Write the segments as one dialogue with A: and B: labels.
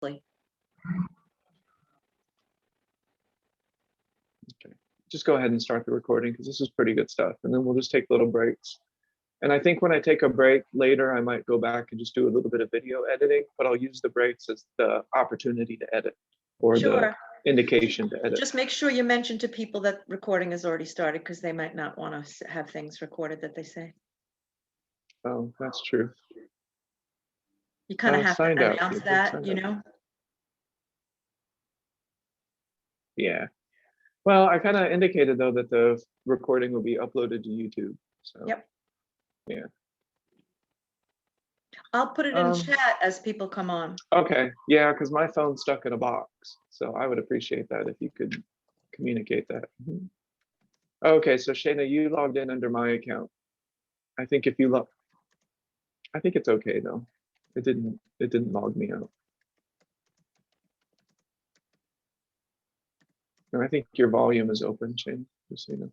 A: Okay.
B: Just go ahead and start the recording because this is pretty good stuff. And then we'll just take little breaks. And I think when I take a break later, I might go back and just do a little bit of video editing, but I'll use the breaks as the opportunity to edit or
A: Sure.
B: the indication to edit.
A: Just make sure you mention to people that recording has already started because they might not want to have things recorded that they say.
B: Oh, that's true.
A: You kind of have to
B: Signed out.
A: announce that, you know?
B: Yeah. Well, I kind of indicated though that the recording will be uploaded to YouTube. So
A: Yep.
B: Yeah.
A: I'll put it in chat as people come on.
B: Okay. Yeah, because my phone's stuck in a box. So I would appreciate that if you could communicate that. Okay, so Shayna, you logged in under my account. I think if you log, I think it's okay though. It didn't log me out. And I think your volume is open, Shane, just so you know.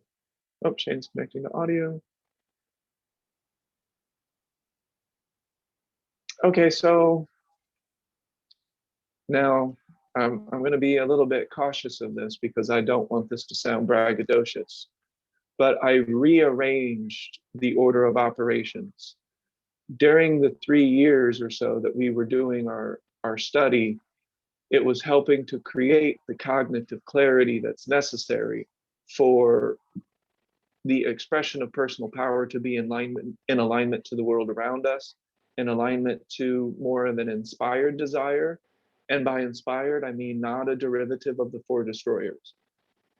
B: Oh, Shane's connecting to audio. Okay, so now I'm going to be a little bit cautious of this because I don't want this to sound braggadocious, but I rearranged the order of operations. During the 3 years or so that we were doing our study, it was helping to create the cognitive clarity that's necessary for the expression of personal power to be in alignment to the world around us, in alignment to more of an inspired desire. And by inspired, I mean not a derivative of the four destroyers.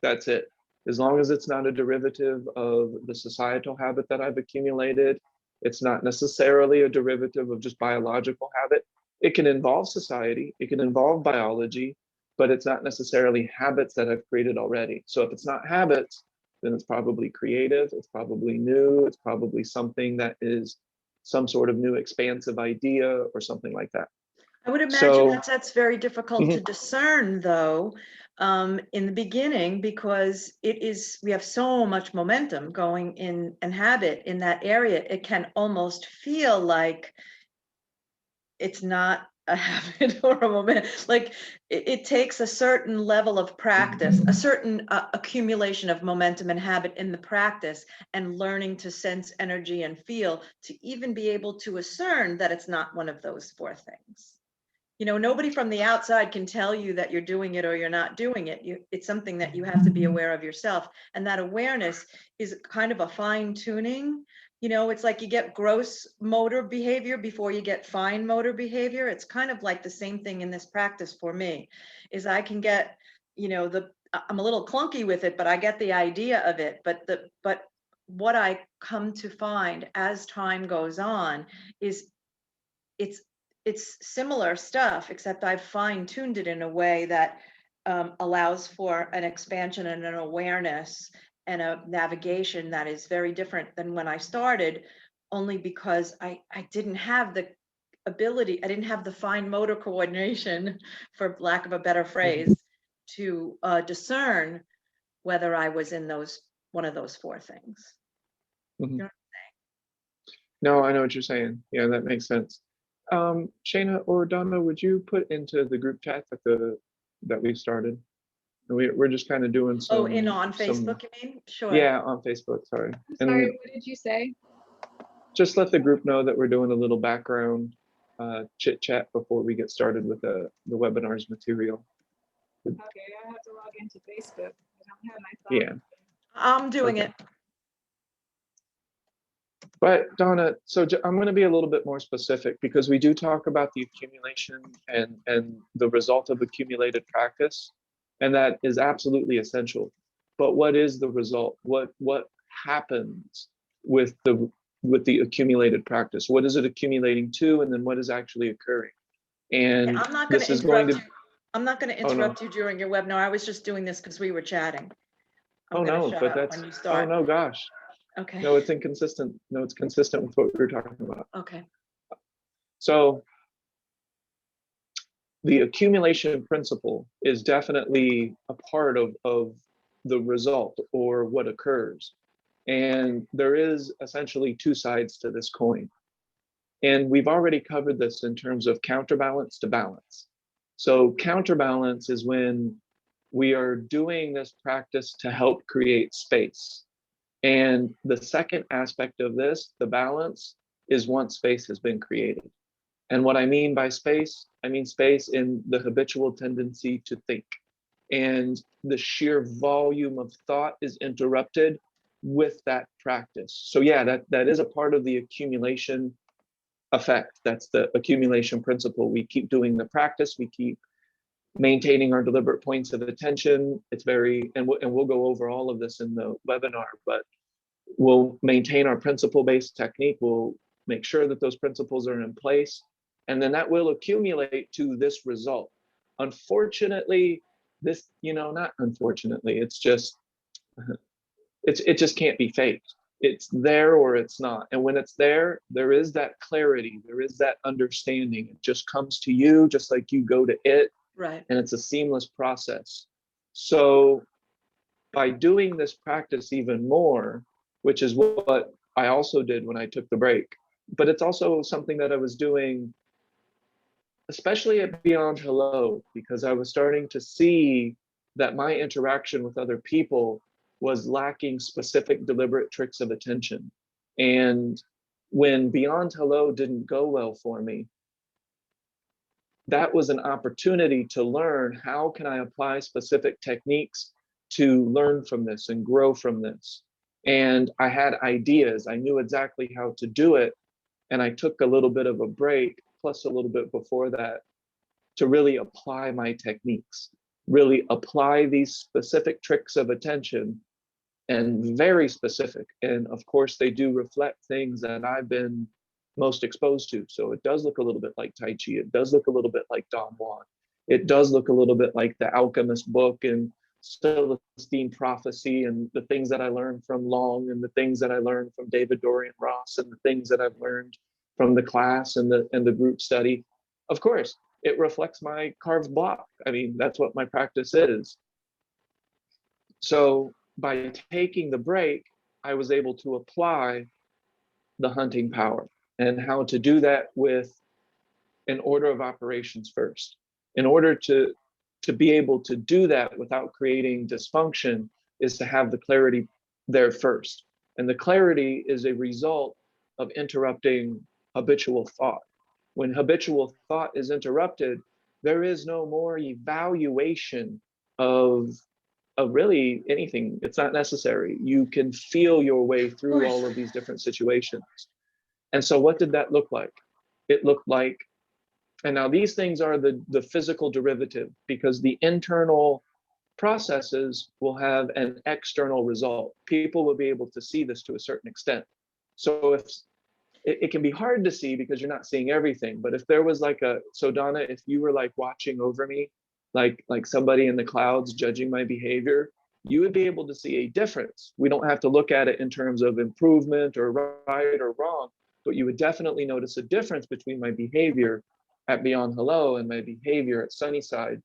B: That's it. As long as it's not a derivative of the societal habit that I've accumulated, it's not necessarily a derivative of just biological habit. It can involve society, it can involve biology, but it's not necessarily habits that I've created already. So if it's not habits, then it's probably creative, it's probably new, it's probably something that is some sort of new expansive idea or something like that.
A: I would imagine that's very difficult to discern though, in the beginning, because we have so much momentum going in and habit in that area. It can almost feel like it's not a habit or a moment. Like it takes a certain level of practice, a certain accumulation of momentum and habit in the practice, and learning to sense energy and feel to even be able to discern that it's not one of those four things. You know, nobody from the outside can tell you that you're doing it or you're not doing it. It's something that you have to be aware of yourself. And that awareness is kind of a fine tuning. You know, it's like you get gross motor behavior before you get fine motor behavior. It's kind of like the same thing in this practice for me, is I can get, you know, I'm a little clunky with it, but I get the idea of it. But what I come to find as time goes on is it's similar stuff, except I've fine-tuned it in a way that allows for an expansion and an awareness and a navigation that is very different than when I started, only because I didn't have the ability, I didn't have the fine motor coordination, for lack of a better phrase, to discern whether I was in one of those four things. You know what I'm saying?
B: No, I know what you're saying. Yeah, that makes sense. Shayna or Donna, would you put into the group chat that we started? We're just kind of doing some.
A: Oh, on Facebook, you mean? Sure.
B: Yeah, on Facebook. Sorry.
C: I'm sorry. What did you say?
B: Just let the group know that we're doing a little background chit chat before we get started with the webinar's material.
C: Okay, I have to log into Facebook. I don't have my phone.
B: Yeah.
A: I'm doing it.
B: But Donna, so I'm going to be a little bit more specific because we do talk about the accumulation and the result of accumulated practice, and that is absolutely essential. But what is the result? What happens with the accumulated practice? What is it accumulating to, and then what is actually occurring? And
A: I'm not going to interrupt you. I'm not going to interrupt
B: no.
A: you during your webinar. I was just doing this because we were chatting.
B: When you start. Oh no, gosh.
A: Okay.
B: No, it's inconsistent. No, it's consistent with what we were talking about.
A: Okay.
B: So the accumulation principle is definitely a part of the result or what occurs. And there is essentially two sides to this coin. And we've already covered this in terms of counterbalance to balance. So counterbalance is when we are doing this practice to help create space. And the second aspect of this, the balance, is once space has been created. And what I mean by space, I mean space in the habitual tendency to think. And the sheer volume of thought is interrupted with that practice. So yeah, that is a part of the accumulation effect. That's the accumulation principle. We keep doing the practice, we keep maintaining our deliberate points of attention. It's very, and we'll go over all of this in the webinar, but we'll maintain our principle-based technique. We'll make sure that those principles are in place, and then that will accumulate to this result. Unfortunately, this, not unfortunately, it's just, it just can't be faked. It's there or it's not. And when it's there, there is that clarity, there is that understanding. It just comes to you, just like you go to it.
A: Right.
B: And it's a seamless process. So by doing this practice even more, which is what I also did when I took the break, but it's also something that I was doing, especially at Beyond Hello, because I was starting to see that my interaction with other people was lacking specific deliberate tricks of attention. And when Beyond Hello didn't go well for me, that was an opportunity to learn, how can I apply specific techniques to learn from this and grow from this? And I had ideas, I knew exactly how to do it. And I took a little bit of a break, plus a little bit before that, to really apply my techniques, really apply these specific tricks of attention, and very specific. And of course, they do reflect things that I've been most exposed to. So it does look a little bit like Tai Chi. It does look a little bit like Don Juan. It does look a little bit like the Alchemist book and Celestine Prophecy, and the things that I learned from Long, and the things that I learned from David Dorian Ross, and the things that I've learned from the class and the group study. Of course, it reflects my carved block. I mean, that's what my practice is. So by taking the break, I was able to apply the hunting power, and how to do that with an order of operations first. In order to be able to do that without creating dysfunction is to have the clarity there first. And the clarity is a result of interrupting habitual thought. When habitual thought is interrupted, there is no more evaluation of really anything. It's not necessary. You can feel your way through all of these different situations. And so what did that look like? It looked like, and now these things are the physical derivative, because the internal processes will have an external result. People will be able to see this to a certain extent. So if it can be hard to see because you're not seeing everything, but if there was like so Donna, if you were like watching over me, like somebody in the clouds judging my behavior, you would be able to see a difference. We don't have to look at it in terms of improvement or right or wrong, but you would definitely notice a difference between my behavior at Beyond Hello and my behavior at Sunnyside,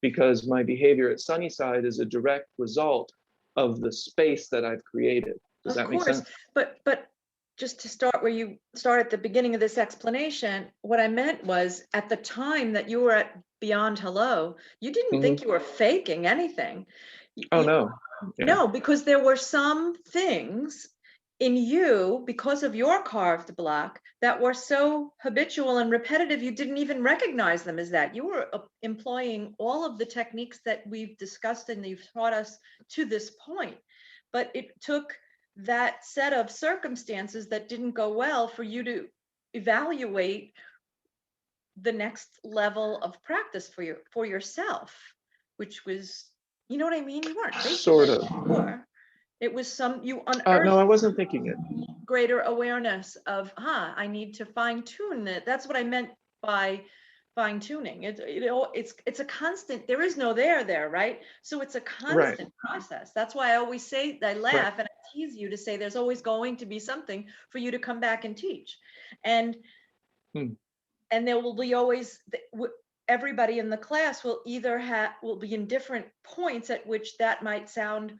B: because my behavior at Sunnyside is a direct result of the space that I've created. Does that make sense?
A: But just to start where you start at the beginning of this explanation, what I meant was, at the time that you were at Beyond Hello, you didn't think you were faking anything.
B: Oh, no. Yeah.
A: No, because there were some things in you, because of your carved block, that were so habitual and repetitive, you didn't even recognize them as that. You were employing all of the techniques that we've discussed and you've taught us to this point. But it took that set of circumstances that didn't go well for you to evaluate the next level of practice for yourself, which was, you know what I mean? You weren't
B: sort of.
A: before. It was you unearthed.
B: No, I wasn't thinking it.
A: Greater awareness of, I need to fine tune it. That's what I meant by fine tuning. It's a constant. There is no there, right? So it's a constant process. That's why I always say, I laugh and I tease you to say there's always going to be something for you to come back and teach, and there will be always, everybody in the class will will be in different points at which that might sound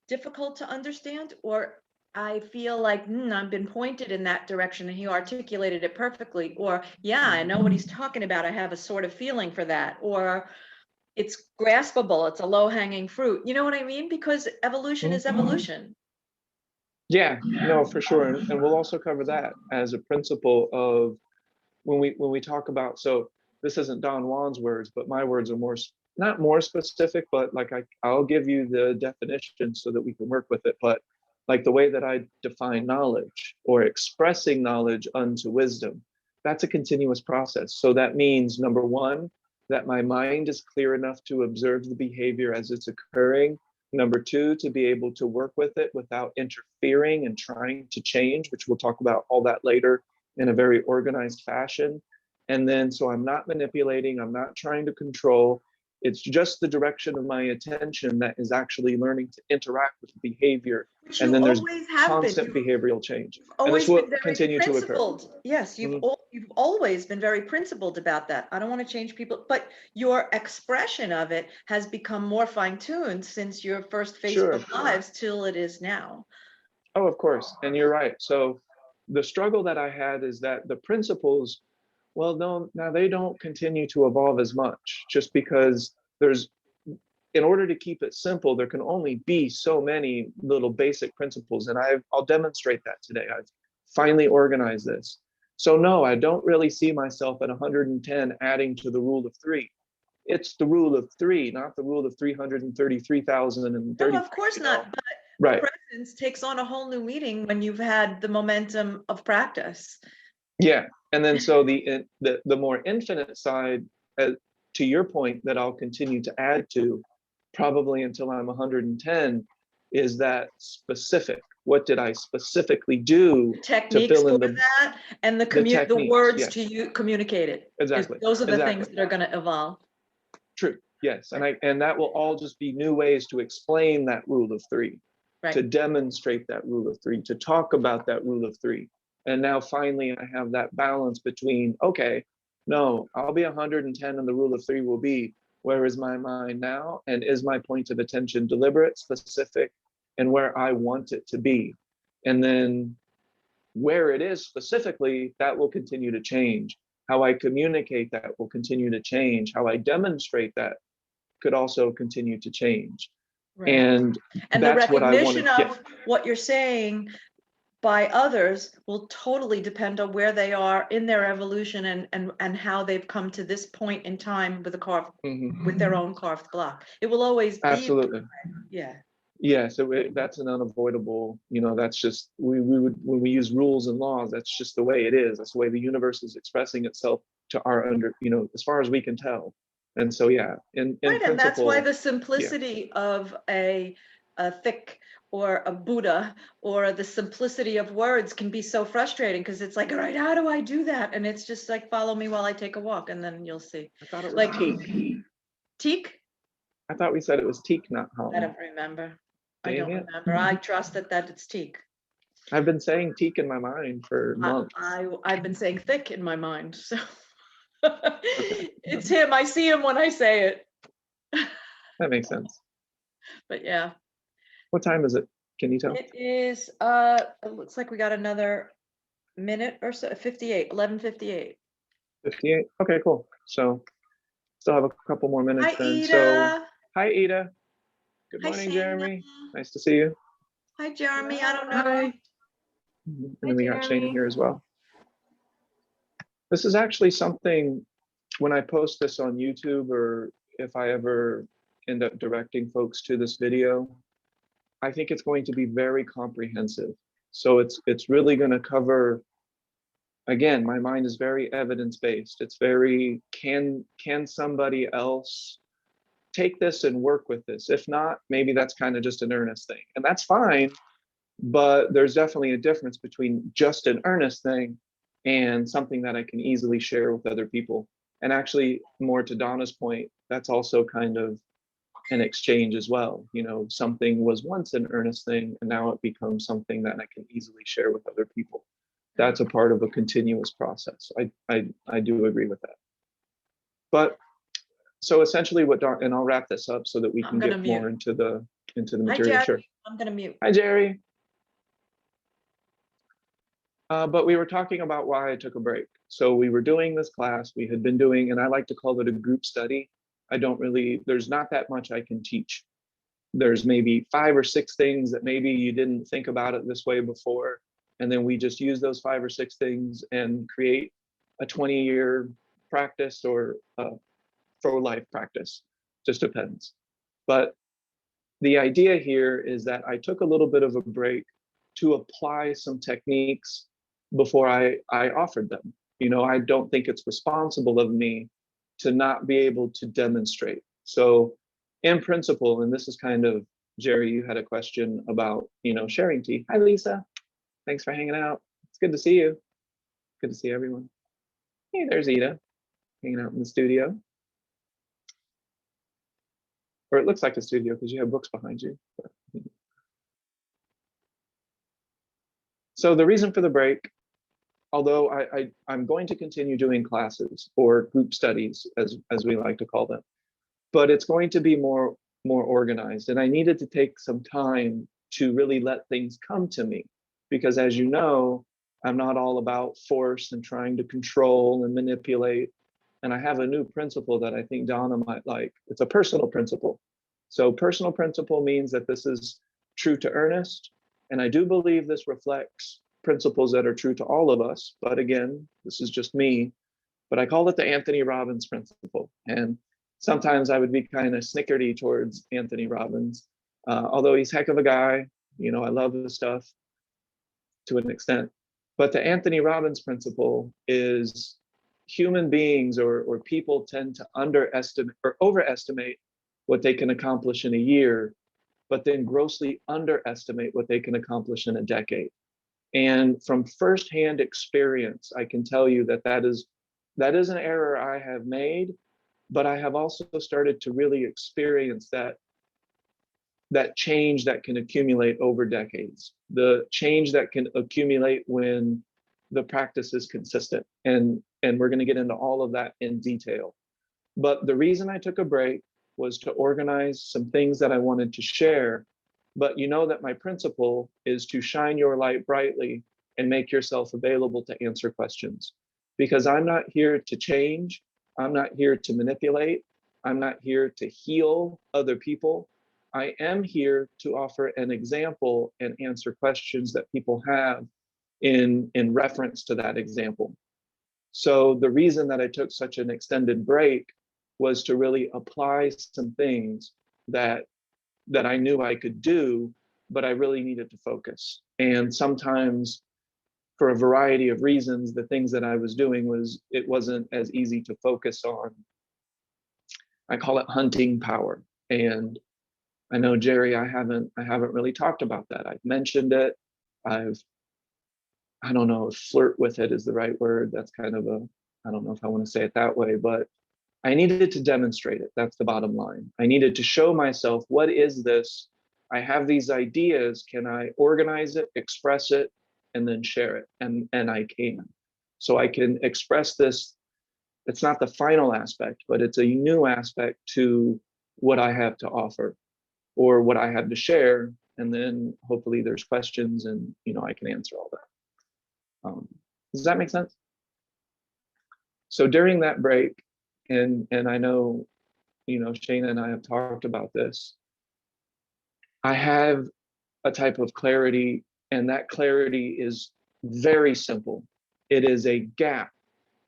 A: difficult to understand or I feel like I've been pointed in that direction, and he articulated it perfectly. Or, yeah, I know what he's talking about. I have a sort of feeling for that. Or it's graspable. It's a low hanging fruit. You know what I mean? Because evolution is evolution.
B: Yeah, no, for sure. And we'll also cover that as a principle of when we talk about, so this isn't Don Juan's words, but my words are not more specific, but like I'll give you the definition so that we can work with it. But like the way that I define knowledge or expressing knowledge unto wisdom, that's a continuous process. So that means, number one, that my mind is clear enough to observe the behavior as it's occurring. Number two, to be able to work with it without interfering and trying to change, which we'll talk about all that later in a very organized fashion. And then, so I'm not manipulating, I'm not trying to control. It's just the direction of my attention that is actually learning to interact with the behavior.
A: Which
B: And
A: you
B: then there's
A: always have been.
B: constant behavioral change.
A: You've
B: And this
A: always
B: will
A: been very
B: continue to occur.
A: principled. Yes, you've always been very principled about that. I don't want to change people, but your expression of it has become more fine-tuned since your first
B: Sure.
A: Facebook Lives till it is now.
B: Oh, of course. And you're right. So the struggle that I had is that the principles, well, no, now they don't continue to evolve as much just because there's, in order to keep it simple, there can only be so many little basic principles. And I'll demonstrate that today. I've finally organized this. So no, I don't really see myself at 110 adding to the rule of three. It's the rule of three, not the rule of 333,030.
A: No, of course not. But
B: right.
A: presence takes on a whole new meaning when you've had the momentum of practice.
B: Yeah. And then so the more infinite side, to your point, that I'll continue to add to probably until I'm 110, is that specific. What did I specifically do
A: Techniques
B: to fill in
A: for that, and the words yes. To you communicate it.
B: Exactly.
A: Those are the things that are going to evolve.
B: True. Yes. And that will all just be new ways to explain that rule of three, right. To demonstrate that rule of three, to talk about that rule of three. And now finally I have that balance between, okay, no, I'll be 110 and the rule of three will be, where is my mind now? And is my point of attention deliberate, specific, and where I want it to be? And then where it is specifically, that will continue to change. How I communicate that will continue to change. How I demonstrate that could also continue to change. Right. And that's
A: the recognition of what you're saying by others will totally depend on where they are in their evolution and how they've come to this point in time with with their own carved block. It will always be.
B: Absolutely.
A: Yeah.
B: Yeah, so that's an unavoidable, that's just, we would, when we use rules and laws, that's just the way it is. That's the way the universe is expressing itself to our as far as we can tell. And so, yeah, in
A: right, and that's why the simplicity of a thick or a Buddha, or the simplicity of words can be so frustrating, because it's like, all right, how do I do that? And it's just like, follow me while I take a walk, and then you'll see.
B: I thought it was teak.
A: Teak?
B: I thought we said it was teak, not hum.
A: I don't remember. I don't remember. I trust that it's teak.
B: I've been saying teak in my mind for months.
A: I've been saying thick in my mind, so it's him. I see him when I say it.
B: That makes sense.
A: But yeah.
B: What time is it? Can you tell?
A: It is, it looks like we got another minute or so, 11:58.
B: 58? Okay, cool. So still have a couple more minutes.
A: Hi, Ida.
B: So, hi, Ida. Good
A: hi,
B: morning,
A: Shana.
B: Jeremy. Nice to see you.
A: Hi, Jeremy. I don't know.
B: Hi. And then we got Shana here as well. This is actually something, when I post this on YouTube, or if I ever end up directing folks to this video, I think it's going to be very comprehensive. So it's really going to cover, again, my mind is very evidence-based. It's very, can somebody else take this and work with this? If not, maybe that's kind of just an earnest thing, and that's fine. But there's definitely a difference between just an earnest thing and something that I can easily share with other people. And actually, more to Donna's point, that's also kind of an exchange as well. Something was once an earnest thing, and now it becomes something that I can easily share with other people. That's a part of a continuous process. I do agree with that. But so essentially, and I'll wrap this up so that we can get more into the material.
A: Hi, Jerry.
B: Sure.
A: I'm gonna mute.
B: Hi, Jerry. But we were talking about why I took a break. So we were doing this class, we had been doing, and I like to call it a group study. There's not that much I can teach. There's maybe 5 or 6 things that maybe you didn't think about it this way before. And then we just use those 5 or 6 things and create a 20-year practice or a pro-life practice, just depends. But the idea here is that I took a little bit of a break to apply some techniques before I offered them. You know, I don't think it's responsible of me to not be able to demonstrate. So in principle, and this is kind of, Jerry, you had a question about, you know, sharing tea. Hi, Lisa. Thanks for hanging out. It's good to see you. Good to see everyone. Hey, there's Ida, hanging out in the studio. Or it looks like a studio because you have books behind you. So the reason for the break, although I'm going to continue doing classes or group studies, as we like to call them, but it's going to be more organized. And I needed to take some time to really let things come to me, because as you know, I'm not all about force and trying to control and manipulate. And I have a new principle that I think Donna might like. It's a personal principle. So personal principle means that this is true to Ernest. And I do believe this reflects principles that are true to all of us. But again, this is just me. But I call it the Anthony Robbins principle. And sometimes I would be kind of snickerty towards Anthony Robbins, although he's heck of a guy. You know, I love his stuff to an extent. But the Anthony Robbins principle is human beings or people tend to underestimate or overestimate what they can accomplish in a year, but then grossly underestimate what they can accomplish in a decade. And from firsthand experience, I can tell you that that is an error I have made, but I have also started to really experience that change that can accumulate over decades, the change that can accumulate when the practice is consistent. And we're going to get into all of that in detail. But the reason I took a break was to organize some things that I wanted to share. But you know that my principle is to shine your light brightly and make yourself available to answer questions. Because I'm not here to change. I'm not here to manipulate. I'm not here to heal other people. I am here to offer an example and answer questions that people have in reference to that example. So the reason that I took such an extended break was to really apply some things that I knew I could do, but I really needed to focus. And sometimes, for a variety of reasons, the things that I was doing it wasn't as easy to focus on. I call it hunting power. And I know, Jerry, I haven't really talked about that. I've mentioned it. I don't know if flirt with it is the right word. That's kind of I don't know if I want to say it that way, but I needed to demonstrate it. That's the bottom line. I needed to show myself, what is this? I have these ideas. Can I organize it, express it, and then share it? And I can. So I can express this. It's not the final aspect, but it's a new aspect to what I have to offer or what I have to share. And then hopefully there's questions and, you know, I can answer all that. Does that make sense? So during that break, and I know, you know, Shana and I have talked about this, I have a type of clarity, and that clarity is very simple. It is a gap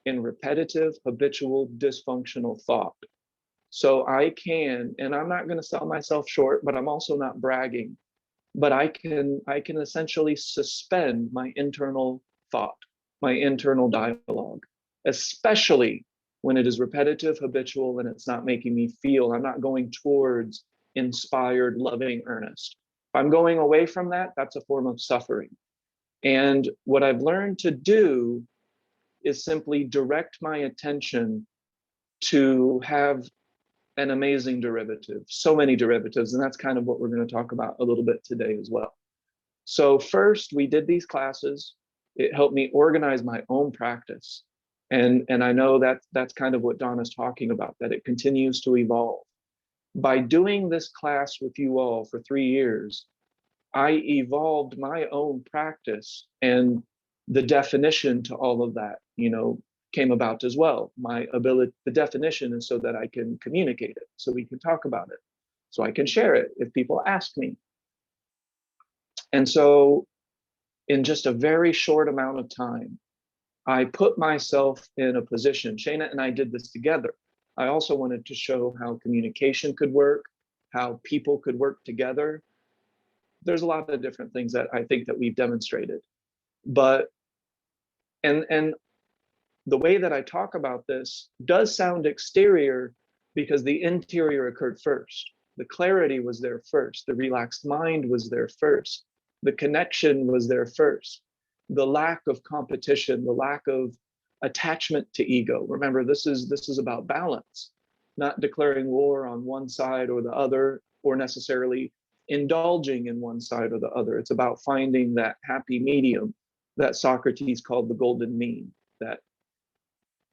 B: in repetitive, habitual, dysfunctional thought. So I can, and I'm not going to sell myself short, but I'm also not bragging, but I can essentially suspend my internal thought, my internal dialogue, especially when it is repetitive, habitual, and it's not making me feel, I'm not going towards inspired, loving, earnest. If I'm going away from that, that's a form of suffering. And what I've learned to do is simply direct my attention to have an amazing derivative, so many derivatives, and that's kind of what we're going to talk about a little bit today as well. So first, we did these classes. It helped me organize my own practice. And I know that's kind of what Donna's talking about, that it continues to evolve. By doing this class with you all for 3 years, I evolved my own practice. And the definition to all of that, came about as well. My ability, the definition is so that I can communicate it, so we can talk about it, so I can share it if people ask me. And so in just a very short amount of time, I put myself in a position. Shayna and I did this together. I also wanted to show how communication could work, how people could work together. There's a lot of different things that I think that we've demonstrated. But, and the way that I talk about this does sound exterior because the interior occurred first. The clarity was there first. The relaxed mind was there first. The connection was there first. The lack of competition, the lack of attachment to ego. Remember, this is about balance, not declaring war on one side or the other, or necessarily indulging in one side or the other. It's about finding that happy medium that Socrates called the golden mean,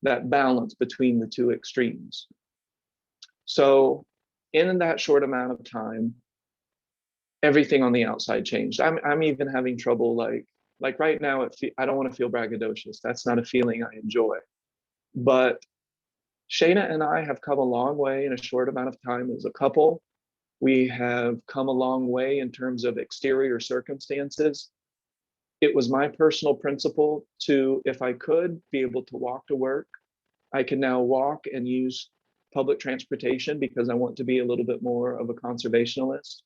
B: that balance between the two extremes. So in that short amount of time, everything on the outside changed. I'm even having trouble, like right now, I don't want to feel braggadocious. That's not a feeling I enjoy. But Shayna and I have come a long way in a short amount of time as a couple. We have come a long way in terms of exterior circumstances. It was my personal principle to, if I could, be able to walk to work. I can now walk and use public transportation because I want to be a little bit more of a conservationalist.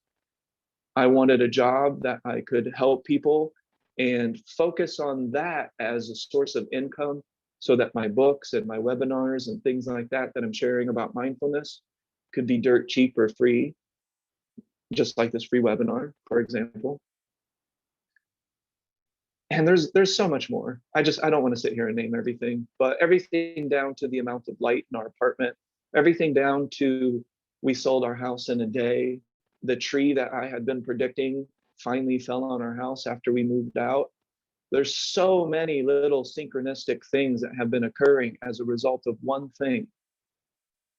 B: I wanted a job that I could help people and focus on that as a source of income, so that my books and my webinars and things like that I'm sharing about mindfulness could be dirt cheap or free, just like this free webinar, for example. And there's so much more. I don't want to sit here and name everything, but everything down to the amount of light in our apartment, everything down to we sold our house in a day. The tree that I had been predicting finally fell on our house after we moved out. There's so many little synchronistic things that have been occurring as a result of one thing.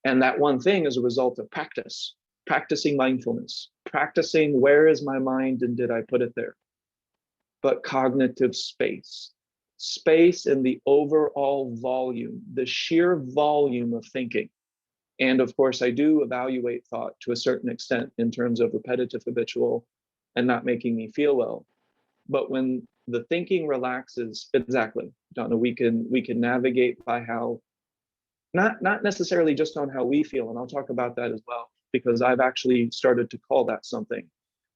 B: And that one thing is a result of practicing mindfulness, practicing where is my mind and did I put it there? But cognitive space in the overall volume, the sheer volume of thinking. And of course, I do evaluate thought to a certain extent in terms of repetitive, habitual, and not making me feel well. But when the thinking relaxes, exactly, Donna, we can navigate by how, not necessarily just on how we feel, and I'll talk about that as well, because I've actually started to call that something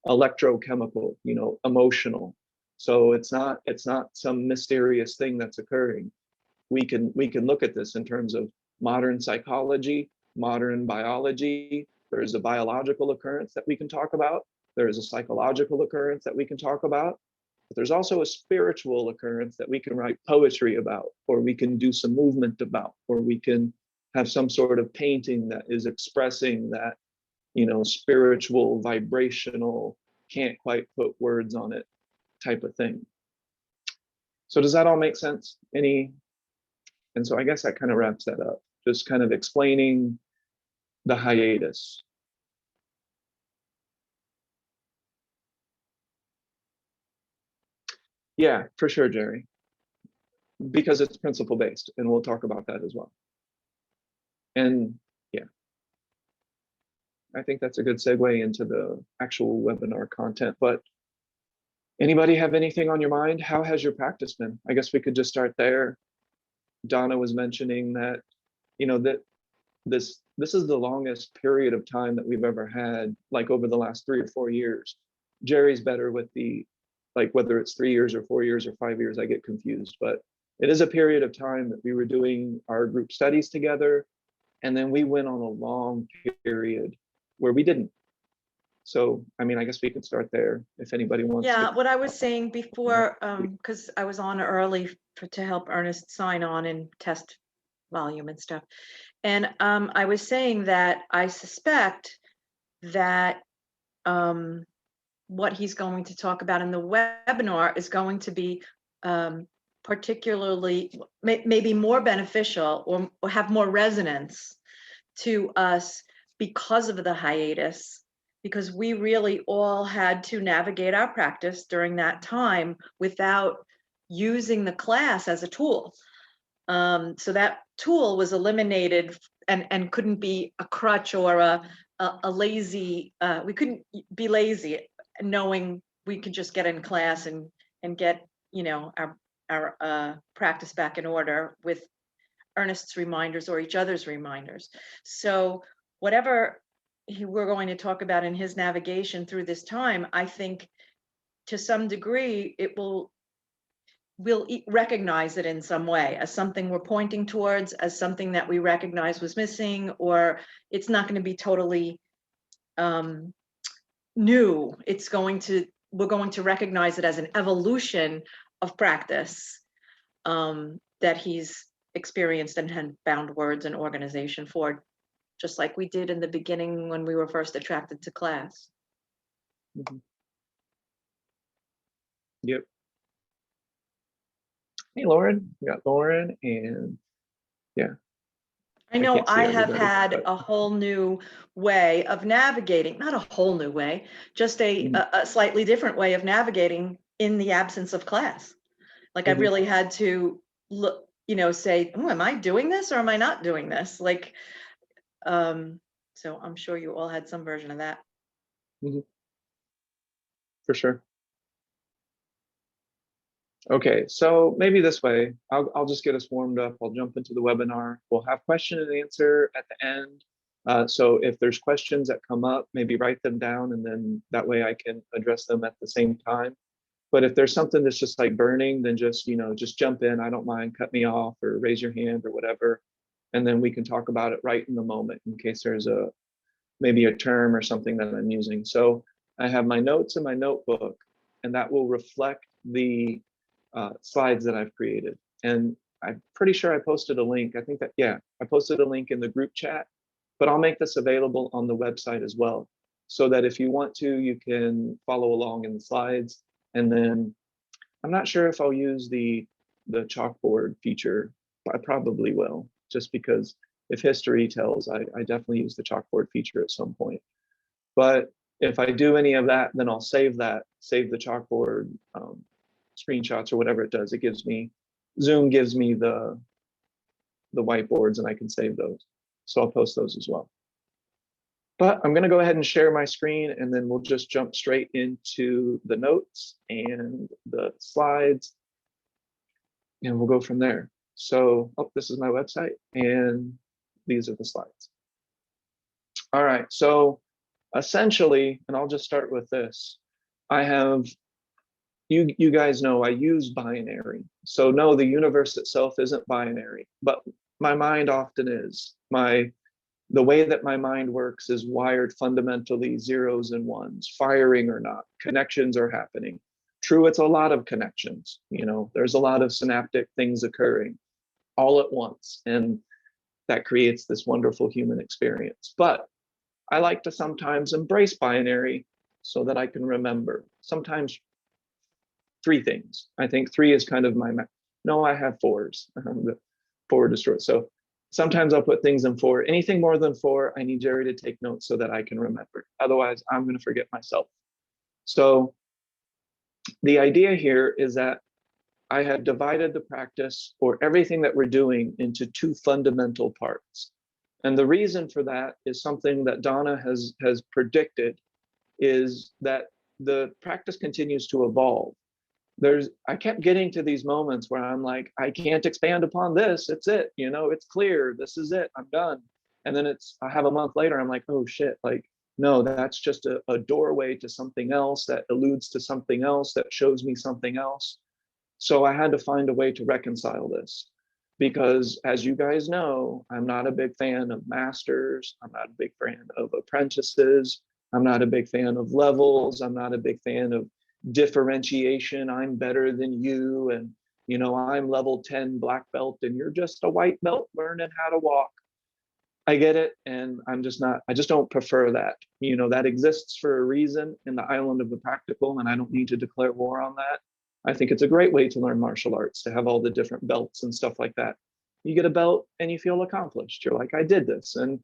B: electrochemical, emotional. So it's not some mysterious thing that's occurring. We can look at this in terms of modern psychology, modern biology. There is a biological occurrence that we can talk about. There is a psychological occurrence that we can talk about. But there's also a spiritual occurrence that we can write poetry about, or we can do some movement about, or we can have some sort of painting that is expressing that, spiritual, vibrational, can't quite put words on it type of thing. So does that all make sense? And so I guess that kind of wraps that up, just kind of explaining the hiatus. Yeah, for sure, Jerry, because it's principle based, and we'll talk about that as well. And yeah, I think that's a good segue into the actual webinar content. But anybody have anything on your mind? How has your practice been? I guess we could just start there. Donna was mentioning that, that this is the longest period of time that we've ever had, like over the last 3 or 4 years. Jerry's better with the, like, whether it's 3 years or 4 years or 5 years, I get confused, but it is a period of time that we were doing our group studies together. And then we went on a long period where we didn't. So, I mean, I guess we could start there if anybody wants to.
A: Yeah, what I was saying before, because I was on early to help Ernest sign on and test volume and stuff. And I was saying that I suspect that what he's going to talk about in the webinar is going to be particularly, maybe more beneficial or have more resonance to us because of the hiatus, because we really all had to navigate our practice during that time without using the class as a tool. So that tool was eliminated and couldn't be a crutch or a lazy, we couldn't be lazy knowing we could just get in class and get, you know, our practice back in order with Ernest's reminders or each other's reminders. So whatever we're going to talk about in his navigation through this time, I think to some degree it will we'll recognize it in some way as something we're pointing towards, as something that we recognize was missing, or it's not going to be totally new. It's going to, we're going to recognize it as an evolution of practice that he's experienced and had found words and organization for, just like we did in the beginning when we were first attracted to class.
B: Mm-hmm. Yep. Hey, Lauren. We got Lauren, and yeah.
A: I know I have had
B: but
A: a whole new way of navigating, not a whole new way, just a slightly different way of navigating in the absence of class. Like I really had to look, you know, say, oh, am I doing this or am I not doing this? Like, so I'm sure you all had some version of that.
B: For sure. Okay, so maybe this way, I'll just get us warmed up. I'll jump into the webinar. We'll have question and answer at the end. So if there's questions that come up, maybe write them down, and then that way I can address them at the same time. But if there's something that's just like burning, then just, you know, just jump in. I don't mind, cut me off or raise your hand or whatever. And then we can talk about it right in the moment in case there's maybe a term or something that I'm using. So I have my notes in my notebook, and that will reflect the slides that I've created. And I'm pretty sure I posted a link. I think that, yeah, I posted a link in the group chat, but I'll make this available on the website as well, so that if you want to, you can follow along in the slides. And then I'm not sure if I'll use the chalkboard feature. I probably will, just because if history tells, I definitely use the chalkboard feature at some point. But if I do any of that, then I'll save the chalkboard screenshots or whatever it does. It gives me, Zoom gives me the whiteboards, and I can save those. So I'll post those as well. But I'm going to go ahead and share my screen, and then we'll just jump straight into the notes and the slides, and we'll go from there. So, oh, this is my website, and these are the slides. All right, so essentially, and I'll just start with this. I have, you guys know I use binary. So no, the universe itself isn't binary, but my mind often is. The way that my mind works is wired fundamentally zeros and ones, firing or not, connections are happening. True, it's a lot of connections. You know, there's a lot of synaptic things occurring all at once, and that creates this wonderful human experience. But I like to sometimes embrace binary so that I can remember. Sometimes 3 things. I think 3 is kind of my, no, I have 4s. The 4 destroyed. So sometimes I'll put things in 4. Anything more than 4, I need Jerry to take notes so that I can remember. Otherwise, I'm going to forget myself. So the idea here is that I have divided the practice, or everything that we're doing, into 2 fundamental parts. And the reason for that is something that Donna has predicted, is that the practice continues to evolve. I kept getting to these moments where I'm like, I can't expand upon this. It's it, you know, it's clear. This is it. I'm done. And then I have a month later, I'm like, oh shit, like, no, that's just a doorway to something else that alludes to something else, that shows me something else. So I had to find a way to reconcile this, because as you guys know, I'm not a big fan of masters. I'm not a big fan of apprentices. I'm not a big fan of levels. I'm not a big fan of differentiation. I'm better than you, and you know, I'm level 10 black belt and you're just a white belt learning how to walk. I get it, and I just don't prefer that. You know, that exists for a reason in the island of the practical, and I don't need to declare war on that. I think it's a great way to learn martial arts, to have all the different belts and stuff like that. You get a belt and you feel accomplished. You're like, I did this, and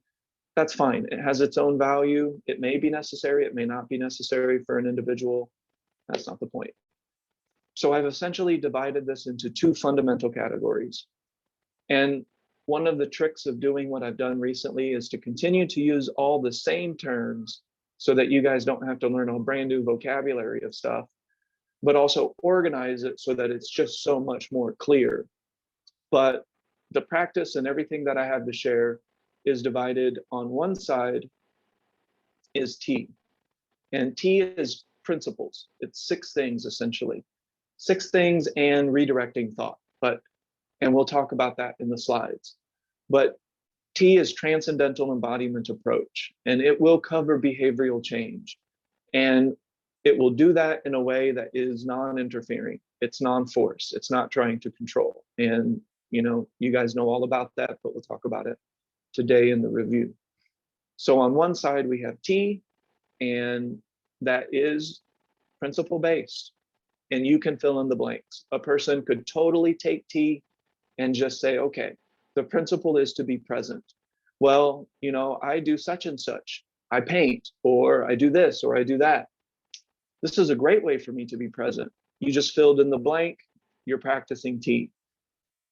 B: that's fine. It has its own value. It may be necessary, it may not be necessary for an individual. That's not the point. So I've essentially divided this into two fundamental categories. And one of the tricks of doing what I've done recently is to continue to use all the same terms so that you guys don't have to learn a brand new vocabulary of stuff, but also organize it so that it's just so much more clear. But the practice and everything that I have to share is divided. On one side is T, and T is principles. It's 6 things essentially, 6 things and redirecting thought. And we'll talk about that in the slides. But T is transcendental embodiment approach, and it will cover behavioral change. And it will do that in a way that is non-interfering. It's non-force. It's not trying to control. And you guys know all about that, but we'll talk about it today in the review. So on one side, we have T, and that is principle based. And you can fill in the blanks. A person could totally take T and just say, okay, the principle is to be present. Well, I do such and such. I paint, or I do this, or I do that. This is a great way for me to be present. You just filled in the blank, you're practicing T.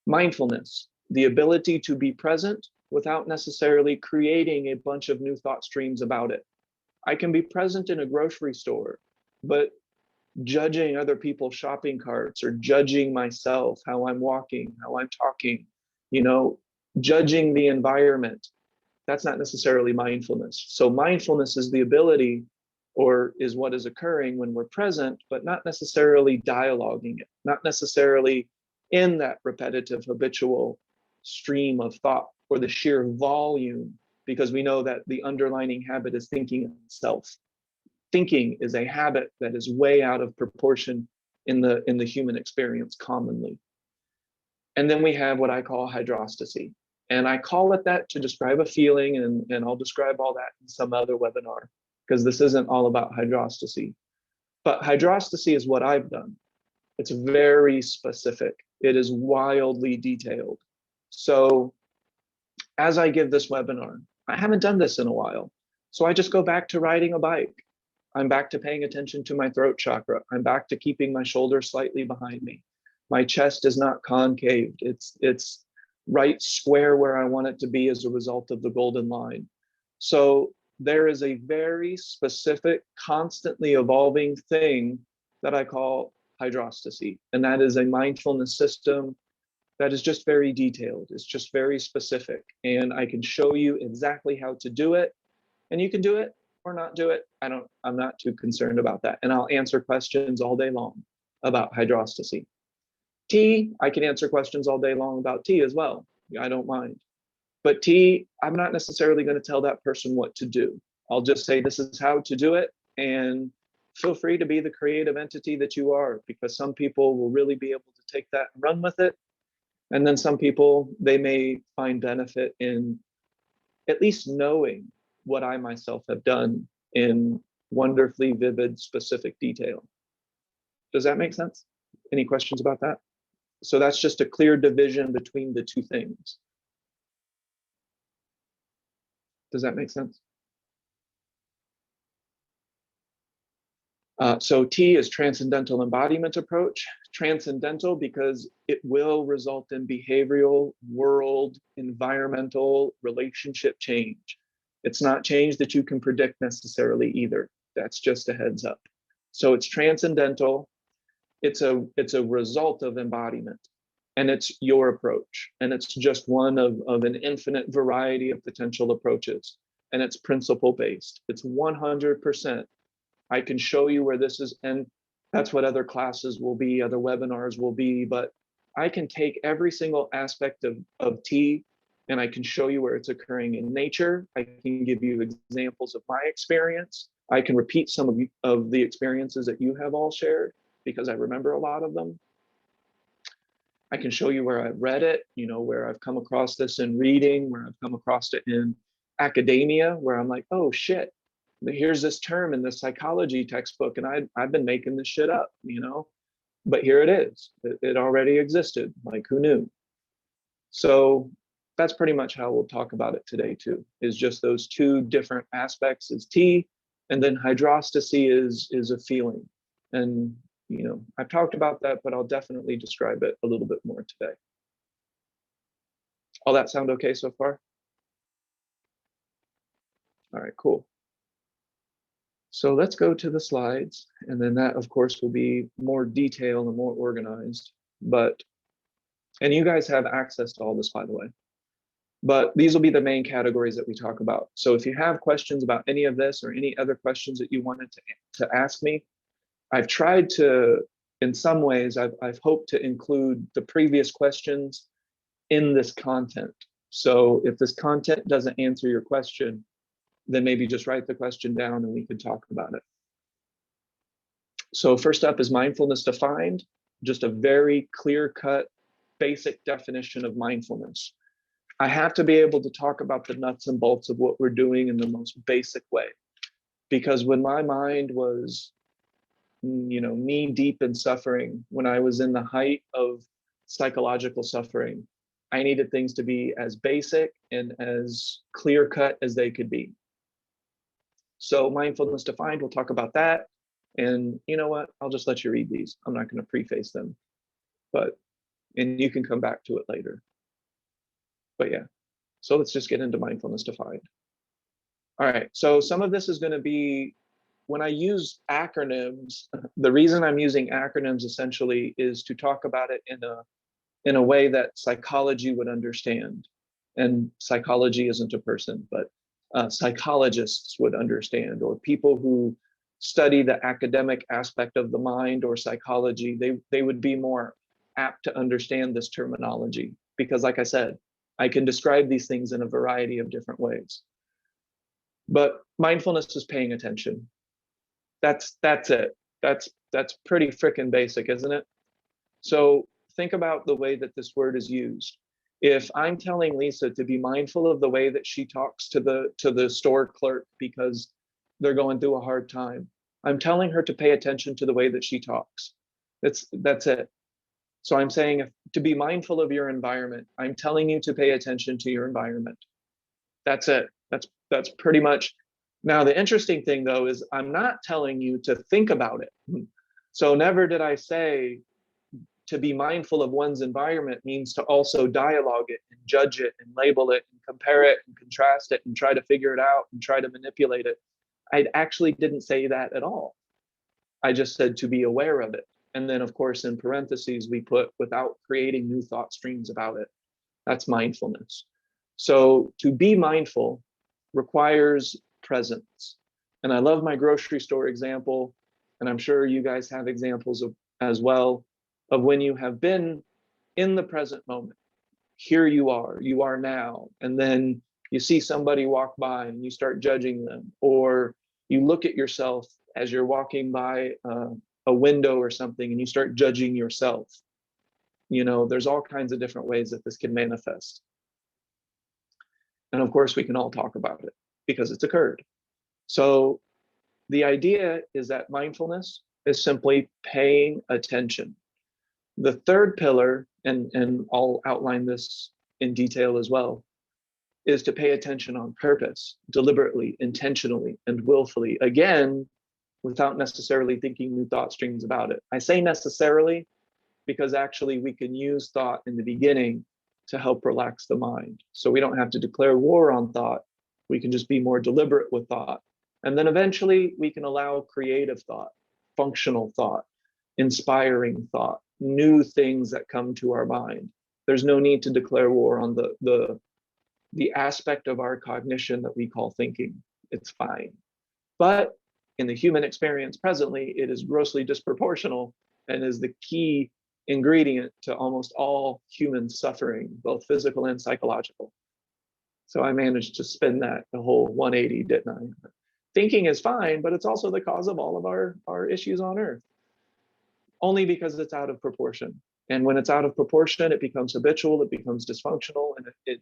B: Mindfulness, the ability to be present without necessarily creating a bunch of new thought streams about it. I can be present in a grocery store, but judging other people's shopping carts or judging myself, how I'm walking, how I'm talking, judging the environment, that's not necessarily mindfulness. So mindfulness is the ability, or is what is occurring when we're present, but not necessarily dialoguing it, not necessarily in that repetitive habitual stream of thought or the sheer volume, because we know that the underlying habit is thinking itself. Thinking is a habit that is way out of proportion in the human experience commonly. And then we have what I call hydrostacy. And I call it that to describe a feeling, and I'll describe all that in some other webinar, because this isn't all about hydrostacy. But hydrostacy is what I've done. It's very specific. It is wildly detailed. So as I give this webinar, I haven't done this in a while. So I just go back to riding a bike. I'm back to paying attention to my throat chakra. I'm back to keeping my shoulders slightly behind me. My chest is not concaved. It's right square where I want it to be as a result of the golden line. So there is a very specific, constantly evolving thing that I call hydrostacy. And that is a mindfulness system that is just very detailed. It's just very specific. And I can show you exactly how to do it. And you can do it or not do it. I'm not too concerned about that. And I'll answer questions all day long about hydrostacy. T, I can answer questions all day long about T as well. I don't mind. But T, I'm not necessarily going to tell that person what to do. I'll just say this is how to do it, and feel free to be the creative entity that you are, because some people will really be able to take that and run with it. And then some people, they may find benefit in at least knowing what I myself have done in wonderfully vivid, specific detail. Does that make sense? Any questions about that? So that's just a clear division between the two things. Does that make sense? So T is transcendental embodiment approach. Transcendental because it will result in behavioral, world, environmental, relationship change. It's not change that you can predict necessarily either. That's just a heads up. So it's transcendental. It's a result of embodiment, and it's your approach. And it's just one of an infinite variety of potential approaches. And it's principle based. It's 100%. I can show you where this is, and that's what other classes will be, other webinars will be, but I can take every single aspect of T, and I can show you where it's occurring in nature. I can give you examples of my experience. I can repeat some of the experiences that you have all shared, because I remember a lot of them. I can show you where I've read it, where I've come across this in reading, where I've come across it in academia, where I'm like, oh shit, here's this term in the psychology textbook, and I've been making this shit up, but here it is. It already existed. Like, who knew? So that's pretty much how we'll talk about it today too, is just those two different aspects is T, and then hydrostacy is a feeling. And I've talked about that, but I'll definitely describe it a little bit more today. All that sound okay so far? All right, cool. So let's go to the slides, and then that, of course, will be more detailed and more organized. And you guys have access to all this, by the way. But these will be the main categories that we talk about. So if you have questions about any of this or any other questions that you wanted to ask me, I've tried to, in some ways, I've hoped to include the previous questions in this content. So if this content doesn't answer your question, then maybe just write the question down and we can talk about it. So first up is mindfulness defined, just a very clear-cut, basic definition of mindfulness. I have to be able to talk about the nuts and bolts of what we're doing in the most basic way. Because when my mind was, knee deep in suffering, when I was in the height of psychological suffering, I needed things to be as basic and as clear-cut as they could be. So mindfulness defined, we'll talk about that. And you know what? I'll just let you read these. I'm not going to preface them, and you can come back to it later. But yeah, so let's just get into mindfulness defined. All right, so some of this is going to be, when I use acronyms, the reason I'm using acronyms essentially is to talk about it in a way that psychology would understand. And psychology isn't a person, but psychologists would understand, or people who study the academic aspect of the mind or psychology, they would be more apt to understand this terminology. Because like I said, I can describe these things in a variety of different ways. But mindfulness is paying attention. That's it. That's pretty freaking basic, isn't it? So think about the way that this word is used. If I'm telling Lisa to be mindful of the way that she talks to the store clerk because they're going through a hard time, I'm telling her to pay attention to the way that she talks. That's it. So I'm saying to be mindful of your environment. I'm telling you to pay attention to your environment. That's it. That's pretty much. Now, the interesting thing, though, is I'm not telling you to think about it. So never did I say to be mindful of one's environment means to also dialogue it and judge it and label it and compare it and contrast it and try to figure it out and try to manipulate it. I actually didn't say that at all. I just said to be aware of it. And then, of course, in parentheses, we put without creating new thought streams about it. That's mindfulness. So to be mindful requires presence. And I love my grocery store example, and I'm sure you guys have examples as well, of when you have been in the present moment. Here you are now. And then you see somebody walk by and you start judging them, or you look at yourself as you're walking by a window or something and you start judging yourself. There's all kinds of different ways that this can manifest. And of course, we can all talk about it because it's occurred. So the idea is that mindfulness is simply paying attention. The third pillar, and I'll outline this in detail as well, is to pay attention on purpose, deliberately, intentionally, and willfully. Again, without necessarily thinking new thought streams about it. I say necessarily because actually we can use thought in the beginning to help relax the mind. So we don't have to declare war on thought. We can just be more deliberate with thought. And then eventually we can allow creative thought, functional thought, inspiring thought, new things that come to our mind. There's no need to declare war on the aspect of our cognition that we call thinking. It's fine. But in the human experience presently, it is grossly disproportional and is the key ingredient to almost all human suffering, both physical and psychological. So I managed to spin that the whole 180, didn't I? Thinking is fine, but it's also the cause of all of our issues on Earth. Only because it's out of proportion. And when it's out of proportion, it becomes habitual, it becomes dysfunctional, and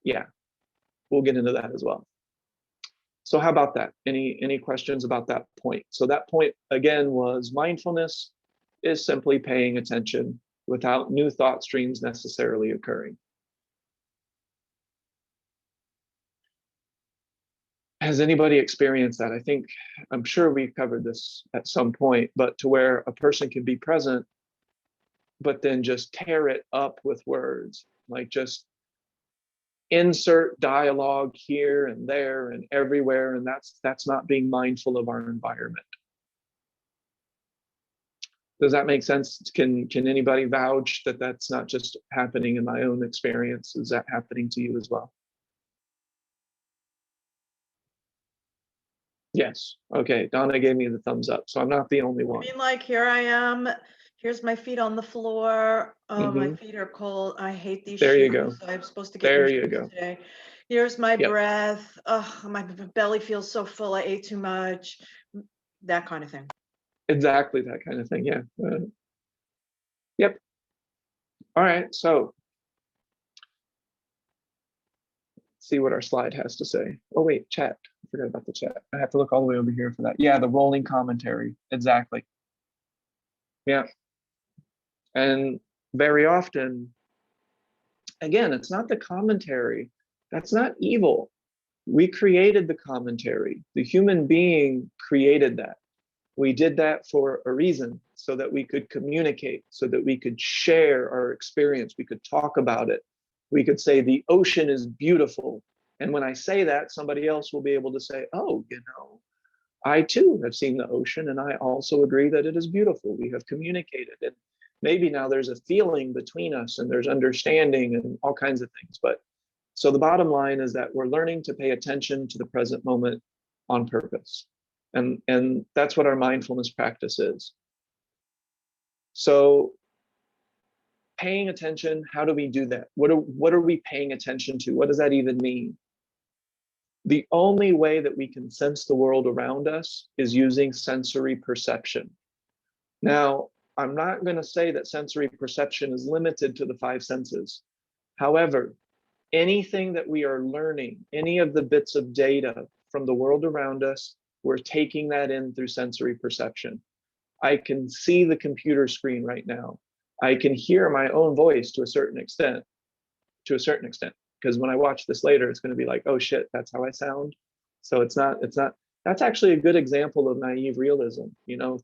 B: yeah, we'll get into that as well. So how about that? Any questions about that point? So that point, again, was mindfulness is simply paying attention without new thought streams necessarily occurring. Has anybody experienced that? I'm sure we've covered this at some point, but to where a person can be present, but then just tear it up with words, like just insert dialogue here and there and everywhere, and that's not being mindful of our environment. Does that make sense? Can anybody vouch that that's not just happening in my own experience? Is that happening to you as well? Yes. Okay. Donna gave me the thumbs up, so I'm not the only
A: I
B: one.
A: mean, like, here I am. Here's my feet on the floor. Oh, my
B: Mhm.
A: feet are cold. I hate these
B: There you
A: shoes.
B: go.
A: I'm supposed to get
B: There
A: new
B: you
A: shoes
B: go.
A: today. Here's my
B: Yep.
A: breath. Oh, my belly feels so full. I ate too much. That kind of thing.
B: Exactly that kind of thing. Yeah. Yep. All right. So see what our slide has to say. Oh wait, chat. I forgot about the chat. I have to look all the way over here for that. Yeah, the rolling commentary. Exactly. Yeah. And very often, again, it's not the commentary. That's not evil. We created the commentary. The human being created that. We did that for a reason, so that we could communicate, so that we could share our experience, we could talk about it. We could say the ocean is beautiful. And when I say that, somebody else will be able to say, oh, I too have seen the ocean and I also agree that it is beautiful. We have communicated, and maybe now there's a feeling between us and there's understanding and all kinds of things. But so the bottom line is that we're learning to pay attention to the present moment on purpose. And that's what our mindfulness practice is. So paying attention, how do we do that? What are we paying attention to? What does that even mean? The only way that we can sense the world around us is using sensory perception. Now, I'm not going to say that sensory perception is limited to the five senses. However, anything that we are learning, any of the bits of data from the world around us, we're taking that in through sensory perception. I can see the computer screen right now. I can hear my own voice to a certain extent, because when I watch this later, it's going to be like, oh shit, that's how I sound. So that's actually a good example of naive realism,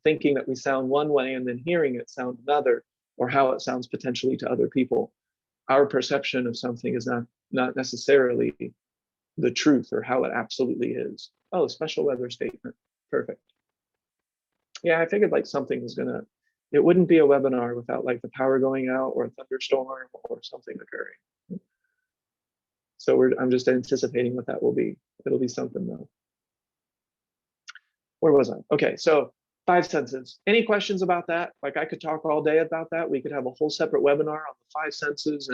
B: thinking that we sound one way and then hearing it sound another, or how it sounds potentially to other people. Our perception of something is not necessarily the truth or how it absolutely is. Oh, special weather statement. Perfect. Yeah, I figured like something was it wouldn't be a webinar without like the power going out or a thunderstorm or something occurring. So I'm just anticipating what that will be. It'll be something though. Where was I? Okay, so five senses. Any questions about that? Like I could talk all day about that. We could have a whole separate webinar on the five senses,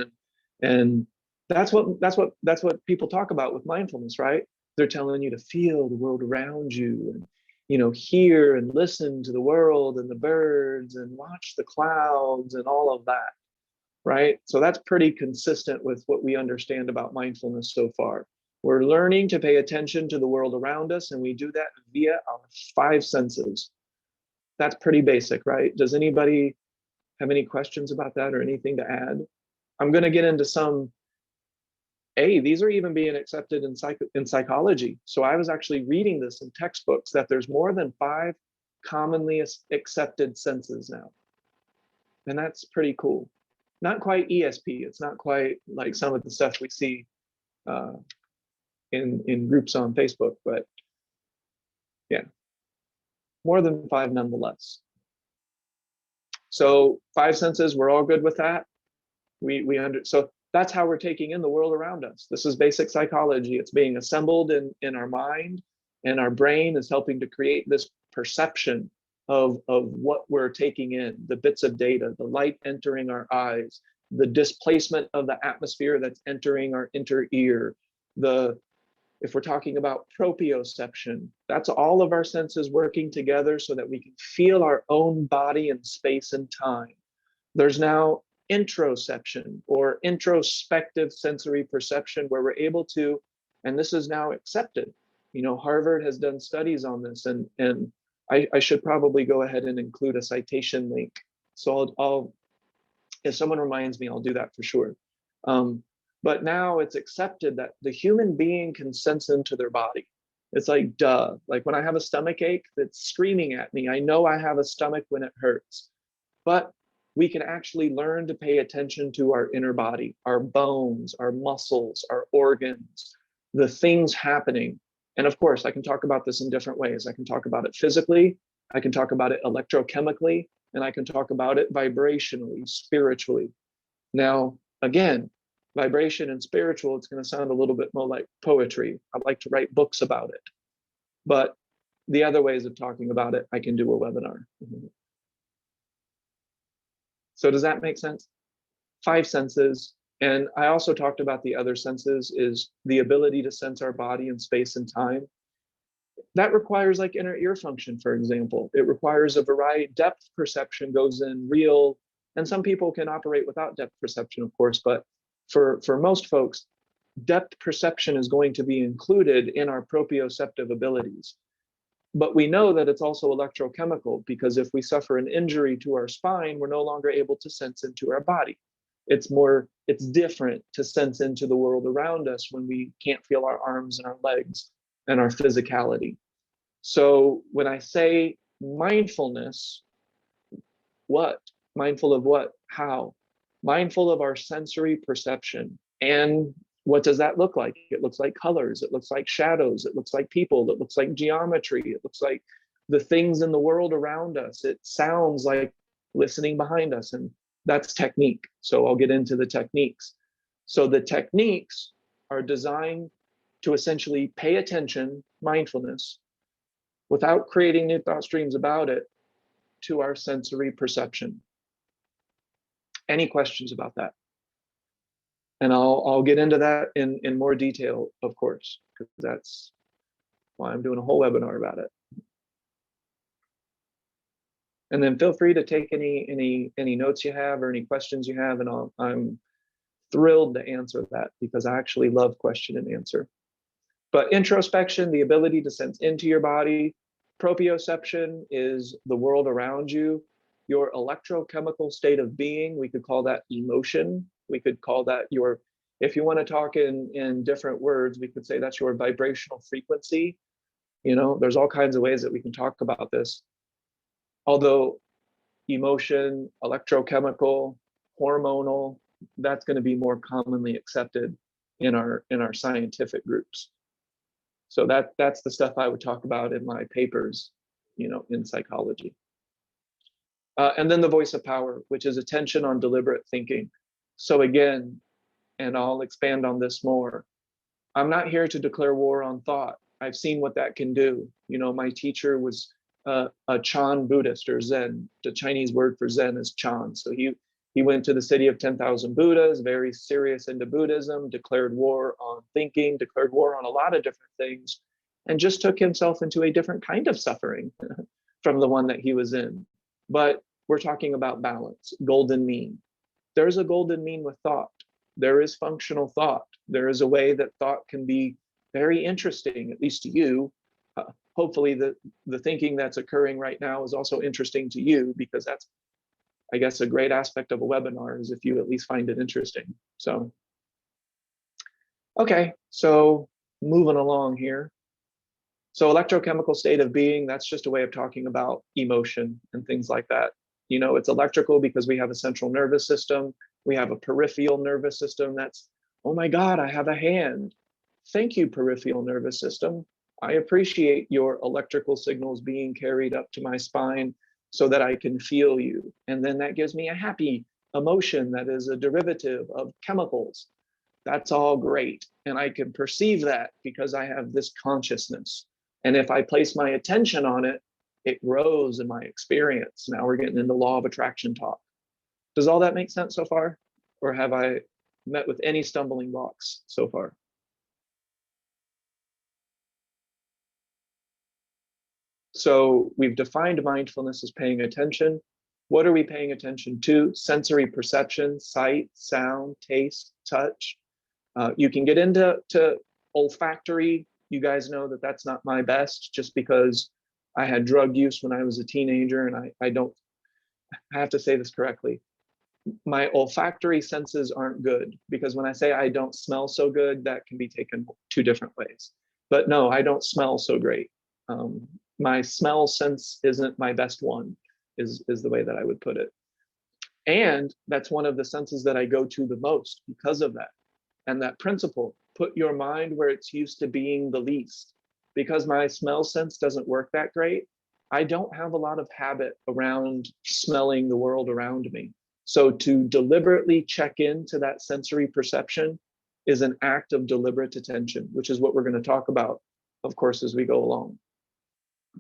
B: and that's what people talk about with mindfulness, right? They're telling you to feel the world around you, and hear and listen to the world and the birds and watch the clouds and all of that, right? So that's pretty consistent with what we understand about mindfulness so far. We're learning to pay attention to the world around us, and we do that via our five senses. That's pretty basic, right? Does anybody have any questions about that or anything to add? I'm going to get into some. These are even being accepted in psychology. So I was actually reading this in textbooks that there's more than 5 commonly accepted senses now. And that's pretty cool. Not quite ESP. It's not quite like some of the stuff we see in groups on Facebook, but yeah, more than 5 nonetheless. So 5 senses, we're all good with that. So that's how we're taking in the world around us. This is basic psychology. It's being assembled in our mind, and our brain is helping to create this perception of what we're taking in, the bits of data, the light entering our eyes, the displacement of the atmosphere that's entering our inner ear. If we're talking about proprioception, that's all of our senses working together so that we can feel our own body in space and time. There's now introception or introspective sensory perception, where we're able to, and this is now accepted. Harvard has done studies on this, and I should probably go ahead and include a citation link. So I'll if someone reminds me, I'll do that for sure. But now it's accepted that the human being can sense into their body. It's like, duh. Like when I have a stomach ache that's screaming at me, I know I have a stomach when it hurts. But we can actually learn to pay attention to our inner body, our bones, our muscles, our organs, the things happening. And of course, I can talk about this in different ways. I can talk about it physically, I can talk about it electrochemically, and I can talk about it vibrationally, spiritually. Now, again, vibration and spiritual, it's going to sound a little bit more like poetry. I like to write books about it. But the other ways of talking about it, I can do a webinar. So does that make sense? 5 senses. And I also talked about the other senses is the ability to sense our body in space and time. That requires like inner ear function, for example. It requires a variety, depth perception goes in real, and some people can operate without depth perception, of course, but for most folks, depth perception is going to be included in our proprioceptive abilities. But we know that it's also electrochemical, because if we suffer an injury to our spine, we're no longer able to sense into our body. It's different to sense into the world around us when we can't feel our arms and our legs and our physicality. So when I say mindfulness, what? Mindful of what? How? Mindful of our sensory perception. And what does that look like? It looks like colors, it looks like shadows, it looks like people, it looks like geometry, it looks like the things in the world around us. It sounds like listening behind us, and that's technique. So I'll get into the techniques. So the techniques are designed to essentially pay attention, mindfulness, without creating new thought streams about it, to our sensory perception. Any questions about that? And I'll get into that in more detail, of course, because that's why I'm doing a whole webinar about it. And then feel free to take any notes you have or any questions you have, and I'm thrilled to answer that, because I actually love question and answer. But introspection, the ability to sense into your body. Proprioception is the world around you, your electrochemical state of being. We could call that emotion. We could call that your, if you want to talk in different words, we could say that's your vibrational frequency. You know, there's all kinds of ways that we can talk about this. Although emotion, electrochemical, hormonal, that's going to be more commonly accepted in our scientific groups. So that's the stuff I would talk about in my papers, you know, in psychology. And then the voice of power, which is attention on deliberate thinking. So again, and I'll expand on this more, I'm not here to declare war on thought. I've seen what that can do. You know, my teacher was a Chan Buddhist, or Zen. The Chinese word for Zen is Chan. So he went to the city of 10,000 Buddhas, very serious into Buddhism, declared war on thinking, declared war on a lot of different things, and just took himself into a different kind of suffering from the one that he was in. But we're talking about balance, golden mean. There's a golden mean with thought. There is functional thought. There is a way that thought can be very interesting, at least to you. Hopefully the thinking that's occurring right now is also interesting to you, because that's, I guess, a great aspect of a webinar is if you at least find it interesting. So, okay, so moving along here. So electrochemical state of being, that's just a way of talking about emotion and things like that. You know, it's electrical because we have a central nervous system. We have a peripheral nervous system that's, oh my God, I have a hand. Thank you, peripheral nervous system. I appreciate your electrical signals being carried up to my spine so that I can feel you. And then that gives me a happy emotion that is a derivative of chemicals. That's all great. And I can perceive that because I have this consciousness. And if I place my attention on it, it grows in my experience. Now we're getting into law of attraction talk. Does all that make sense so far? Or have I met with any stumbling blocks so far? So we've defined mindfulness as paying attention. What are we paying attention to? Sensory perception, sight, sound, taste, touch. You can get into olfactory. You guys know that that's not my best, just because I had drug use when I was a teenager, and I have to say this correctly. My olfactory senses aren't good, because when I say I don't smell so good, that can be taken 2 different ways. But no, I don't smell so great. My smell sense isn't my best one, is the way that I would put it. And that's one of the senses that I go to the most because of that. And that principle, put your mind where it's used to being the least. Because my smell sense doesn't work that great, I don't have a lot of habit around smelling the world around me. So to deliberately check into that sensory perception is an act of deliberate attention, which is what we're going to talk about, of course, as we go along.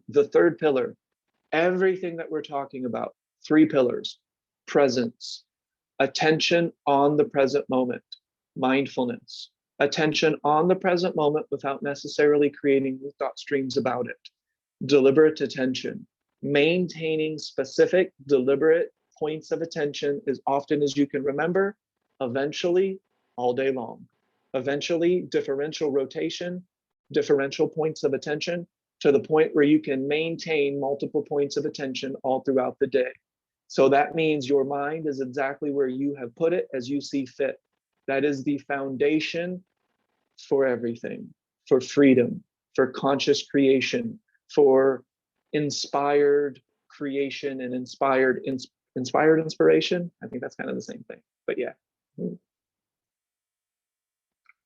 B: The third pillar, everything that we're talking about, 3 pillars: presence, attention on the present moment, mindfulness, attention on the present moment without necessarily creating thought streams about it, deliberate attention, maintaining specific, deliberate points of attention as often as you can remember, eventually all day long. Eventually, differential rotation, differential points of attention, to the point where you can maintain multiple points of attention all throughout the day. So that means your mind is exactly where you have put it as you see fit. That is the foundation for everything, for freedom, for conscious creation, for inspired creation and inspired inspiration. I think that's kind of the same thing, but yeah.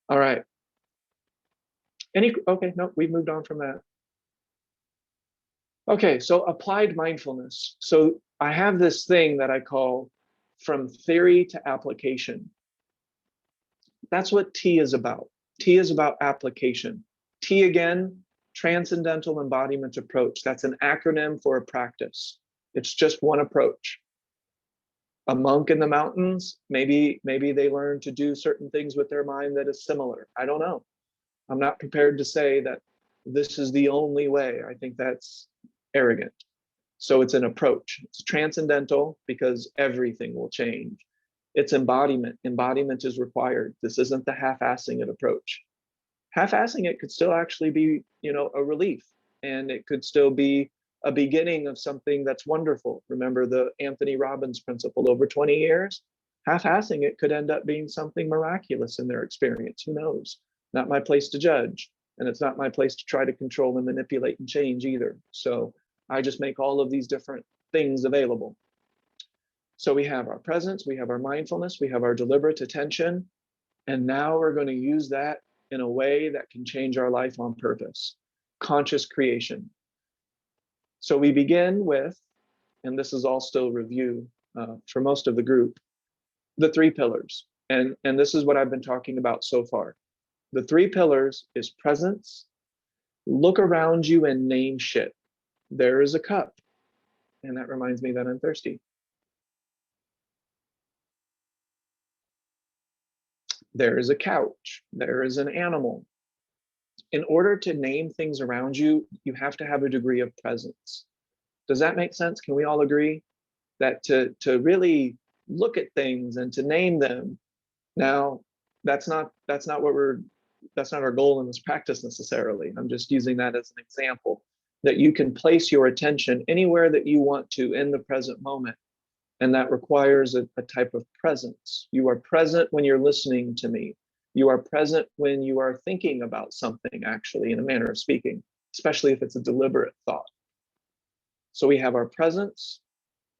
B: All right. Okay, no, we've moved on from that. Okay, so applied mindfulness. So I have this thing that I call from theory to application. That's what T is about. T is about application. T again, transcendental embodiment approach. That's an acronym for a practice. It's just one approach. A monk in the mountains, maybe they learn to do certain things with their mind that is similar. I don't know. I'm not prepared to say that this is the only way. I think that's arrogant. So it's an approach. It's transcendental because everything will change. It's embodiment. Embodiment is required. This isn't the half-assing it approach. Half-assing it could still actually be, a relief, and it could still be a beginning of something that's wonderful. Remember the Anthony Robbins principle, over 20 years? Half-assing it could end up being something miraculous in their experience. Who knows? Not my place to judge, and it's not my place to try to control and manipulate and change either. So I just make all of these different things available. So we have our presence, we have our mindfulness, we have our deliberate attention, and now we're going to use that in a way that can change our life on purpose. Conscious creation. So we begin with, and this is all still review for most of the group, the 3 pillars. And this is what I've been talking about so far. The 3 pillars is presence, look around you and name shit. There is a cup, and that reminds me that I'm thirsty. There is a couch, there is an animal. In order to name things around you, you have to have a degree of presence. Does that make sense? Can we all agree that to really look at things and to name them? Now, that's not our goal in this practice necessarily. I'm just using that as an example, that you can place your attention anywhere that you want to in the present moment. And that requires a type of presence. You are present when you're listening to me. You are present when you are thinking about something, actually, in a manner of speaking, especially if it's a deliberate thought. So we have our presence.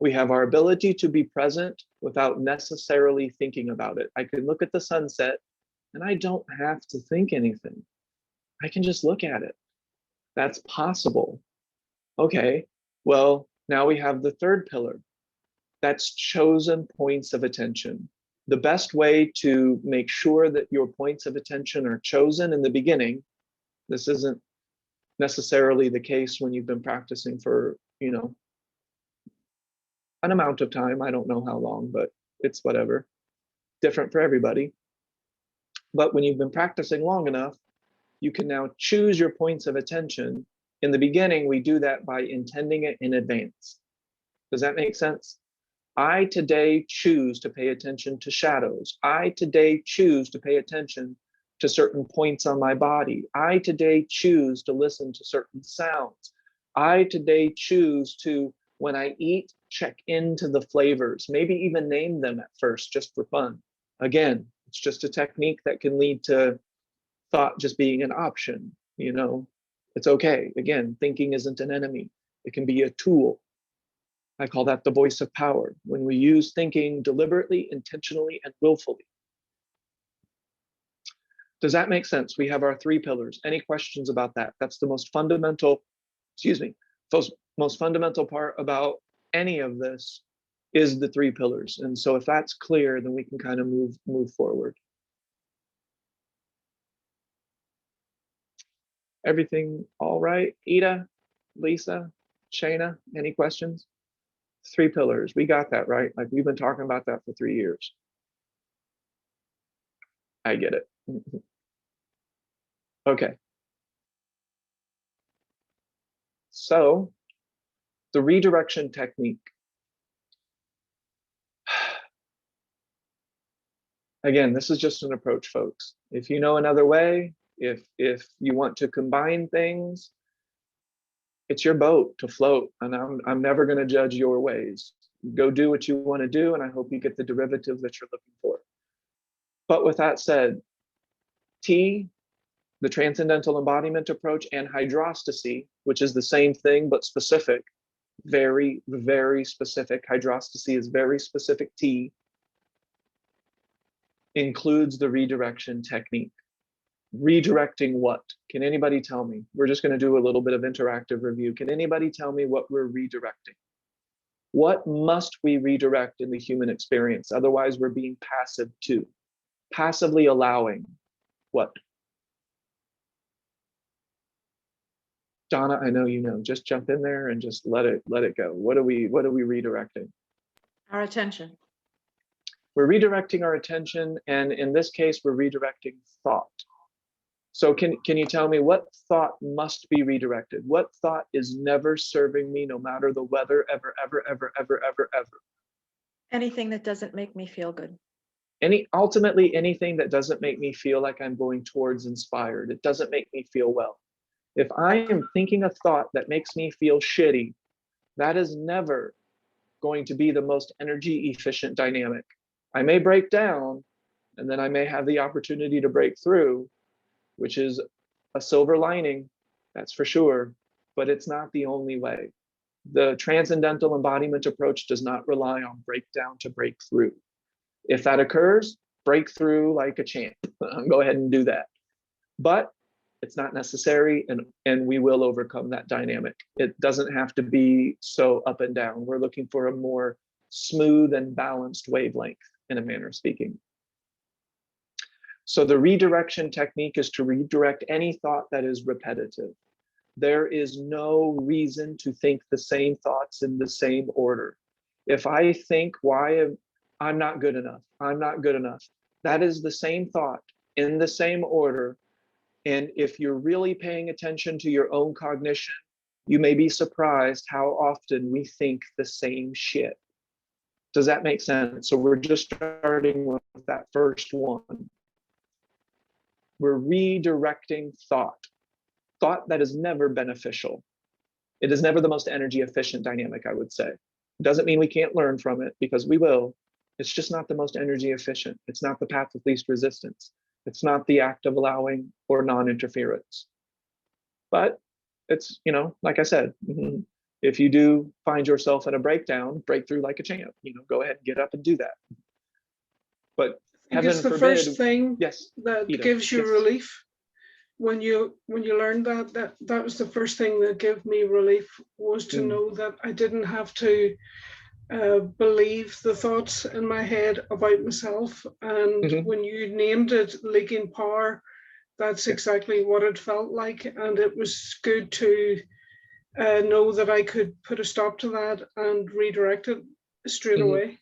B: We have our ability to be present without necessarily thinking about it. I can look at the sunset and I don't have to think anything. I can just look at it. That's possible. Okay, well, now we have the 3rd pillar. That's chosen points of attention. The best way to make sure that your points of attention are chosen in the beginning, this isn't necessarily the case when you've been practicing for, an amount of time. I don't know how long, but it's whatever. Different for everybody. But when you've been practicing long enough, you can now choose your points of attention. In the beginning, we do that by intending it in advance. Does that make sense? I today choose to pay attention to shadows. I today choose to pay attention to certain points on my body. I today choose to listen to certain sounds. I today choose to, when I eat, check into the flavors, maybe even name them at first just for fun. Again, it's just a technique that can lead to thought just being an option. You know, it's okay. Again, thinking isn't an enemy. It can be a tool. I call that the voice of power, when we use thinking deliberately, intentionally, and willfully. Does that make sense? We have our 3 pillars. Any questions about that? That's the most fundamental, most fundamental part about any of this is the 3 pillars. And so if that's clear, then we can kind of move forward. Everything all right? Ida, Lisa, Shayna, any questions? 3 pillars. We got that, right? Like, we've been talking about that for 3 years. I get it. Okay. So the redirection technique. Again, this is just an approach, folks. If you know another way, if you want to combine things, it's your boat to float, and I'm never going to judge your ways. Go do what you want to do, and I hope you get the derivative that you're looking for. But with that said, T, the transcendental embodiment approach, and hydrostacy, which is the same thing but specific, very, very specific. Hydrostacy is very specific. T includes the redirection technique. Redirecting what? Can anybody tell me? We're just going to do a little bit of interactive review. Can anybody tell me what we're redirecting? What must we redirect in the human experience? Otherwise, we're being passive too. Passively allowing what? Donna, I know you know. Just jump in there and just let it go. What are we redirecting?
A: Our attention.
B: We're redirecting our attention, and in this case, we're redirecting thought. So can you tell me what thought must be redirected? What thought is never serving me, no matter the weather, ever, ever, ever, ever, ever, ever?
A: Anything that doesn't make me feel good.
B: Ultimately, anything that doesn't make me feel like I'm going towards inspired. It doesn't make me feel well. If I am thinking a thought that makes me feel shitty, that is never going to be the most energy efficient dynamic. I may break down, and then I may have the opportunity to break through, which is a silver lining, that's for sure, but it's not the only way. The transcendental embodiment approach does not rely on breakdown to break through. If that occurs, break through like a champ. Go ahead and do that. But it's not necessary, and we will overcome that dynamic. It doesn't have to be so up and down. We're looking for a more smooth and balanced wavelength, in a manner of speaking. So the redirection technique is to redirect any thought that is repetitive. There is no reason to think the same thoughts in the same order. If I think, I'm not good enough, I'm not good enough, that is the same thought in the same order. And if you're really paying attention to your own cognition, you may be surprised how often we think the same shit. Does that make sense? So we're just starting with that first one. We're redirecting thought that is never beneficial. It is never the most energy efficient dynamic, I would say. It doesn't mean we can't learn from it, because we will. It's just not the most energy efficient. It's not the path of least resistance. It's not the act of allowing or non-interference. But it's, like I said, if you do find yourself at a breakdown, break through like a champ. Go ahead and get up and do that. But heaven
D: it's the
B: forbid,
D: first thing that
B: Ida,
D: gives you relief. When you learned that was the first thing that gave me relief, was to know that I didn't have to believe the thoughts in my head about myself. And when you named it leaking power, that's exactly what it felt like. And it was good to know that I could put a stop to that and redirect it straight away.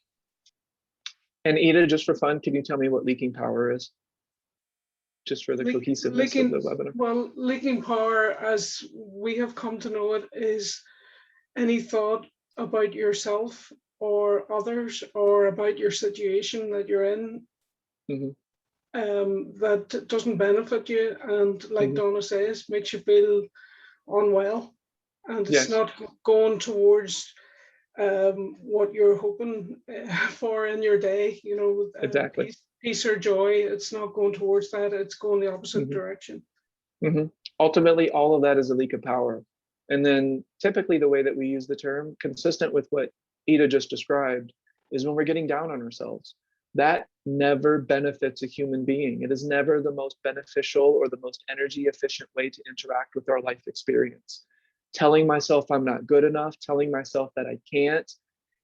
D: And
B: Ida, just for fun, can you tell me what leaking power is? Just for the cohesiveness of the webinar.
D: Well, leaking power, as we have come to know it, is any thought about yourself or others or about your situation that you're in that doesn't benefit you, and like Donna says, makes you feel unwell, and it's not going towards what you're hoping for in your day,
B: exactly.
D: Peace or joy. It's not going towards that. It's going the opposite direction.
B: Ultimately, all of that is a leak of power. And then typically the way that we use the term, consistent with what Ida just described, is when we're getting down on ourselves. That never benefits a human being. It is never the most beneficial or the most energy efficient way to interact with our life experience. Telling myself I'm not good enough, telling myself that I can't.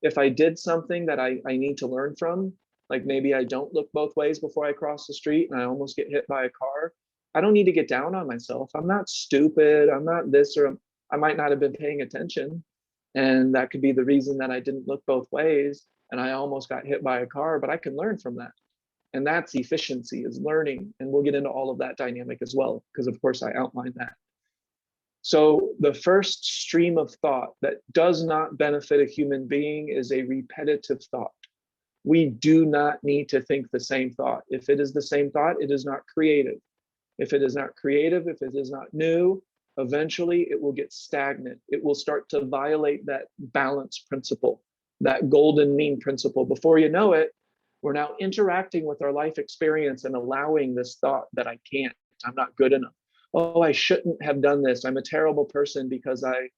B: If I did something that I need to learn from, like maybe I don't look both ways before I cross the street and I almost get hit by a car, I don't need to get down on myself. I'm not stupid. I'm not this, or I might not have been paying attention. And that could be the reason that I didn't look both ways and I almost got hit by a car, but I can learn from that. And that's efficiency, is learning. And we'll get into all of that dynamic as well, because of course I outlined that. So the first stream of thought that does not benefit a human being is a repetitive thought. We do not need to think the same thought. If it is the same thought, it is not creative. If it is not creative, if it is not new, eventually it will get stagnant. It will start to violate that balance principle, that golden mean principle. Before you know it, we're now interacting with our life experience and allowing this thought that I can't, I'm not good enough. Oh, I shouldn't have done this. I'm a terrible person because I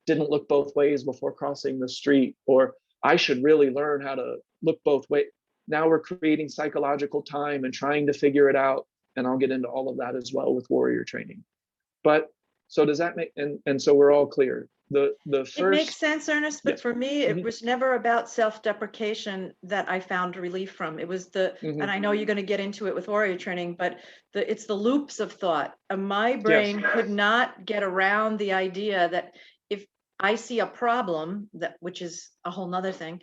B: didn't look both ways before crossing the street, or I should really learn how to look both ways. Now we're creating psychological time and trying to figure it out. And I'll get into all of that as well with warrior training. But so does that make, and so we're all clear. The first,
A: it makes sense, Ernest, but
B: yeah.
A: for me, it was never about self-deprecation that I found relief from. It was and I know you're going to get into it with warrior training, but it's the loops of thought. My brain could not get around the idea that if I see a problem, which is a whole nother thing,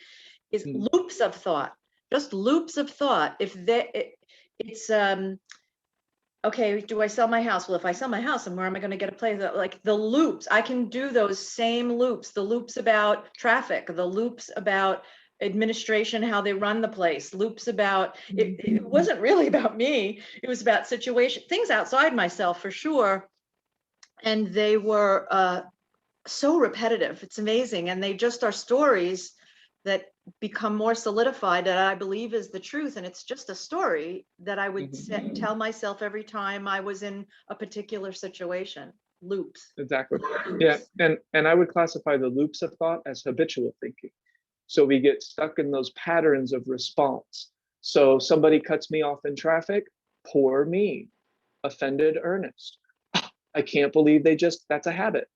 A: is loops of thought, just loops of thought. If it's okay, do I sell my house? Well, if I sell my house, then where am I going to get a place? Like the loops, I can do those same loops, the loops about traffic, the loops about administration, how they run the place, loops about, it wasn't really about me. It was about situation, things outside myself for sure. And they were so repetitive. It's amazing. And they just are stories that become more solidified, that I believe is the truth. And it's just a story that I would tell myself every time I was in a particular situation. Loops.
B: Exactly.
A: Loops.
B: Yeah. And I would classify the loops of thought as habitual thinking. So we get stuck in those patterns of response. So somebody cuts me off in traffic, poor me, offended Ernest. I can't believe that's a habit.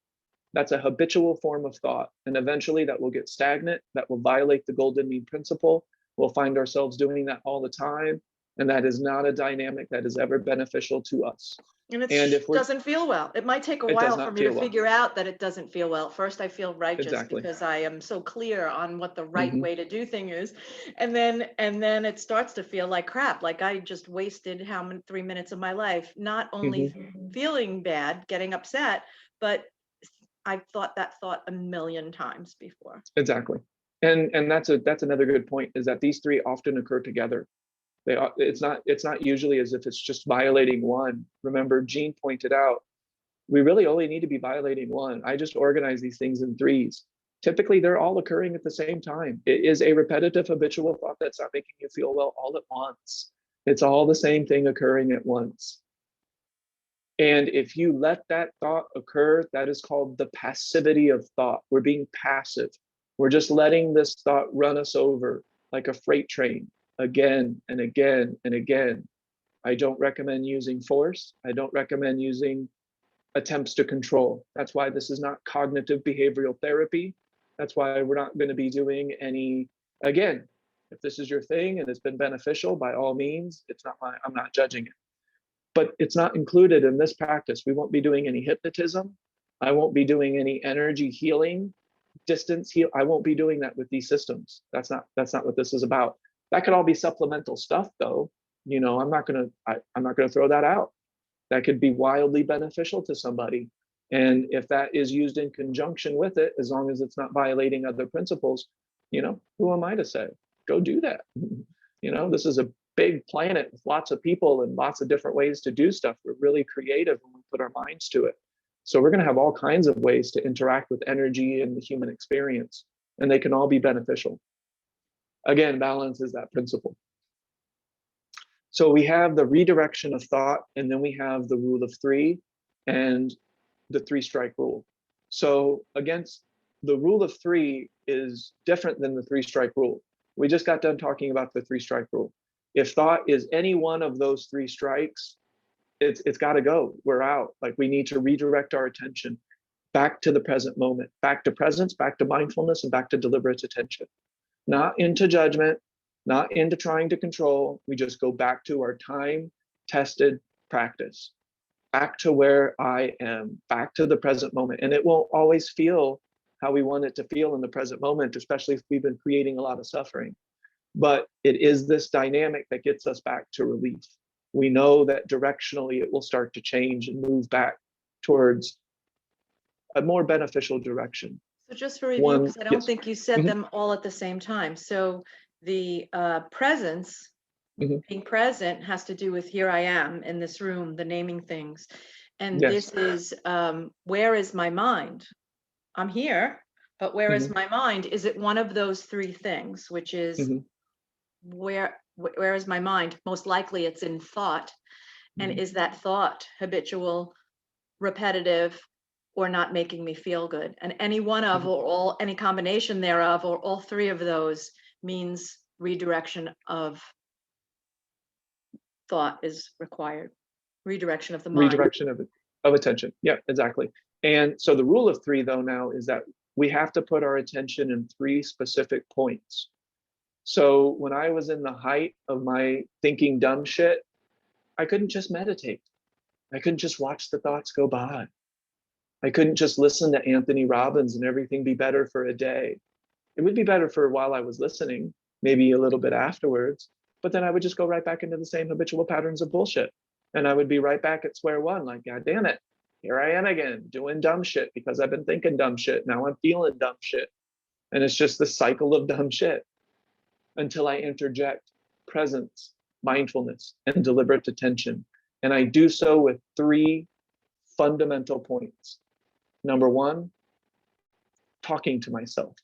B: That's a habitual form of thought. And eventually that will get stagnant. That will violate the golden mean principle. We'll find ourselves doing that all the time. And that is not a dynamic that is ever beneficial to us.
A: And it doesn't feel well. It might take a while for me to figure out that it doesn't feel well. First, I feel righteous because I am so clear on what the right way to do thing is. And then it starts to feel like crap. Like I just wasted 3 minutes of my life, not only feeling bad, getting upset, but I've thought that thought a million times before.
B: Exactly. And that's another good point, is that these three often occur together. It's not usually as if it's just violating one. Remember, Jean pointed out, we really only need to be violating one. I just organize these things in threes. Typically, they're all occurring at the same time. It is a repetitive habitual thought that's not making you feel well all at once. It's all the same thing occurring at once. And if you let that thought occur, that is called the passivity of thought. We're being passive. We're just letting this thought run us over like a freight train again and again and again. I don't recommend using force. I don't recommend using attempts to control. That's why this is not cognitive behavioral therapy. That's why we're not going to be doing any, again, if this is your thing and it's been beneficial, by all means, I'm not judging it. But it's not included in this practice. We won't be doing any hypnotism. I won't be doing any energy healing, distance heal. I won't be doing that with these systems. That's not what this is about. That could all be supplemental stuff, though. You know, I'm not gonna throw that out. That could be wildly beneficial to somebody. And if that is used in conjunction with it, as long as it's not violating other principles, you know, who am I to say? Go do that. You know, this is a big planet with lots of people and lots of different ways to do stuff. We're really creative when we put our minds to it. So we're going to have all kinds of ways to interact with energy and the human experience, and they can all be beneficial. Again, balance is that principle. So we have the redirection of thought, and then we have the rule of three. and the 3-strike rule. So against the rule of 3 is different than the 3-strike rule. We just got done talking about the 3-strike rule. If thought is any one of those 3 strikes, it's got to go. We're out. Like, we need to redirect our attention back to the present moment, back to presence, back to mindfulness, and back to deliberate attention. Not into judgment, not into trying to control. We just go back to our time-tested practice, back to where I am, back to the present moment. And it won't always feel how we want it to feel in the present moment, especially if we've been creating a lot of suffering. But it is this dynamic that gets us back to relief. We know that directionally it will start to change and move back towards a more beneficial direction.
A: So just for review, because I don't think you said them all at the same time. So the presence, being present, has to do with here I am in this room, the naming things. And this is where is my mind? I'm here, but where is my mind? Is it one of those 3 things, which is where is my mind? Most likely it's in thought. And is that thought habitual, repetitive, or not making me feel good? And any one of, or all, any combination thereof, or all 3 of those means redirection of thought is required. Redirection of the mind.
B: Redirection of attention. Yeah, exactly. And so the rule of 3, though, now is that we have to put our attention in 3 specific points. So when I was in the height of my thinking dumb shit, I couldn't just meditate. I couldn't just watch the thoughts go by. I couldn't just listen to Anthony Robbins and everything be better for a day. It would be better for while I was listening, maybe a little bit afterwards, but then I would just go right back into the same habitual patterns of bullshit. And I would be right back at square one, like, God damn it, here I am again, doing dumb shit because I've been thinking dumb shit. Now I'm feeling dumb shit. And it's just the cycle of dumb shit until I interject presence, mindfulness, and deliberate attention. And I do so with 3 fundamental points. Number 1, talking to myself.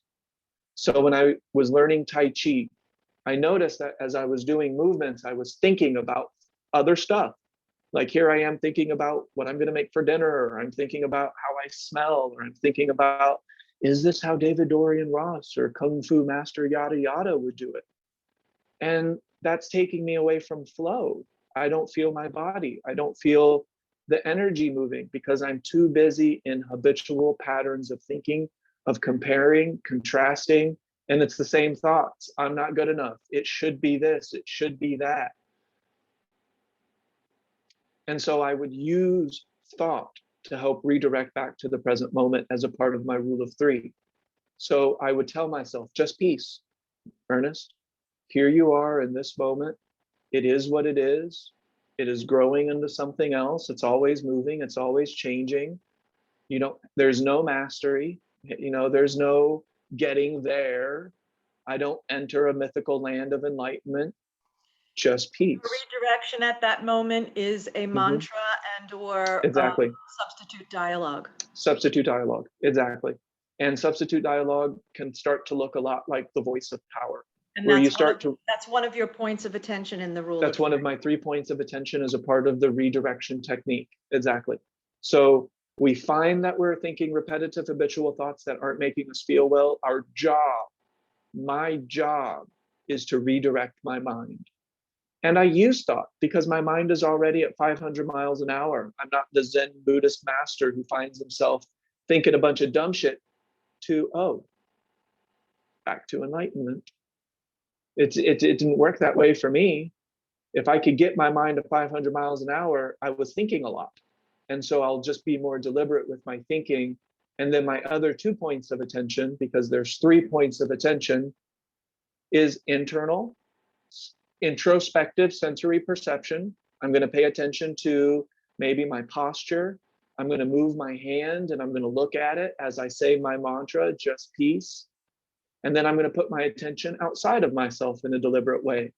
B: So when I was learning Tai Chi, I noticed that as I was doing movements, I was thinking about other stuff. Like, here I am thinking about what I'm going to make for dinner, or I'm thinking about how I smell, or I'm thinking about, is this how David Dorian Ross or Kung Fu Master yada yada would do it? And that's taking me away from flow. I don't feel my body. I don't feel the energy moving because I'm too busy in habitual patterns of thinking, of comparing, contrasting, and it's the same thoughts. I'm not good enough. It should be this, it should be that. And so I would use thought to help redirect back to the present moment as a part of my rule of 3. So I would tell myself, just peace, Ernest. Here you are in this moment. It is what it is. It is growing into something else. It's always moving. It's always changing. There's no mastery. There's no getting there. I don't enter a mythical land of enlightenment. Just peace.
A: Redirection at that moment is a mantra and or
B: exactly.
A: Substitute dialogue.
B: Substitute dialogue, exactly. And substitute dialogue can start to look a lot like the voice of power.
A: And that's one of your points of attention in the rule.
B: That's one of my 3 points of attention as a part of the redirection technique. Exactly. So we find that we're thinking repetitive, habitual thoughts that aren't making us feel well. My job is to redirect my mind. And I use thought because my mind is already at 500 miles an hour. I'm not the Zen Buddhist master who finds himself thinking a bunch of dumb shit back to enlightenment. It didn't work that way for me. If I could get my mind to 500 miles an hour, I was thinking a lot. And so I'll just be more deliberate with my thinking. And then my other 2 points of attention, because there's 3 points of attention, is internal, introspective sensory perception. I'm going to pay attention to maybe my posture. I'm going to move my hand and I'm going to look at it as I say my mantra, just peace. And then I'm going to put my attention outside of myself in a deliberate way.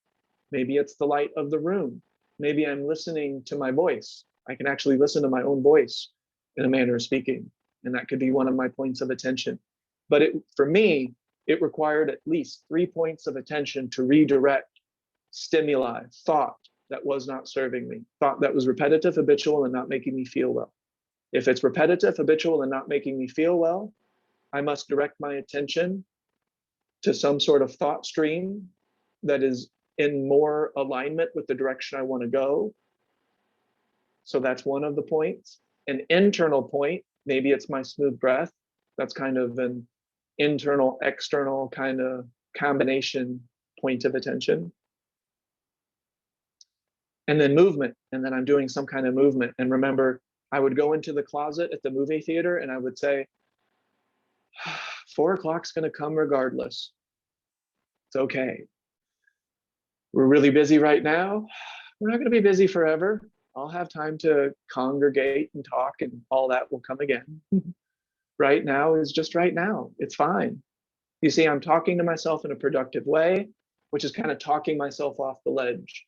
B: Maybe it's the light of the room. Maybe I'm listening to my voice. I can actually listen to my own voice in a manner of speaking. And that could be one of my points of attention. But for me, it required at least 3 points of attention to redirect stimuli, thought that was not serving me, thought that was repetitive, habitual, and not making me feel well. If it's repetitive, habitual, and not making me feel well, I must direct my attention to some sort of thought stream that is in more alignment with the direction I want to go. So that's one of the points. An internal point, maybe it's my smooth breath. That's kind of an internal, external kind of combination point of attention. And then movement, and then I'm doing some kind of movement. And remember, I would go into the closet at the movie theater and I would say, 4 o'clock's gonna come regardless. It's okay. We're really busy right now. We're not gonna be busy forever. I'll have time to congregate and talk and all that will come again. Right now is just right now. It's fine. You see, I'm talking to myself in a productive way, which is kind of talking myself off the ledge.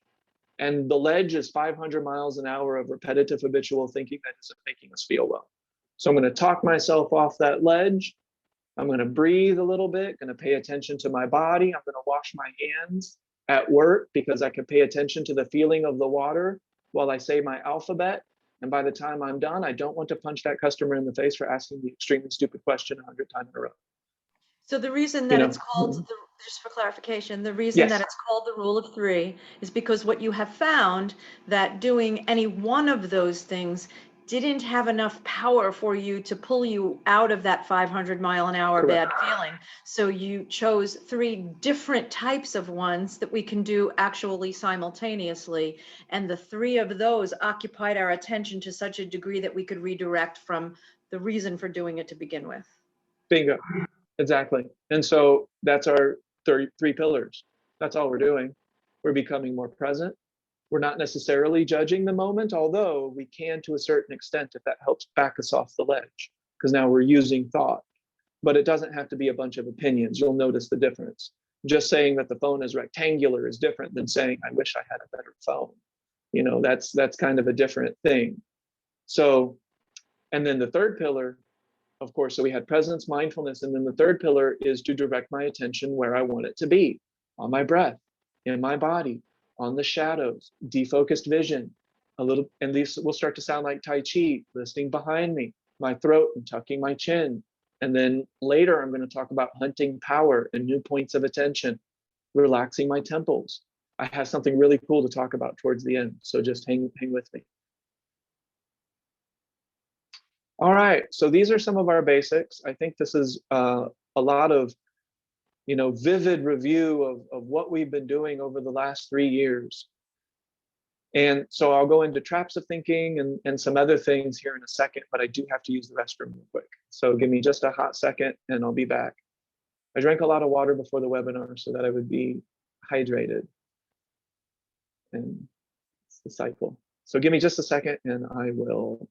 B: And the ledge is 500 miles an hour of repetitive habitual thinking that isn't making us feel well. So I'm going to talk myself off that ledge. I'm going to breathe a little bit, going to pay attention to my body. I'm going to wash my hands at work because I can pay attention to the feeling of the water while I say my alphabet. And by the time I'm done, I don't want to punch that customer in the face for asking the extremely stupid question 100 times in a row.
A: So the reason that it's called, just for clarification, the reason that it's called the rule of 3 is because what you have found that doing any one of those things didn't have enough power for you to pull you out of that 500-mile-an-hour bad feeling. So you chose 3 different types of ones that we can do actually simultaneously. And the 3 of those occupied our attention to such a degree that we could redirect from the reason for doing it to begin with.
B: Bingo. Exactly. And so that's our 3 pillars. That's all we're doing. We're becoming more present. We're not necessarily judging the moment, although we can to a certain extent if that helps back us off the ledge, because now we're using thought. But it doesn't have to be a bunch of opinions. You'll notice the difference. Just saying that the phone is rectangular is different than saying, I wish I had a better phone. You know, that's kind of a different thing. So, and then the 3rd pillar, of course, so we had presence, mindfulness, and then the 3rd pillar is to direct my attention where I want it to be, on my breath, in my body, on the shadows, defocused vision, a little, and these will start to sound like Tai Chi, listening behind me, my throat and tucking my chin. And then later I'm going to talk about hunting power and new points of attention, relaxing my temples. I have something really cool to talk about towards the end, so just hang with me. All right, so these are some of our basics. I think this is a lot of, vivid review of what we've been doing over the last 3 years. And so I'll go into traps of thinking and some other things here in a second, but I do have to use the restroom real quick. So give me just a hot second and I'll be back. I drank a lot of water before the webinar so that I would be hydrated. And it's the cycle. So give me just a second and I will,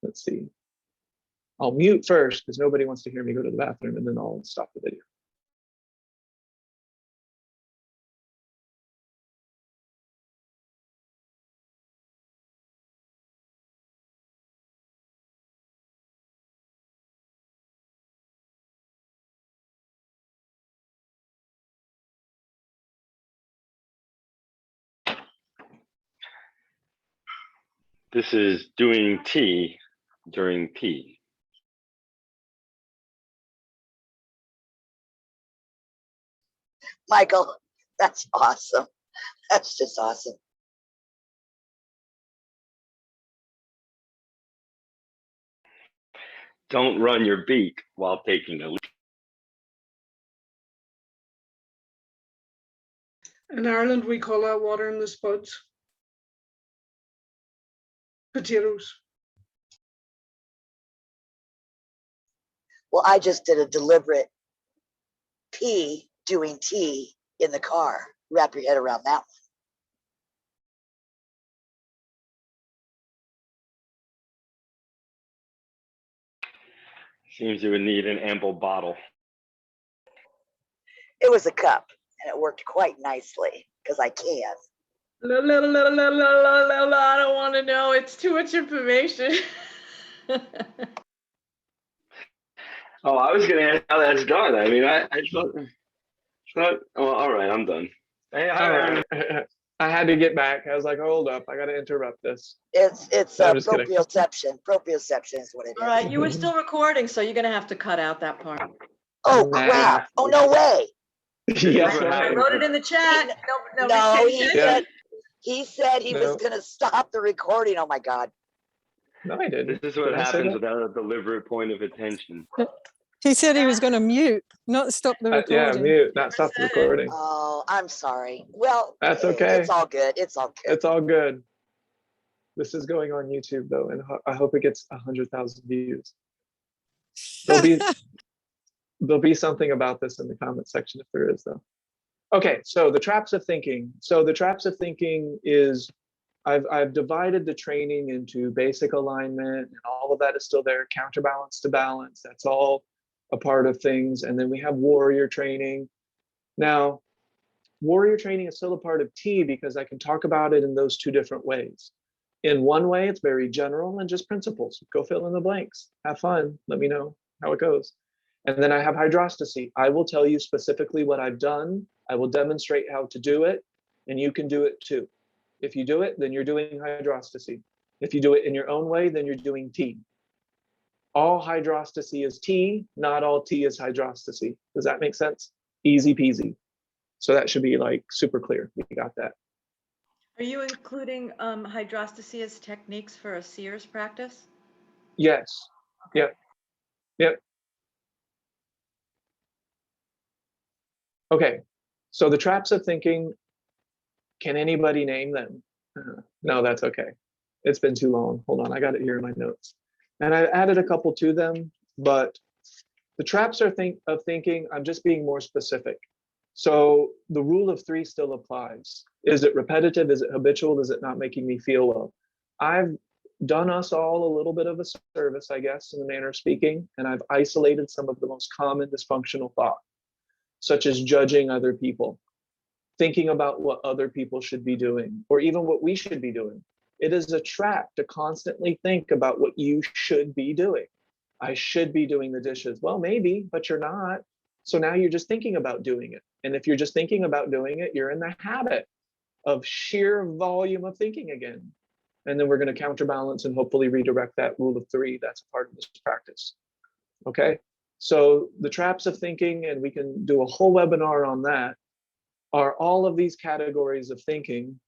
B: let's see. I'll mute first because nobody wants to hear me go to the bathroom, and then I'll stop the video.
E: This is doing T during P.
F: Michael, that's awesome. That's just awesome.
E: Don't run your beak while taking a leak.
D: In Ireland, we call that water in the spuds. Potatoes.
F: Well, I just did a deliberate P doing T in the car. Wrap your head around that one.
E: Seems you would need an ample bottle.
F: It was a cup, and it worked quite nicely because I can.
A: I don't want to know. It's too much information.
E: Oh, I was going to ask how that's done. I mean, I thought, oh, all right, I'm done. Hey,
B: All right. I had to get back. I was like, hold up, I got to interrupt this.
F: It's
B: No, I'm just kidding.
F: proprioception. Proprioception is what it is.
A: All right, you were still recording, so you're gonna have to cut out that part.
F: Oh
B: Nah.
F: crap! Oh no way!
B: Yes,
E: what
A: I
B: right.
E: happens.
A: wrote it in the chat. No,
F: No,
A: nobody's
F: he
A: paying attention.
F: said he was
B: No.
F: gonna stop the recording. Oh my god!
B: No, I didn't.
E: This is what
B: Did I say
E: happens
B: that?
E: without a deliberate point of attention.
G: He said he was going to mute, not stop the
B: Yeah,
G: recording.
B: mute, not stop the
A: said it.
B: recording.
F: Oh, I'm sorry. Well,
B: That's okay.
F: It's all good. It's all good.
B: It's all good. This is going on YouTube though, and I hope it gets 100,000 views. There'll be something about this in the comment section if there is though. Okay, so the traps of thinking. So the traps of thinking is I've divided the training into basic alignment, and all of that is still there. Counterbalance to balance, that's all a part of things. And then we have warrior training. Now, warrior training is still a part of T because I can talk about it in those two different ways. In one way, it's very general and just principles. Go fill in the blanks. Have fun. Let me know how it goes. And then I have hydrostacy. I will tell you specifically what I've done. I will demonstrate how to do it, and you can do it too. If you do it, then you're doing hydrostacy. If you do it in your own way, then you're doing T. All hydrostacy is T, not all T is hydrostacy. Does that make sense? Easy peasy. So that should be like super clear. We got that.
A: Are you including hydrostacy as techniques for a seer's practice?
B: Yes. Yep. Yep. Okay. So the traps of thinking, can anybody name them? No, that's okay. It's been too long. Hold on, I got it here in my notes. And I added a couple to them, but the traps of thinking, I'm just being more specific. So the rule of 3 still applies. Is it repetitive? Is it habitual? Is it not making me feel well? I've done us all a little bit of a service, I guess, in the manner of speaking, and I've isolated some of the most common dysfunctional thought, such as judging other people, thinking about what other people should be doing, or even what we should be doing. It is a trap to constantly think about what you should be doing. I should be doing the dishes. Well, maybe, but you're not. So now you're just thinking about doing it. And if you're just thinking about doing it, you're in the habit of sheer volume of thinking again. And then we're going to counterbalance and hopefully redirect that rule of 3. That's a part of this practice. Okay. So the traps of thinking, and we can do a whole webinar on that, are all of these categories of thinking.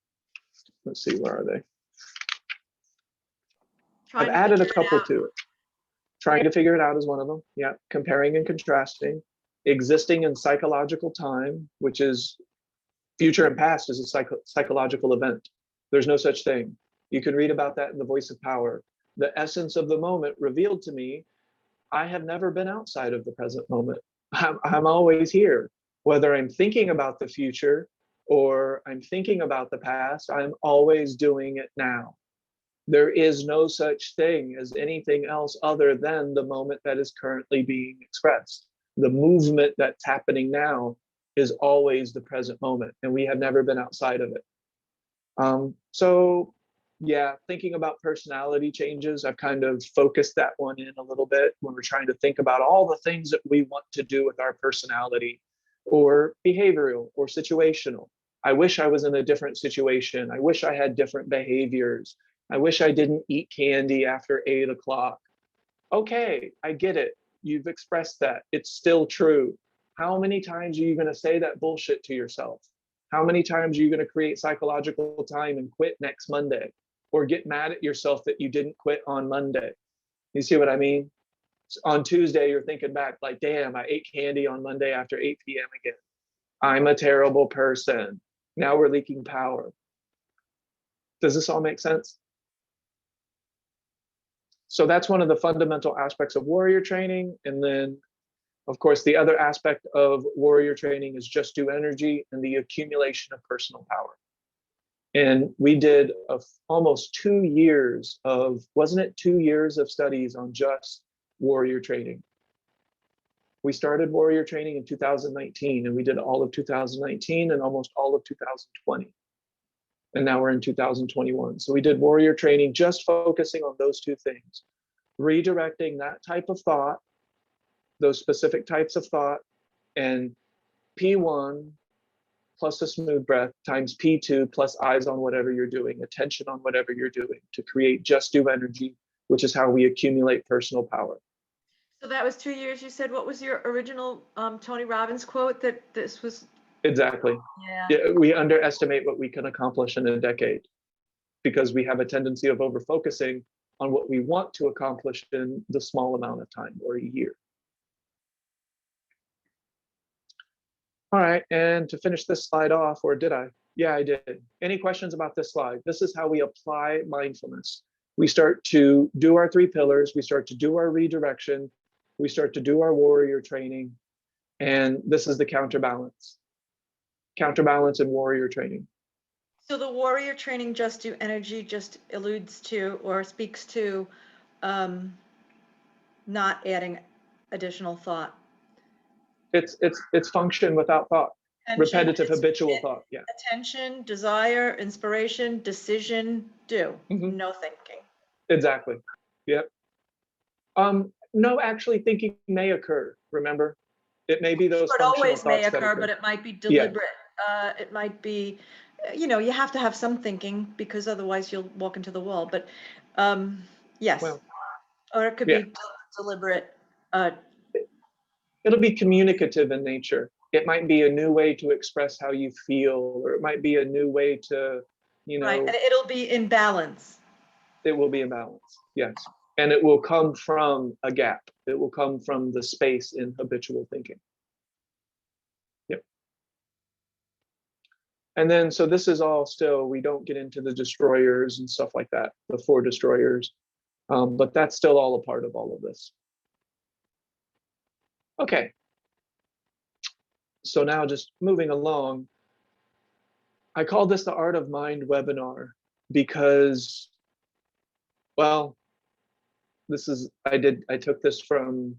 B: Let's see, where are they? I've added a couple to it. Trying to figure it out is one of them. Yeah, comparing and contrasting. Existing in psychological time, which is future and past is a psychological event. There's no such thing. You can read about that in The Voice of Power. The essence of the moment revealed to me, I have never been outside of the present moment. I'm always here. Whether I'm thinking about the future or I'm thinking about the past, I'm always doing it now. There is no such thing as anything else other than the moment that is currently being expressed. The movement that's happening now is always the present moment, and we have never been outside of it. So yeah, thinking about personality changes, I've kind of focused that one in a little bit when we're trying to think about all the things that we want to do with our personality, or behavioral or situational. I wish I was in a different situation. I wish I had different behaviors. I wish I didn't eat candy after 8 o'clock. Okay, I get it. You've expressed that. It's still true. How many times are you going to say that bullshit to yourself? How many times are you going to create psychological time and quit next Monday? Or get mad at yourself that you didn't quit on Monday? You see what I mean? On Tuesday, you're thinking back like, damn, I ate candy on Monday after 8 p.m. again. I'm a terrible person. Now we're leaking power. Does this all make sense? So that's one of the fundamental aspects of warrior training. And then, of course, the other aspect of warrior training is just do energy and the accumulation of personal power. And we did almost 2 years of, wasn't it 2 years of studies on just warrior training? We started warrior training in 2019, and we did all of 2019 and almost all of 2020. And now we're in 2021. So we did warrior training just focusing on those 2 things, redirecting that type of thought, those specific types of thought, and P1, plus a smooth breath times P2 plus eyes on whatever you're doing, attention on whatever you're doing to create just do energy, which is how we accumulate personal power.
A: So that was 2 years, you said. What was your original Tony Robbins quote that this was?
B: Exactly. Yeah, we underestimate what we can accomplish in a decade because we have a tendency of over focusing on what we want to accomplish in the small amount of time or a year. All right, and to finish this slide off, or did I? Yeah, I did. Any questions about this slide? This is how we apply mindfulness. We start to do our 3 pillars, we start to do our redirection, we start to do our warrior training, and this is the counterbalance. Counterbalance and warrior training.
A: So the warrior training, just do energy, just alludes to or speaks to not adding additional thought.
B: It's function without thought. Repetitive, habitual thought. Yeah.
A: Attention, desire, inspiration, decision, do. No thinking.
B: Exactly. Yep. No, actually thinking may occur. Remember, it may be those
A: It
B: functional
A: always may
B: thoughts that
A: occur,
B: occur.
A: but it might be deliberate. It might be, you know, you have to have some thinking because otherwise you'll walk into the wall. But yes,
B: Well,
A: or it could be deliberate.
B: It'll be communicative in nature. It might be a new way to express how you feel, or it might be a new way to, you know.
A: Right, and it'll be in balance.
B: It will be in balance, yes. And it will come from a gap. It will come from the space in habitual thinking. Yep. And then, so this is all still, we don't get into the destroyers and stuff like that, the 4 destroyers, but that's still all a part of all of this. Okay. So now just moving along, I call this the Art of Mind webinar because, well, I took this from,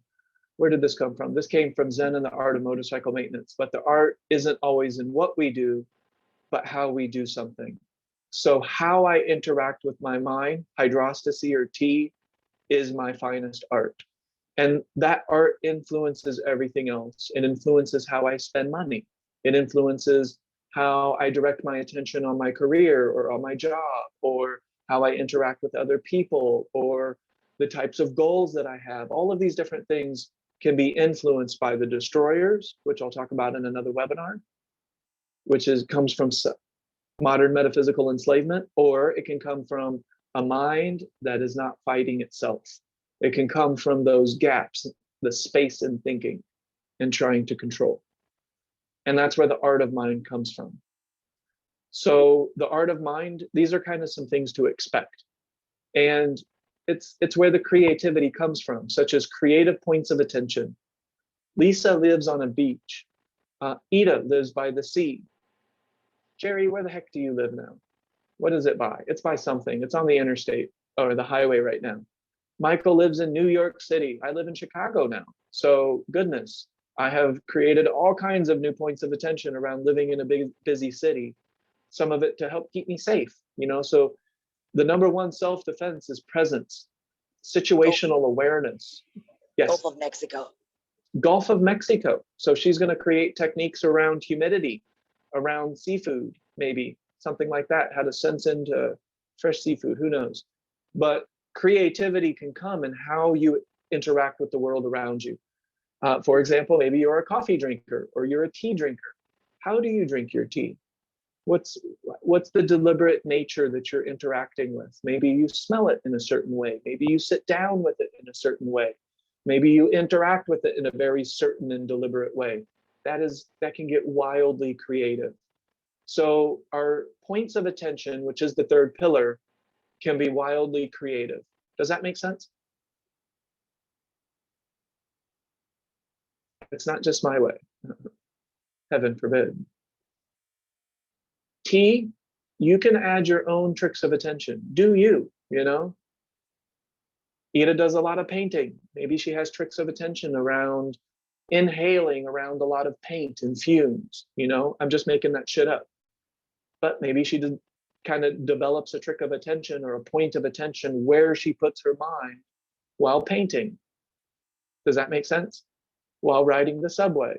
B: where did this come from? This came from Zen and the Art of Motorcycle Maintenance, but the art isn't always in what we do, but how we do something. So how I interact with my mind, hydrostacy or T, is my finest art. And that art influences everything else. It influences how I spend money. It influences how I direct my attention on my career or on my job, or how I interact with other people, or the types of goals that I have. All of these different things can be influenced by the destroyers, which I'll talk about in another webinar, which comes from modern metaphysical enslavement, or it can come from a mind that is not fighting itself. It can come from those gaps, the space in thinking and trying to control. And that's where the art of mind comes from. So the art of mind, these are kind of some things to expect. And it's where the creativity comes from, such as creative points of attention. Lisa lives on a beach. Ida lives by the sea. Jerry, where the heck do you live now? What is it by? It's by something. It's on the interstate or the highway right now. Michael lives in New York City. I live in Chicago now. So goodness, I have created all kinds of new points of attention around living in a big, busy city. Some of it to help keep me safe, you know. So the number 1 self-defense is presence, situational awareness. Yes.
F: Gulf of Mexico.
B: Gulf of Mexico. So she's going to create techniques around humidity, around seafood, maybe something like that, how to sense into fresh seafood, who knows. But creativity can come in how you interact with the world around you. For example, maybe you're a coffee drinker or you're a tea drinker. How do you drink your tea? What's the deliberate nature that you're interacting with? Maybe you smell it in a certain way. Maybe you sit down with it in a certain way. Maybe you interact with it in a very certain and deliberate way. That can get wildly creative. So our points of attention, which is the 3rd pillar, can be wildly creative. Does that make sense? It's not just my way. Heaven forbid. T, you can add your own tricks of attention. Do you know? Ida does a lot of painting. Maybe she has tricks of attention around inhaling around a lot of paint and fumes, you know? I'm just making that shit up. But maybe she kind of develops a trick of attention or a point of attention where she puts her mind while painting. Does that make sense? While riding the subway.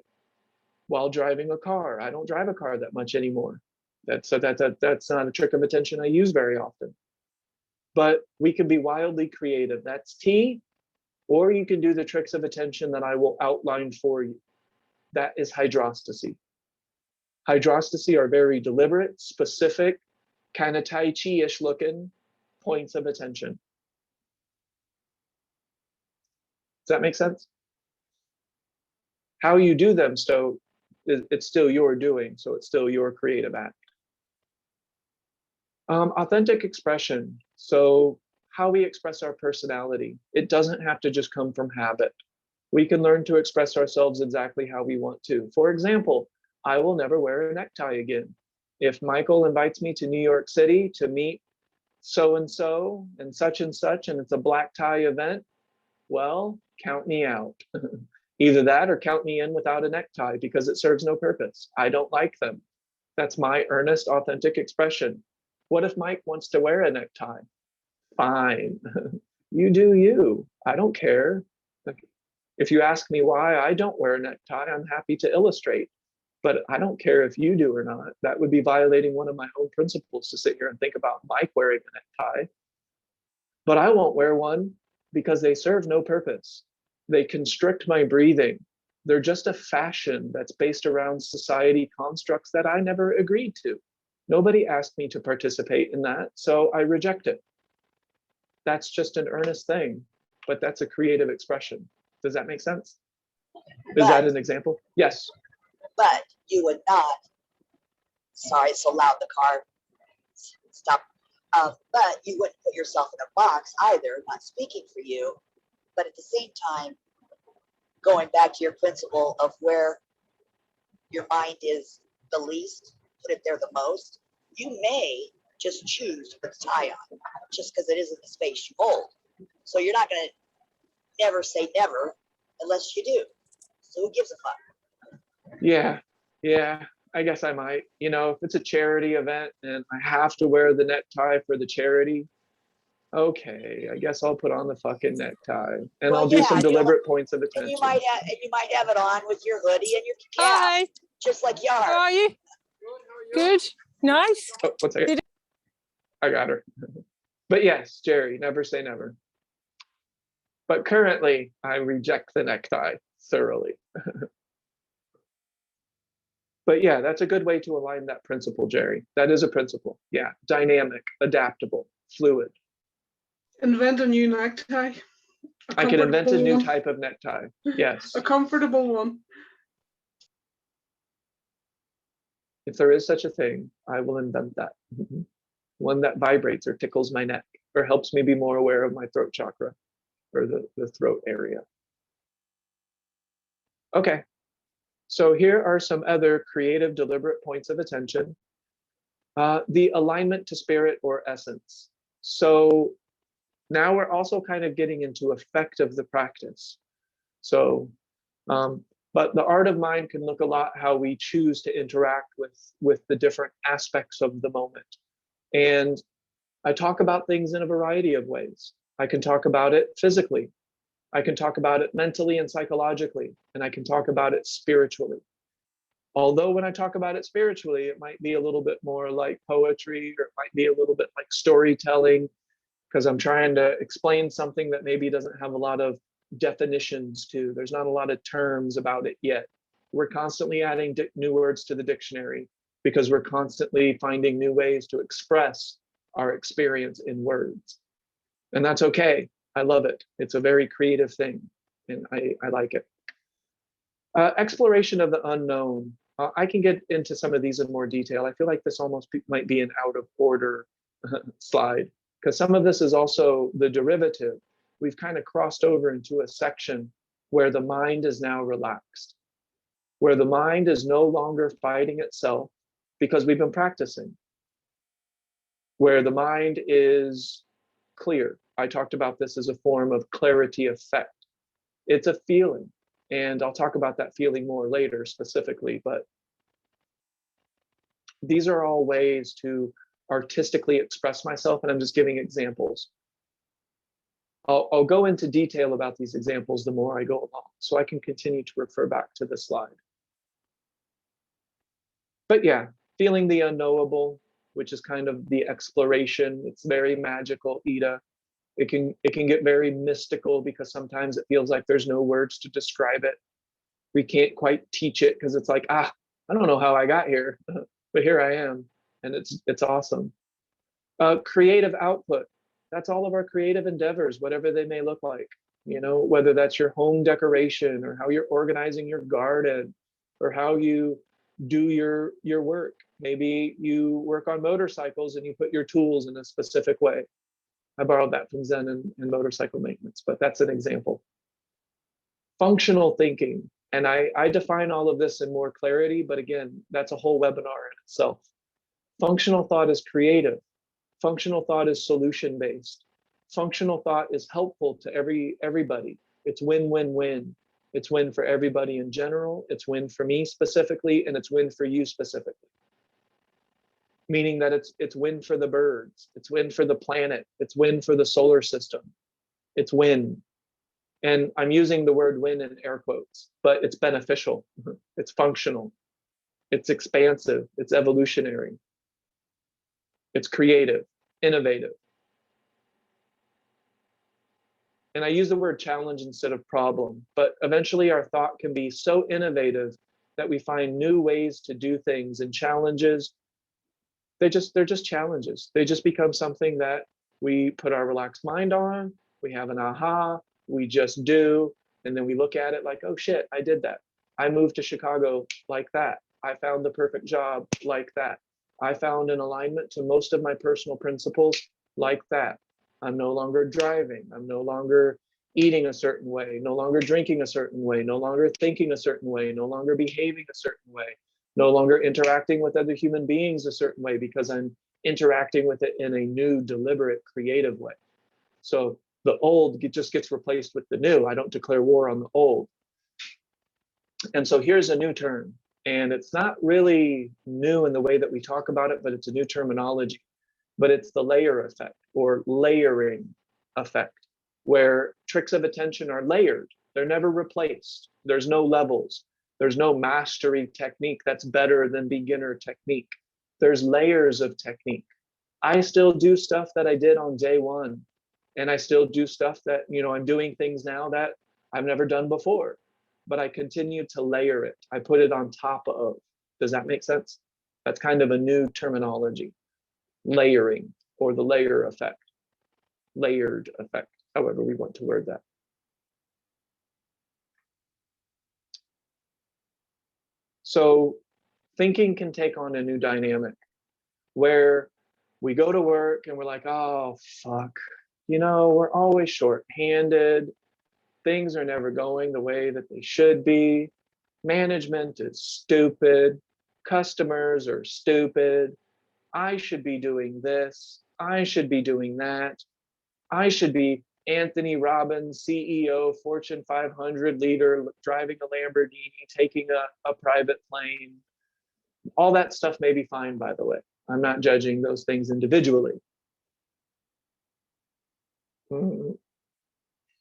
B: while driving a car. I don't drive a car that much anymore. That's not a trick of attention I use very often. But we can be wildly creative. That's T. Or you can do the tricks of attention that I will outline for you. That is hydrostacy. Hydrostacy are very deliberate, specific, kind of Tai Chi-ish looking points of attention. Does that make sense? How you do them, so it's still your doing, so it's still your creative act. Authentic expression. So how we express our personality. It doesn't have to just come from habit. We can learn to express ourselves exactly how we want to. For example, I will never wear a necktie again. If Michael invites me to New York City to meet so-and-so and such, and it's a black tie event, well, count me out. Either that or count me in without a necktie because it serves no purpose. I don't like them. That's my earnest, authentic expression. What if Mike wants to wear a necktie? Fine. You do you. I don't care. If you ask me why I don't wear a necktie, I'm happy to illustrate. But I don't care if you do or not. That would be violating one of my own principles to sit here and think about Mike wearing a necktie. But I won't wear one because they serve no purpose. They constrict my breathing. They're just a fashion that's based around society constructs that I never agreed to. Nobody asked me to participate in that, so I reject it. That's just an earnest thing, but that's a creative expression. Does that make sense? Is that an example? Yes.
F: But you would not, sorry, it's so loud, the car, stop. But you wouldn't put yourself in a box either, not speaking for you, but at the same time, going back to your principle of where your mind is the least, put it there the most, you may just choose to put the tie on, just because it isn't the space you hold. So you're not going to never say never unless you do. So who gives a fuck?
B: Yeah, I guess I might. You know, if it's a charity event and I have to wear the necktie for the charity, okay, I guess I'll put on the fucking necktie and I'll do some deliberate points of attention.
F: And you might have it on with your hoodie and your cap,
G: Hi,
F: just like Yar.
G: how are you? Good, nice.
B: Oh, one second. I got her. But yes, Jerry, never say never. But currently, I reject the necktie thoroughly. But yeah, that's a good way to align that principle, Jerry. That is a principle. Yeah, dynamic, adaptable, fluid.
D: Invent a new necktie.
B: I can invent a new type of necktie. Yes.
D: A comfortable one.
B: If there is such a thing, I will invent that. One that vibrates or tickles my neck or helps me be more aware of my throat chakra or the throat area. Okay. So here are some other creative, deliberate points of attention. The alignment to spirit or essence. So now we're also kind of getting into effect of the practice. So, but the art of mind can look a lot how we choose to interact with the different aspects of the moment. And I talk about things in a variety of ways. I can talk about it physically. I can talk about it mentally and psychologically, and I can talk about it spiritually. Although when I talk about it spiritually, it might be a little bit more like poetry, or it might be a little bit like storytelling, because I'm trying to explain something that maybe doesn't have a lot of definitions to. There's not a lot of terms about it yet. We're constantly adding new words to the dictionary because we're constantly finding new ways to express our experience in words. And that's okay. I love it. It's a very creative thing, and I like it. Exploration of the unknown. I can get into some of these in more detail. I feel like this almost might be an out of order slide, because some of this is also the derivative. We've kind of crossed over into a section where the mind is now relaxed, where the mind is no longer fighting itself because we've been practicing, where the mind is clear. I talked about this as a form of clarity effect. It's a feeling, and I'll talk about that feeling more later specifically, but these are all ways to artistically express myself, and I'm just giving examples. I'll go into detail about these examples the more I go along, so I can continue to refer back to this slide. But yeah, feeling the unknowable, which is kind of the exploration. It's very magical, Ida. It can get very mystical because sometimes it feels like there's no words to describe it. We can't quite teach it because it's like, I don't know how I got here, but here I am, and it's awesome. Creative output. That's all of our creative endeavors, whatever they may look like. Whether that's your home decoration or how you're organizing your garden or how you do your work. Maybe you work on motorcycles and you put your tools in a specific way. I borrowed that from Zen and motorcycle maintenance, but that's an example. Functional thinking. And I define all of this in more clarity, but again, that's a whole webinar in itself. Functional thought is creative. Functional thought is solution-based. Functional thought is helpful to everybody. It's win-win-win. It's win for everybody in general. It's win for me specifically, and it's win for you specifically. Meaning that it's win for the birds. It's win for the planet. It's win for the solar system. It's win. And I'm using the word win in air quotes, but it's beneficial. It's functional. It's expansive. It's evolutionary. It's creative, innovative. And I use the word challenge instead of problem, but eventually our thought can be so innovative that we find new ways to do things, and challenges, they're just challenges. They just become something that we put our relaxed mind on, we have an aha, we just do, and then we look at it like, oh shit, I did that. I moved to Chicago like that. I found the perfect job like that. I found an alignment to most of my personal principles like that. I'm no longer driving. I'm no longer eating a certain way, no longer drinking a certain way, no longer thinking a certain way, no longer behaving a certain way, no longer interacting with other human beings a certain way because I'm interacting with it in a new, deliberate, creative way. So the old just gets replaced with the new. I don't declare war on the old. And so here's a new term. And it's not really new in the way that we talk about it, but it's a new terminology. But it's the layer effect or layering effect, where tricks of attention are layered. They're never replaced. There's no levels. There's no mastery technique that's better than beginner technique. There's layers of technique. I still do stuff that I did on day one. And I still do stuff that, I'm doing things now that I've never done before. But I continue to layer it. I put it on top of. Does that make sense? That's kind of a new terminology. Layering, or the layer effect. Layered effect, however we want to word that. So thinking can take on a new dynamic where we go to work and we're like, oh, fuck. We're always short-handed. Things are never going the way that they should be. Management is stupid. Customers are stupid. I should be doing this. I should be doing that. I should be Anthony Robbins, CEO, Fortune 500 leader, driving a Lamborghini, taking a private plane. All that stuff may be fine, by the way. I'm not judging those things individually.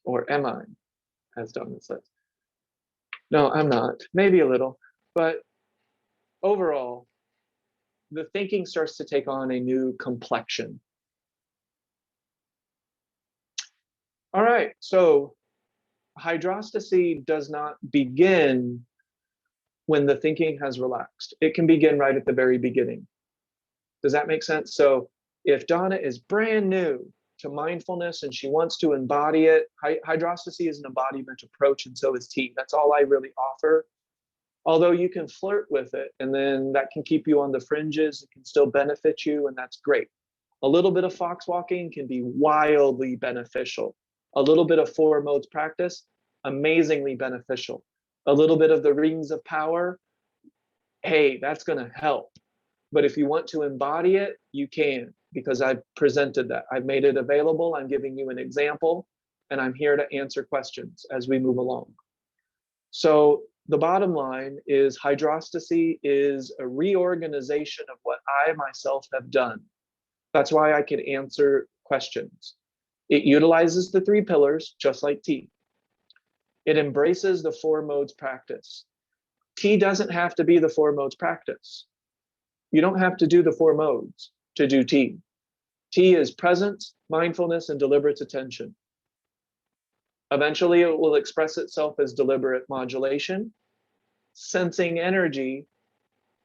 B: Or am I, as Donna says? No, I'm not. Maybe a little. But overall, the thinking starts to take on a new complexion. All right, so hydrostacy does not begin when the thinking has relaxed. It can begin right at the very beginning. Does that make sense? So if Donna is brand new to mindfulness and she wants to embody it, hydrostacy is an embodiment approach, and so is T. That's all I really offer. Although you can flirt with it, and then that can keep you on the fringes, it can still benefit you, and that's great. A little bit of fox walking can be wildly beneficial. A little bit of 4 modes practice, amazingly beneficial. A little bit of the rings of power, hey, that's gonna help. But if you want to embody it, you can, because I've presented that. I've made it available, I'm giving you an example, and I'm here to answer questions as we move along. So the bottom line is hydrostacy is a reorganization of what I myself have done. That's why I can answer questions. It utilizes the 3 pillars, just like T. It embraces the 4 modes practice. T doesn't have to be the 4 modes practice. You don't have to do the 4 modes to do T. T is presence, mindfulness, and deliberate attention. Eventually, it will express itself as deliberate modulation, sensing energy,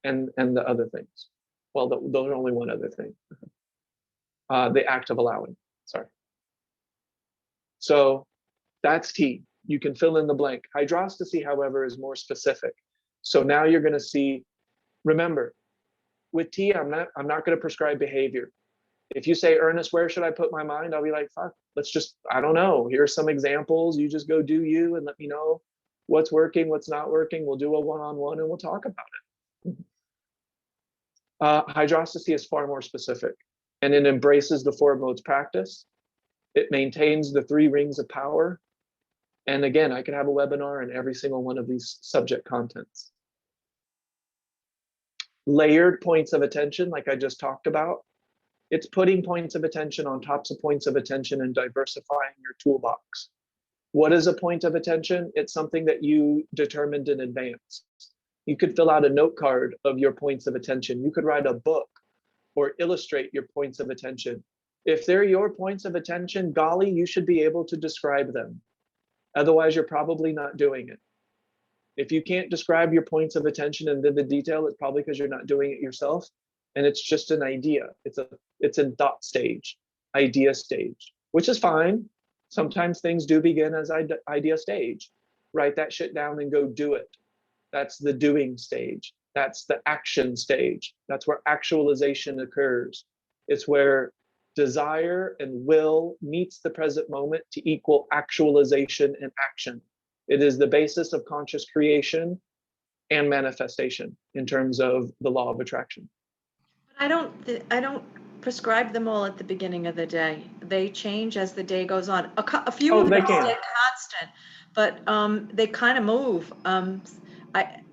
B: and the other things. Well, those are only one other thing. The act of allowing, sorry. So that's T. You can fill in the blank. Hydrostacy, however, is more specific. So now you're going to see, remember, with T, I'm not going to prescribe behavior. If you say, Ernest, where should I put my mind? I'll be like, fuck, let's just, I don't know. Here's some examples. You just go do you and let me know what's working, what's not working. We'll do a one-on-one and we'll talk about it. Hydrostacy is far more specific, and it embraces the 4 modes practice. It maintains the 3 rings of power. And again, I could have a webinar on every single one of these subject contents. Layered points of attention, like I just talked about. It's putting points of attention on tops of points of attention and diversifying your toolbox. What is a point of attention? It's something that you determined in advance. You could fill out a note card of your points of attention. You could write a book or illustrate your points of attention. If they're your points of attention, golly, you should be able to describe them. Otherwise, you're probably not doing it. If you can't describe your points of attention in vivid detail, it's probably because you're not doing it yourself. And it's just an idea. It's in thought stage, idea stage, which is fine. Sometimes things do begin as idea stage. Write that shit down and go do it. That's the doing stage. That's the action stage. That's where actualization occurs. It's where desire and will meets the present moment to equal actualization and action. It is the basis of conscious creation and manifestation in terms of the law of attraction.
A: I don't prescribe them all at the beginning of the day. They change as the day goes on. A few of them stay constant, but they kind of move.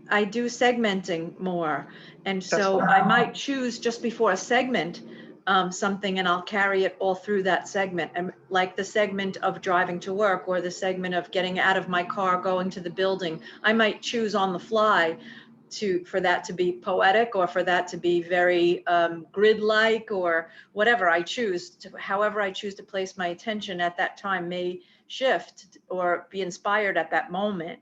A: I do segmenting more, and so I might choose just before a segment something, and I'll carry it all through that segment. And like the segment of driving to work, or the segment of getting out of my car, going to the building, I might choose on the fly for that to be poetic, or for that to be very grid-like, or whatever I choose to, however I choose to place my attention at that time may shift or be inspired at that moment.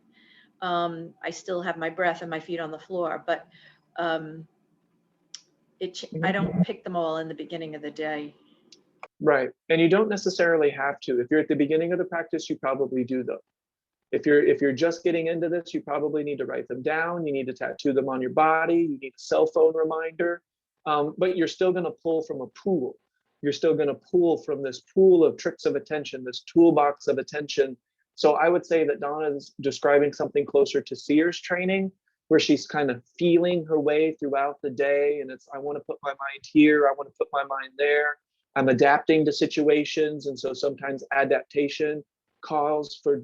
A: I still have my breath and my feet on the floor, but I don't pick them all in the beginning of the day.
B: Right, and you don't necessarily have to. If you're at the beginning of the practice, you probably do though. If you're just getting into this, you probably need to write them down. You need to tattoo them on your body. You need a cell phone reminder, but you're still going to pull from a pool. You're still going to pull from this pool of tricks of attention, this toolbox of attention. So I would say that Donna is describing something closer to seer's training, where she's kind of feeling her way throughout the day. And it's, I want to put my mind here. I want to put my mind there. I'm adapting to situations. And so sometimes adaptation calls for,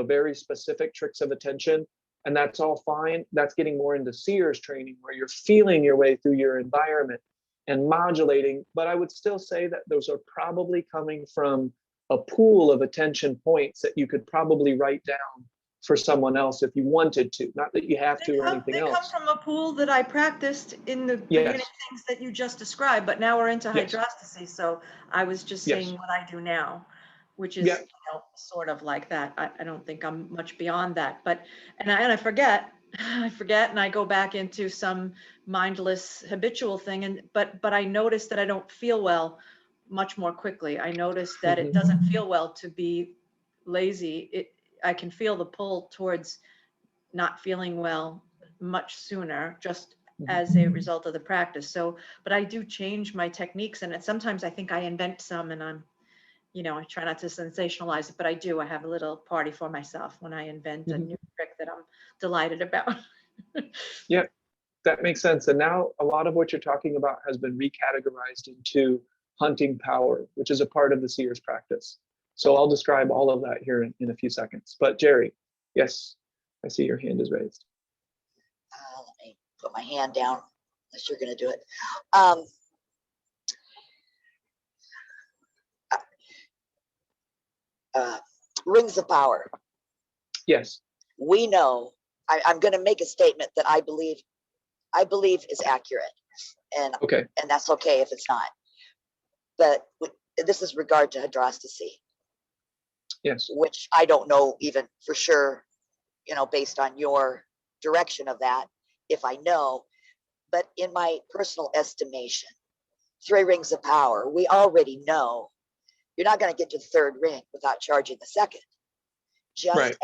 B: very specific tricks of attention, and that's all fine. That's getting more into seer's training, where you're feeling your way through your environment and modulating. But I would still say that those are probably coming from a pool of attention points that you could probably write down for someone else if you wanted to. Not that you have to or anything else.
A: They come from a pool that I practiced in the beginning, things that you just described, but now we're into hydrostacy. So I was just saying what I do now, which is sort of like that. I don't think I'm much beyond that, but and I forget and I go back into some mindless habitual thing, but I notice that I don't feel well much more quickly. I notice that it doesn't feel well to be lazy. I can feel the pull towards not feeling well much sooner, just as a result of the practice. So, but I do change my techniques, and sometimes I think I invent some, and I'm I try not to sensationalize it, but I do. I have a little party for myself when I invent a new trick that I'm delighted about.
B: Yeah, that makes sense. And now a lot of what you're talking about has been recategorized into hunting power, which is a part of the seer's practice. So I'll describe all of that here in a few seconds. But Jerry, yes, I see your hand is raised.
F: Let me put my hand down, unless you're going to do it. Rings of power.
B: Yes.
F: We know, I'm going to make a statement that I believe is accurate. and
B: Okay.
F: and that's okay if it's not. But this is regard to hydrostacy,
B: Yes.
F: which I don't know even for sure, based on your direction of that, if I know. But in my personal estimation, 3 rings of power, we already know you're not going to get to the 3rd ring without charging the 2nd.
B: Right.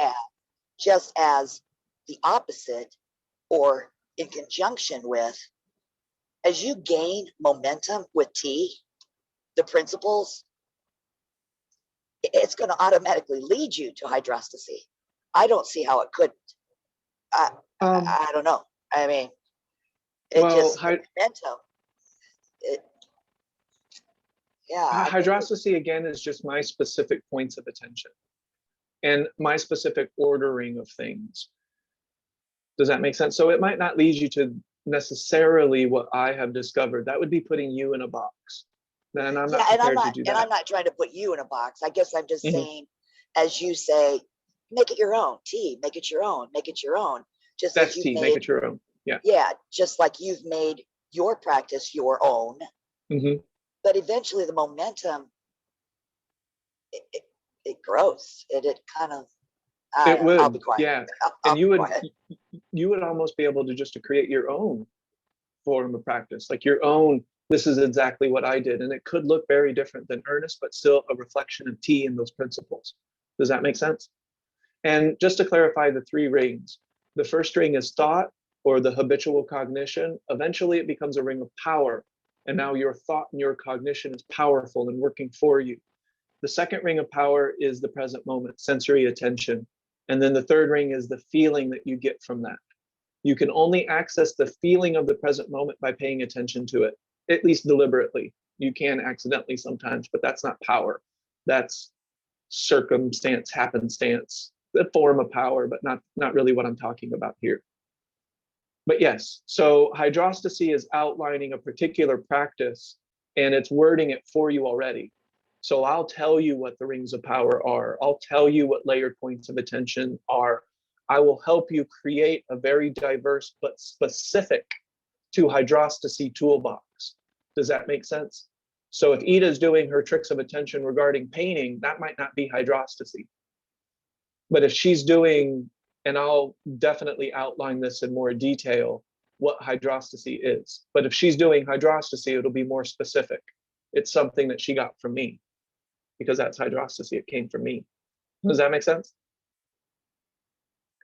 F: Just as the opposite, or in conjunction with, as you gain momentum with T, the principles, it's going to automatically lead you to hydrostacy. I don't see how it couldn't. I don't know. I mean, momentum.
B: Hydrostacy again is just my specific points of attention and my specific ordering of things. Does that make sense? So it might not lead you to necessarily what I have discovered. That would be putting you in a box. And I'm not prepared to do that.
F: And I'm not trying to put you in a box. I guess I'm just saying, as you say, make it your own. T, make it your own. Make it your own. Just
B: that's T, make it your own. Yeah.
F: Yeah, just like you've made your practice your own.
B: Mm-hmm.
F: But eventually the momentum, it grows. It kind of,
B: it would.
F: I'll be quiet.
B: Yeah. And you would almost be able to just to create your own form of practice, like your own. This is exactly what I did. And it could look very different than Ernest, but still a reflection of T in those principles. Does that make sense? And just to clarify the 3 rings, the first ring is thought, or the habitual cognition. Eventually it becomes a ring of power. And now your thought and your cognition is powerful and working for you. The second ring of power is the present moment, sensory attention. And then the 3rd ring is the feeling that you get from that. You can only access the feeling of the present moment by paying attention to it, at least deliberately. You can accidentally sometimes, but that's not power. That's circumstance, happenstance, the form of power, but not really what I'm talking about here. But yes, so hydrostacy is outlining a particular practice and it's wording it for you already. So I'll tell you what the rings of power are. I'll tell you what layered points of attention are. I will help you create a very diverse but specific to hydrostacy toolbox. Does that make sense? So if Ida's doing her tricks of attention regarding painting, that might not be hydrostacy. But if she's doing, and I'll definitely outline this in more detail, what hydrostacy is. But if she's doing hydrostacy, it'll be more specific. It's something that she got from me, because that's hydrostacy. It came from me. Does that make sense?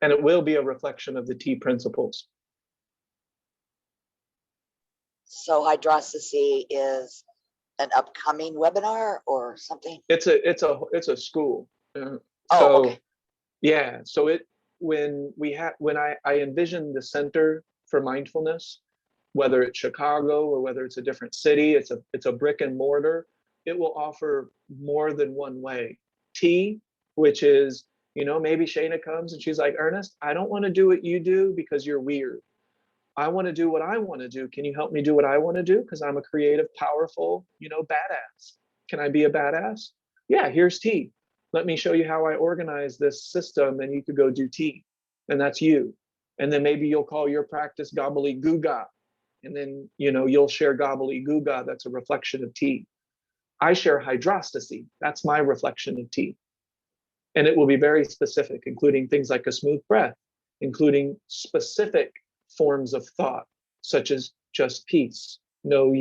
B: And it will be a reflection of the T principles.
F: So hydrostacy is an upcoming webinar or something?
B: It's a school.
F: Okay.
B: Yeah. So when I envisioned the Center for Mindfulness, whether it's Chicago or whether it's a different city, it's a brick and mortar. It will offer more than one way. T, which is, maybe Shayna comes and she's like, Ernest, I don't want to do what you do because you're weird. I want to do what I want to do. Can you help me do what I want to do? Because I'm a creative, powerful, badass. Can I be a badass? Yeah, here's T. Let me show you how I organize this system and you could go do T. And that's you. And then maybe you'll call your practice gobbledygooga. And then, you'll share gobbledygooga. That's a reflection of T. I share hydrostacy. That's my reflection of T. And it will be very specific, including things like a smooth breath, including specific forms of thought, such as just peace. No,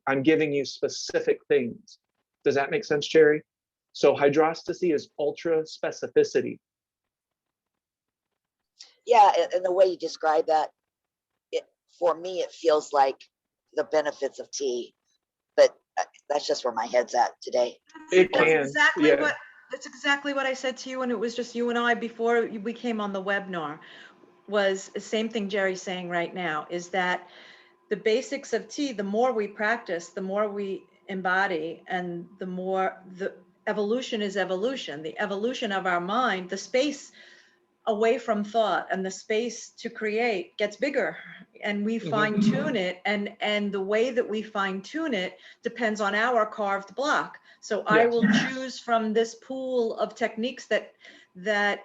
B: I'm giving you specific things. Does that make sense, Cherry? So hydrostacy is ultra specificity.
F: Yeah, and the way you describe that, for me, it feels like the benefits of T, but that's just where my head's at today.
B: It can.
A: That's exactly what I said to you when it was just you and I before we came on the webinar. Was the same thing Jerry's saying right now, is that the basics of T, the more we practice, the more we embody, and the more the evolution is evolution. The evolution of our mind, the space away from thought and the space to create gets bigger, and we fine tune it, and the way that we fine tune it depends on our carved block. So I will choose from this pool of techniques that that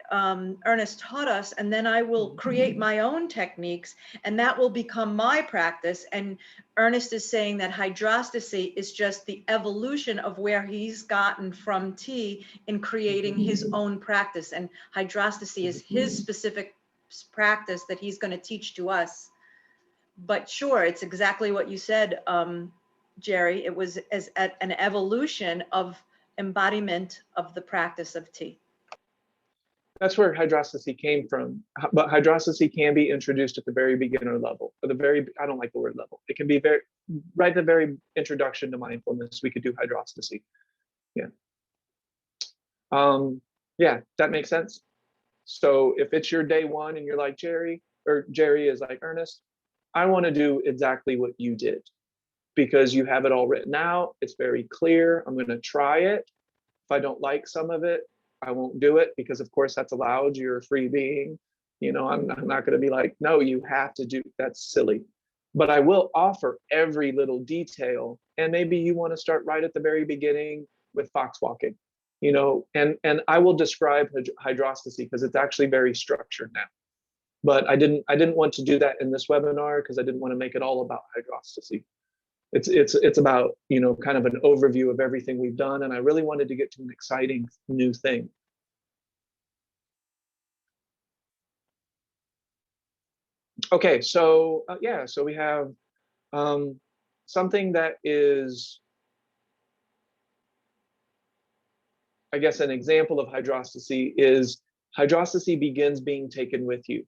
A: Ernest taught us, and then I will create my own techniques, and that will become my practice. And Ernest is saying that hydrostacy is just the evolution of where he's gotten from T in creating his own practice, and hydrostacy is his specific practice that he's going to teach to us. But sure, it's exactly what you said, Jerry. It was as an evolution of embodiment of the practice of T.
B: That's where hydrostacy came from. But hydrostacy can be introduced at the very beginner level, or I don't like the word level. It can be right at the very introduction to mindfulness, we could do hydrostacy. Yeah. Yeah, that makes sense. So if it's your day one and you're like Jerry, or Jerry is like Ernest, I want to do exactly what you did, because you have it all written out. It's very clear. I'm going to try it. If I don't like some of it, I won't do it, because of course that's allowed. You're a free being. I'm not going to be like, no, you have to do. That's silly. But I will offer every little detail. And maybe you want to start right at the very beginning with fox walking, and I will describe hydrostacy because it's actually very structured now. But I didn't want to do that in this webinar because I didn't want to make it all about hydrostacy. It's about, kind of an overview of everything we've done, and I really wanted to get to an exciting new thing. Okay, so so we have something that is, I guess, an example of hydrostacy is hydrostacy begins being taken with you.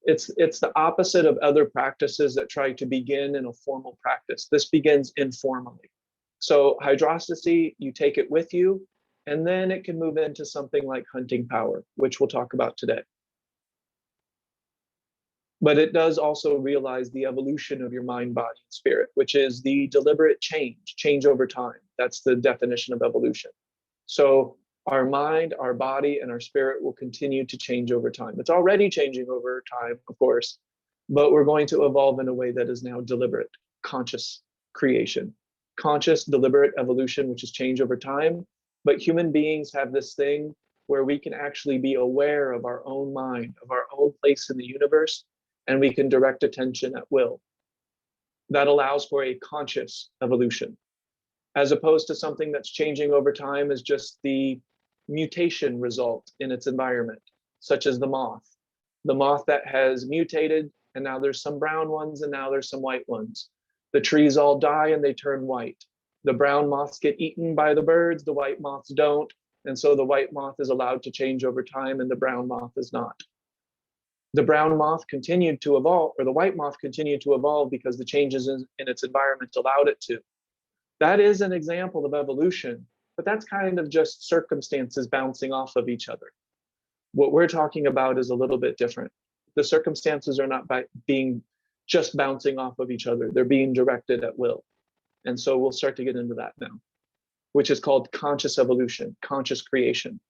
B: It's the opposite of other practices that try to begin in a formal practice. This begins informally. So hydrostacy, you take it with you, and then it can move into something like hunting power, which we'll talk about today. But it does also realize the evolution of your mind, body, and spirit, which is the deliberate change over time. That's the definition of evolution. So our mind, our body, and our spirit will continue to change over time. It's already changing over time, of course, but we're going to evolve in a way that is now deliberate, conscious creation, conscious, deliberate evolution, which is change over time. But human beings have this thing where we can actually be aware of our own mind, of our own place in the universe, and we can direct attention at will. That allows for a conscious evolution, as opposed to something that's changing over time as just the mutation result in its environment, such as the moth that has mutated, and now there's some brown ones and now there's some white ones. The trees all die and they turn white. The brown moths get eaten by the birds, the white moths don't, and so the white moth is allowed to change over time and the brown moth is not. The brown moth continued to evolve, or the white moth continued to evolve because the changes in its environment allowed it to. That is an example of evolution, but that's kind of just circumstances bouncing off of each other. What we're talking about is a little bit different. The circumstances are not being just bouncing off of each other. They're being directed at will. And so we'll start to get into that now, which is called conscious evolution, conscious creation.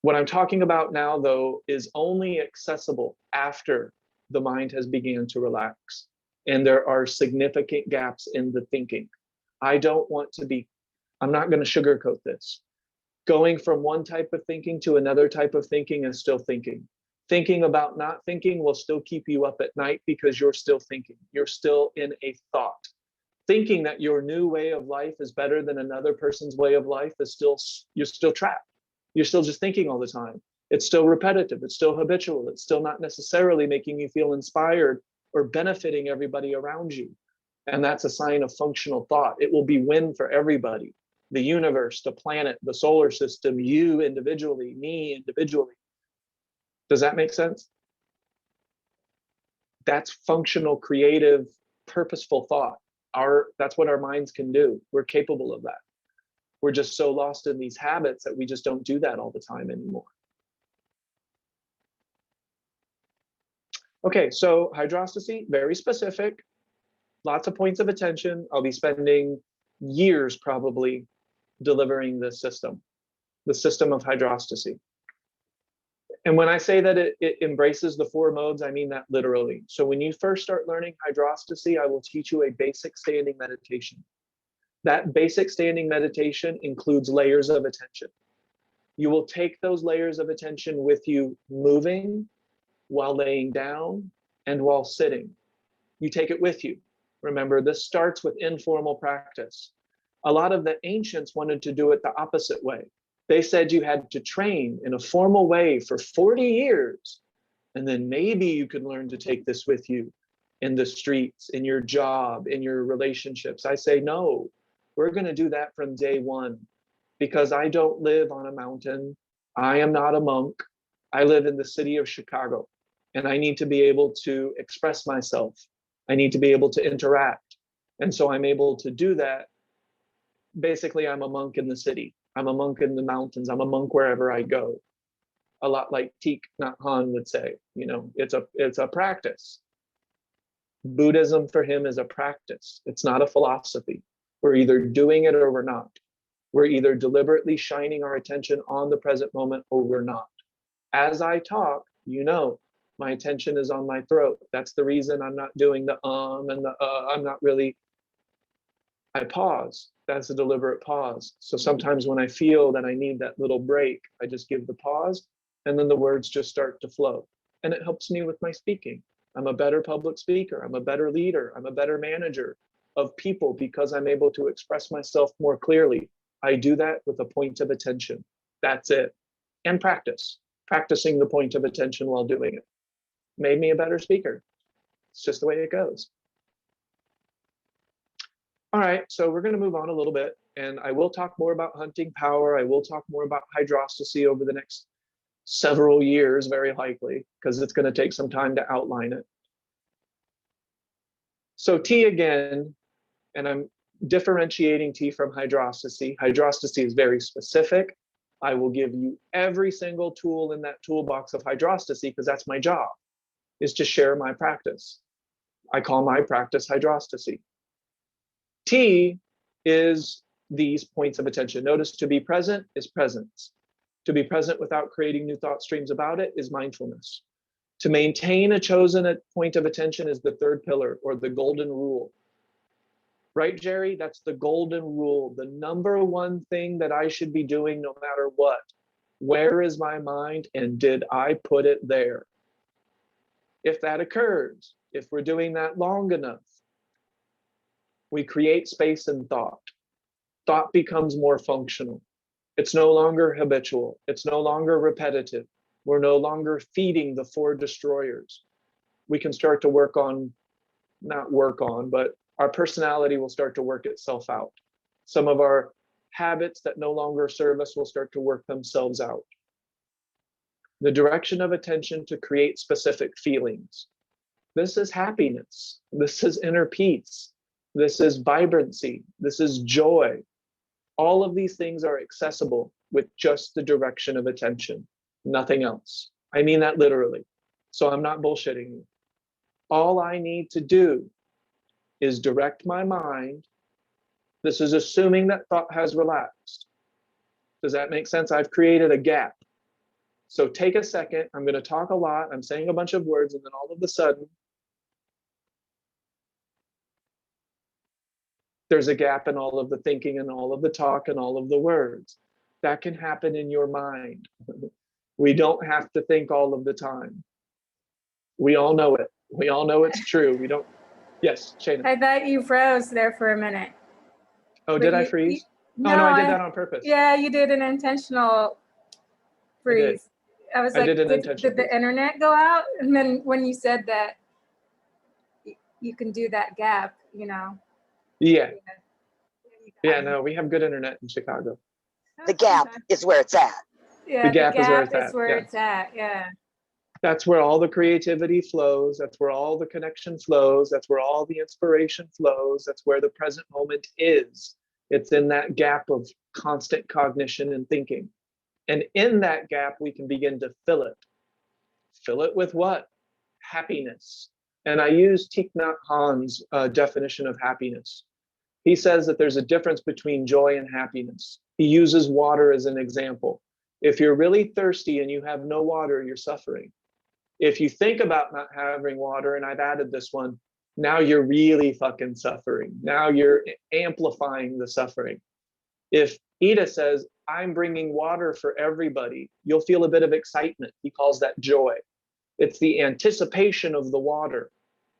B: What I'm talking about now, though, is only accessible after the mind has begun to relax. And there are significant gaps in the thinking. I'm not going to sugarcoat this. Going from one type of thinking to another type of thinking is still thinking. Thinking about not thinking will still keep you up at night because you're still thinking. You're still in a thought. Thinking that your new way of life is better than another person's way of life is you're still trapped. You're still just thinking all the time. It's still repetitive. It's still habitual. It's still not necessarily making you feel inspired or benefiting everybody around you. And that's a sign of functional thought. It will be win for everybody. The universe, the planet, the solar system, you individually, me individually. Does that make sense? That's functional, creative, purposeful thought. That's what our minds can do. We're capable of that. We're just so lost in these habits that we just don't do that all the time anymore. Okay, so hydrostacy, very specific, lots of points of attention. I'll be spending years probably delivering this system, the system of hydrostacy. And when I say that it embraces the four modes, I mean that literally. So when you first start learning hydrostacy, I will teach you a basic standing meditation. That basic standing meditation includes layers of attention. You will take those layers of attention with you moving, while laying down, and while sitting. You take it with you. Remember, this starts with informal practice. A lot of the ancients wanted to do it the opposite way. They said you had to train in a formal way for 40 years, and then maybe you could learn to take this with you in the streets, in your job, in your relationships. I say, no, we're going to do that from day one, because I don't live on a mountain. I am not a monk. I live in the city of Chicago, and I need to be able to express myself. I need to be able to interact. And so I'm able to do that. Basically, I'm a monk in the city. I'm a monk in the mountains. I'm a monk wherever I go. A lot like Thich Nhat Hanh would say, you know, it's a practice. Buddhism for him is a practice. It's not a philosophy. We're either doing it or we're not. We're either deliberately shining our attention on the present moment or we're not. As I talk, you know, my attention is on my throat. That's the reason I'm not doing the and the I'm not really. I pause. That's a deliberate pause. So sometimes when I feel that I need that little break, I just give the pause, and then the words just start to flow. And it helps me with my speaking. I'm a better public speaker. I'm a better leader. I'm a better manager of people because I'm able to express myself more clearly. I do that with a point of attention. That's it. And practice. Practicing the point of attention while doing it made me a better speaker. It's just the way it goes. All right, so we're going to move on a little bit, and I will talk more about hunting power. I will talk more about hydrostacy over the next several years, very likely, because it's going to take some time to outline it. So T again, and I'm differentiating T from hydrostacy. Hydrostacy is very specific. I will give you every single tool in that toolbox of hydrostacy because that's my job, is to share my practice. I call my practice hydrostacy. T is these points of attention. Notice to be present is presence. To be present without creating new thought streams about it is mindfulness. To maintain a chosen point of attention is the third pillar, or the golden rule. Right, Jerry? That's the golden rule. The number one thing that I should be doing no matter what. Where is my mind, and did I put it there? If that occurs, if we're doing that long enough, we create space in thought. Thought becomes more functional. It's no longer habitual. It's no longer repetitive. We're no longer feeding the four destroyers. We can start to work on, not work on, but our personality will start to work itself out. Some of our habits that no longer serve us will start to work themselves out. The direction of attention to create specific feelings. This is happiness. This is inner peace. This is vibrancy. This is joy. All of these things are accessible with just the direction of attention, nothing else. I mean that literally. So I'm not bullshitting you. All I need to do is direct my mind. This is assuming that thought has relaxed. Does that make sense? I've created a gap. So take a second. I'm going to talk a lot. I'm saying a bunch of words, and then all of a sudden, there's a gap in all of the thinking and all of the talk and all of the words. That can happen in your mind. We don't have to think all of the time. We all know it. We all know it's true. We don't. Yes, Shana.
G: I thought you froze there for a minute.
B: Oh, did I freeze?
G: No,
B: no, I did that on purpose.
G: Yeah, you did an intentional freeze. I was like, did the internet go out? And then when you said that you can do that gap, you know.
B: Yeah. Yeah, no, we have good internet in Chicago.
F: The gap is where it's at.
G: Yeah,
B: the gap is where
G: it's at. Yeah.
B: That's where all the creativity flows. That's where all the connection flows. That's where all the inspiration flows. That's where the present moment is. It's in that gap of constant cognition and thinking. And in that gap, we can begin to fill it. Fill it with what? Happiness. And I use Thich Nhat Hanh's definition of happiness. He says that there's a difference between joy and happiness. He uses water as an example. If you're really thirsty and you have no water, you're suffering. If you think about not having water, and I've added this one, now you're really fucking suffering. Now you're amplifying the suffering. If Ida says, I'm bringing water for everybody, you'll feel a bit of excitement. He calls that joy. It's the anticipation of the water.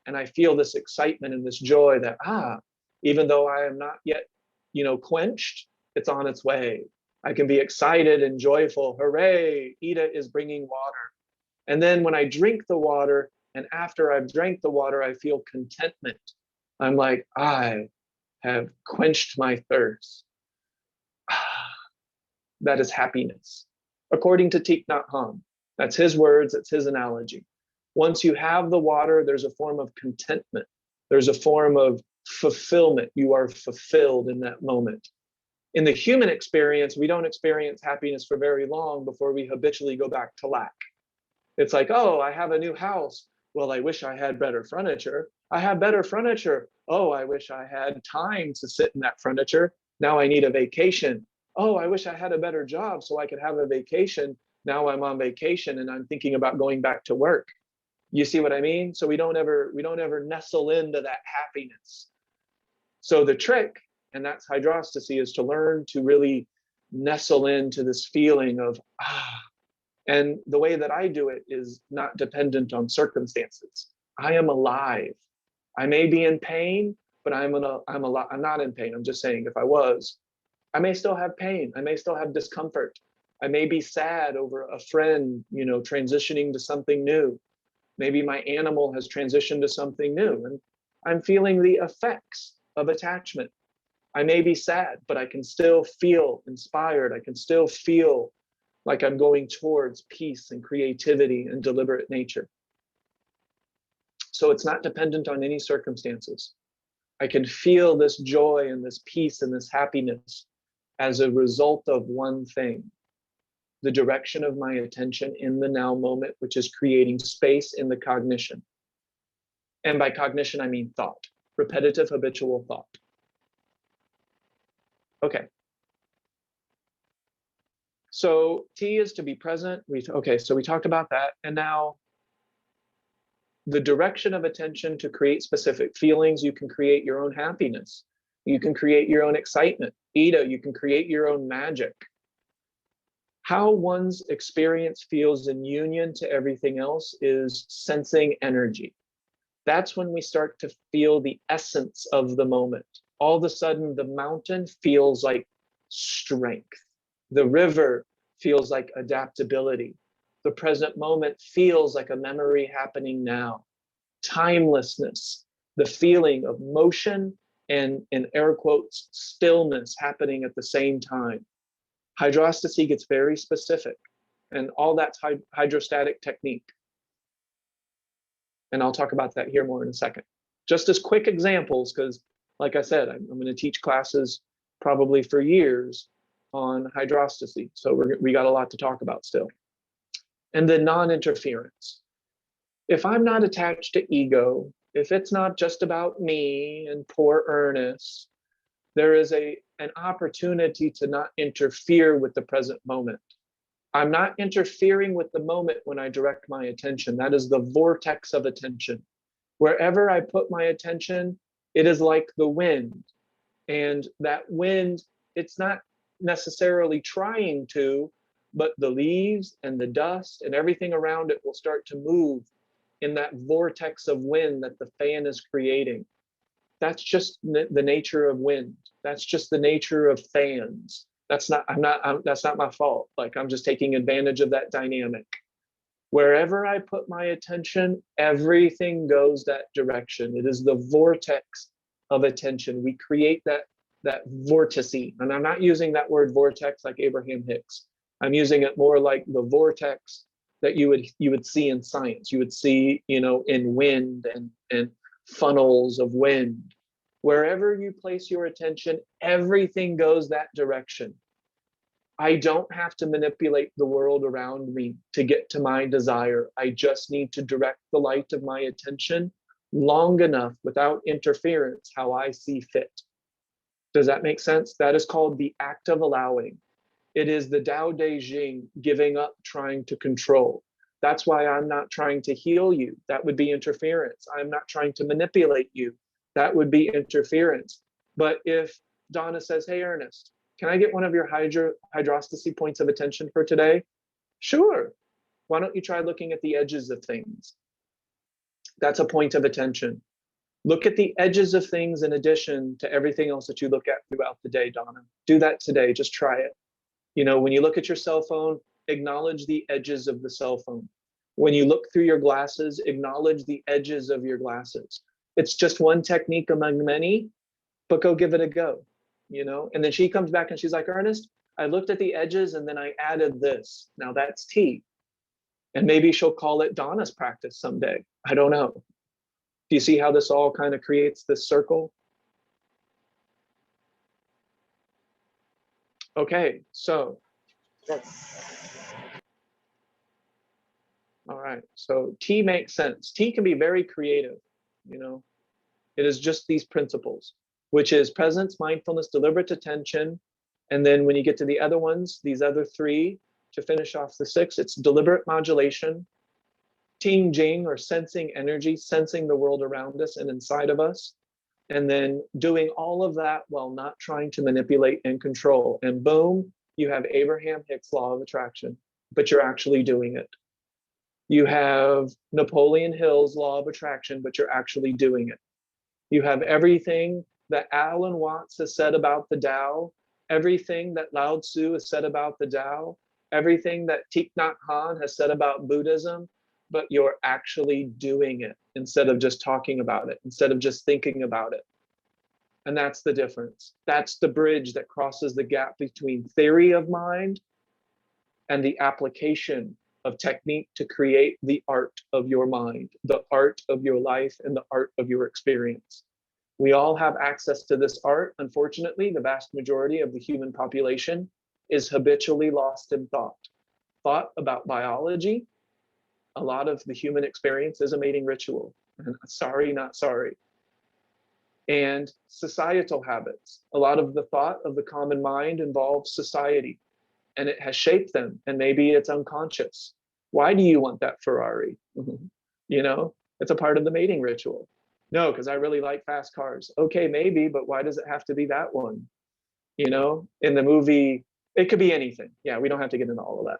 B: And I feel this excitement and this joy that, even though I am not yet, quenched, it's on its way. I can be excited and joyful. Hooray, Ida is bringing water. And then when I drink the water, and after I've drank the water, I feel contentment. I'm like, I have quenched my thirst. That is happiness. According to Thich Nhat Hanh, that's his words, it's his analogy. Once you have the water, there's a form of contentment. There's a form of fulfillment. You are fulfilled in that moment. In the human experience, we don't experience happiness for very long before we habitually go back to lack. It's like, oh, I have a new house. Well, I wish I had better furniture. I have better furniture. Oh, I wish I had time to sit in that furniture. Now I need a vacation. Oh, I wish I had a better job so I could have a vacation. Now I'm on vacation and I'm thinking about going back to work. You see what I mean? So we don't ever nestle into that happiness. So the trick, and that's hydrostacy, is to learn to really nestle into this feeling of and the way that I do it is not dependent on circumstances. I am alive. I may be in pain, but I'm not in pain. I'm just saying, if I was, I may still have pain. I may still have discomfort. I may be sad over a friend, transitioning to something new. Maybe my animal has transitioned to something new, and I'm feeling the effects of attachment. I may be sad, but I can still feel inspired. I can still feel like I'm going towards peace and creativity and deliberate nature. So it's not dependent on any circumstances. I can feel this joy and this peace and this happiness as a result of one thing: the direction of my attention in the now moment, which is creating space in the cognition. And by cognition, I mean thought, repetitive, habitual thought. Okay. So T is to be present. So we talked about that. And now the direction of attention to create specific feelings. You can create your own happiness. You can create your own excitement. Ida, you can create your own magic. How one's experience feels in union to everything else is sensing energy. That's when we start to feel the essence of the moment. All of a sudden, the mountain feels like strength. The river feels like adaptability. The present moment feels like a memory happening now. Timelessness, the feeling of motion and, in air quotes, stillness happening at the same time. Hydrostacy gets very specific, and all that's hydrostatic technique. And I'll talk about that here more in a second. Just as quick examples, because like I said, I'm going to teach classes probably for years on hydrostacy. So we got a lot to talk about still. And then non-interference. If I'm not attached to ego, if it's not just about me and poor Ernest, there is an opportunity to not interfere with the present moment. I'm not interfering with the moment when I direct my attention. That is the vortex of attention. Wherever I put my attention, it is like the wind. And that wind, it's not necessarily trying to, but the leaves and the dust and everything around it will start to move in that vortex of wind that the fan is creating. That's just the nature of wind. That's just the nature of fans. That's not my fault. Like, I'm just taking advantage of that dynamic. Wherever I put my attention, everything goes that direction. It is the vortex of attention. We create that vortice. And I'm not using that word vortex like Abraham Hicks. I'm using it more like the vortex that you would see in science. You would see, in wind and funnels of wind. Wherever you place your attention, everything goes that direction. I don't have to manipulate the world around me to get to my desire. I just need to direct the light of my attention long enough without interference, how I see fit. Does that make sense? That is called the act of allowing. It is the Tao Te Ching, giving up trying to control. That's why I'm not trying to heal you. That would be interference. I'm not trying to manipulate you. That would be interference. But if Donna says, hey, Ernest, can I get one of your hydrostacy points of attention for today? Sure. Why don't you try looking at the edges of things? That's a point of attention. Look at the edges of things in addition to everything else that you look at throughout the day, Donna. Do that today. Just try it. You know, when you look at your cell phone, acknowledge the edges of the cell phone. When you look through your glasses, acknowledge the edges of your glasses. It's just one technique among many, but go give it a go, you know? And then she comes back and she's like, Ernest, I looked at the edges and then I added this. Now that's T. And maybe she'll call it Donna's practice someday. I don't know. Do you see how this all kind of creates this circle? Okay, so. All right, so T makes sense. T can be very creative, you know. It is just these principles, which is presence, mindfulness, deliberate attention. And then when you get to the other ones, these other three, to finish off the 6, it's deliberate modulation, Ting Jing, or sensing energy, sensing the world around us and inside of us. And then doing all of that while not trying to manipulate and control. And boom, you have Abraham Hicks' law of attraction, but you're actually doing it. You have Napoleon Hill's law of attraction, but you're actually doing it. You have everything that Alan Watts has said about the Tao, everything that Lao Tzu has said about the Tao, everything that Thich Nhat Hanh has said about Buddhism, but you're actually doing it instead of just talking about it, instead of just thinking about it. And that's the difference. That's the bridge that crosses the gap between theory of mind and the application of technique to create the art of your mind, the art of your life, and the art of your experience. We all have access to this art. Unfortunately, the vast majority of the human population is habitually lost in thought. Thought about biology. A lot of the human experience is a mating ritual. And sorry, not sorry. And societal habits. A lot of the thought of the common mind involves society, and it has shaped them, and maybe it's unconscious. Why do you want that Ferrari? You know, it's a part of the mating ritual. No, because I really like fast cars. Okay, maybe, but why does it have to be that one? You know, in the movie, it could be anything. Yeah, we don't have to get into all of that.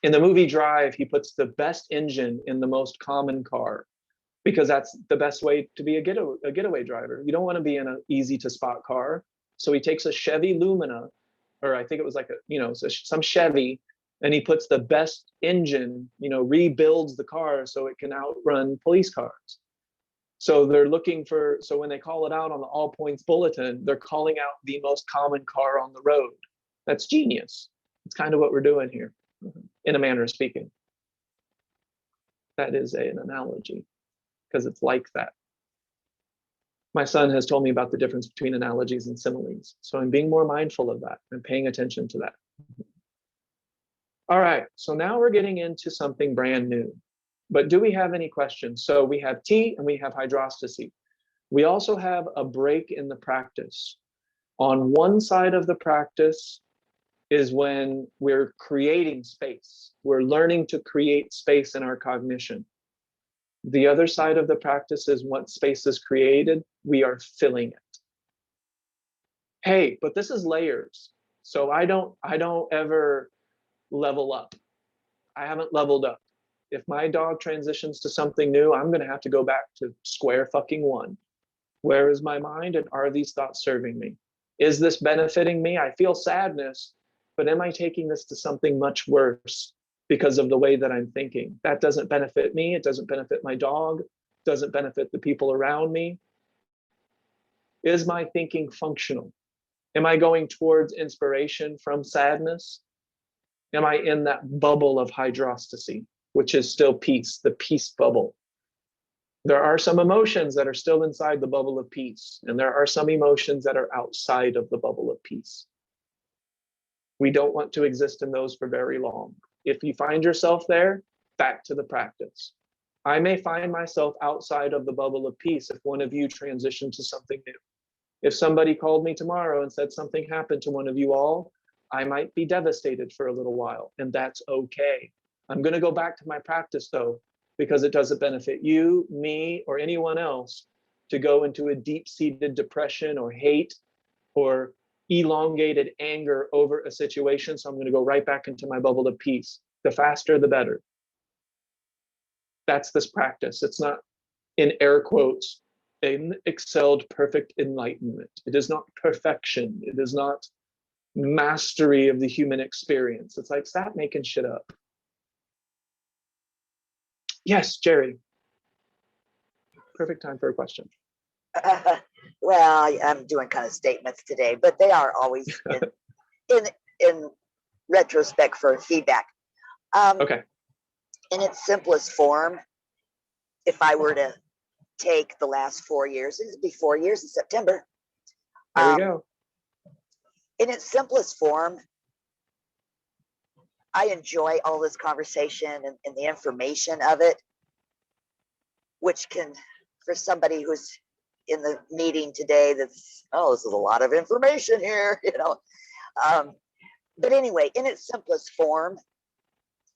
B: In the movie Drive, he puts the best engine in the most common car, because that's the best way to be a getaway driver. You don't want to be in an easy to spot car. So he takes a Chevy Lumina, or I think it was like a, you know, some Chevy, and he puts the best engine, you know, rebuilds the car so it can outrun police cars. So they're looking for, so when they call it out on the all points bulletin, they're calling out the most common car on the road. That's genius. It's kind of what we're doing here, in a manner of speaking. That is an analogy, because it's like that. My son has told me about the difference between analogies and similes. So I'm being more mindful of that and paying attention to that. All right, so now we're getting into something brand new. But do we have any questions? So we have T and we have hydrostacy. We also have a break in the practice. On one side of the practice is when we're creating space. We're learning to create space in our cognition. The other side of the practice is once space is created, we are filling it. Hey, but this is layers. So I don't ever level up. I haven't leveled up. If my dog transitions to something new, I'm going to have to go back to square fucking one. Where is my mind, and are these thoughts serving me? Is this benefiting me? I feel sadness, but am I taking this to something much worse because of the way that I'm thinking? That doesn't benefit me. It doesn't benefit my dog. It doesn't benefit the people around me. Is my thinking functional? Am I going towards inspiration from sadness? Am I in that bubble of hydrostacy, which is still peace, the peace bubble? There are some emotions that are still inside the bubble of peace, and there are some emotions that are outside of the bubble of peace. We don't want to exist in those for very long. If you find yourself there, back to the practice. I may find myself outside of the bubble of peace if one of you transitioned to something new. If somebody called me tomorrow and said something happened to one of you all, I might be devastated for a little while, and that's okay. I'm going to go back to my practice though, because it doesn't benefit you, me, or anyone else to go into a deep-seated depression or hate or, elongated anger over a situation, so I'm going to go right back into my bubble of peace. The faster, the better. That's this practice. It's not, in air quotes, an excelled perfect enlightenment. It is not perfection. It is not mastery of the human experience. It's like, stop making shit up. Yes, Jerry. Perfect time for a question.
F: Well, I'm doing kind of statements today, but they are always in retrospect for feedback.
B: Okay.
F: In its simplest form, if I were to take the last 4 years, it'd be 4 years in September.
B: There we go.
F: In its simplest form, I enjoy all this conversation and the information of it, which can, for somebody who's in the meeting today, that's, oh, this is a lot of information here, you know. But anyway, in its simplest form,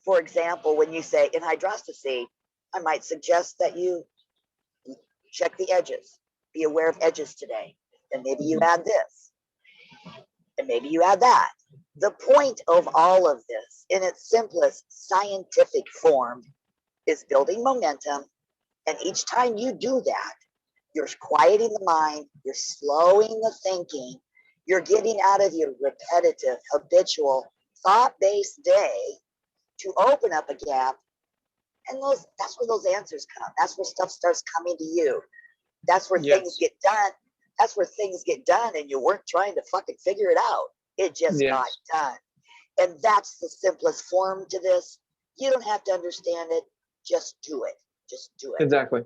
F: for example, when you say in hydrostacy, I might suggest that you check the edges, be aware of edges today, and maybe you add this, and maybe you add that. The point of all of this, in its simplest scientific form, is building momentum. And each time you do that, you're quieting the mind, you're slowing the thinking, you're getting out of your repetitive, habitual, thought-based day to open up a gap. And that's where those answers come. That's where stuff starts coming to you. That's where things get done. That's where things get done, and you weren't trying to fucking figure it out. It just got done. And that's the simplest form to this. You don't have to understand it. Just do it. Just do it.
B: Exactly.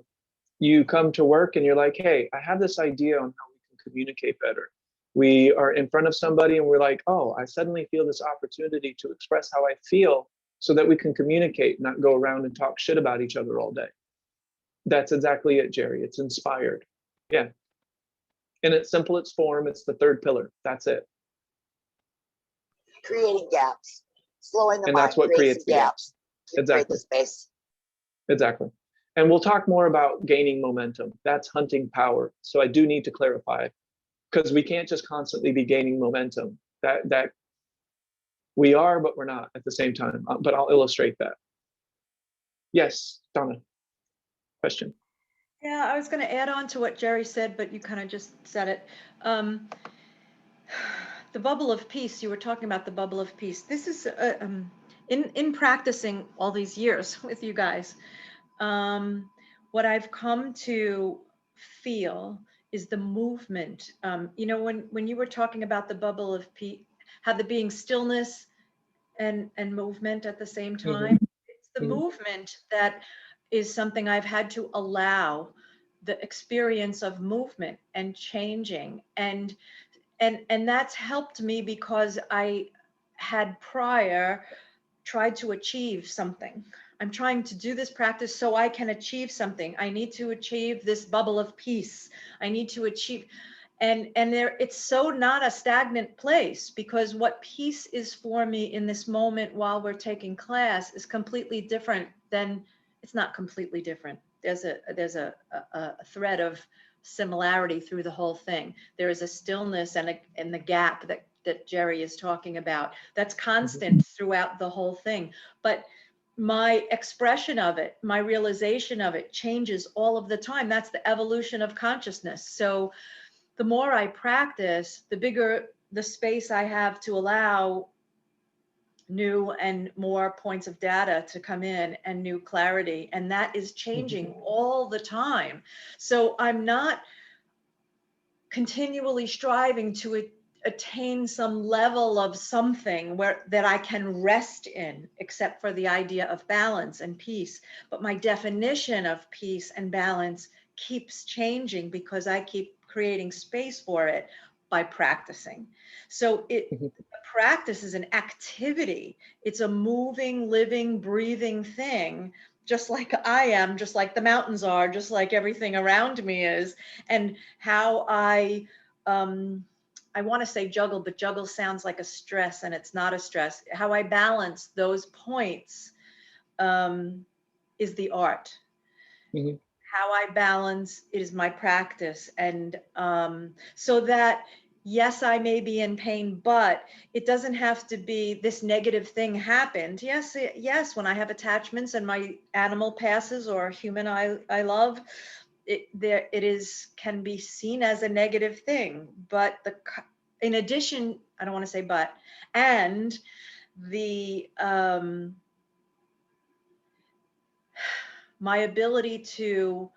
B: You come to work and you're like, hey, I have this idea on how we can communicate better. We are in front of somebody and we're like, oh, I suddenly feel this opportunity to express how I feel so that we can communicate, not go around and talk shit about each other all day. That's exactly it, Jerry. It's inspired. Yeah. In its simplest form, it's the third pillar. That's it.
F: Creating gaps, slowing the mind.
B: And that's what creates the gaps. Exactly.
F: Create the space.
B: Exactly. And we'll talk more about gaining momentum. That's hunting power. So I do need to clarify, because we can't just constantly be gaining momentum. That we are, but we're not at the same time. But I'll illustrate that. Yes, Donna. Question.
A: Yeah, I was going to add on to what Jerry said, but you kind of just said it. The bubble of peace, you were talking about the bubble of peace. This is in practicing all these years with you guys. What I've come to feel is the movement. You know, when you were talking about the bubble of peace, how the being stillness and movement at the same time, it's the movement that is something I've had to allow, the experience of movement and changing. And that's helped me because I had prior tried to achieve something. I'm trying to do this practice so I can achieve something. I need to achieve this bubble of peace. I need to achieve, and there, it's so not a stagnant place, because what peace is for me in this moment while we're taking class is completely different than, it's not completely different. There's a thread of similarity through the whole thing. There is a stillness and the gap that Jerry is talking about. That's constant throughout the whole thing. But my expression of it, my realization of it changes all of the time. That's the evolution of consciousness. So the more I practice, the bigger the space I have to allow new and more points of data to come in and new clarity. And that is changing all the time. So I'm not continually striving to attain some level of something that I can rest in, except for the idea of balance and peace. But my definition of peace and balance keeps changing because I keep creating space for it by practicing. So practice is an activity. It's a moving, living, breathing thing, just like I am, just like the mountains are, just like everything around me is. And how I want to say juggle, but juggle sounds like a stress, and it's not a stress. How I balance those points is the art. How I balance is my practice. And so that yes, I may be in pain, but it doesn't have to be this negative thing happened. Yes, yes, when I have attachments and my animal passes or a human I love, can be seen as a negative thing. But in addition, I don't want to say but, and the my ability to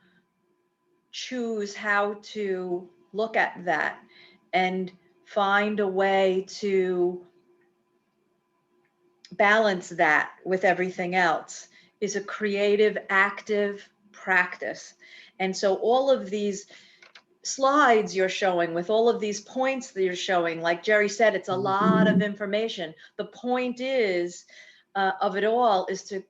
A: choose how to look at that and find a way to balance that with everything else is a creative, active practice. And so all of these slides you're showing with all of these points that you're showing, like Jerry said, it's a lot of information. The point is of it all is to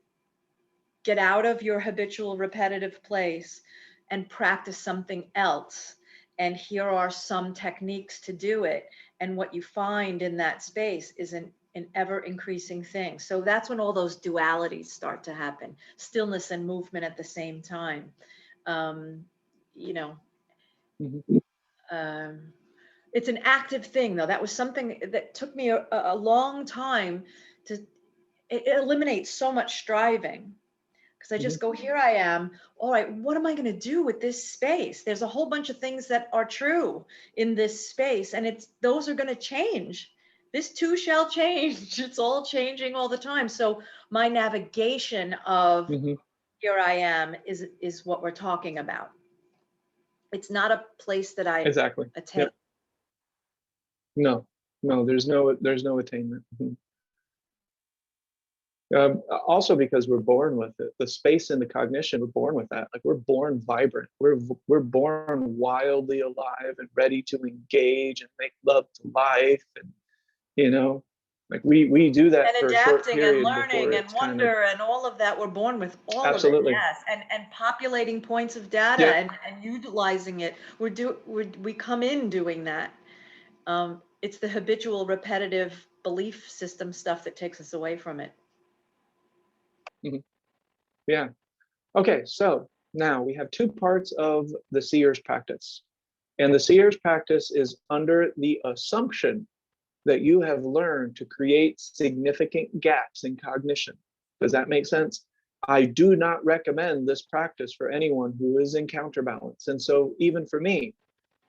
A: get out of your habitual repetitive place and practice something else. And here are some techniques to do it. And what you find in that space is an ever increasing thing. So that's when all those dualities start to happen, stillness and movement at the same time. You know, it's an active thing though. That was something that took me a long time to, it eliminates so much striving. Because I just go, here I am. All right, what am I going to do with this space? There's a whole bunch of things that are true in this space, and those are going to change. This too shall change. It's all changing all the time. So my navigation of here I am is what we're talking about. It's not a place that I
B: exactly
A: attain.
B: Yep. No, there's no attainment. Also because we're born with it, the space and the cognition, we're born with that. Like we're born vibrant. We're born wildly alive and ready to engage and make love to life, and you know, like we do that
A: and
B: for
A: adapting
B: a short period
A: and learning and wonder and all of that. We're born with all
B: absolutely.
A: of it. Yes, and populating points of data and utilizing it. We come in doing that. It's the habitual, repetitive belief system stuff that takes us away from it.
B: Yeah. Okay, so now we have two parts of the seer's practice. And the seer's practice is under the assumption that you have learned to create significant gaps in cognition. Does that make sense? I do not recommend this practice for anyone who is in counterbalance. And so even for me,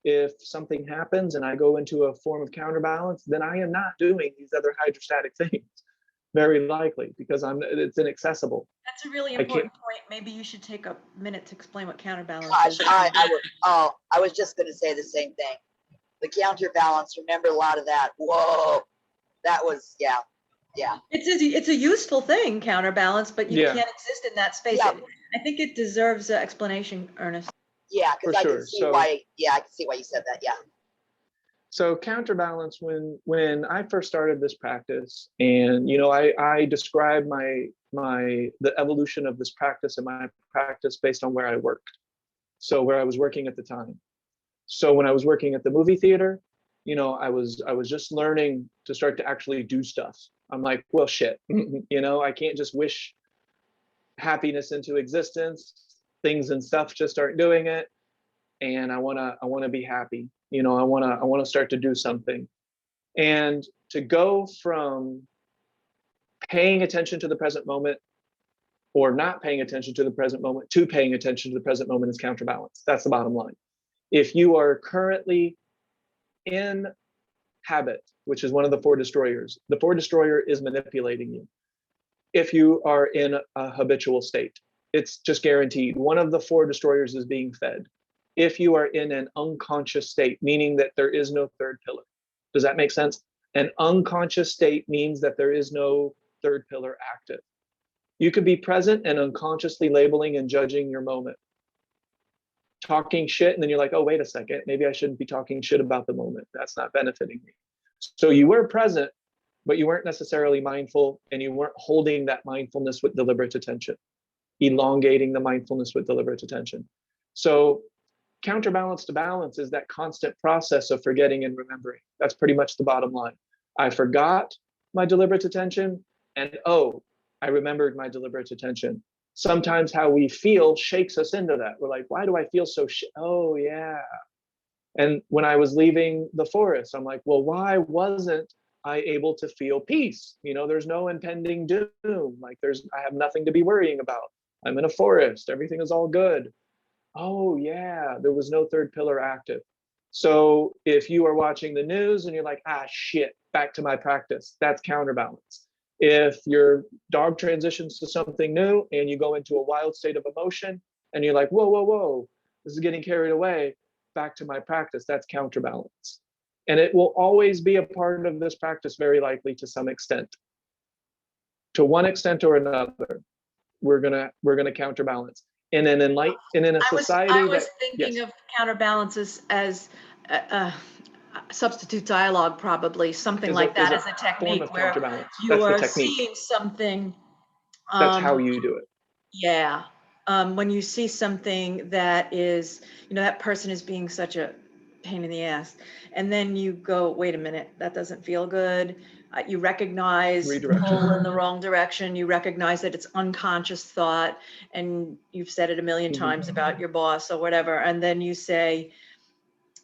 B: if something happens and I go into a form of counterbalance, then I am not doing these other hydrostatic things, very likely, because it's inaccessible.
A: That's a really important point. Maybe you should take a minute to explain what counterbalance is.
F: I was just going to say the same thing. The counterbalance, remember a lot of that. Whoa, that was, yeah.
A: It's a useful thing, counterbalance, but you can't exist in that space.
F: Yeah.
A: I think it deserves an explanation, Ernest.
F: Yeah, because I can see why. Yeah, I can see why you said that. Yeah.
B: So counterbalance, when I first started this practice, and you know, I described the evolution of this practice and my practice based on where I worked. So where I was working at the time. So when I was working at the movie theater, you know, I was just learning to start to actually do stuff. I'm like, well, shit, you know, I can't just wish happiness into existence. Things and stuff just aren't doing it. And I wanna be happy. You know, I wanna start to do something. And to go from paying attention to the present moment or not paying attention to the present moment to paying attention to the present moment is counterbalance. That's the bottom line. If you are currently in habit, which is one of the four destroyers, the four destroyer is manipulating you. If you are in a habitual state, it's just guaranteed. One of the four destroyers is being fed. If you are in an unconscious state, meaning that there is no third pillar. Does that make sense? An unconscious state means that there is no third pillar active. You could be present and unconsciously labeling and judging your moment. Talking shit, and then you're like, oh, wait a second, maybe I shouldn't be talking shit about the moment. That's not benefiting me. So you were present, but you weren't necessarily mindful, and you weren't holding that mindfulness with deliberate attention, elongating the mindfulness with deliberate attention. So counterbalance to balance is that constant process of forgetting and remembering. That's pretty much the bottom line. I forgot my deliberate attention, and oh, I remembered my deliberate attention. Sometimes how we feel shakes us into that. We're like, why do I feel so oh yeah, And when I was leaving the forest, I'm like, well, why wasn't I able to feel peace? You know, there's no impending doom. Like I have nothing to be worrying about. I'm in a forest. Everything is all good. Oh yeah, there was no third pillar active. So if you are watching the news and you're like, ah, shit, back to my practice, that's counterbalance. If your dog transitions to something new and you go into a wild state of emotion and you're like, whoa, whoa, whoa, this is getting carried away, back to my practice, that's counterbalance. And it will always be a part of this practice, very likely to some extent. To one extent or another, we're gonna counterbalance. And in a society
A: I was thinking of counterbalances as substitute dialogue, probably something like that, as a technique where you are seeing something.
B: That's how you do it.
A: Yeah. When you see something that is, that person is being such a pain in the ass, and then you go, wait a minute, that doesn't feel good. You recognize pull in the wrong direction. You recognize that it's unconscious thought, and you've said it a million times about your boss or whatever. And then you say,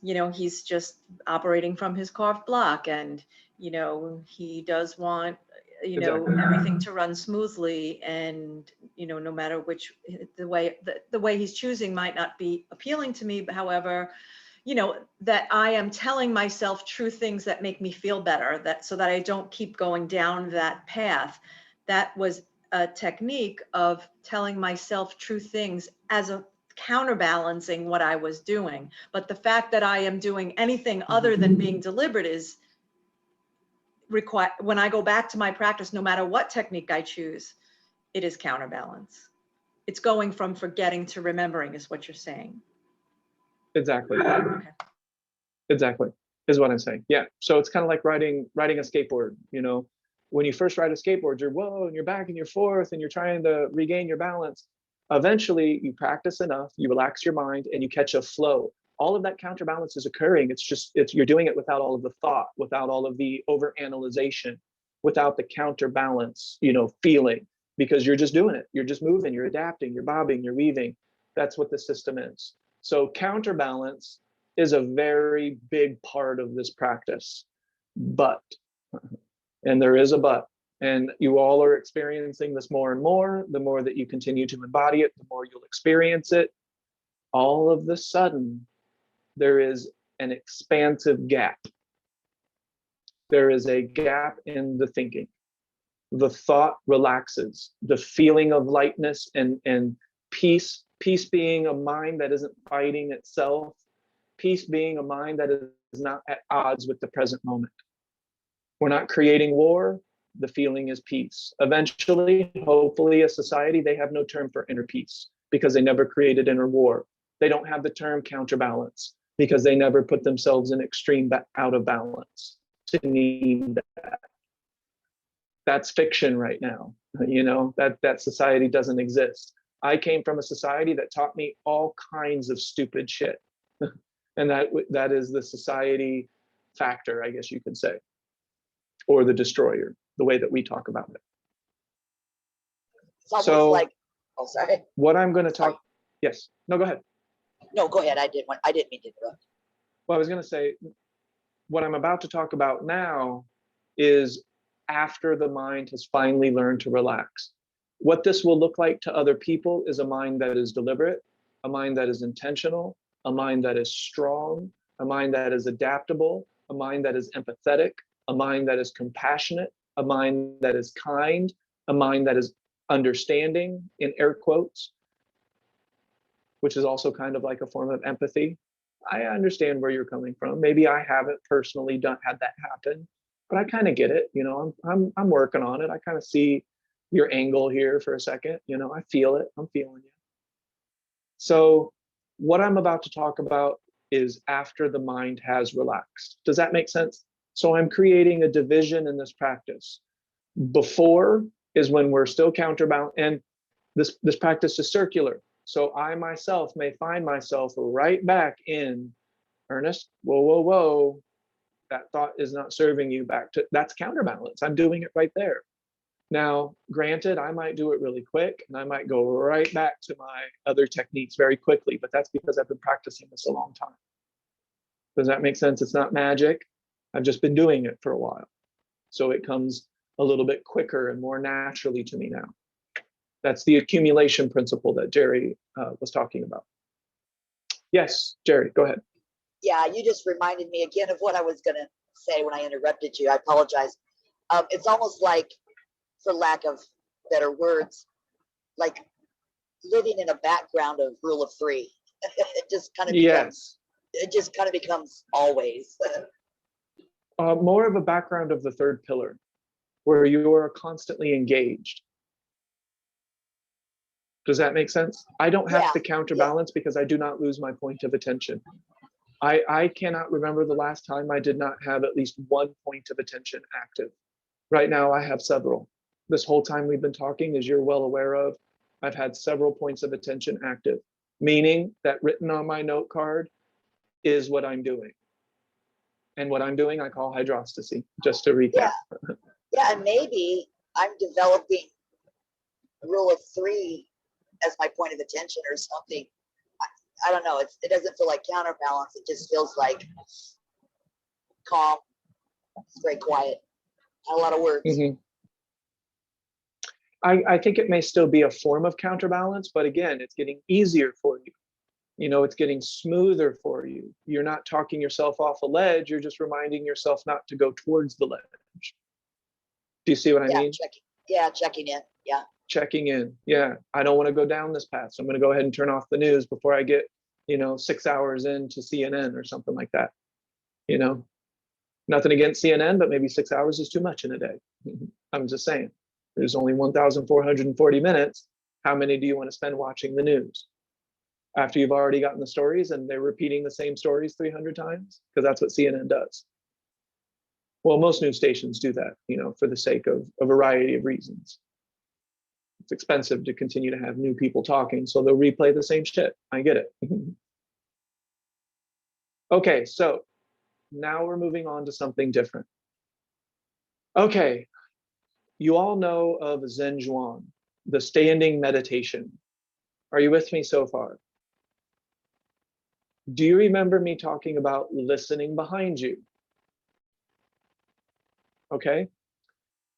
A: he's just operating from his carved block, and, he does want, everything to run smoothly, and, no matter which, the way he's choosing might not be appealing to me, but however, that I am telling myself true things that make me feel better, so that I don't keep going down that path. That was a technique of telling myself true things as a counterbalancing what I was doing. But the fact that I am doing anything other than being deliberate is when I go back to my practice, no matter what technique I choose, it is counterbalance. It's going from forgetting to remembering, is what you're saying.
B: Exactly.
A: Okay.
B: Exactly, is what I'm saying. Yeah. So it's kind of like riding a skateboard. When you first ride a skateboard, you're whoa, and you're back and you're forth, and you're trying to regain your balance. Eventually, you practice enough, you relax your mind, and you catch a flow. All of that counterbalance is occurring. You're doing it without all of the thought, without all of the overanalyzation, without the counterbalance, feeling, because you're just doing it. You're just moving, you're adapting, you're bobbing, you're weaving. That's what the system is. So counterbalance is a very big part of this practice. But, and there is a but, and you all are experiencing this more and more. The more that you continue to embody it, the more you'll experience it. All of the sudden, there is an expansive gap. There is a gap in the thinking. The thought relaxes. The feeling of lightness and peace being a mind that isn't fighting itself, peace being a mind that is not at odds with the present moment. We're not creating war. The feeling is peace. Eventually, hopefully, a society, they have no term for inner peace because they never created inner war. They don't have the term counterbalance because they never put themselves in extreme out of balance to need that. That's fiction right now. That society doesn't exist. I came from a society that taught me all kinds of stupid shit. And that is the society factor, I guess you could say, or the destroyer, the way that we talk about it.
F: It's almost
B: so
F: like, oh, sorry.
B: What I'm going to talk, yes, no, go ahead.
F: No, go ahead. I didn't mean to interrupt.
B: Well, I was going to say, what I'm about to talk about now is after the mind has finally learned to relax. What this will look like to other people is a mind that is deliberate, a mind that is intentional, a mind that is strong, a mind that is adaptable, a mind that is empathetic, a mind that is compassionate, a mind that is kind, a mind that is understanding, in air quotes, which is also kind of like a form of empathy. I understand where you're coming from. Maybe I haven't personally had that happen, but I kind of get it. I'm working on it. I kind of see your angle here for a second. I feel it. I'm feeling you. So what I'm about to talk about is after the mind has relaxed. Does that make sense? So I'm creating a division in this practice. Before is when we're still counterbalanced, and this practice is circular. So I myself may find myself right back in, Ernest, whoa, whoa, whoa, that thought is not serving you back to, that's counterbalance. I'm doing it right there. Now, granted, I might do it really quick and I might go right back to my other techniques very quickly, but that's because I've been practicing this a long time. Does that make sense? It's not magic. I've just been doing it for a while. So it comes a little bit quicker and more naturally to me now. That's the accumulation principle that Jerry was talking about. Yes, Jerry, go ahead.
F: Yeah, you just reminded me again of what I was going to say when I interrupted you. I apologize. It's almost like, for lack of better words, like living in a background of rule of three. It just kind of becomes, it just kind of becomes always.
B: More of a background of the third pillar, where you are constantly engaged. Does that make sense? I don't have to counterbalance because I do not lose my point of attention. I cannot remember the last time I did not have at least one point of attention active. Right now, I have several. This whole time we've been talking, as you're well aware of, I've had several points of attention active, meaning that written on my note card is what I'm doing. And what I'm doing, I call hydrostacy, just to recap.
F: Yeah, and maybe I'm developing rule of three as my point of attention or something. I don't know. It doesn't feel like counterbalance. It just feels like calm. It's very quiet. Not a lot of words.
B: Mm-hmm. I think it may still be a form of counterbalance, but again, it's getting easier for you. You know, it's getting smoother for you. You're not talking yourself off a ledge. You're just reminding yourself not to go towards the ledge. Do you see what I mean?
F: Checking in. Yeah.
B: Checking in. Yeah. I don't want to go down this path. So I'm going to go ahead and turn off the news before I get, 6 hours into CNN or something like that. Nothing against CNN, but maybe 6 hours is too much in a day. I'm just saying. There's only 1,440 minutes. How many do you want to spend watching the news? After you've already gotten the stories and they're repeating the same stories 300 times? Because that's what CNN does. Well, most news stations do that, for the sake of a variety of reasons. It's expensive to continue to have new people talking, so they'll replay the same shit. I get it. Okay, so now we're moving on to something different. Okay, you all know of Zen Zhuan, the standing meditation. Are you with me so far? Do you remember me talking about listening behind you? Okay.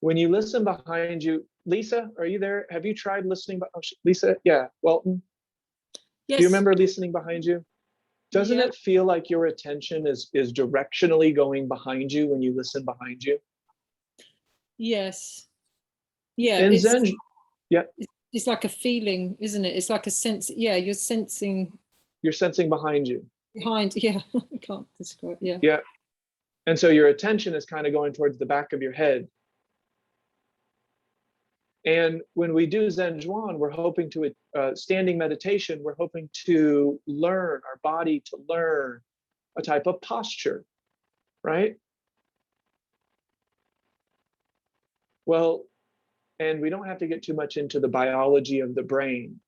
B: When you listen behind you, Lisa, are you there? Have you tried listening? Lisa, yeah, Welton?
H: Yes.
B: Do you remember listening behind you? Doesn't it feel like your attention is directionally going behind you when you listen behind you?
H: Yes. Yeah.
B: In Zen,
H: it's like a feeling, isn't it? It's like a sense. Yeah, you're sensing.
B: You're sensing behind you.
H: Behind, yeah. I can't describe. Yeah.
B: Yeah. And so your attention is kind of going towards the back of your head. And when we do Zen Zhuan, we're hoping to, standing meditation, we're hoping to learn, our body to learn a type of posture, right? Well, and we don't have to get too much into the biology of the brain,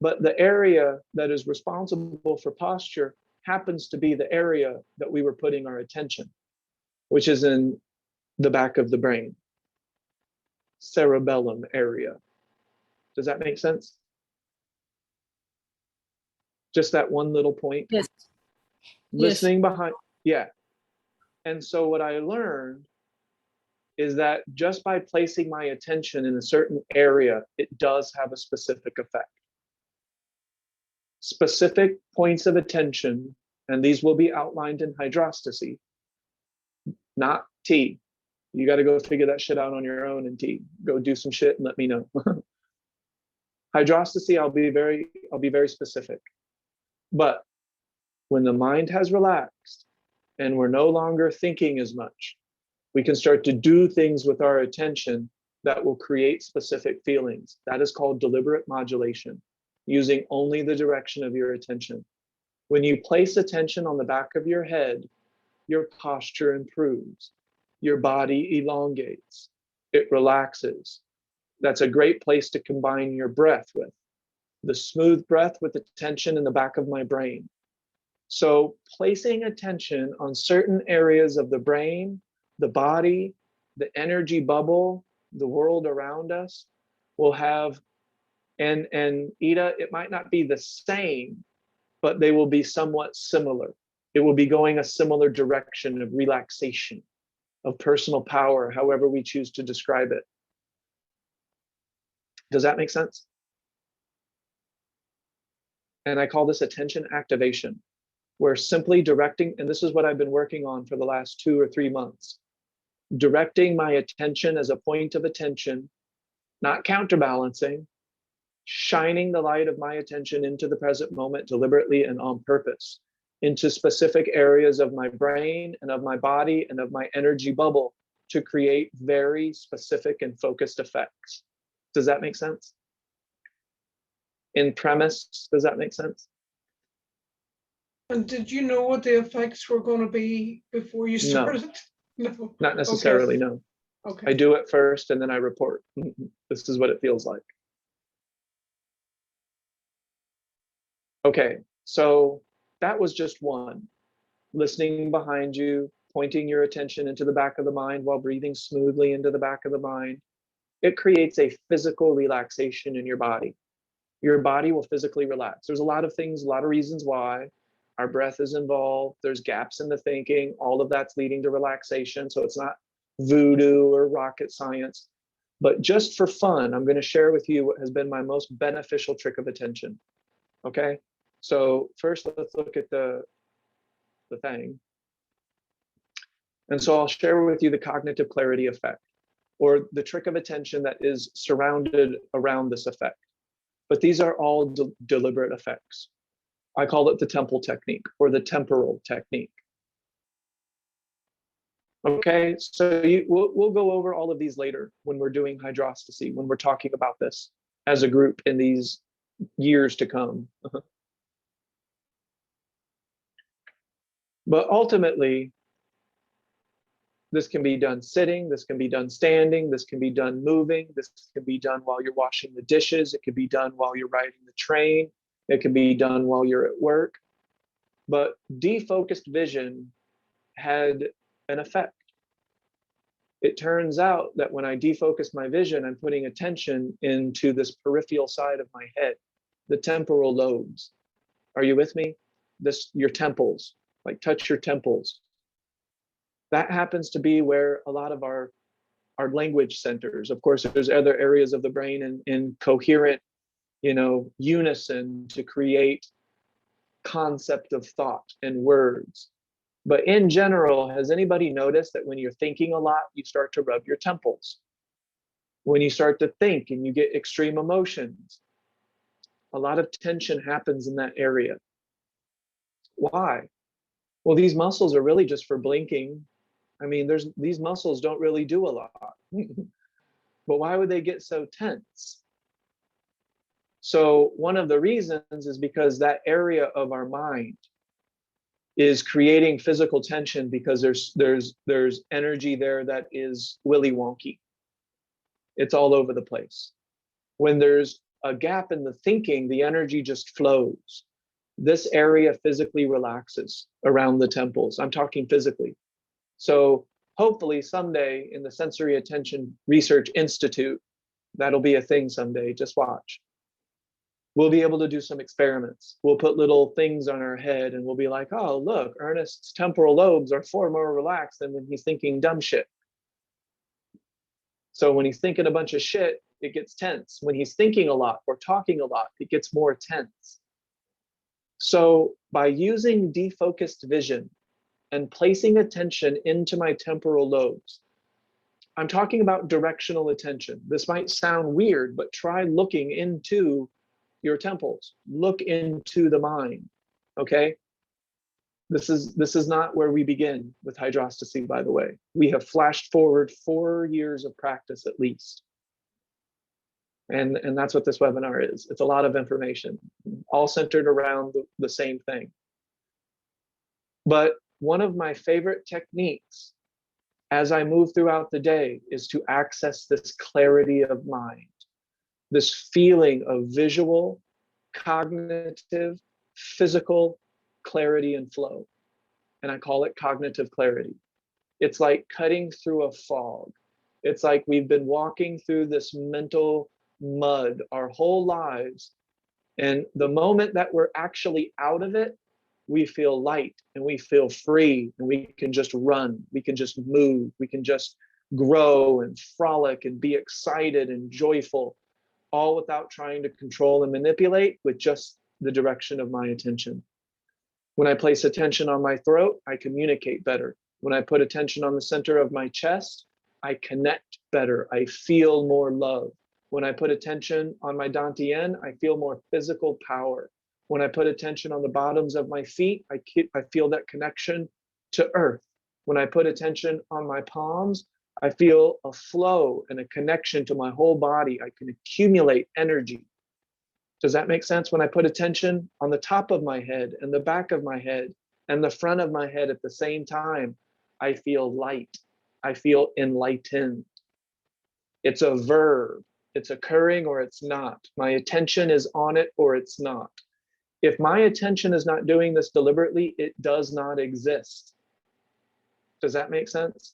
B: but the area that is responsible for posture happens to be the area that we were putting our attention, which is in the back of the brain. Cerebellum area. Does that make sense? Just that one little point?
H: Yes.
B: Listening behind, yeah. And so what I learned is that just by placing my attention in a certain area, it does have a specific effect. Specific points of attention, and these will be outlined in hydrostacy, not T. You got to go figure that shit out on your own and go do some shit and let me know. Hydrostacy, I'll be very specific. But when the mind has relaxed and we're no longer thinking as much, we can start to do things with our attention that will create specific feelings. That is called deliberate modulation, using only the direction of your attention. When you place attention on the back of your head, your posture improves. Your body elongates, it relaxes. That's a great place to combine your breath with. The smooth breath with the tension in the back of my brain. So placing attention on certain areas of the brain, the body, the energy bubble, the world around us will have, and Ida, it might not be the same, but they will be somewhat similar. It will be going a similar direction of relaxation, of personal power, however we choose to describe it. Does that make sense? And I call this attention activation, where simply directing, and this is what I've been working on for the last 2 or 3 months, directing my attention as a point of attention, not counterbalancing, shining the light of my attention into the present moment deliberately and on purpose, into specific areas of my brain and of my body and of my energy bubble to create very specific and focused effects. Does that make sense? In premise, does that make sense?
D: And did you know what the effects were going to be before you started?
B: No, not necessarily,
D: Okay.
B: no.
D: Okay.
B: I do it first and then I report. This is what it feels like. Okay, so that was just one. Listening behind you, pointing your attention into the back of the mind while breathing smoothly into the back of the mind. It creates a physical relaxation in your body. Your body will physically relax. There's a lot of things, a lot of reasons why. Our breath is involved. There's gaps in the thinking. All of that's leading to relaxation. So it's not voodoo or rocket science. But just for fun, I'm going to share with you what has been my most beneficial trick of attention. Okay? So first, let's look at the thing. And so I'll share with you the cognitive clarity effect, or the trick of attention that is surrounded around this effect. But these are all deliberate effects. I call it the temple technique or the temporal technique. Okay, so we'll go over all of these later when we're doing hydrostacy, when we're talking about this as a group in these years to come. But ultimately, this can be done sitting, this can be done standing, this can be done moving, this can be done while you're washing the dishes, it can be done while you're riding the train, it can be done while you're at work. But defocused vision had an effect. It turns out that when I defocus my vision, I'm putting attention into this peripheral side of my head, the temporal lobes. Are you with me? Your temples, like touch your temples. That happens to be where a lot of our language centers. Of course, there's other areas of the brain in coherent, unison to create concept of thought and words. But in general, has anybody noticed that when you're thinking a lot, you start to rub your temples? When you start to think and you get extreme emotions, a lot of tension happens in that area. Why? Well, these muscles are really just for blinking. I mean, these muscles don't really do a lot. But why would they get so tense? So one of the reasons is because that area of our mind is creating physical tension because there's energy there that is willy wonky. It's all over the place. When there's a gap in the thinking, the energy just flows. This area physically relaxes around the temples. I'm talking physically. So hopefully someday in the Sensory Attention Research Institute, that'll be a thing someday, just watch. We'll be able to do some experiments. We'll put little things on our head and we'll be like, oh, look, Ernest's temporal lobes are far more relaxed than when he's thinking dumb shit. So when he's thinking a bunch of shit, it gets tense. When he's thinking a lot or talking a lot, it gets more tense. So by using defocused vision and placing attention into my temporal lobes, I'm talking about directional attention. This might sound weird, but try looking into your temples. Look into the mind, okay? This is not where we begin with hydrostacy, by the way. We have flashed forward 4 years of practice at least. And that's what this webinar is. It's a lot of information, all centered around the same thing. But one of my favorite techniques as I move throughout the day is to access this clarity of mind, this feeling of visual, cognitive, physical clarity and flow. And I call it cognitive clarity. It's like cutting through a fog. It's like we've been walking through this mental mud our whole lives. And the moment that we're actually out of it, we feel light and we feel free, and we can just run, we can just move, we can just grow and frolic and be excited and joyful, all without trying to control and manipulate, with just the direction of my attention. When I place attention on my throat, I communicate better. When I put attention on the center of my chest, I connect better. I feel more love. When I put attention on my dantian, I feel more physical power. When I put attention on the bottoms of my feet, I feel that connection to earth. When I put attention on my palms, I feel a flow and a connection to my whole body. I can accumulate energy. Does that make sense? When I put attention on the top of my head and the back of my head and the front of my head at the same time, I feel light. I feel enlightened. It's a verb. It's occurring or it's not. My attention is on it or it's not. If my attention is not doing this deliberately, it does not exist. Does that make sense?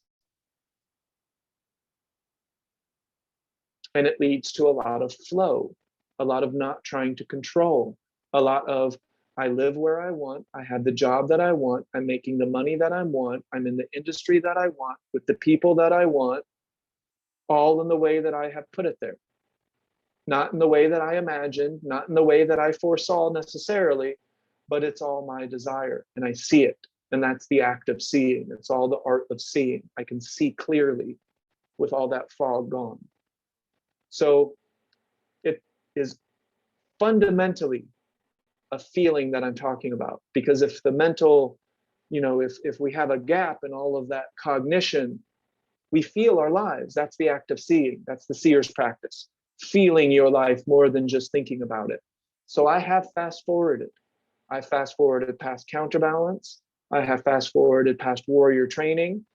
B: And it leads to a lot of flow, a lot of not trying to control, a lot of I live where I want, I have the job that I want, I'm making the money that I want, I'm in the industry that I want, with the people that I want, all in the way that I have put it there. Not in the way that I imagined, not in the way that I foresaw necessarily, but it's all my desire and I see it. And that's the act of seeing. It's all the art of seeing. I can see clearly with all that fog gone. So it is fundamentally a feeling that I'm talking about, because if the mental, if we have a gap in all of that cognition, we feel our lives. That's the act of seeing. That's the seer's practice. Feeling your life more than just thinking about it. So I have fast forwarded. I fast forwarded past counterbalance. I have fast forwarded past warrior training.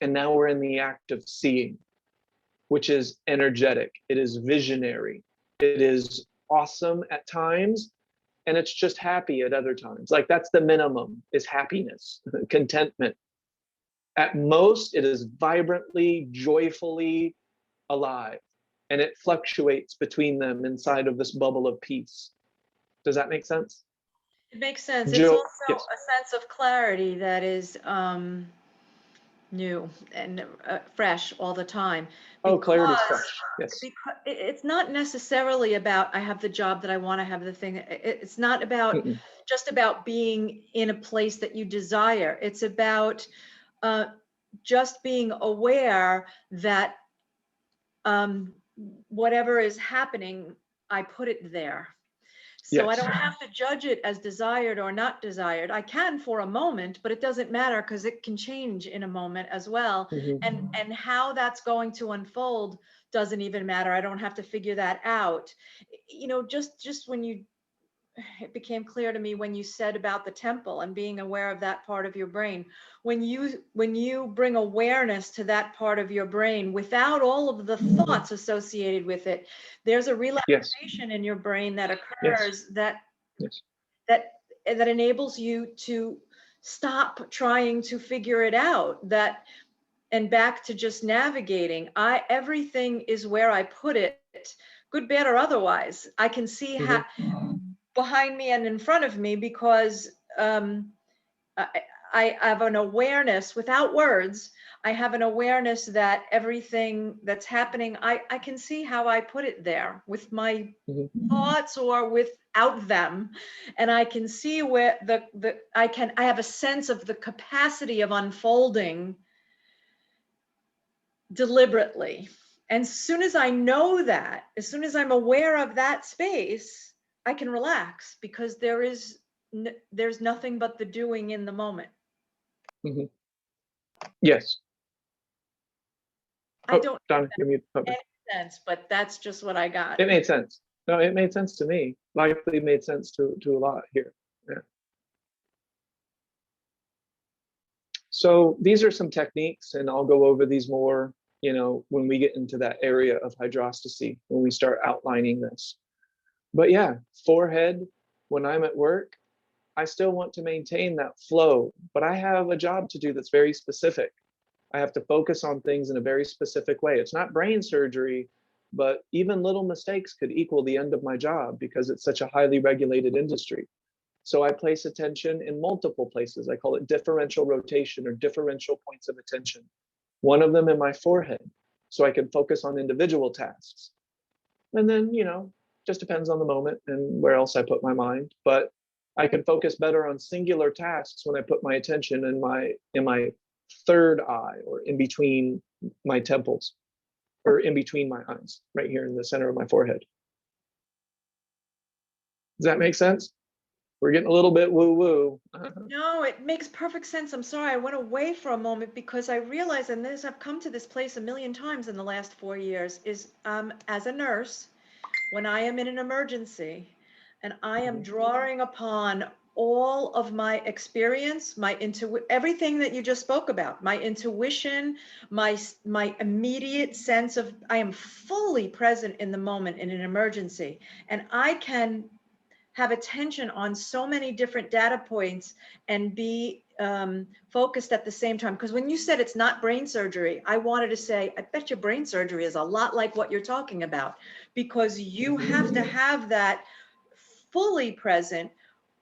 B: And now we're in the act of seeing, which is energetic. It is visionary. It is awesome at times. And it's just happy at other times. Like that's the minimum, is happiness, contentment. At most, it is vibrantly, joyfully alive. And it fluctuates between them inside of this bubble of peace. Does that make sense?
A: It makes sense. It's also
B: yes.
A: a sense of clarity that is new and fresh all the time.
B: Oh, clarity is fresh. Yes.
A: Because it's not necessarily about I have the job that I want to have, the thing. It's not about just about being in a place that you desire. It's about just being aware that whatever is happening, I put it there. So yes. I don't have to judge it as desired or not desired. I can for a moment, but it doesn't matter because it can change in a moment as well. And how that's going to unfold doesn't even matter. I don't have to figure that out. Just when it became clear to me when you said about the temple and being aware of that part of your brain. When you bring awareness to that part of your brain without all of the thoughts associated with it, there's a relaxation in your brain that occurs that enables you to stop trying to figure it out, and back to just navigating. Everything is where I put it, good, bad, or otherwise. I can see how behind me and in front of me, because I have an awareness without words. I have an awareness that everything that's happening, I can see how I put it there with my thoughts or without them. And I can see where I have a sense of the capacity of unfolding deliberately. And as soon as I know that, as soon as I'm aware of that space, I can relax, because there's nothing but the doing in the moment.
B: Yes.
A: I don't
B: Donna, give me
A: any sense, but that's just what I got.
B: It made sense. No, it made sense to me. Likely made sense to a lot here. Yeah. So these are some techniques, and I'll go over these more, when we get into that area of hydrostacy, when we start outlining this. But yeah, forehead, when I'm at work, I still want to maintain that flow, but I have a job to do that's very specific. I have to focus on things in a very specific way. It's not brain surgery, but even little mistakes could equal the end of my job because it's such a highly regulated industry. So I place attention in multiple places. I call it differential rotation or differential points of attention. One of them in my forehead, so I can focus on individual tasks. And then, just depends on the moment and where else I put my mind. But I can focus better on singular tasks when I put my attention in my third eye, or in between my temples, or in between my eyes, right here in the center of my forehead. Does that make sense? We're getting a little bit woo-woo.
A: No, it makes perfect sense. I'm sorry, I went away for a moment because I realized, and this, I've come to this place a million times in the last 4 years, is as a nurse, when I am in an emergency and I am drawing upon all of my experience, everything that you just spoke about, my intuition, my immediate sense of, I am fully present in the moment in an emergency, and I can have attention on so many different data points and be focused at the same time. Because when you said it's not brain surgery, I wanted to say, I bet your brain surgery is a lot like what you're talking about, because you have to have that fully present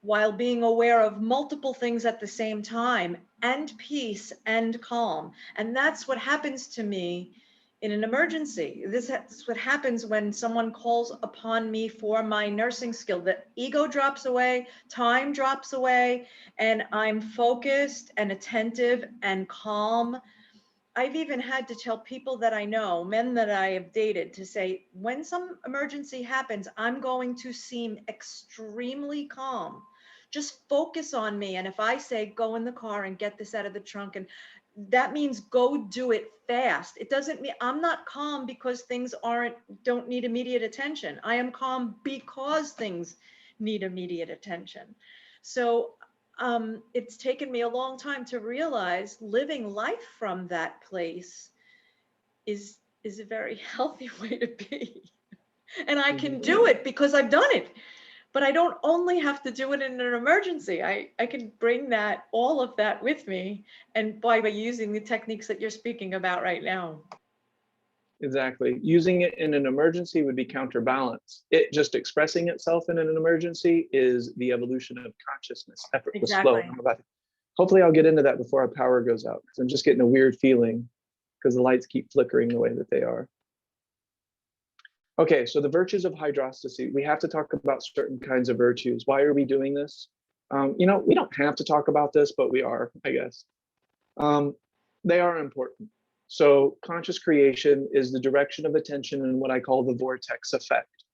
A: while being aware of multiple things at the same time, and peace and calm. And that's what happens to me in an emergency. This is what happens when someone calls upon me for my nursing skill. The ego drops away, time drops away, and I'm focused and attentive and calm. I've even had to tell people that I know, men that I have dated, to say, when some emergency happens, I'm going to seem extremely calm. Just focus on me. And if I say, go in the car and get this out of the trunk, and that means go do it fast. It doesn't mean I'm not calm because things don't need immediate attention. I am calm because things need immediate attention. So it's taken me a long time to realize living life from that place is a very healthy way to be. And I can do it because I've done it. But I don't only have to do it in an emergency. I can bring all of that with me, and by using the techniques that you're speaking about right now.
B: Exactly. Using it in an emergency would be counterbalance. It just expressing itself in an emergency is the evolution of consciousness, effortless flow. Hopefully I'll get into that before our power goes out, because I'm just getting a weird feeling because the lights keep flickering the way that they are. Okay, so the virtues of hydrostacy. We have to talk about certain kinds of virtues. Why are we doing this? We don't have to talk about this, but we are, I guess. They are important. So conscious creation is the direction of attention in what I call the vortex effect.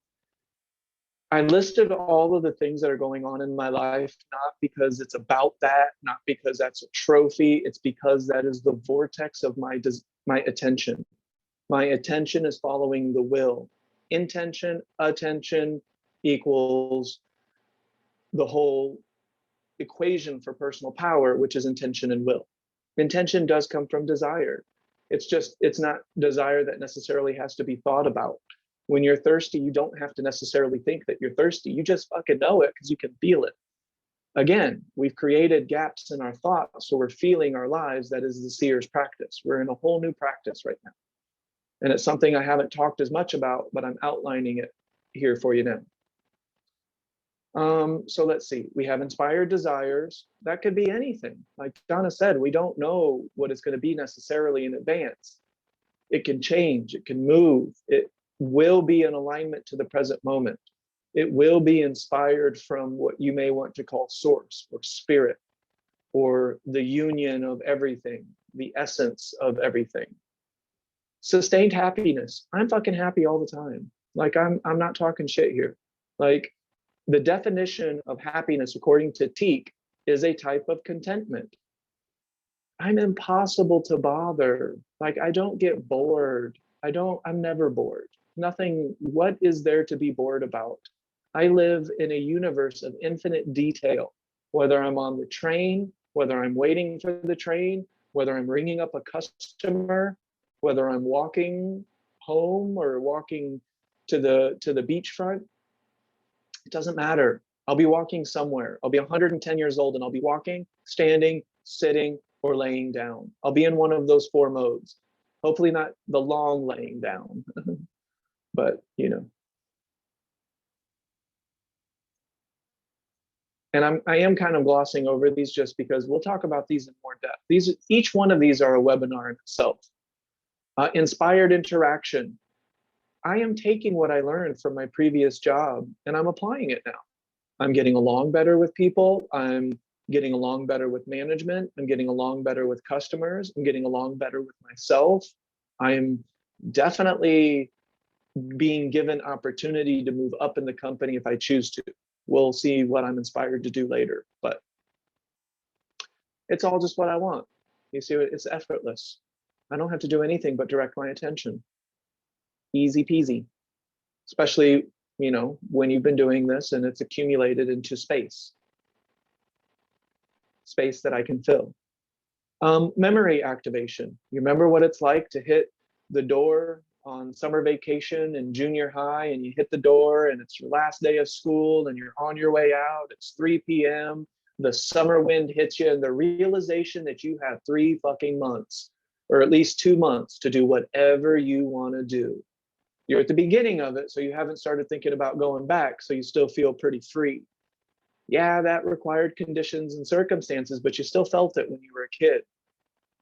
B: I listed all of the things that are going on in my life, not because it's about that, not because that's a trophy. It's because that is the vortex of my attention. My attention is following the will. Intention, attention equals the whole equation for personal power, which is intention and will. Intention does come from desire. It's not desire that necessarily has to be thought about. When you're thirsty, you don't have to necessarily think that you're thirsty. You just fucking know it because you can feel it. Again, we've created gaps in our thoughts, so we're feeling our lives. That is the seer's practice. We're in a whole new practice right now. And it's something I haven't talked as much about, but I'm outlining it here for you now. So let's see, we have inspired desires. That could be anything. Like Donna said, we don't know what it's going to be necessarily in advance. It can change, it can move. It will be in alignment to the present moment. It will be inspired from what you may want to call source or spirit, or the union of everything, the essence of everything. Sustained happiness. I'm fucking happy all the time. Like I'm not talking shit here. Like the definition of happiness, according to T.E.A, is a type of contentment. I'm impossible to bother. Like I don't get bored. I'm never bored. Nothing, what is there to be bored about? I live in a universe of infinite detail, whether I'm on the train, whether I'm waiting for the train, whether I'm ringing up a customer, whether I'm walking home or walking to the beachfront. It doesn't matter. I'll be walking somewhere. I'll be 110 years old and I'll be walking, standing, sitting, or laying down. I'll be in one of those four modes. Hopefully not the long laying down, but you know. And I am kind of glossing over these just because we'll talk about these in more depth. Each one of these are a webinar in itself. Inspired interaction. I am taking what I learned from my previous job and I'm applying it now. I'm getting along better with people. I'm getting along better with management. I'm getting along better with customers. I'm getting along better with myself. I'm definitely being given opportunity to move up in the company if I choose to. We'll see what I'm inspired to do later, but it's all just what I want. You see, it's effortless. I don't have to do anything but direct my attention. Easy peasy, especially, you know, when you've been doing this and it's accumulated into space that I can fill. Memory activation. You remember what it's like to hit the door on summer vacation in junior high, and you hit the door and it's your last day of school and you're on your way out. It's 3 p.m. The summer wind hits you and the realization that you have 3 fucking months, or at least 2 months, to do whatever you want to do. You're at the beginning of it, so you haven't started thinking about going back, so you still feel pretty free. Yeah, that required conditions and circumstances, but you still felt it when you were a kid.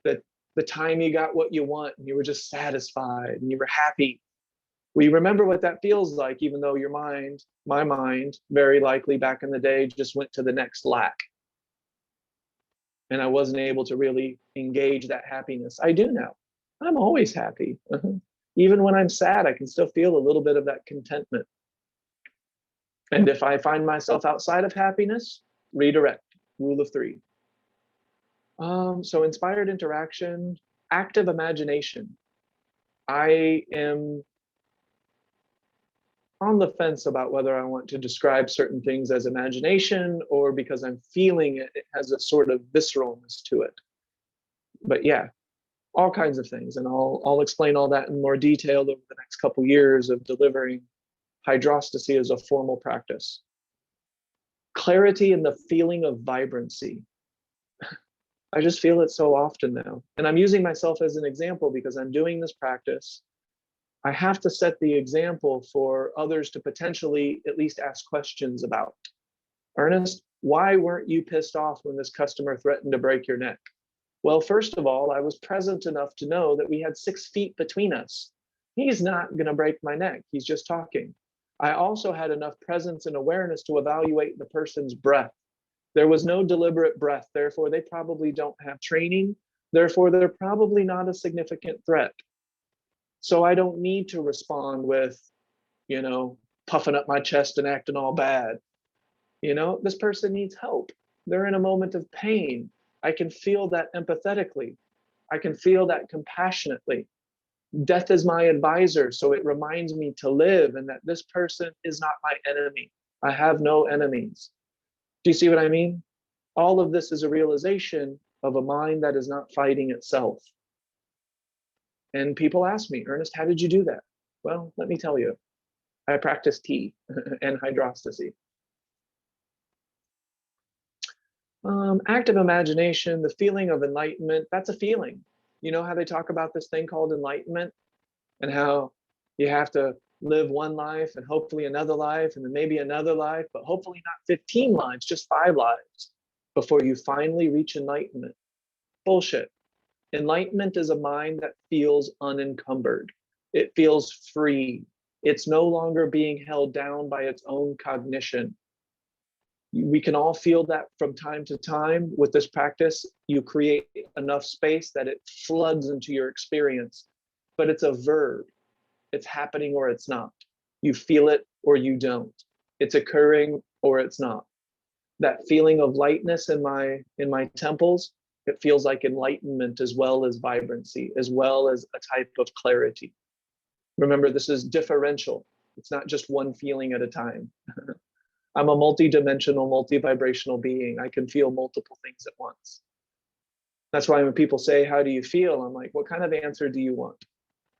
B: That the time you got what you want and you were just satisfied and you were happy. Well, you remember what that feels like, even though your mind, my mind, very likely back in the day just went to the next lack. And I wasn't able to really engage that happiness. I do now. I'm always happy. Even when I'm sad, I can still feel a little bit of that contentment. And if I find myself outside of happiness, redirect, rule of 3. So inspired interaction, active imagination. I am on the fence about whether I want to describe certain things as imagination or because I'm feeling it, it has a sort of visceralness to it. But yeah, all kinds of things. And I'll explain all that in more detail over the next couple years of delivering hydrostacy as a formal practice. Clarity and the feeling of vibrancy. I just feel it so often now. And I'm using myself as an example because I'm doing this practice. I have to set the example for others to potentially at least ask questions about. Ernest, why weren't you pissed off when this customer threatened to break your neck? Well, first of all, I was present enough to know that we had 6 feet between us. He's not going to break my neck. He's just talking. I also had enough presence and awareness to evaluate the person's breath. There was no deliberate breath. Therefore, they probably don't have training. Therefore, they're probably not a significant threat. So I don't need to respond with, you know, puffing up my chest and acting all bad. You know, this person needs help. They're in a moment of pain. I can feel that empathetically. I can feel that compassionately. Death is my advisor, so it reminds me to live and that this person is not my enemy. I have no enemies. Do you see what I mean? All of this is a realization of a mind that is not fighting itself. And people ask me, Ernest, how did you do that? Well, let me tell you. I practice T and hydrostacy. Active imagination, the feeling of enlightenment, that's a feeling. You know how they talk about this thing called enlightenment and how you have to live one life and hopefully another life and then maybe another life, but hopefully not 15 lives, just 5 lives before you finally reach enlightenment. Bullshit. Enlightenment is a mind that feels unencumbered. It feels free. It's no longer being held down by its own cognition. We can all feel that from time to time. With this practice, you create enough space that it floods into your experience, but it's a verb. It's happening or it's not. You feel it or you don't. It's occurring or it's not. That feeling of lightness in my temples, it feels like enlightenment as well as vibrancy, as well as a type of clarity. Remember, this is differential. It's not just one feeling at a time. I'm a multi-dimensional, multi-vibrational being. I can feel multiple things at once. That's why when people say, how do you feel? I'm like, what kind of answer do you want?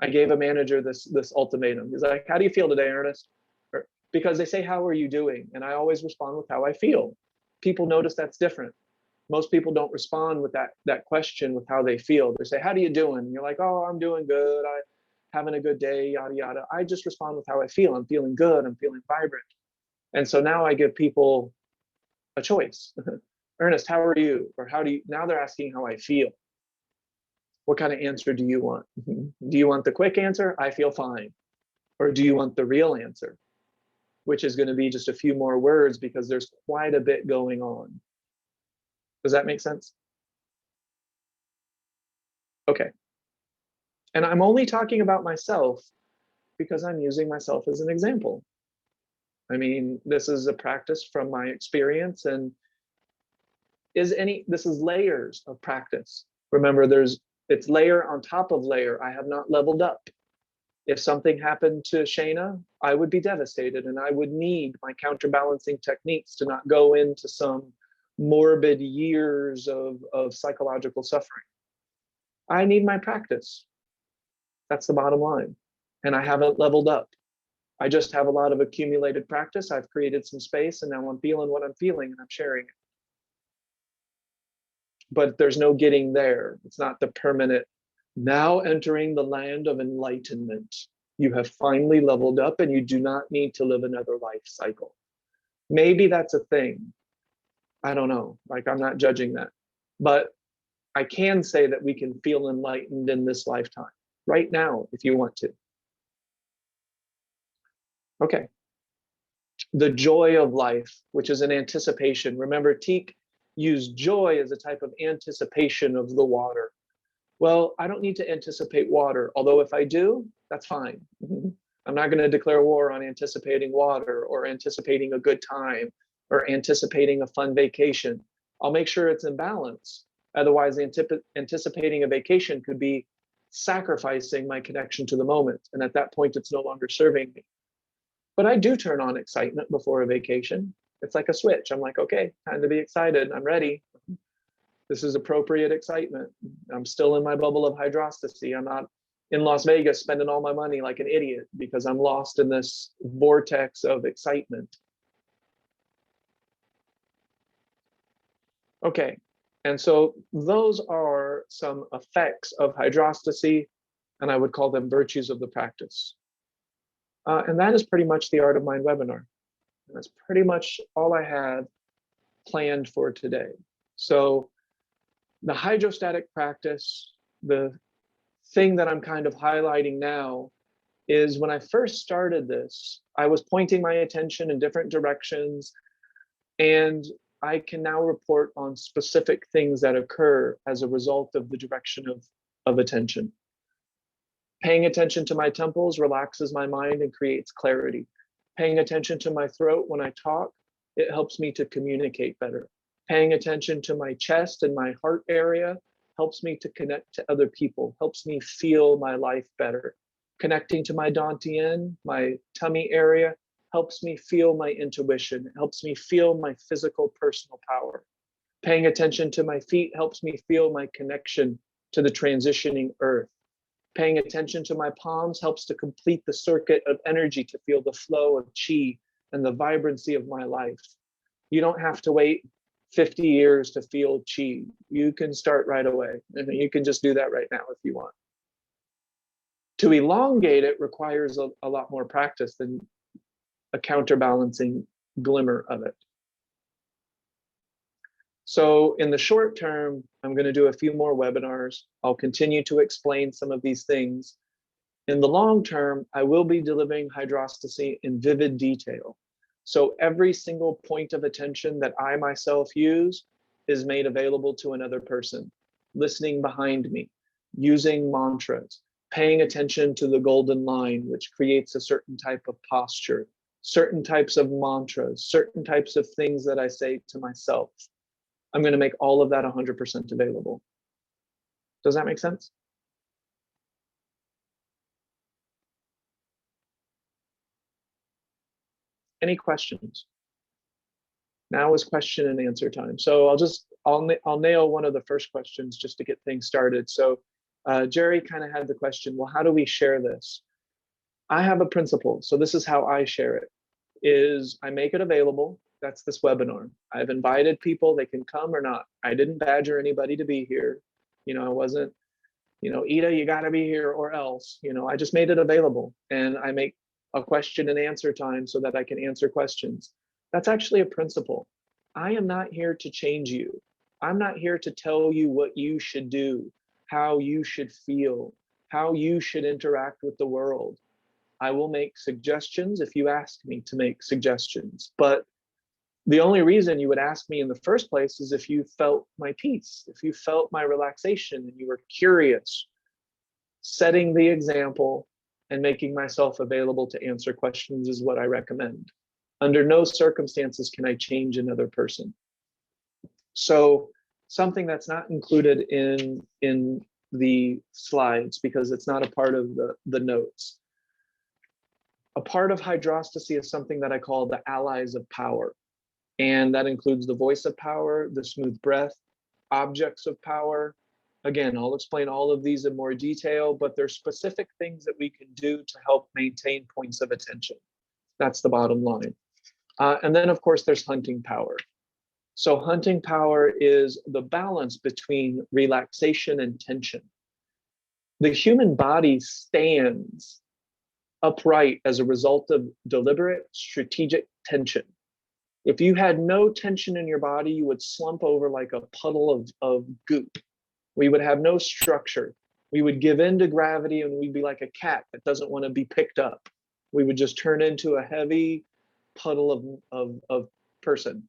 B: I gave a manager this ultimatum. He's like, how do you feel today, Ernest? Because they say, how are you doing? And I always respond with how I feel. People notice that's different. Most people don't respond with that question with how they feel. They say, how do you doing? And you're like, oh, I'm doing good. I'm having a good day, yada, yada. I just respond with how I feel. I'm feeling good. I'm feeling vibrant. And so now I give people a choice. Ernest, how are you? Or how do you, now they're asking how I feel. What kind of answer do you want? Do you want the quick answer? I feel fine. Or do you want the real answer? Which is going to be just a few more words because there's quite a bit going on. Does that make sense? Okay. And I'm only talking about myself because I'm using myself as an example. I mean, this is a practice from my experience, and this is layers of practice. Remember, it's layer on top of layer. I have not leveled up. If something happened to Shayna, I would be devastated, and I would need my counterbalancing techniques to not go into some morbid years of psychological suffering. I need my practice. That's the bottom line. And I haven't leveled up. I just have a lot of accumulated practice. I've created some space, and now I'm feeling what I'm feeling, and I'm sharing it. But there's no getting there. It's not the permanent, now entering the land of enlightenment. You have finally leveled up, and you do not need to live another life cycle. Maybe that's a thing. I don't know. Like, I'm not judging that. But I can say that we can feel enlightened in this lifetime, right now, if you want to. Okay. The joy of life, which is an anticipation. Remember, T.E.A used joy as a type of anticipation of the water. Well, I don't need to anticipate water, although if I do, that's fine. I'm not going to declare war on anticipating water or anticipating a good time or anticipating a fun vacation. I'll make sure it's in balance. Otherwise, anticipating a vacation could be sacrificing my connection to the moment. And at that point, it's no longer serving me. But I do turn on excitement before a vacation. It's like a switch. I'm like, okay, time to be excited. I'm ready. This is appropriate excitement. I'm still in my bubble of hydrostacy. I'm not in Las Vegas spending all my money like an idiot because I'm lost in this vortex of excitement. Okay, and so those are some effects of hydrostacy, and I would call them virtues of the practice. And that is pretty much the Art of Mind webinar. And that's pretty much all I had planned for today. So the hydrostatic practice, the thing that I'm kind of highlighting now is when I first started this, I was pointing my attention in different directions, and I can now report on specific things that occur as a result of the direction of attention. Paying attention to my temples relaxes my mind and creates clarity. Paying attention to my throat when I talk, it helps me to communicate better. Paying attention to my chest and my heart area helps me to connect to other people, helps me feel my life better. Connecting to my dantian, my tummy area, helps me feel my intuition, helps me feel my physical personal power. Paying attention to my feet helps me feel my connection to the transitioning earth. Paying attention to my palms helps to complete the circuit of energy to feel the flow of chi and the vibrancy of my life. You don't have to wait 50 years to feel chi. You can start right away, and you can just do that right now if you want. To elongate it requires a lot more practice than a counterbalancing glimmer of it. So in the short term, I'm going to do a few more webinars. I'll continue to explain some of these things. In the long term, I will be delivering hydrostacy in vivid detail. So every single point of attention that I myself use is made available to another person, listening behind me, using mantras, paying attention to the golden line, which creates a certain type of posture, certain types of mantras, certain types of things that I say to myself. I'm going to make all of that 100% available. Does that make sense? Any questions? Now is question and answer time. So I'll nail one of the first questions just to get things started. So Jerry kind of had the question, well, how do we share this? I have a principle. So this is how I share it, is I make it available. That's this webinar. I've invited people, they can come or not. I didn't badger anybody to be here. I wasn't, Ida, you gotta be here or else, I just made it available, and I make a question and answer time so that I can answer questions. That's actually a principle. I am not here to change you. I'm not here to tell you what you should do, how you should feel, how you should interact with the world. I will make suggestions if you ask me to make suggestions. But the only reason you would ask me in the first place is if you felt my peace, if you felt my relaxation and you were curious. Setting the example and making myself available to answer questions is what I recommend. Under no circumstances can I change another person. So something that's not included in the slides because it's not a part of the notes. A part of hydrostacy is something that I call the allies of power. And that includes the voice of power, the smooth breath, objects of power. Again, I'll explain all of these in more detail, but there's specific things that we can do to help maintain points of attention. That's the bottom line. And then, of course, there's hunting power. So hunting power is the balance between relaxation and tension. The human body stands upright as a result of deliberate strategic tension. If you had no tension in your body, you would slump over like a puddle of goop. We would have no structure. We would give in to gravity and we'd be like a cat that doesn't want to be picked up. We would just turn into a heavy puddle of person.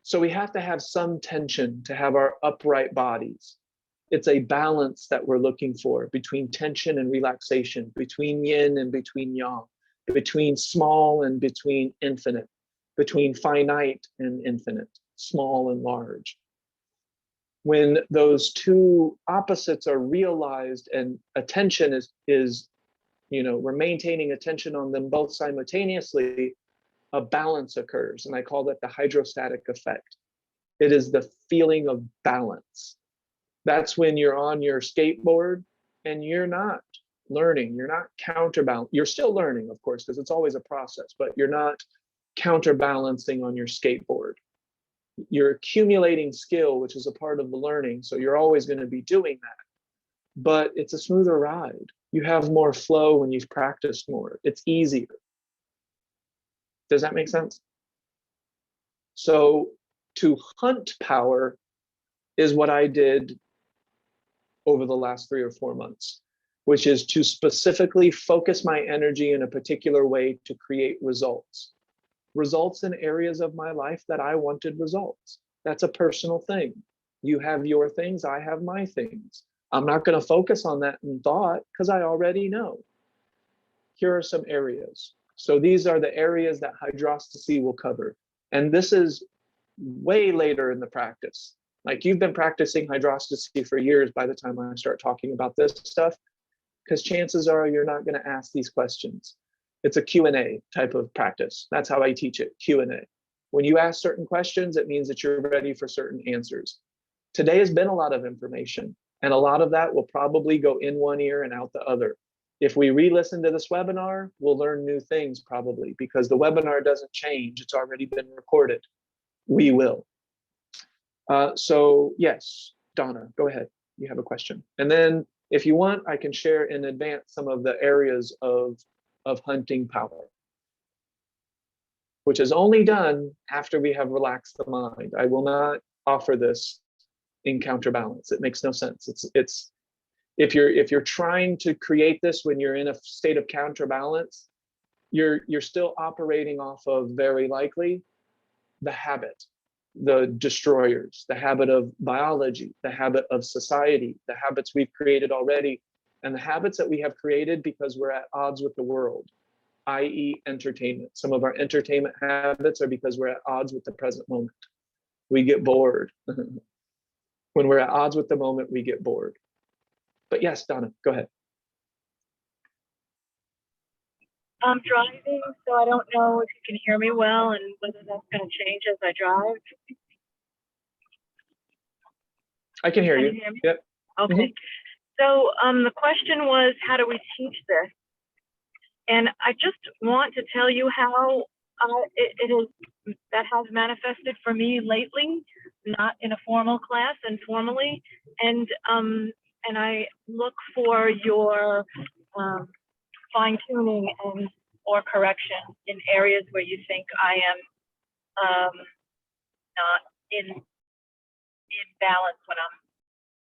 B: So we have to have some tension to have our upright bodies. It's a balance that we're looking for between tension and relaxation, between yin and between yang, between small and between infinite, between finite and infinite, small and large. When those two opposites are realized and attention is we're maintaining attention on them both simultaneously, a balance occurs. And I call that the hydrostatic effect. It is the feeling of balance. That's when you're on your skateboard and you're not learning, you're not counterbalancing. You're still learning, of course, because it's always a process, but you're not counterbalancing on your skateboard. You're accumulating skill, which is a part of the learning. So you're always going to be doing that, but it's a smoother ride. You have more flow when you've practiced more. It's easier. Does that make sense? So to hunt power is what I did over the last 3 or 4 months, which is to specifically focus my energy in a particular way to create results. Results in areas of my life that I wanted results. That's a personal thing. You have your things, I have my things. I'm not going to focus on that in thought because I already know. Here are some areas. So these are the areas that hydrostacy will cover. And this is way later in the practice. Like you've been practicing hydrostacy for years by the time I start talking about this stuff, because chances are you're not going to ask these questions. It's a Q&A type of practice. That's how I teach it, Q&A. When you ask certain questions, it means that you're ready for certain answers. Today has been a lot of information, and a lot of that will probably go in one ear and out the other. If we re-listen to this webinar, we'll learn new things probably, because the webinar doesn't change. It's already been recorded. We will. So yes, Donna, go ahead. You have a question. And then if you want, I can share in advance some of the areas of hunting power, which is only done after we have relaxed the mind. I will not offer this in counterbalance. It makes no sense. It's if you're trying to create this when you're in a state of counterbalance, you're still operating off of very likely the habit, the destroyers, the habit of biology, the habit of society, the habits we've created already, and the habits that we have created because we're at odds with the world, i.e. entertainment. Some of our entertainment habits are because we're at odds with the present moment. We get bored. When we're at odds with the moment, we get bored. But yes, Donna, go ahead.
I: I'm driving, so I don't know if you can hear me well and whether that's going to change as I drive.
B: I can hear you.
I: Hear me?
B: Yep.
I: Okay.
B: Mm-hmm.
I: So the question was, how do we teach this? And I just want to tell you how that has manifested for me lately, not in a formal class, informally, and I look for your fine tuning and or correction in areas where you think I am not in balance when I'm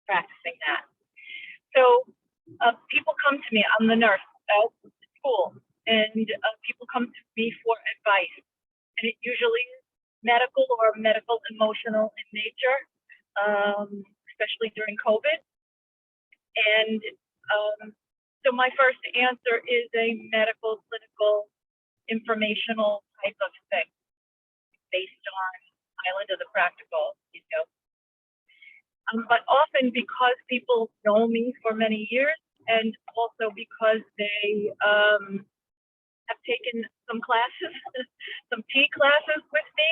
I: practicing that. So people come to me. I'm the nurse at school, and people come to me for advice, and it usually is medical or medical emotional in nature, especially during COVID. And so my first answer is a medical, clinical, informational type of thing based on Island of the Practical, you know. But often because people know me for many years, and also because they have taken some classes, some T classes with me,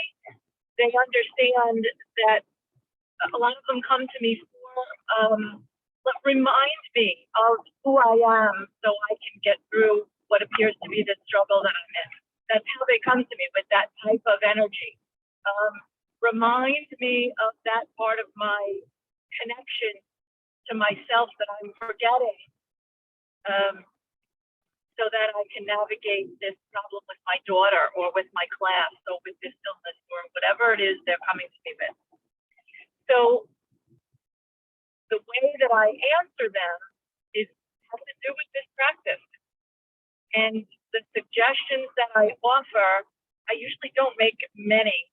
I: they understand that a lot of them come to me for remind me of who I am so I can get through what appears to be the struggle that I'm in. That's how they come to me, with that type of energy. Remind me of that part of my connection to myself that I'm forgetting, so that I can navigate this problem with my daughter or with my class or with this illness or whatever it is they're coming to me with. So the way that I answer them has to do with this practice. And the suggestions that I offer, I usually don't make many.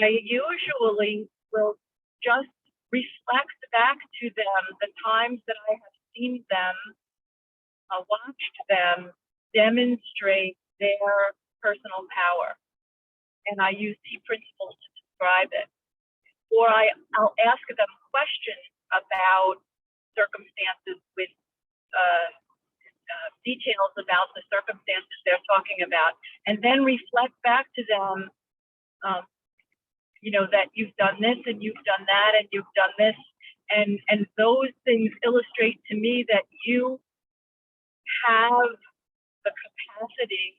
I: I usually will just reflect back to them the times that I have seen them, watched them demonstrate their personal power. And I use T principles to describe it. Or I'll ask them questions about circumstances with details about the circumstances they're talking about, and then reflect back to them, you know, that you've done this and you've done that and you've done this, and those things illustrate to me that you have the capacity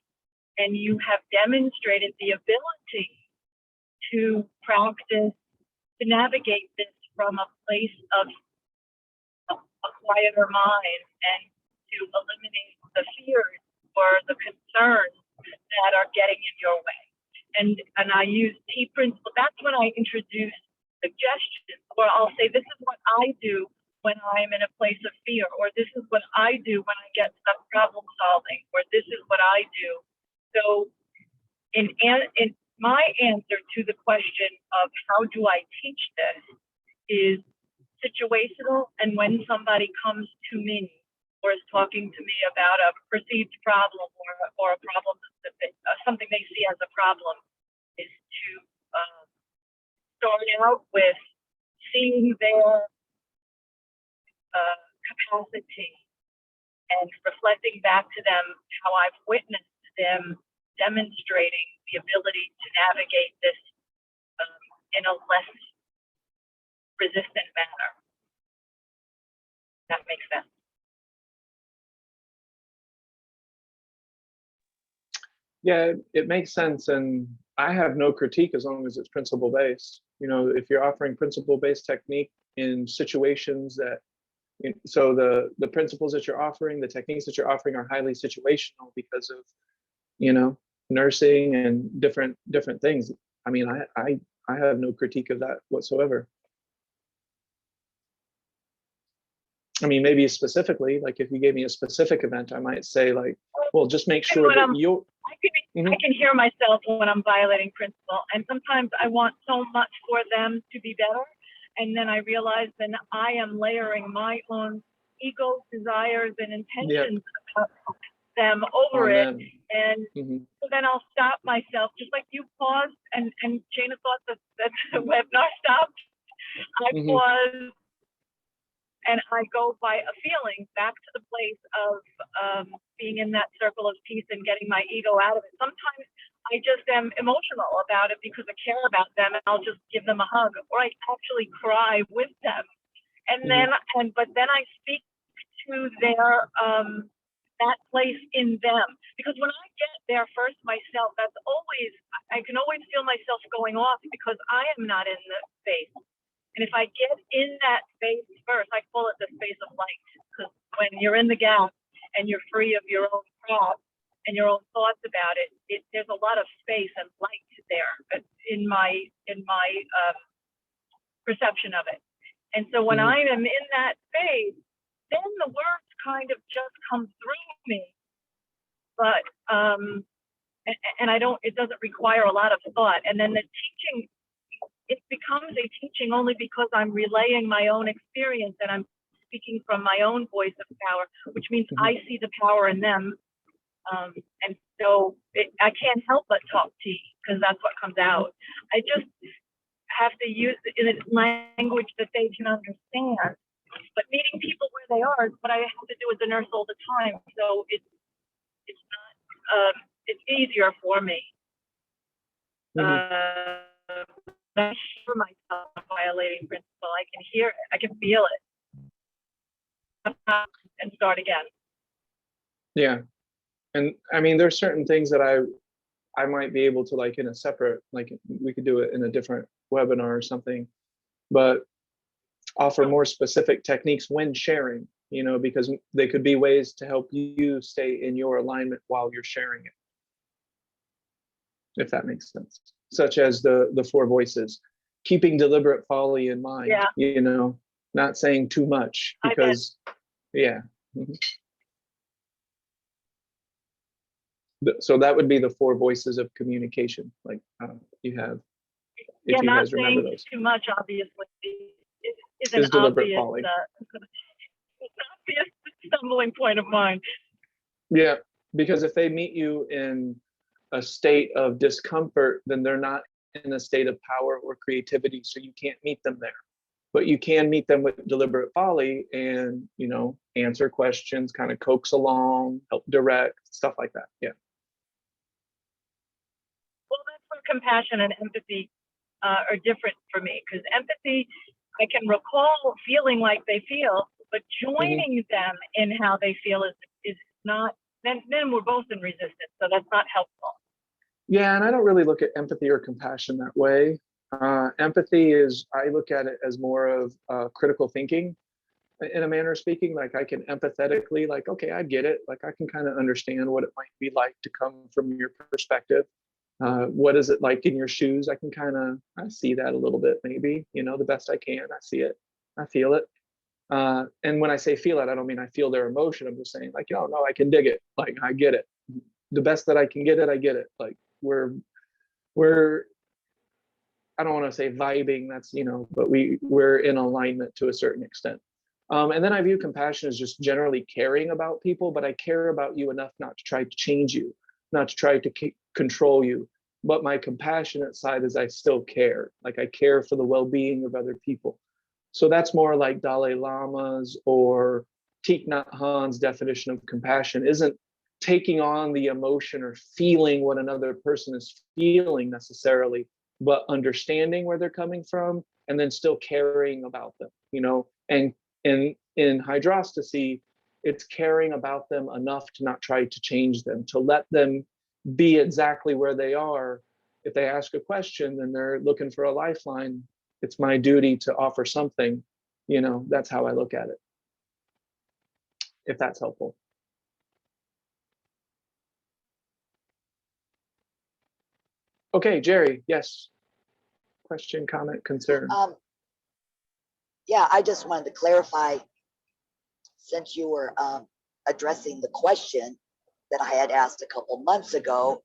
I: and you have demonstrated the ability to practice, to navigate this from a place of a quieter mind, and to eliminate the fears or the concerns that are getting in your way. And I use T principle. That's when I introduce suggestions, or I'll say, this is what I do when I'm in a place of fear, or this is what I do when I get stuck problem solving, or this is what I do. So in my answer to the question of how do I teach this is situational, and when somebody comes to me or is talking to me about a perceived problem or a problem, something they see as a problem, is to start out with seeing their capacity and reflecting back to them how I've witnessed them demonstrating the ability to navigate this in a less resistant manner. That makes sense.
B: Yeah, it makes sense, and I have no critique as long as it's principle based. You know, if you're offering principle based technique in situations that, so the principles that you're offering, the techniques that you're offering are highly situational because of, you know, nursing and different things. I mean, I have no critique of that whatsoever. I mean, maybe specifically, like if you gave me a specific event, I might say like, well, just make sure that you.
I: I can hear myself when I'm violating principle, and sometimes I want so much for them to be better, and then I realize then I am layering my own ego, desires, and intentions about them over it, and so then I'll stop myself, just like you paused and chain of thought that the webinar stopped. I pause. And I go by a feeling back to the place of being in that circle of peace and getting my ego out of it. Sometimes I just am emotional about it because I care about them, and I'll just give them a hug, or I actually cry with them. And then, but then I speak to their that place in them, because when I get there first myself, that's always, I can always feel myself going off because I am not in the space. And if I get in that space first, I call it the space of light, because when you're in the gap and you're free of your own crap and your own thoughts about it, there's a lot of space and light there in my perception of it. And so when I am in that space, then the words kind of just come through me. But and I don't, it doesn't require a lot of thought. And then the teaching, it becomes a teaching only because I'm relaying my own experience and I'm speaking from my own voice of power, which means I see the power in them. And so I can't help but talk tea because that's what comes out. I just have to use it in a language that they can understand. But meeting people where they are is what I have to do as a nurse all the time. So it's not, it's easier for me. I hear myself violating principle. I can hear it. I can feel it. And start again.
B: Yeah. And I mean, there's certain things that I might be able to, like, in a separate, like, we could do it in a different webinar or something, but offer more specific techniques when sharing, you know, because they could be ways to help you stay in your alignment while you're sharing it, if that makes sense. Such as the 4 voices, keeping deliberate folly in mind, you know, not saying too much, because so that would be the 4 voices of communication, like you have, if you guys remember those.
I: Too much, obviously, is
B: an
I: deliberate
B: obvious,
I: folly. Obvious stumbling point of mine.
B: Yeah, because if they meet you in a state of discomfort, then they're not in a state of power or creativity, so you can't meet them there. But you can meet them with deliberate folly and, you know, answer questions, kind of coax along, help direct, stuff like that. Yeah.
I: Well, that's where compassion and empathy are different for me, because empathy, I can recall feeling like they feel, but joining them in how they feel is not, then we're both in resistance, so that's not helpful.
B: Yeah, and I don't really look at empathy or compassion that way. Empathy is, I look at it as more of critical thinking, in a manner of speaking. Like, I can empathetically, like, okay, I get it. Like, I can kind of understand what it might be like to come from your perspective. What is it like in your shoes? I can I see that a little bit, maybe, you know, the best I can. I see it, I feel it. And when I say feel it, I don't mean I feel their emotion. I'm just saying, like, oh no, I can dig it. Like, I get it. The best that I can get it, I get it. Like, we're I don't want to say vibing, that's, you know, but we're in alignment to a certain extent. And then I view compassion as just generally caring about people, but I care about you enough not to try to change you, not to try to control you. But my compassionate side is I still care. Like, I care for the well-being of other people. So that's more like Dalai Lama's or Thich Nhat Hanh's definition of compassion. Isn't taking on the emotion or feeling what another person is feeling necessarily, but understanding where they're coming from and then still caring about them, you know. And in Hydrostacy, it's caring about them enough to not try to change them, to let them be exactly where they are. If they ask a question and they're looking for a lifeline, it's my duty to offer something, you know. That's how I look at it, if that's helpful. Okay, Jerry, yes. Question, comment, concern.
F: Yeah, I just wanted to clarify, since you were addressing the question that I had asked a couple months ago,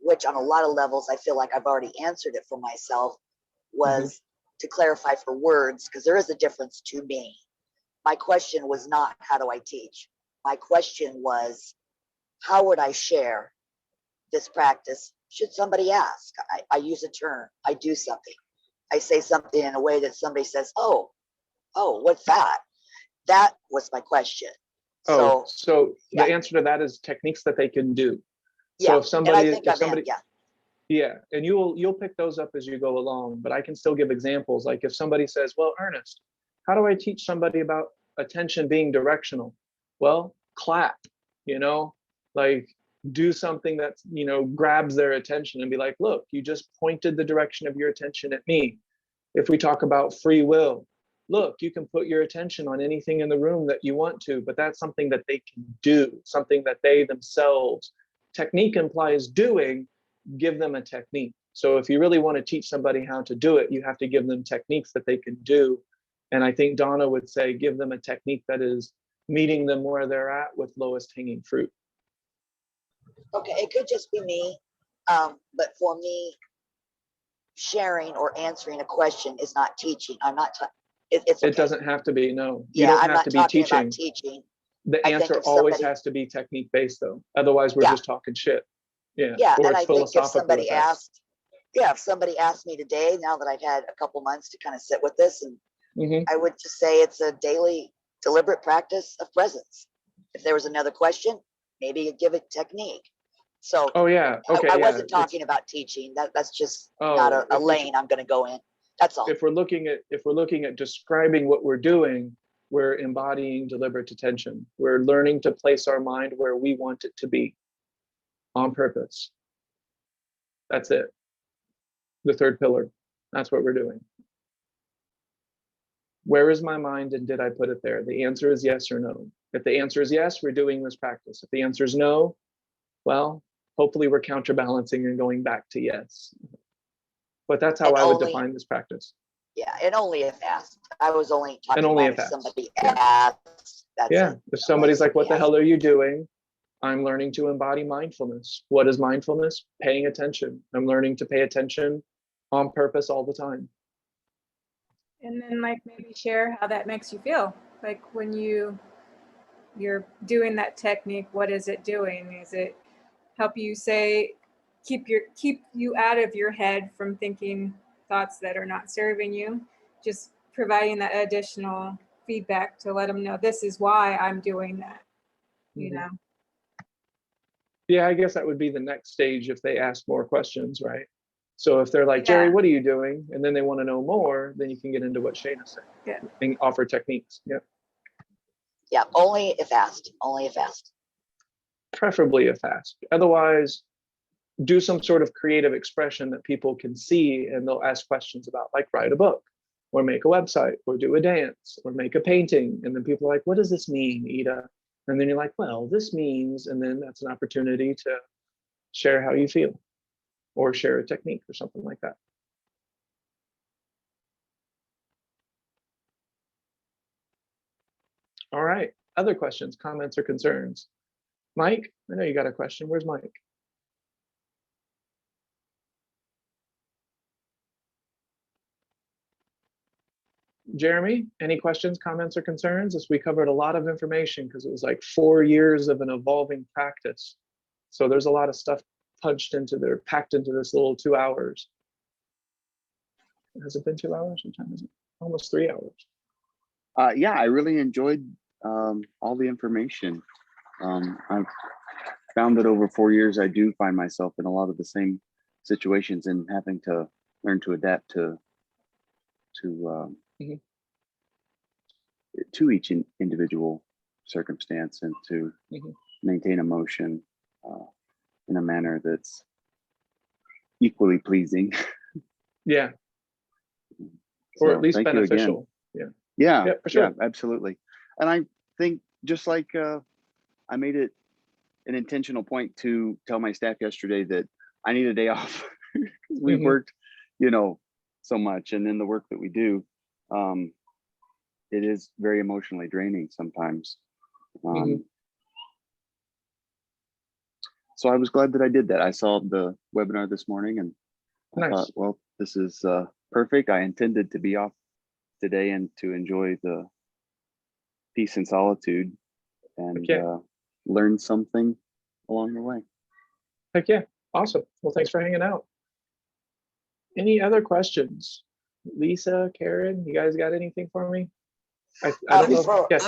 F: which on a lot of levels, I feel like I've already answered it for myself, was to clarify for words, because there is a difference to me. My question was not, how do I teach? My question was, how would I share this practice should somebody ask? I use a term, I do something. I say something in a way that somebody says, oh, what's that? That was my question.
B: So the answer to that is techniques that they can do. So if somebody, and you'll pick those up as you go along, but I can still give examples. Like, if somebody says, well, Ernest, how do I teach somebody about attention being directional? Well, clap, you know, like, do something that, you know, grabs their attention and be like, look, you just pointed the direction of your attention at me. If we talk about free will, look, you can put your attention on anything in the room that you want to, but that's something that they can do, something that they themselves, technique implies doing, give them a technique. So if you really want to teach somebody how to do it, you have to give them techniques that they can do. And I think Donna would say, give them a technique that is meeting them where they're at with lowest hanging fruit.
F: Okay, it could just be me, but for me, sharing or answering a question is not teaching. I'm not. It's okay.
B: It doesn't have to be. No, you
F: Yeah,
B: don't
F: I'm
B: have
F: not
B: to be
F: talking
B: teaching.
F: about teaching.
B: The
F: I think
B: answer
F: if
B: always
F: somebody-
B: has to be technique based, though. Otherwise, we're
F: Yeah.
B: just talking shit. Yeah.
F: Yeah,
B: Or
F: and
B: it's
F: I think if
B: philosophical
F: somebody
B: at best.
F: asked, yeah, if somebody asked me today, now that I've had a couple months to kind of sit with this, and
B: Mhm.
F: I would just say it's a daily, deliberate practice of presence. If there was another question, maybe you'd give it technique. So
B: Oh yeah. Okay.
F: I
B: yeah.
F: wasn't talking about teaching. That's just not
B: Oh,
F: a lane I'm going to go in. That's all.
B: If we're looking at describing what we're doing, we're embodying deliberate attention. We're learning to place our mind where we want it to be on purpose. That's it. The third pillar. That's what we're doing. Where is my mind and did I put it there? The answer is yes or no. If the answer is yes, we're doing this practice. If the answer is no, well, hopefully we're counterbalancing and going back to yes. But that's how
F: And
B: I would
F: only-
B: define this practice.
F: Yeah, and only if asked. I was only talking
B: And only
F: about
B: if
F: if
B: asked.
F: somebody
B: Yeah.
F: asked. That's
B: Yeah.
F: it.
B: If somebody's like, what the
F: Yeah.
B: hell are you doing? I'm learning to embody mindfulness. What is mindfulness? Paying attention. I'm learning to pay attention on purpose all the time.
G: And then like maybe share how that makes you feel. Like when you're doing that technique, what is it doing? Is it help you keep you out of your head from thinking thoughts that are not serving you? Just providing that additional feedback to let them know this is why I'm doing that. You
B: Mhm.
G: know?
B: Yeah, I guess that would be the next stage if they ask more questions, right? So if they're like, Jerry,
G: Yeah.
B: what are you doing? And then they want to know more, then you can get into what Shayna's saying.
G: Yeah.
B: And offer techniques. Yeah.
F: Yeah, only if asked. Only if asked.
B: Preferably if asked. Otherwise, do some sort of creative expression that people can see and they'll ask questions about, like write a book or make a website or do a dance or make a painting. And then people are like, what does this mean, Ida? And then you're like, well, this means, and then that's an opportunity to share how you feel or share a technique or something like that. All right, other questions, comments, or concerns? Mike, I know you got a question. Where's Mike? Jeremy, any questions, comments, or concerns? As we covered a lot of information because it was like 4 years of an evolving practice. So there's a lot of stuff packed into this little 2 hours. Has it been 2 hours? What time is it? Almost 3 hours.
J: Yeah, I really enjoyed all the information. I've found that over 4 years, I do find myself in a lot of the same situations and having to learn to adapt to each individual circumstance and to maintain emotion in a manner that's equally pleasing.
B: Yeah.
J: So,
B: Or at least
J: thank you again.
B: beneficial. Yeah.
J: Yeah,
B: Yeah, for sure.
J: yeah, absolutely. And I think just like I made it an intentional point to tell my staff yesterday that I need a day off. We've worked, so much, and in the work that we do, it is very emotionally draining sometimes. So I was glad that I did that. I saw the webinar this morning and I thought, well, this is perfect. I intended to be off today and to enjoy the peace and solitude and learn something along the way.
B: Heck yeah. Awesome. Well, thanks for hanging out. Any other questions? Lisa, Karen, you guys got anything for me? I don't know. Yes.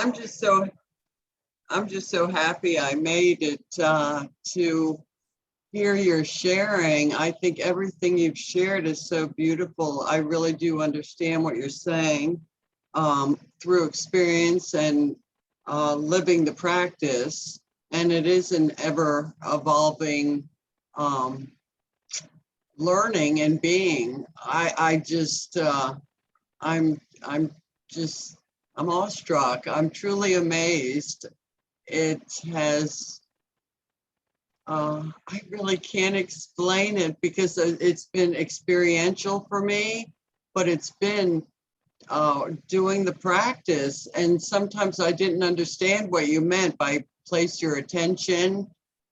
K: I'm just so happy I made it to hear your sharing. I think everything you've shared is so beautiful. I really do understand what you're saying through experience and living the practice. And it is an ever evolving learning and being. I'm just, I'm awestruck. I'm truly amazed. It has, I really can't explain it because it's been experiential for me, but it's been doing the practice. And sometimes I didn't understand what you meant by place your attention.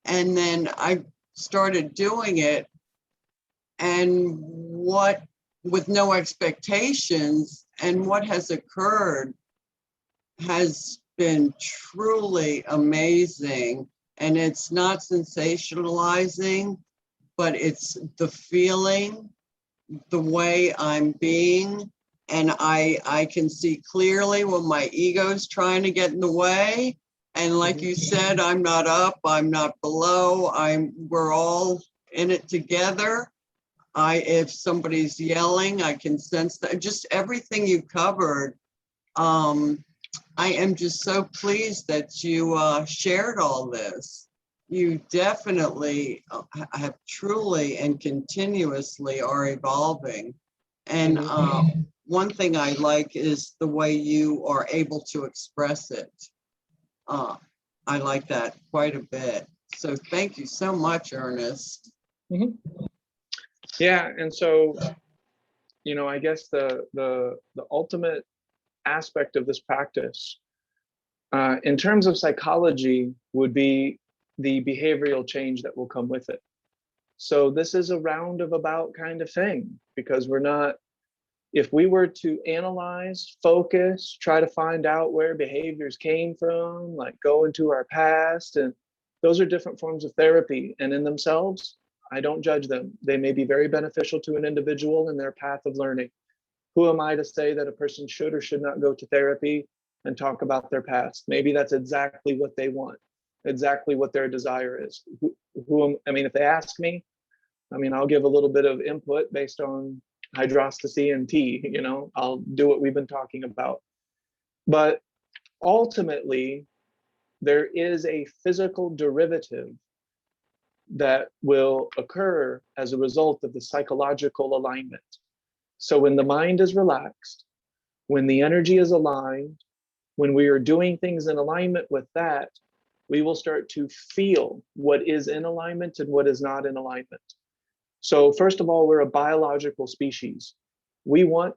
K: And then I started doing it, and what, with no expectations, and what has occurred has been truly amazing. And it's not sensationalizing, but it's the feeling, the way I'm being. And I can see clearly when my ego's trying to get in the way. And like you said, I'm not up, I'm not below, we're all in it together. If somebody's yelling, I can sense that. Just everything you covered. I am just so pleased that you shared all this. You definitely have truly and continuously are evolving. And one thing I like is the way you are able to express it. I like that quite a bit. So thank you so much, Ernest.
B: Yeah, and so, I guess the ultimate aspect of this practice, in terms of psychology, would be the behavioral change that will come with it. So this is a roundabout kind of thing, because if we were to analyze, focus, try to find out where behaviors came from, like go into our past, and those are different forms of therapy. And in themselves, I don't judge them. They may be very beneficial to an individual in their path of learning. Who am I to say that a person should or should not go to therapy and talk about their past? Maybe that's exactly what they want, exactly what their desire is. If they ask me, I'll give a little bit of input based on hydrostacy and T, I'll do what we've been talking about. But ultimately, there is a physical derivative that will occur as a result of the psychological alignment. So when the mind is relaxed, when the energy is aligned, when we are doing things in alignment with that, we will start to feel what is in alignment and what is not in alignment. So first of all, we're a biological species. We want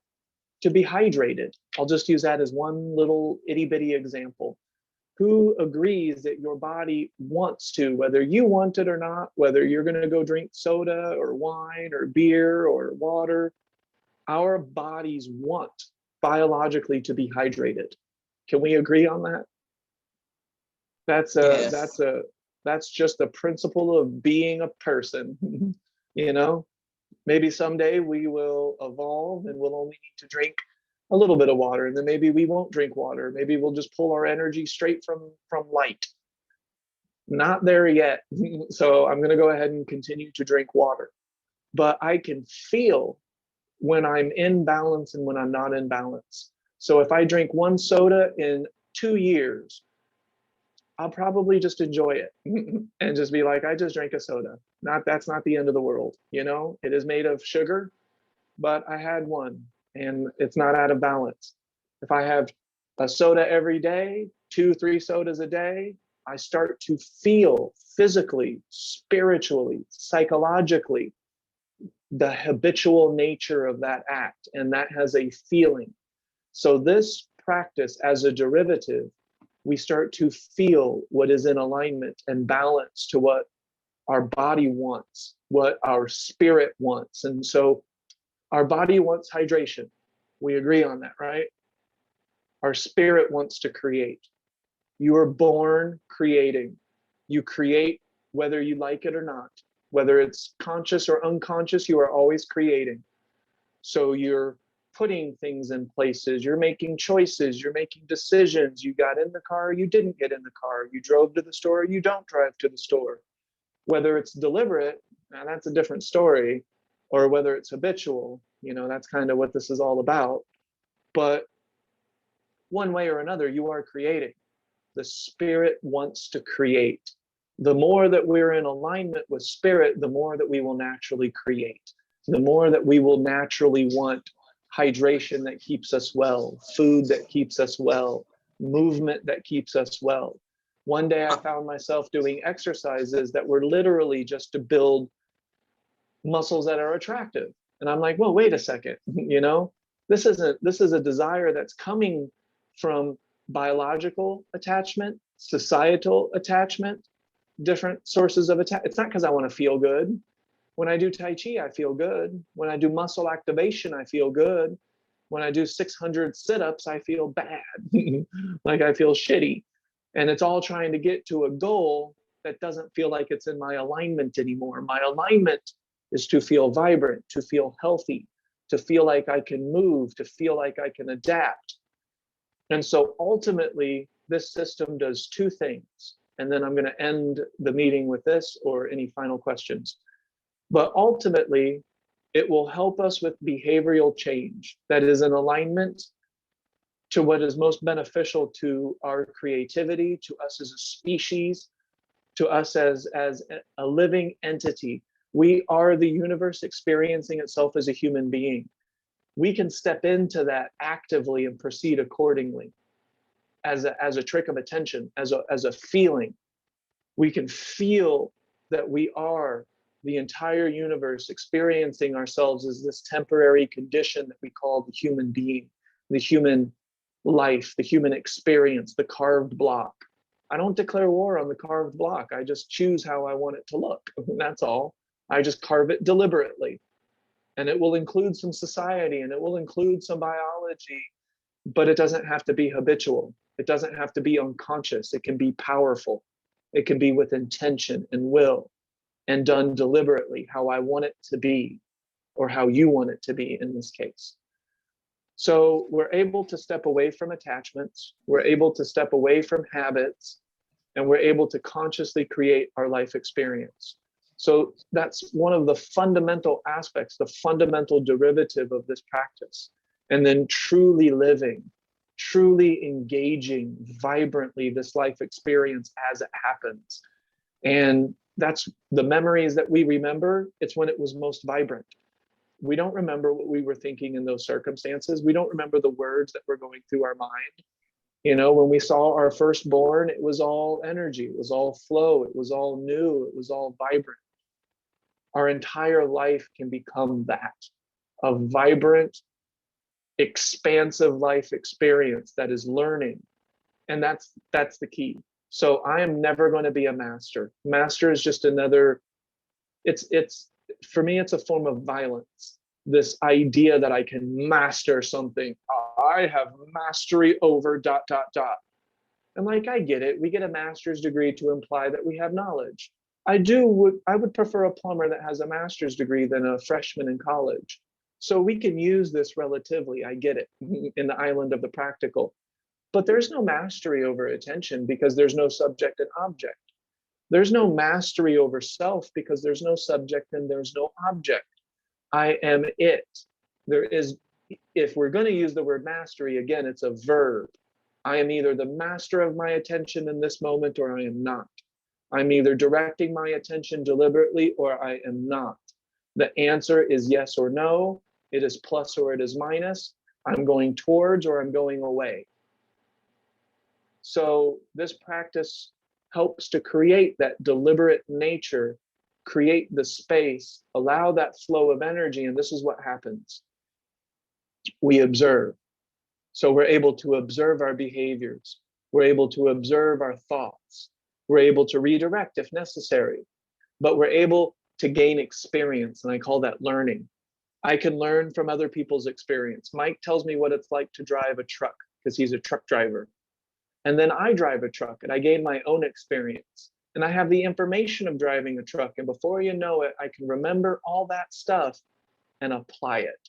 B: to be hydrated. I'll just use that as one little itty bitty example. Who agrees that your body wants to, whether you want it or not, whether you're going to go drink soda or wine or beer or water, our bodies want biologically to be hydrated. Can we agree on that? That's just the principle of being a person. Maybe someday we will evolve and we'll only need to drink a little bit of water, and then maybe we won't drink water. Maybe we'll just pull our energy straight from light. Not there yet. So I'm going to go ahead and continue to drink water. But I can feel when I'm in balance and when I'm not in balance. So if I drink one soda in 2 years, I'll probably just enjoy it and just be like, I just drank a soda. That's not the end of the world. It is made of sugar, but I had one and it's not out of balance. If I have a soda every day, 2-3 sodas a day, I start to feel physically, spiritually, psychologically, the habitual nature of that act, and that has a feeling. So this practice as a derivative, we start to feel what is in alignment and balance to what our body wants, what our spirit wants. And so our body wants hydration. We agree on that, right? Our spirit wants to create. You are born creating. You create whether you like it or not. Whether it's conscious or unconscious, you are always creating. So you're putting things in places, you're making choices, you're making decisions. You got in the car, you didn't get in the car. You drove to the store, you don't drive to the store. Whether it's deliberate, now that's a different story, or whether it's habitual, that's kind of what this is all about. But one way or another, you are creating. The spirit wants to create. The more that we're in alignment with spirit, the more that we will naturally create. The more that we will naturally want hydration that keeps us well, food that keeps us well, movement that keeps us well. One day I found myself doing exercises that were literally just to build muscles that are attractive. And I'm like, well, wait a second, you know, this is a desire that's coming from biological attachment, societal attachment, different sources of attachment. It's not because I want to feel good. When I do Tai Chi, I feel good. When I do muscle activation, I feel good. When I do 600 sit-ups, I feel bad, like I feel shitty. And it's all trying to get to a goal that doesn't feel like it's in my alignment anymore. My alignment is to feel vibrant, to feel healthy, to feel like I can move, to feel like I can adapt. And so ultimately, this system does two things. And then I'm going to end the meeting with this or any final questions. But ultimately, it will help us with behavioral change that is in alignment to what is most beneficial to our creativity, to us as a species, to us as a living entity. We are the universe experiencing itself as a human being. We can step into that actively and proceed accordingly as a trick of attention, as a feeling. We can feel that we are the entire universe experiencing ourselves as this temporary condition that we call the human being, the human life, the human experience, the carved block. I don't declare war on the carved block. I just choose how I want it to look. That's all. I just carve it deliberately. And it will include some society and it will include some biology, but it doesn't have to be habitual. It doesn't have to be unconscious. It can be powerful. It can be with intention and will and done deliberately, how I want it to be, or how you want it to be in this case. So we're able to step away from attachments, we're able to step away from habits, and we're able to consciously create our life experience. So that's one of the fundamental aspects, the fundamental derivative of this practice. And then truly living, truly engaging vibrantly this life experience as it happens. And that's the memories that we remember. It's when it was most vibrant. We don't remember what we were thinking in those circumstances. We don't remember the words that were going through our mind. You know, when we saw our firstborn, it was all energy, it was all flow, it was all new, it was all vibrant. Our entire life can become that, a vibrant, expansive life experience that is learning. And that's the key. So I am never going to be a master. Master is just another, it's for me, it's a form of violence. This idea that I can master something. I have mastery over ... And like, I get it. We get a master's degree to imply that we have knowledge. I would prefer a plumber that has a master's degree than a freshman in college. So we can use this relatively, I get it, in the island of the practical. But there's no mastery over attention because there's no subject and object. There's no mastery over self because there's no subject and there's no object. I am it. There is, if we're going to use the word mastery, again, it's a verb. I am either the master of my attention in this moment or I am not. I'm either directing my attention deliberately or I am not. The answer is yes or no. It is plus or it is minus. I'm going towards or I'm going away. So this practice helps to create that deliberate nature, create the space, allow that flow of energy. And this is what happens. We observe. So we're able to observe our behaviors. We're able to observe our thoughts. We're able to redirect if necessary, but we're able to gain experience. And I call that learning. I can learn from other people's experience. Mike tells me what it's like to drive a truck because he's a truck driver. And then I drive a truck and I gain my own experience. And I have the information of driving a truck. And before you know it, I can remember all that stuff and apply it.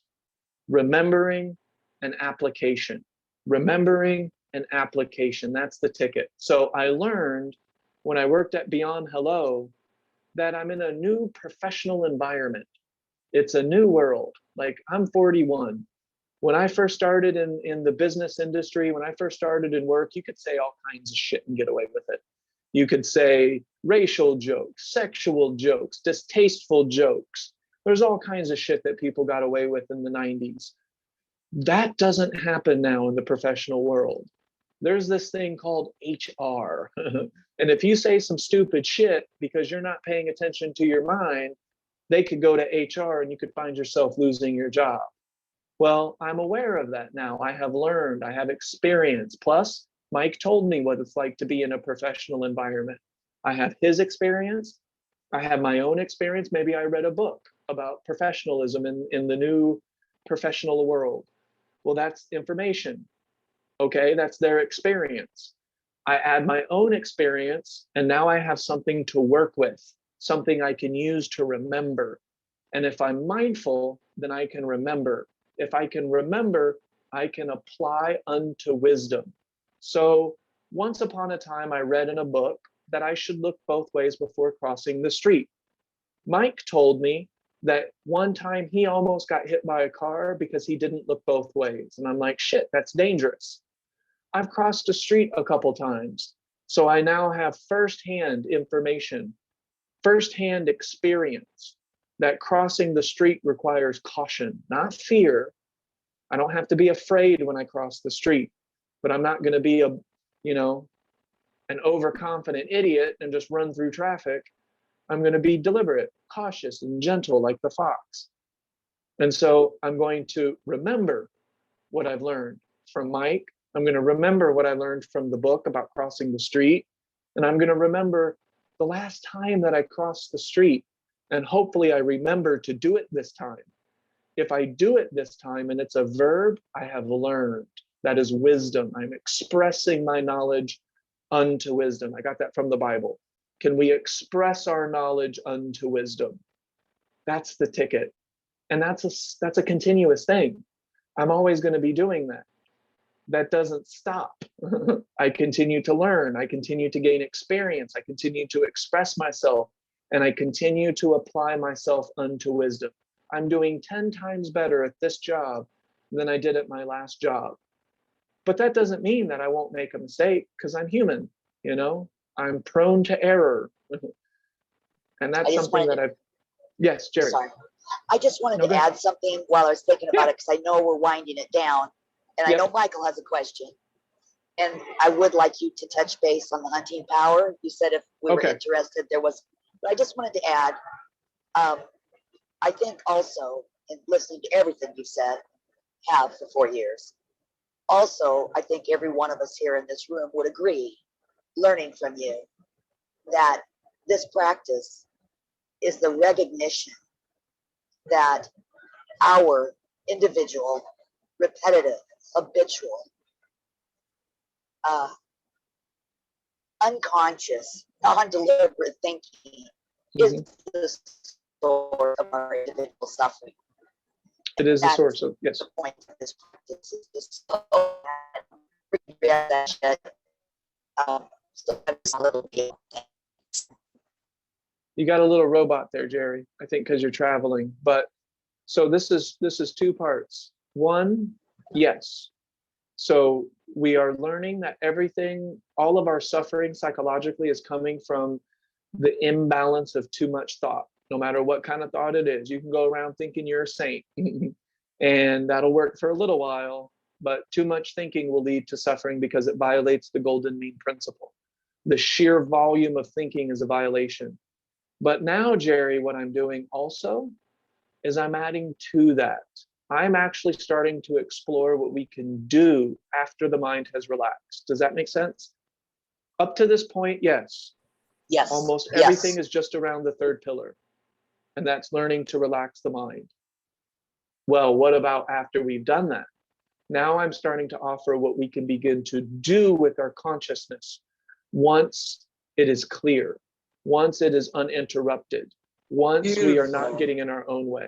B: Remembering and application. Remembering and application. That's the ticket. So I learned when I worked at Beyond Hello that I'm in a new professional environment. It's a new world. Like, I'm 41. When I first started in the business industry, when I first started in work, you could say all kinds of shit and get away with it. You could say racial jokes, sexual jokes, distasteful jokes. There's all kinds of shit that people got away with in the 90s. That doesn't happen now in the professional world. There's this thing called HR. And if you say some stupid shit because you're not paying attention to your mind, they could go to HR and you could find yourself losing your job. Well, I'm aware of that now. I have learned, I have experience. Plus, Mike told me what it's like to be in a professional environment. I have his experience. I have my own experience. Maybe I read a book about professionalism in the new professional world. Well, that's information. Okay, that's their experience. I add my own experience, and now I have something to work with, something I can use to remember. And if I'm mindful, then I can remember. If I can remember, I can apply unto wisdom. So once upon a time, I read in a book that I should look both ways before crossing the street. Mike told me that one time he almost got hit by a car because he didn't look both ways. And I'm like, shit, that's dangerous. I've crossed the street a couple times. So I now have firsthand information, firsthand experience that crossing the street requires caution, not fear. I don't have to be afraid when I cross the street, but I'm not going to be an overconfident idiot and just run through traffic. I'm going to be deliberate, cautious, and gentle like the fox. And so I'm going to remember what I've learned from Mike. I'm going to remember what I learned from the book about crossing the street. And I'm going to remember the last time that I crossed the street. And hopefully I remember to do it this time. If I do it this time and it's a verb, I have learned. That is wisdom. I'm expressing my knowledge unto wisdom. I got that from the Bible. Can we express our knowledge unto wisdom? That's the ticket. And that's a continuous thing. I'm always going to be doing that. That doesn't stop. I continue to learn. I continue to gain experience. I continue to express myself, and I continue to apply myself unto wisdom. I'm doing 10 times better at this job than I did at my last job. But that doesn't mean that I won't make a mistake, because I'm human, I'm prone to error. And that's something that I've, yes, Jerry.
F: Sorry. I just wanted to add something while I was thinking about it, because I know we're winding it down. And I know Michael has a question. And I would like you to touch base on the hunting power. You said if we were interested, there was, but I just wanted to add, I think also, in listening to everything you said, have for 4 years. Also, I think every one of us here in this room would agree, learning from you, that this practice is the recognition that our individual, repetitive, habitual, unconscious, non-deliberate thinking is the source of our individual suffering.
B: It is the source of, yes.
F: The point of this practice is just so that shit. So that's a little bit.
B: You got a little robot there, Jerry, I think because you're traveling. But so this is 2 parts. One, yes. So we are learning that everything, all of our suffering psychologically is coming from the imbalance of too much thought, no matter what kind of thought it is. You can go around thinking you're a saint and that'll work for a little while, but too much thinking will lead to suffering because it violates the golden mean principle. The sheer volume of thinking is a violation. But now, Jerry, what I'm doing also is I'm adding to that. I'm actually starting to explore what we can do after the mind has relaxed. Does that make sense? Up to this point, yes.
F: Yes.
B: Almost everything is just around the 3rd pillar, and that's learning to relax the mind. Well, what about after we've done that? Now I'm starting to offer what we can begin to do with our consciousness once it is clear, once it is uninterrupted, once we are not getting in our own way.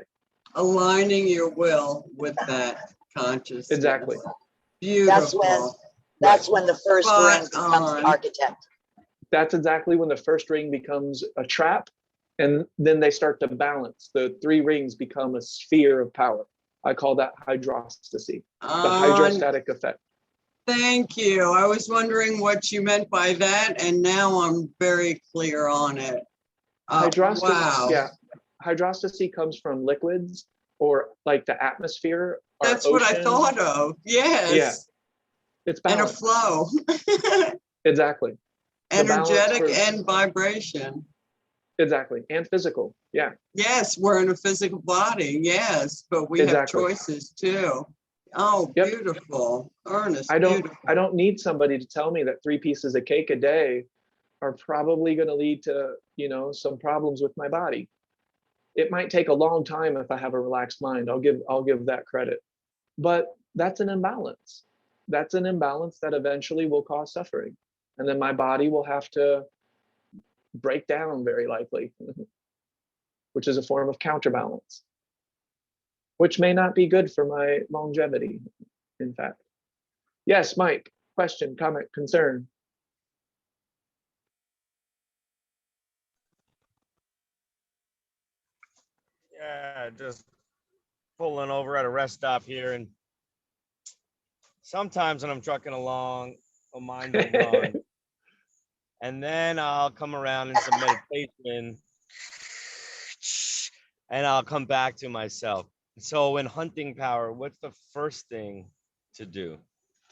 K: Aligning your will with that consciousness.
B: Exactly.
K: Beautiful.
F: That's when the first ring becomes the architect.
B: That's exactly when the first ring becomes a trap, and then they start to balance. The 3 rings become a sphere of power. I call that hydrostacy, the hydrostatic effect.
K: Thank you. I was wondering what you meant by that, and now I'm very clear on it.
B: Hydrostacy,
K: wow.
B: Yeah. Hydrostacy comes from liquids, or like the atmosphere
K: That's what I
B: ocean.
K: thought of. Yes.
B: Yeah, it's
K: And a
B: balance.
K: flow.
B: Exactly. The balance
K: Energetic
B: for-
K: and vibration.
B: Exactly. And physical. Yeah.
K: Yes, we're in a physical body. Yes, but we have
B: Exactly.
K: choices too. Oh,
B: Yep.
K: beautiful. Ernest,
B: I
K: beautiful.
B: don't need somebody to tell me that 3 pieces of cake a day are probably going to lead to, some problems with my body. It might take a long time if I have a relaxed mind. I'll give that credit. But that's an imbalance. That's an imbalance that eventually will cause suffering. And then my body will have to break down very likely, which is a form of counterbalance, which may not be good for my longevity, in fact. Yes, Mike, question, comment, concern.
L: Yeah, just pulling over at a rest stop here, and sometimes when I'm trucking along, my mind will run, and then I'll come around in some meditation, and I'll come back to myself. So in hunting power, what's the first thing to do?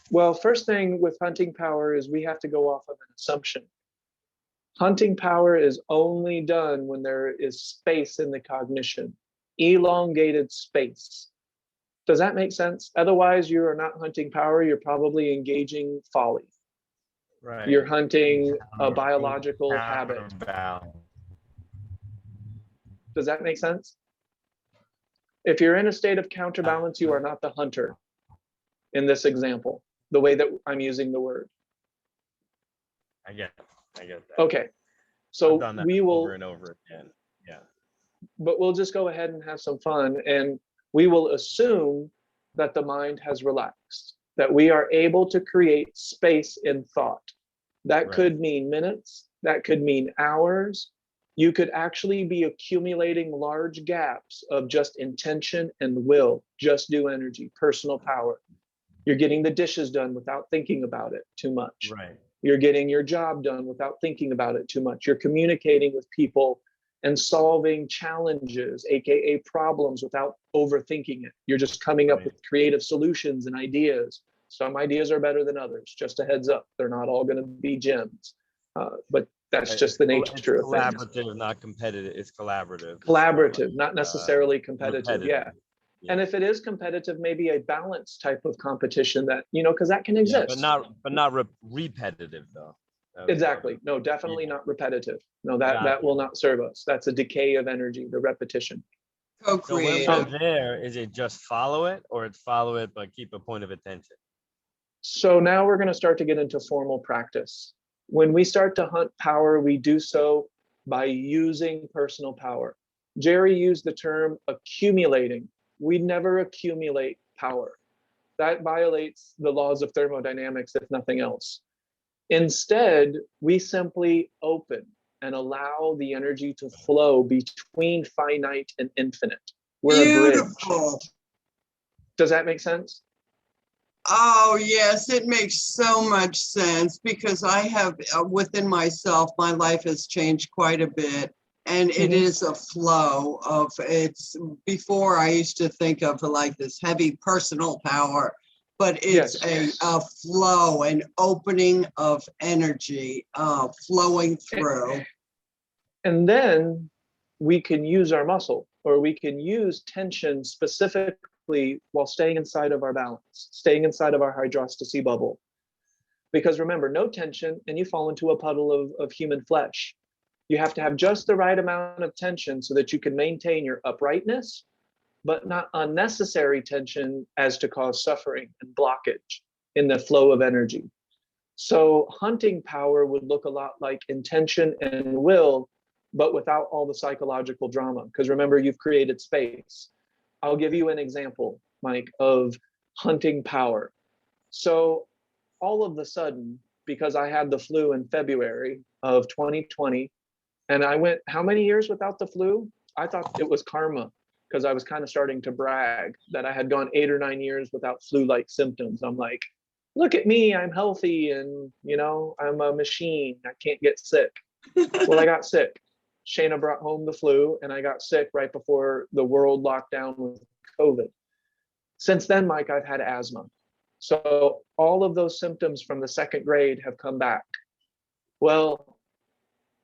B: Well, first thing with hunting power is we have to go off of an assumption. Hunting power is only done when there is space in the cognition, elongated space. Does that make sense? Otherwise, you are not hunting power. You're probably engaging folly.
L: Right.
B: You're hunting a biological habit. Does that make sense? If you're in a state of counterbalance, you are not the hunter in this example, the way that I'm using the word.
L: I get that.
B: Okay. So
L: I've done that
B: we will
L: over and over again. Yeah.
B: But we'll just go ahead and have some fun, and we will assume that the mind has relaxed, that we are able to create space in thought. That could mean minutes, that could mean hours. You could actually be accumulating large gaps of just intention and will, just do energy, personal power. You're getting the dishes done without thinking about it too much.
L: Right.
B: You're getting your job done without thinking about it too much. You're communicating with people and solving challenges, AKA problems, without overthinking it. You're just coming up with creative solutions and ideas. Some ideas are better than others, just a heads up. They're not all gonna be gems, but that's just the nature of things.
L: Collaborative, not competitive. It's collaborative.
B: Collaborative, not necessarily competitive, yeah.
L: Yeah.
B: And if it is competitive, maybe a balanced type of competition that, because that can exist.
L: Yeah, but not repetitive though.
B: Exactly. No, definitely not repetitive. No, that will not serve us. That's a decay of energy, the repetition.
L: So when we're there, is it just follow it, or it's follow it but keep a point of attention?
B: So now we're going to start to get into formal practice. When we start to hunt power, we do so by using personal power. Jerry used the term accumulating. We never accumulate power. That violates the laws of thermodynamics, if nothing else. Instead, we simply open and allow the energy to flow between finite and infinite. We're a bridge. Does that make sense?
K: Oh, yes, it makes so much sense because I have within myself, my life has changed quite a bit. And it is a flow of it's before I used to think of like this heavy personal power, but it's a flow, an opening of energy flowing through.
B: And then we can use our muscle, or we can use tension specifically while staying inside of our balance, staying inside of our hydrostacy bubble. Because remember, no tension and you fall into a puddle of human flesh. You have to have just the right amount of tension so that you can maintain your uprightness, but not unnecessary tension as to cause suffering and blockage in the flow of energy. So hunting power would look a lot like intention and will, but without all the psychological drama. Because remember, you've created space. I'll give you an example, Mike, of hunting power. So all of a sudden, because I had the flu in February of 2020, and I went, how many years without the flu? I thought it was karma, because I was kind of starting to brag that I had gone 8 or 9 years without flu-like symptoms. I'm like, look at me, I'm healthy, and I'm a machine, I can't get sick. Well, I got sick. Shayna brought home the flu, and I got sick right before the world locked down with COVID. Since then, Mike, I've had asthma. So all of those symptoms from the second grade have come back. Well,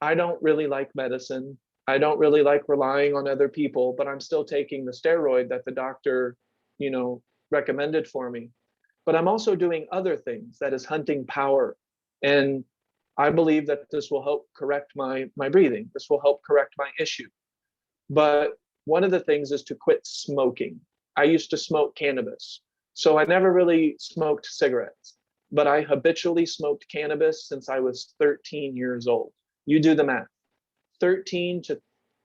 B: I don't really like medicine. I don't really like relying on other people, but I'm still taking the steroid that the doctor, recommended for me. But I'm also doing other things, that is hunting power. And I believe that this will help correct my breathing. This will help correct my issue. But one of the things is to quit smoking. I used to smoke cannabis. So I never really smoked cigarettes, but I habitually smoked cannabis since I was 13 years old. You do the math. 13 to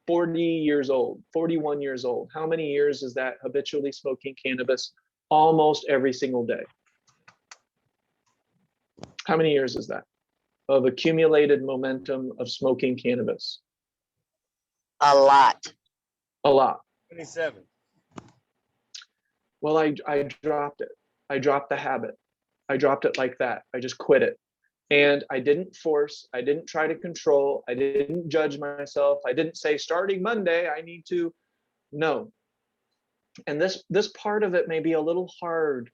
B: 40 years old, 41 years old. How many years is that habitually smoking cannabis almost every single day? How many years is that of accumulated momentum of smoking cannabis?
F: A lot.
B: A lot.
L: 27.
B: Well, I dropped it. I dropped the habit. I dropped it like that. I just quit it. And I didn't force, I didn't try to control, I didn't judge myself. I didn't say starting Monday, I need to, no. And this part of it may be a little hard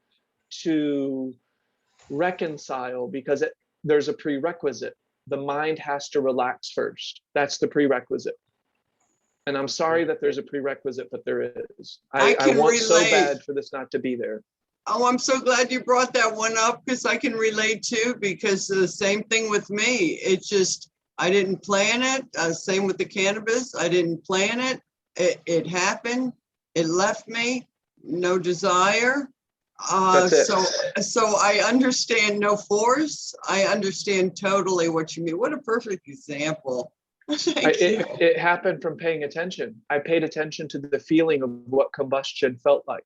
B: to reconcile because there's a prerequisite. The mind has to relax first. That's the prerequisite. And I'm sorry that there's a prerequisite, but there is. I want so bad for this not to be there.
K: Oh, I'm so glad you brought that one up because I can relate too, because the same thing with me. It's just, I didn't plan it. Same with the cannabis. I didn't plan it. It happened. It left me. No desire. So I understand no force. I understand totally what you mean. What a perfect example.
B: It happened from paying attention. I paid attention to the feeling of what combustion felt like.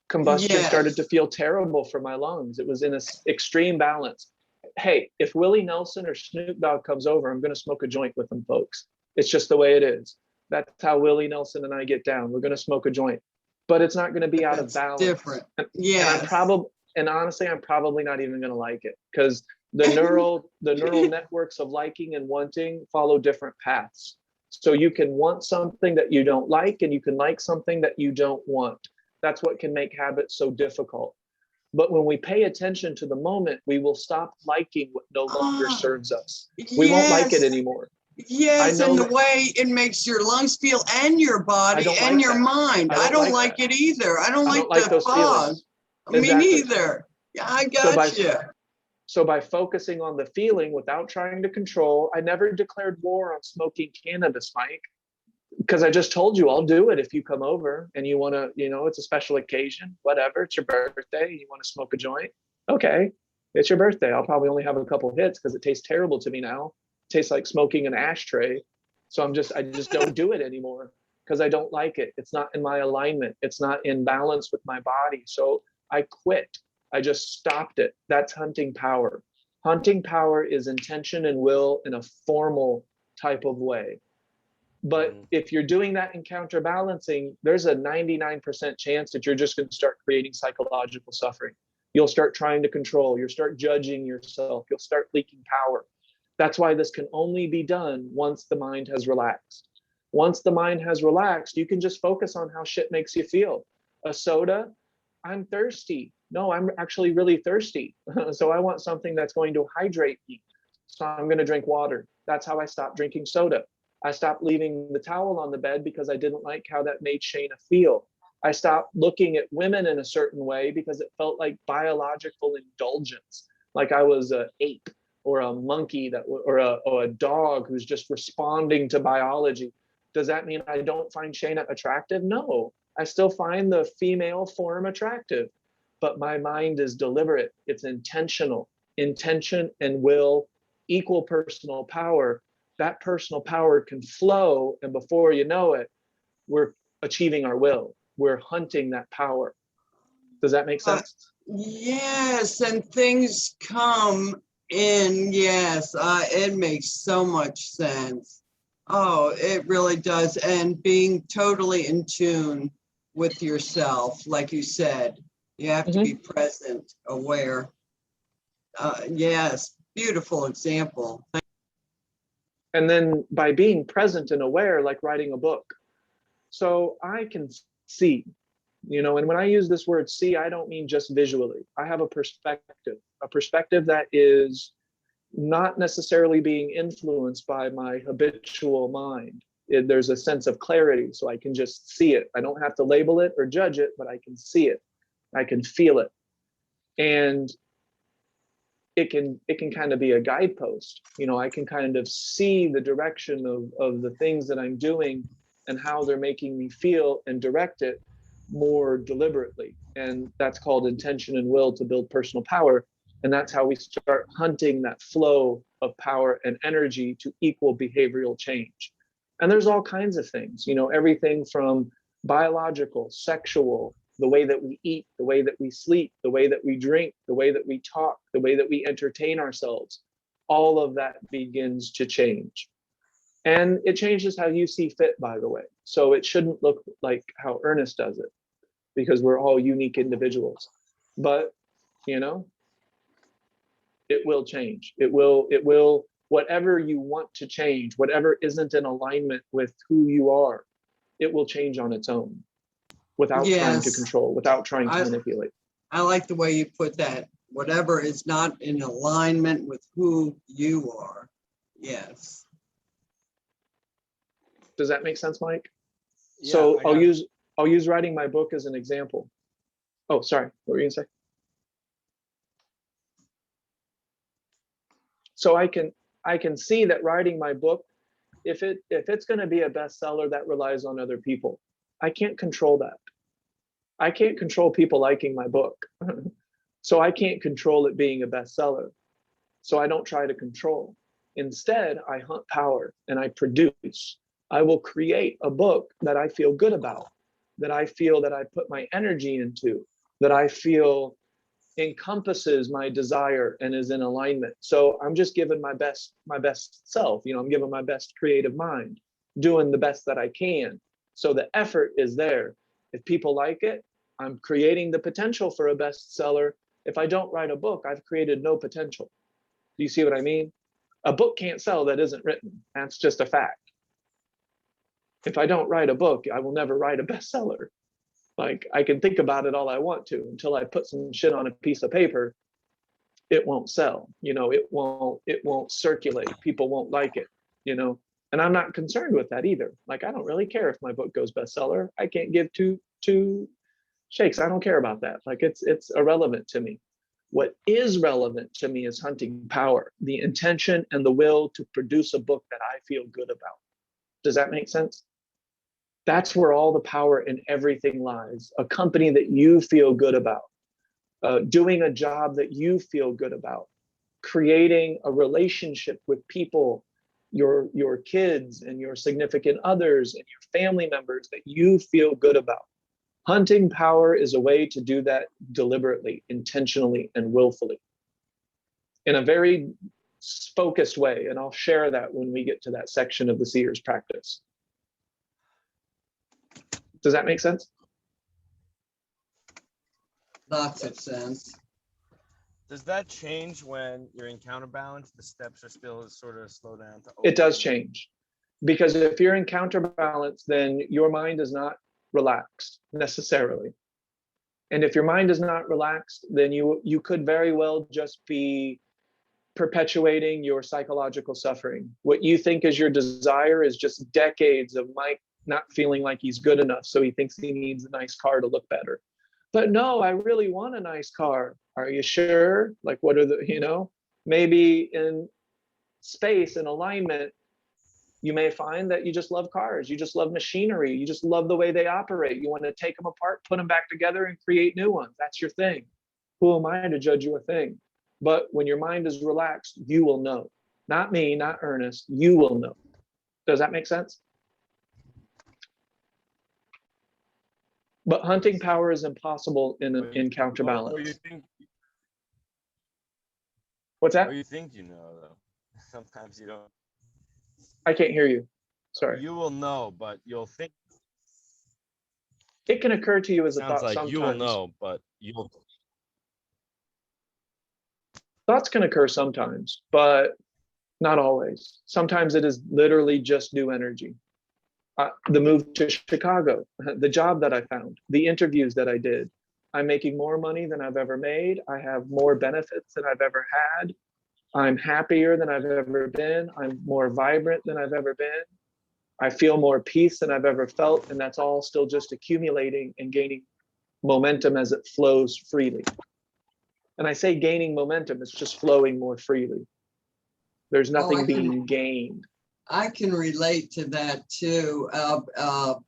B: Combustion started to feel terrible for my lungs. It was in an extreme balance. Hey, if Willie Nelson or Snoop Dogg comes over, I'm going to smoke a joint with them, folks. It's just the way it is. That's how Willie Nelson and I get down. We're going to smoke a joint, but it's not going to be out of balance.
K: Different.
B: And honestly, I'm probably not even going to like it because the neural networks of liking and wanting follow different paths. So you can want something that you don't like, and you can like something that you don't want. That's what can make habits so difficult. But when we pay attention to the moment, we will stop liking what no longer serves us. We won't like it anymore.
K: Yes, and the way it makes your lungs feel and your body and your mind. I don't like it either. I don't like the fog. Me neither. Yeah, I got you.
B: So by focusing on the feeling without trying to control, I never declared war on smoking cannabis, Mike. Because I just told you I'll do it if you come over and you want to, it's a special occasion, whatever, it's your birthday, you want to smoke a joint. Okay, it's your birthday. I'll probably only have a couple hits because it tastes terrible to me now. It tastes like smoking an ashtray. So I just don't do it anymore because I don't like it. It's not in my alignment. It's not in balance with my body. So I quit. I just stopped it. That's hunting power. Hunting power is intention and will in a formal type of way. But if you're doing that in counterbalancing, there's a 99% chance that you're just going to start creating psychological suffering. You'll start trying to control. You'll start judging yourself. You'll start leaking power. That's why this can only be done once the mind has relaxed. Once the mind has relaxed, you can just focus on how shit makes you feel. A soda, I'm thirsty. No, I'm actually really thirsty. So I want something that's going to hydrate me. So I'm going to drink water. That's how I stopped drinking soda. I stopped leaving the towel on the bed because I didn't like how that made Shayna feel. I stopped looking at women in a certain way because it felt like biological indulgence, like I was an ape or a monkey or a dog who's just responding to biology. Does that mean I don't find Shayna attractive? No, I still find the female form attractive, but my mind is deliberate. It's intentional. Intention and will equal personal power. That personal power can flow, and before you know it, we're achieving our will. We're hunting that power. Does that make sense?
K: Yes, and things come in. Yes, it makes so much sense. Oh, it really does. And being totally in tune with yourself, like you said, you have to be present, aware. Yes, beautiful example.
B: And then by being present and aware, like writing a book. So I can see And when I use this word see, I don't mean just visually. I have a perspective that is not necessarily being influenced by my habitual mind. There's a sense of clarity, so I can just see it. I don't have to label it or judge it, but I can see it. I can feel it. And it can kind of be a guidepost. I can kind of see the direction of the things that I'm doing and how they're making me feel, and direct it more deliberately. And that's called intention and will to build personal power. And that's how we start hunting that flow of power and energy to equal behavioral change. And there's all kinds of things, everything from biological, sexual, the way that we eat, the way that we sleep, the way that we drink, the way that we talk, the way that we entertain ourselves. All of that begins to change. And it changes how you see fit, by the way. So it shouldn't look like how Ernest does it, because we're all unique individuals. But, it will change. It will, whatever you want to change, whatever isn't in alignment with who you are, it will change on its own without trying to control, without trying to manipulate.
K: I like the way you put that. Whatever is not in alignment with who you are. Yes.
B: Does that make sense, Mike?
L: Yeah,
B: So I'll use writing my book as an example. Oh, sorry. What were you gonna say? So I can see that writing my book, if it's going to be a bestseller, that relies on other people. I can't control that. I can't control people liking my book. So I can't control it being a bestseller. So I don't try to control. Instead, I hunt power and I produce. I will create a book that I feel good about, that I feel that I put my energy into, that I feel encompasses my desire and is in alignment. So I'm just giving my best self, I'm giving my best creative mind, doing the best that I can. So the effort is there. If people like it, I'm creating the potential for a bestseller. If I don't write a book, I've created no potential. Do you see what I mean? A book can't sell that isn't written. That's just a fact. If I don't write a book, I will never write a bestseller. Like, I can think about it all I want to, until I put some shit on a piece of paper, it won't sell. It won't circulate. People won't like it, and I'm not concerned with that either. Like, I don't really care if my book goes bestseller. I can't give two shakes. I don't care about that. Like, it's irrelevant to me. What is relevant to me is hunting power, the intention and the will to produce a book that I feel good about. Does that make sense? That's where all the power in everything lies. A company that you feel good about, doing a job that you feel good about, creating a relationship with people, your kids and your significant others and your family members that you feel good about. Hunting power is a way to do that deliberately, intentionally, and willfully in a very focused way. And I'll share that when we get to that section of the seer's practice. Does that make sense?
K: Lots of sense.
L: Does that change when you're in counterbalance? The steps are still sort of slow down to
B: It does change, because if you're in counterbalance, then your mind is not relaxed necessarily. And if your mind is not relaxed, then you could very well just be perpetuating your psychological suffering. What you think is your desire is just decades of Mike not feeling like he's good enough, so he thinks he needs a nice car to look better. But no, I really want a nice car. Are you sure? Like, what are the, maybe in space and alignment, you may find that you just love cars, you just love machinery, you just love the way they operate. You want to take them apart, put them back together, and create new ones. That's your thing. Who am I to judge your thing? But when your mind is relaxed, you will know. Not me, not Ernest, you will know. Does that make sense? But hunting power is impossible in counterbalance. What's that?
L: Or you think you know, though. Sometimes you don't.
B: I can't hear you. Sorry.
L: You will know, but you'll think.
B: It can occur to you as a thought
L: like
B: sometimes.
L: You will know, but you'll.
B: Thoughts can occur sometimes, but not always. Sometimes it is literally just new energy. The move to Chicago, the job that I found, the interviews that I did. I'm making more money than I've ever made. I have more benefits than I've ever had. I'm happier than I've ever been. I'm more vibrant than I've ever been. I feel more peace than I've ever felt. And that's all still just accumulating and gaining momentum as it flows freely. And I say gaining momentum, it's just flowing more freely. There's nothing being gained.
K: I can relate to that too.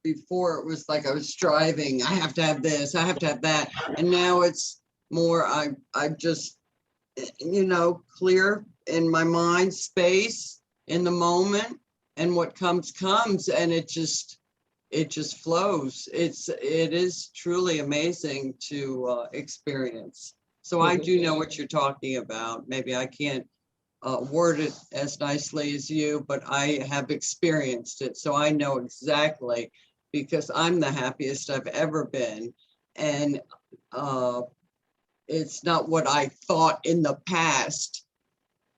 K: Before it was like I was striving, I have to have this, I have to have that. And now it's more, I just, you know, clear in my mind, space in the moment, and what comes, and it just flows. It is truly amazing to experience. So I do know what you're talking about. Maybe I can't word it as nicely as you, but I have experienced it. So I know exactly, because I'm the happiest I've ever been. And it's not what I thought in the past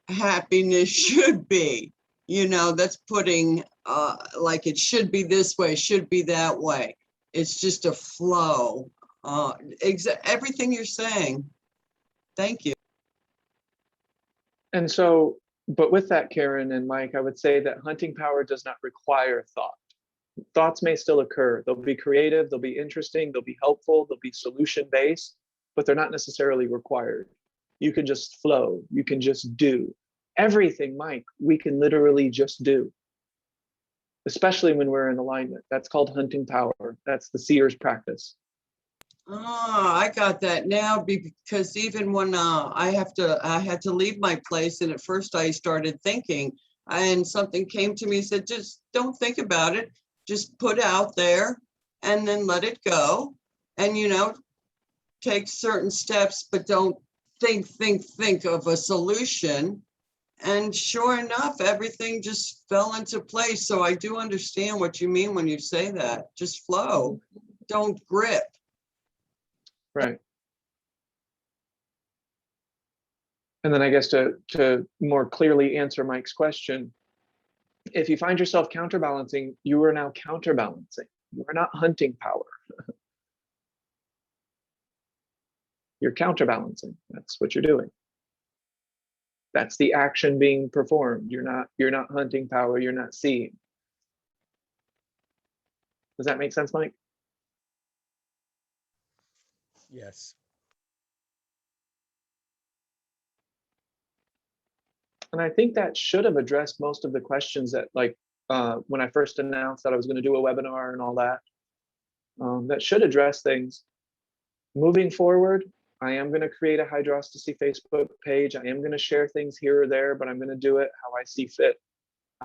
K: happiness should be. You know, that's putting like it should be this way, should be that way. It's just a flow. Everything you're saying. Thank you.
B: And so, but with that, Karen and Mike, I would say that hunting power does not require thought. Thoughts may still occur. They'll be creative, they'll be interesting, they'll be helpful, they'll be solution-based, but they're not necessarily required. You can just flow, you can just do. Everything, Mike, we can literally just do, especially when we're in alignment. That's called hunting power. That's the seer's practice.
K: Oh, I got that now, because even when I had to leave my place, and at first I started thinking, and something came to me and said, just don't think about it, just put it out there and then let it go. And, you know, take certain steps, but don't think of a solution. And sure enough, everything just fell into place. So I do understand what you mean when you say that. Just flow, don't grip.
B: Right. And then I guess to more clearly answer Mike's question, if you find yourself counterbalancing, you are now counterbalancing. You are not hunting power. You're counterbalancing. That's what you're doing. That's the action being performed. You're not hunting power, you're not seeing. Does that make sense, Mike?
L: Yes.
B: And I think that should have addressed most of the questions that, like, when I first announced that I was going to do a webinar and all that, that should address things. Moving forward, I am going to create a Hydrostacy Facebook page. I am going to share things here or there, but I'm going to do it how I see fit.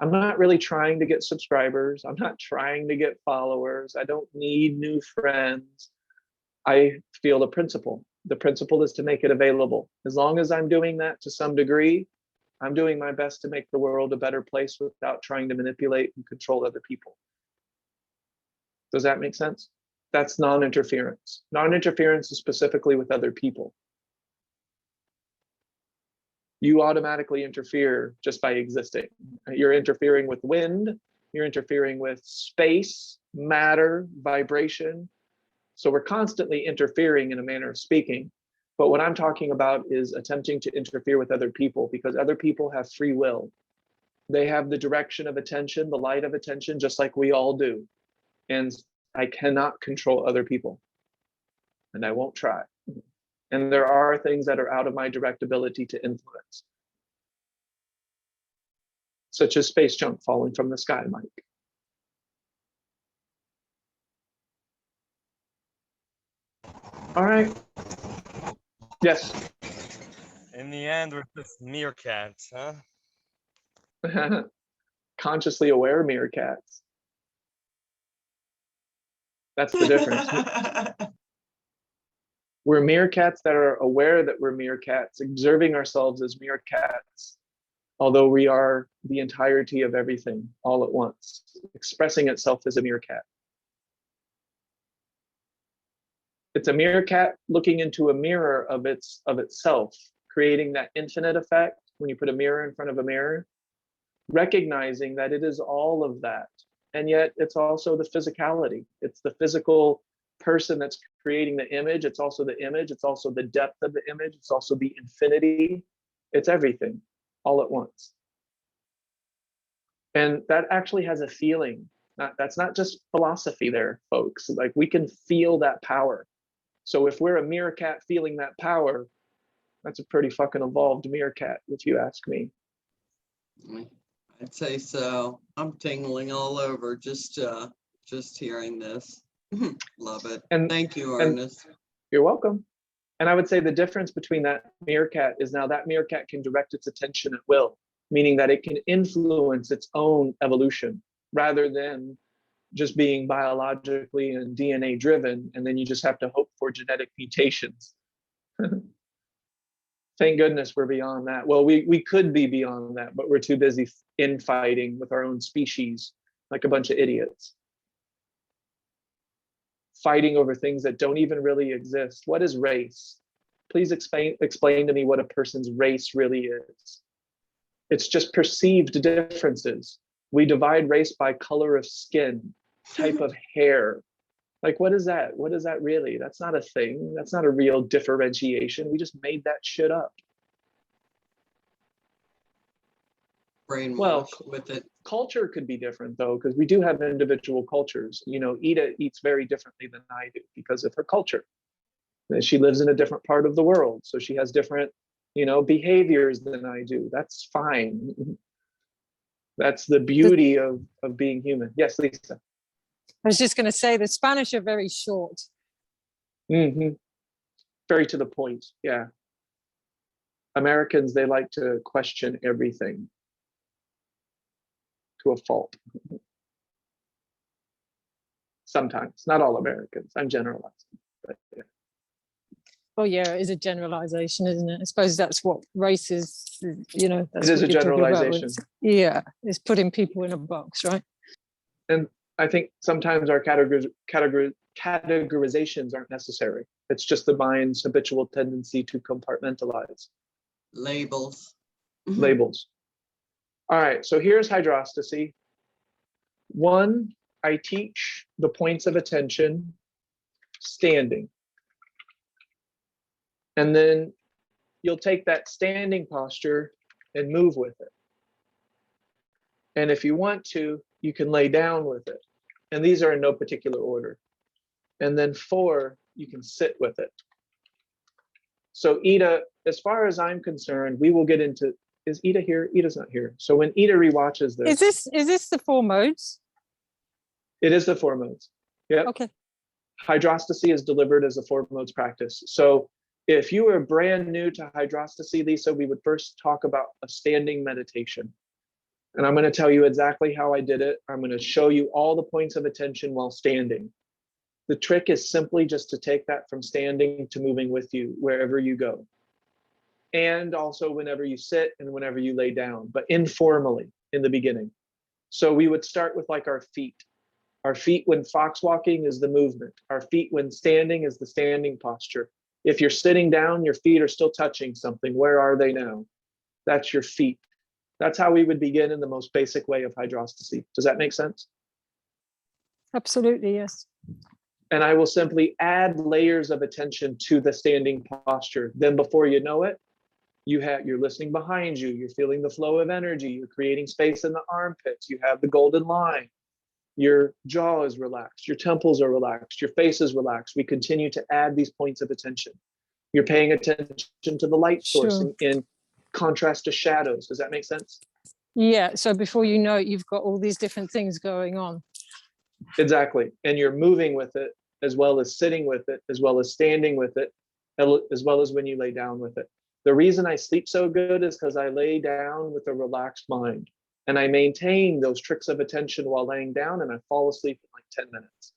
B: I'm not really trying to get subscribers. I'm not trying to get followers. I don't need new friends. I feel the principle. The principle is to make it available. As long as I'm doing that to some degree, I'm doing my best to make the world a better place without trying to manipulate and control other people. Does that make sense? That's non-interference. Non-interference is specifically with other people. You automatically interfere just by existing. You're interfering with wind, you're interfering with space, matter, vibration. So we're constantly interfering in a manner of speaking. But what I'm talking about is attempting to interfere with other people, because other people have free will. They have the direction of attention, the light of attention, just like we all do. And I cannot control other people, and I won't try. And there are things that are out of my direct ability to influence, such as space junk falling from the sky, Mike. All right. Yes.
L: In the end, we're just meerkats, huh?
B: Consciously aware meerkats. That's the difference. We're meerkats that are aware that we're meerkats, observing ourselves as meerkats, although we are the entirety of everything all at once, expressing itself as a meerkat. It's a meerkat looking into a mirror of itself, creating that infinite effect when you put a mirror in front of a mirror, recognizing that it is all of that. and yet it's also the physicality. It's the physical person that's creating the image. It's also the image. It's also the depth of the image. It's also the infinity. It's everything all at once. And that actually has a feeling. That's not just philosophy there, folks. Like, we can feel that power. So if we're a meerkat feeling that power, that's a pretty fucking evolved meerkat, if you ask me.
K: I'd say so. I'm tingling all over just hearing this. Love it.
B: And
K: thank you,
B: and
K: Ernest.
B: You're welcome. And I would say the difference between that meerkat is now that meerkat can direct its attention at will, meaning that it can influence its own evolution rather than just being biologically and DNA driven, and then you just have to hope for genetic mutations. Thank goodness we're beyond that. Well, we could be beyond that, but we're too busy infighting with our own species like a bunch of idiots. Fighting over things that don't even really exist. What is race? Please explain to me what a person's race really is. It's just perceived differences. We divide race by color of skin, type of hair. Like, what is that? What is that really? That's not a thing. That's not a real differentiation. We just made that shit up.
K: Brainwash with it.
B: Culture could be different though, because we do have individual cultures. You know, Ida eats very differently than I do because of her culture. She lives in a different part of the world, so she has different, you know, behaviors than I do. That's fine. That's the beauty of being human. Yes, Lisa.
H: I was just going to say the Spanish are very short.
B: Mm-hmm. Very to the point. Yeah. Americans, they like to question everything to a fault. Sometimes, not all Americans. I'm generalizing, but yeah.
H: Well, yeah, it is a generalization, isn't it? I suppose that's what race is, you know. That's
B: it is
H: what
B: a generalization.
H: Yeah, it's putting people in a box, right?
B: And I think sometimes our categorizations aren't necessary. It's just the mind's habitual tendency to compartmentalize.
K: Labels.
B: Labels. All right, so here's hydrostacy. 1, I teach the points of attention standing. And then you'll take that standing posture and move with it. And if you want to, you can lay down with it. And these are in no particular order. And then 4, you can sit with it. So Ida, as far as I'm concerned, we will get into, is Ida here? Ida's not here. So when Ida rewatches this.
H: Is this the 4 modes?
B: It is the 4 modes. Yeah.
H: Okay.
B: Hydrostacy is delivered as a 4 modes practice. So if you are brand new to hydrostacy, Lisa, we would first talk about a standing meditation. And I'm going to tell you exactly how I did it. I'm going to show you all the points of attention while standing. The trick is simply just to take that from standing to moving with you wherever you go. And also whenever you sit and whenever you lay down, but informally in the beginning. So we would start with like our feet. Our feet when fox walking is the movement. Our feet when standing is the standing posture. If you're sitting down, your feet are still touching something. Where are they now? That's your feet. That's how we would begin in the most basic way of hydrostacy. Does that make sense?
H: Absolutely, yes.
B: And I will simply add layers of attention to the standing posture. Then before you know it, you're listening behind you, you're feeling the flow of energy, you're creating space in the armpits, you have the golden line, your jaw is relaxed, your temples are relaxed, your face is relaxed. We continue to add these points of attention. You're paying attention to the light source in contrast to shadows. Does that make sense?
H: Yeah, so before you know it, you've got all these different things going on.
B: Exactly. And you're moving with it, as well as sitting with it, as well as standing with it, as well as when you lay down with it. The reason I sleep so good is because I lay down with a relaxed mind. And I maintain those tricks of attention while laying down, and I fall asleep in like 10 minutes.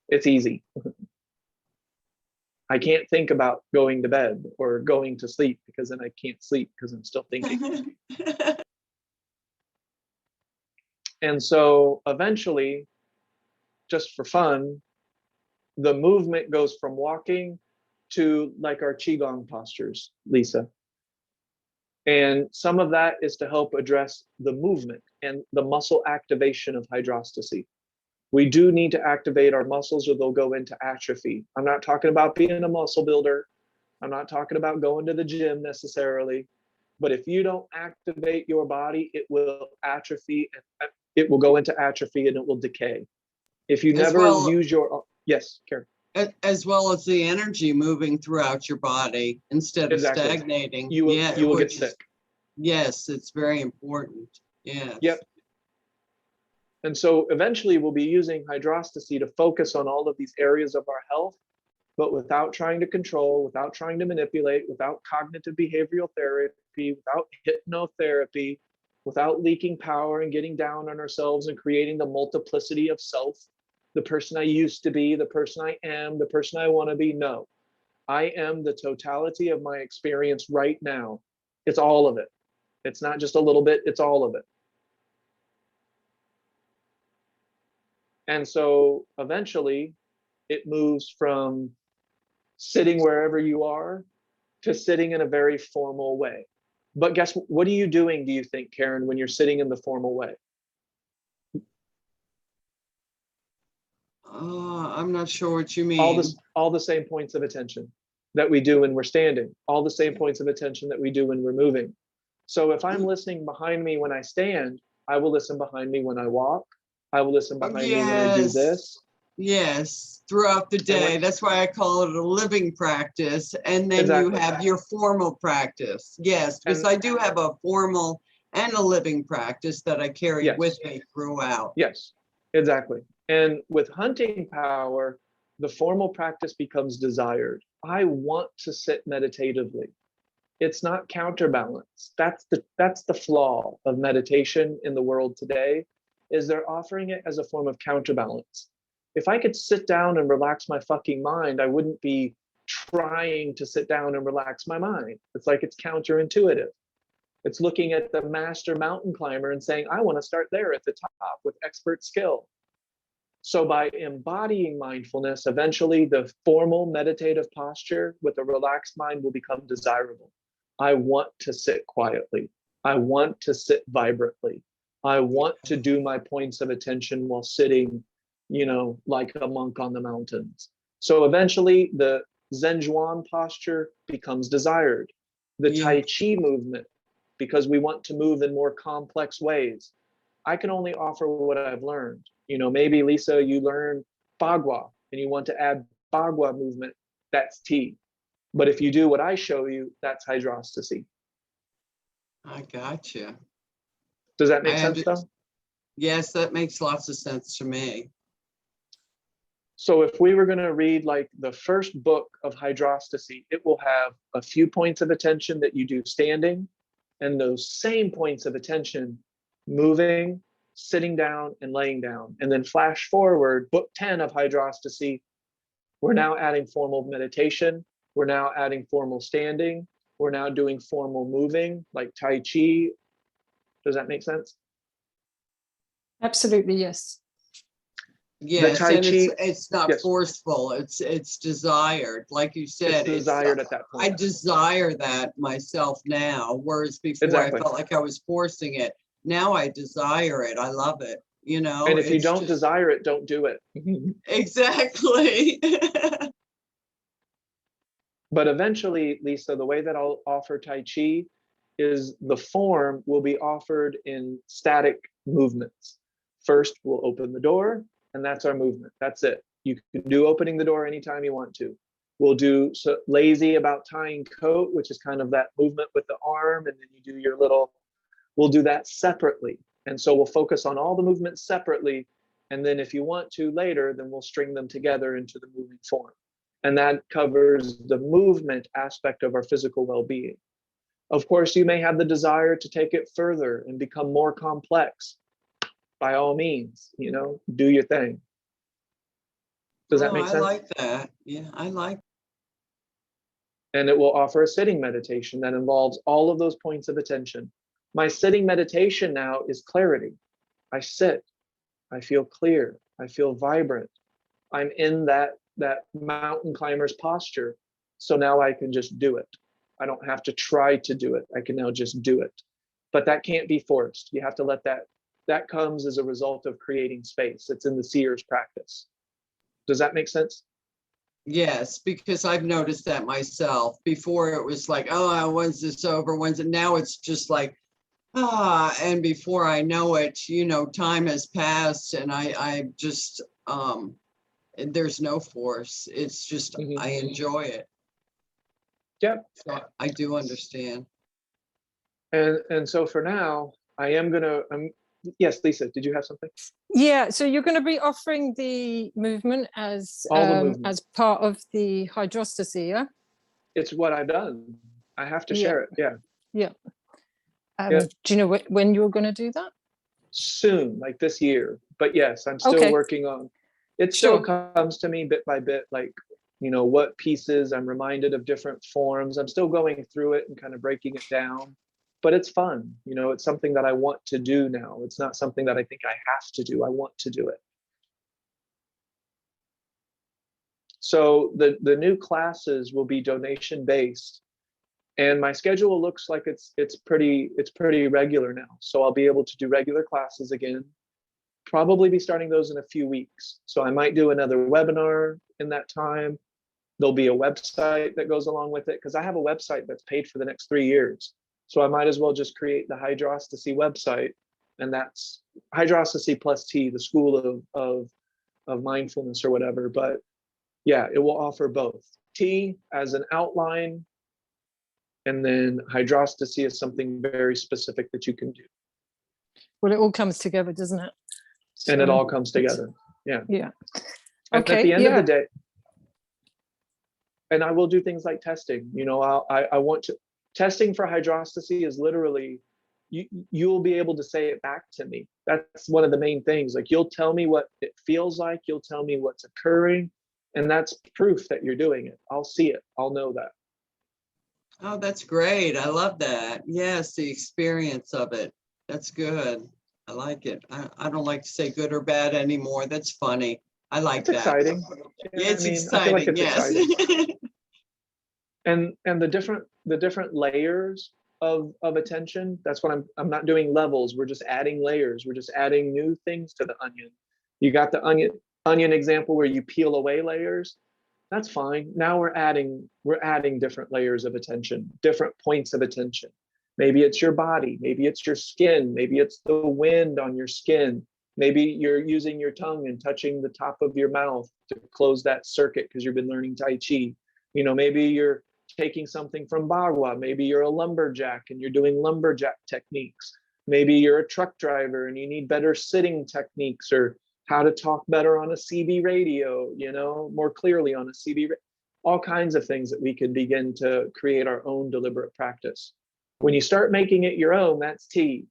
B: It's easy. I can't think about going to bed or going to sleep because then I can't sleep because I'm still thinking. And so eventually, just for fun, the movement goes from walking to like our Qigong postures, Lisa. And some of that is to help address the movement and the muscle activation of hydrostacy. We do need to activate our muscles or they'll go into atrophy. I'm not talking about being a muscle builder. I'm not talking about going to the gym necessarily. But if you don't activate your body, it will atrophy. It will go into atrophy and it will decay. If you never use your, yes, Karen.
K: As well as the energy moving throughout your body instead of stagnating.
B: You will get sick.
K: Yes, it's very important. Yes.
B: Yep. And so eventually we'll be using hydrostacy to focus on all of these areas of our health, but without trying to control, without trying to manipulate, without cognitive behavioral therapy, without hypnotherapy, without leaking power and getting down on ourselves and creating the multiplicity of self. The person I used to be, the person I am, the person I want to be. No, I am the totality of my experience right now. It's all of it. It's not just a little bit, it's all of it. And so eventually it moves from sitting wherever you are to sitting in a very formal way. But guess what are you doing, do you think, Karen, when you're sitting in the formal way?
K: I'm not sure what you mean.
B: All the same points of attention that we do when we're standing, all the same points of attention that we do when we're moving. So if I'm listening behind me when I stand, I will listen behind me when I walk. I will listen behind me when I do this.
K: Yes, throughout the day. That's why I call it a living practice. And then you have your formal practice. Yes, because I do have a formal and a living practice that I carry with me throughout.
B: Yes, exactly. And with hunting power, the formal practice becomes desired. I want to sit meditatively. It's not counterbalance. That's the flaw of meditation in the world today, is they're offering it as a form of counterbalance. If I could sit down and relax my fucking mind, I wouldn't be trying to sit down and relax my mind. It's like it's counterintuitive. It's looking at the master mountain climber and saying, I want to start there at the top with expert skill. So by embodying mindfulness, eventually the formal meditative posture with a relaxed mind will become desirable. I want to sit quietly. I want to sit vibrantly. I want to do my points of attention while sitting, like a monk on the mountains. So eventually the Zhenjuan posture becomes desired. The Tai Chi movement, because we want to move in more complex ways. I can only offer what I've learned. Maybe Lisa, you learn Bagua and you want to add Bagua movement, that's T. But if you do what I show you, that's hydrostacy.
K: I gotcha.
B: Does that make sense though?
K: Yes, that makes lots of sense to me.
B: So if we were going to read like the first book of hydrostacy, it will have a few points of attention that you do standing, and those same points of attention moving, sitting down, and laying down. And then flash forward, book 10 of hydrostacy, we're now adding formal meditation. We're now adding formal standing. We're now doing formal moving, like Tai Chi. Does that make sense?
H: Absolutely, yes.
K: Yes, and it's not forceful. It's desired, like you said.
B: It's desired at that point.
K: I desire that myself now, whereas before I felt like I was forcing it. Now I desire it. I love it.
B: And if you don't desire it, don't do it.
K: Exactly.
B: But eventually, Lisa, the way that I'll offer Tai Chi is the form will be offered in static movements. First, we'll open the door, and that's our movement. That's it. You can do opening the door anytime you want to. We'll do lazy about tying coat, which is kind of that movement with the arm, and then you do your little, we'll do that separately. And so we'll focus on all the movements separately. And then if you want to later, then we'll string them together into the moving form. And that covers the movement aspect of our physical well-being. Of course, you may have the desire to take it further and become more complex. By all means, do your thing. Does that make sense?
K: I like that. Yeah, I like.
B: And it will offer a sitting meditation that involves all of those points of attention. My sitting meditation now is clarity. I sit, I feel clear, I feel vibrant. I'm in that mountain climber's posture. So now I can just do it. I don't have to try to do it. I can now just do it. But that can't be forced. You have to let that comes as a result of creating space. It's in the seer's practice. Does that make sense?
K: Yes, because I've noticed that myself. Before it was like, oh, when's this over? When's it? Now it's just like, and before I know it, time has passed, and I just there's no force. It's just I enjoy it.
B: Yep.
K: So I do understand.
B: And so for now, I am gonna. Yes, Lisa, did you have something?
H: Yeah, so you're going to be offering the movement as as part of the hydrostacy, yeah?
B: It's what I've done. I have to share it. Yeah.
H: Yeah. Do you know when you're going to do that?
B: Soon, like this year. But yes, I'm still working on. It still comes to me bit by bit, like what pieces. I'm reminded of different forms. I'm still going through it and kind of breaking it down. But it's fun, it's something that I want to do now. It's not something that I think I have to do. I want to do it. So the new classes will be donation based, and my schedule looks like it's pretty regular now. So I'll be able to do regular classes again. Probably be starting those in a few weeks. So I might do another webinar in that time. There'll be a website that goes along with it, because I have a website that's paid for the next 3 years. So I might as well just create the Hydrostacy website, and that's Hydrostacy plus T, the school of mindfulness or whatever. But yeah, it will offer both. T as an outline, and then Hydrostacy is something very specific that you can do.
H: Well, it all comes together, doesn't it?
B: And it all comes together. Yeah.
H: Yeah.
B: And at the end of the day, and I will do things like testing. I want to. Testing for hydrostacy is literally, you'll be able to say it back to me. That's one of the main things. Like, you'll tell me what it feels like. You'll tell me what's occurring. And that's proof that you're doing it. I'll see it. I'll know that.
K: Oh, that's great. I love that. Yes, the experience of it. That's good. I like it. I don't like to say good or bad anymore. That's funny. I like that.
B: Exciting.
K: Yeah, it's exciting.
B: I feel like it's exciting. And the different layers of attention, that's what I'm not doing levels. We're just adding layers. We're just adding new things to the onion. You got the onion example where you peel away layers. That's fine. Now we're adding different layers of attention, different points of attention. Maybe it's your body, maybe it's your skin, maybe it's the wind on your skin. Maybe you're using your tongue and touching the top of your mouth to close that circuit because you've been learning Tai Chi. Maybe you're taking something from Bagua. Maybe you're a lumberjack and you're doing lumberjack techniques. Maybe you're a truck driver and you need better sitting techniques, or how to talk better on a CB radio, more clearly on a CB. All kinds of things that we can begin to create our own deliberate practice. When you start making it your own, that's T.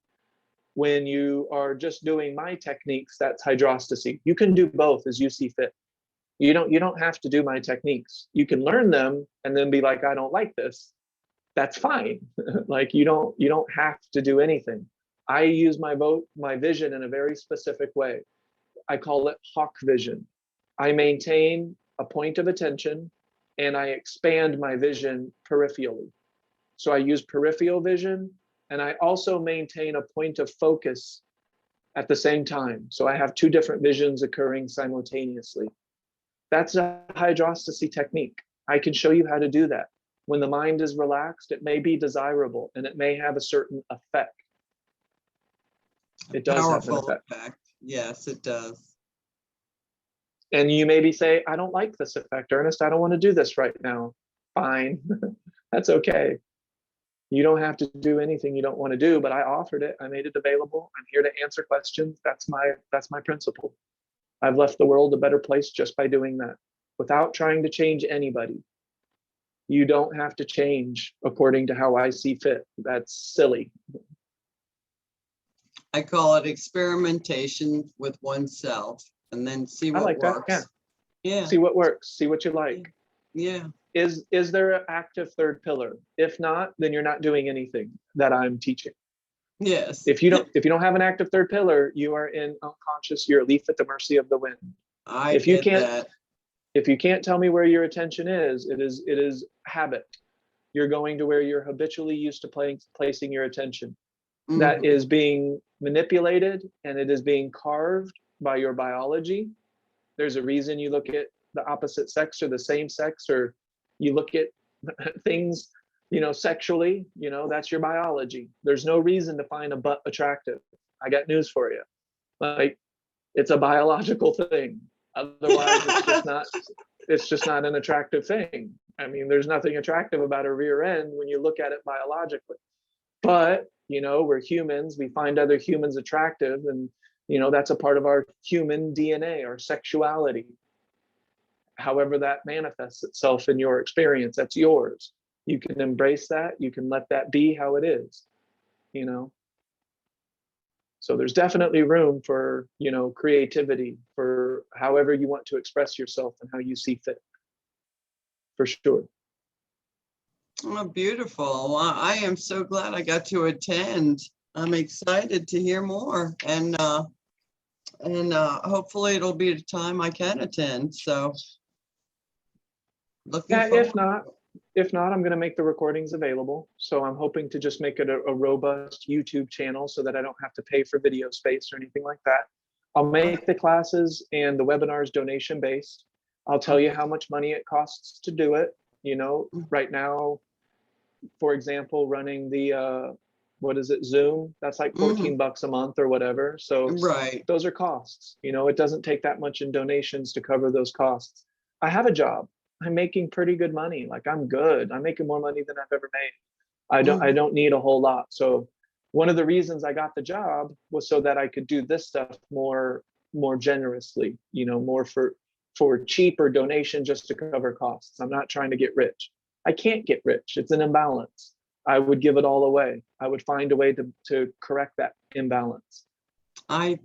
B: When you are just doing my techniques, that's hydrostacy. You can do both as you see fit. You don't have to do my techniques. You can learn them and then be like, I don't like this. That's fine. Like, you don't have to do anything. I use my vision in a very specific way. I call it hawk vision. I maintain a point of attention and I expand my vision peripherally. So I use peripheral vision, and I also maintain a point of focus at the same time. So I have two different visions occurring simultaneously. That's a hydrostacy technique. I can show you how to do that. When the mind is relaxed, it may be desirable and it may have a certain effect. It does have an effect.
K: Yes, it does.
B: And you maybe say, I don't like this effect, Ernest. I don't want to do this right now. Fine. That's okay. You don't have to do anything you don't want to do, but I offered it. I made it available. I'm here to answer questions. That's my principle. I've left the world a better place just by doing that, without trying to change anybody. You don't have to change according to how I see fit. That's silly.
K: I call it experimentation with oneself, and then see what works.
B: That, yeah. See what works. See what you like.
K: Yeah.
B: Is there an active third pillar? If not, then you're not doing anything that I'm teaching.
K: Yes.
B: If you don't have an active third pillar, you are in unconscious. You're a leaf at the mercy of the wind. If you can't tell me where your attention is, it is habit. You're going to where you're habitually used to placing your attention. That is being manipulated, and it is being carved by your biology. There's a reason you look at the opposite sex or the same sex, or you look at things, sexually, that's your biology. There's no reason to find a butt attractive. I got news for you. Like, it's a biological thing. Otherwise, it's just not an attractive thing. I mean, there's nothing attractive about a rear end when you look at it biologically. But, we're humans, we find other humans attractive, and, that's a part of our human DNA, our sexuality. However that manifests itself in your experience, that's yours. You can embrace that, you can let that be how it is, So there's definitely room for, creativity, for however you want to express yourself and how you see fit, for sure.
K: Oh, beautiful. Well, I am so glad I got to attend. I'm excited to hear more, and hopefully it'll be a time I can attend. So looking forward.
B: If not, I'm going to make the recordings available. So I'm hoping to just make it a robust YouTube channel so that I don't have to pay for video space or anything like that. I'll make the classes and the webinars donation based. I'll tell you how much money it costs to do it. Right now, for example, running the Zoom, that's like 14 bucks a month or whatever. So those are costs. It doesn't take that much in donations to cover those costs. I have a job. I'm making pretty good money. Like, I'm good. I'm making more money than I've ever made. I don't need a whole lot. So one of the reasons I got the job was so that I could do this stuff more generously, more for cheaper donation, just to cover costs. I'm not trying to get rich. I can't get rich. It's an imbalance. I would give it all away. I would find a way to correct that imbalance.
K: I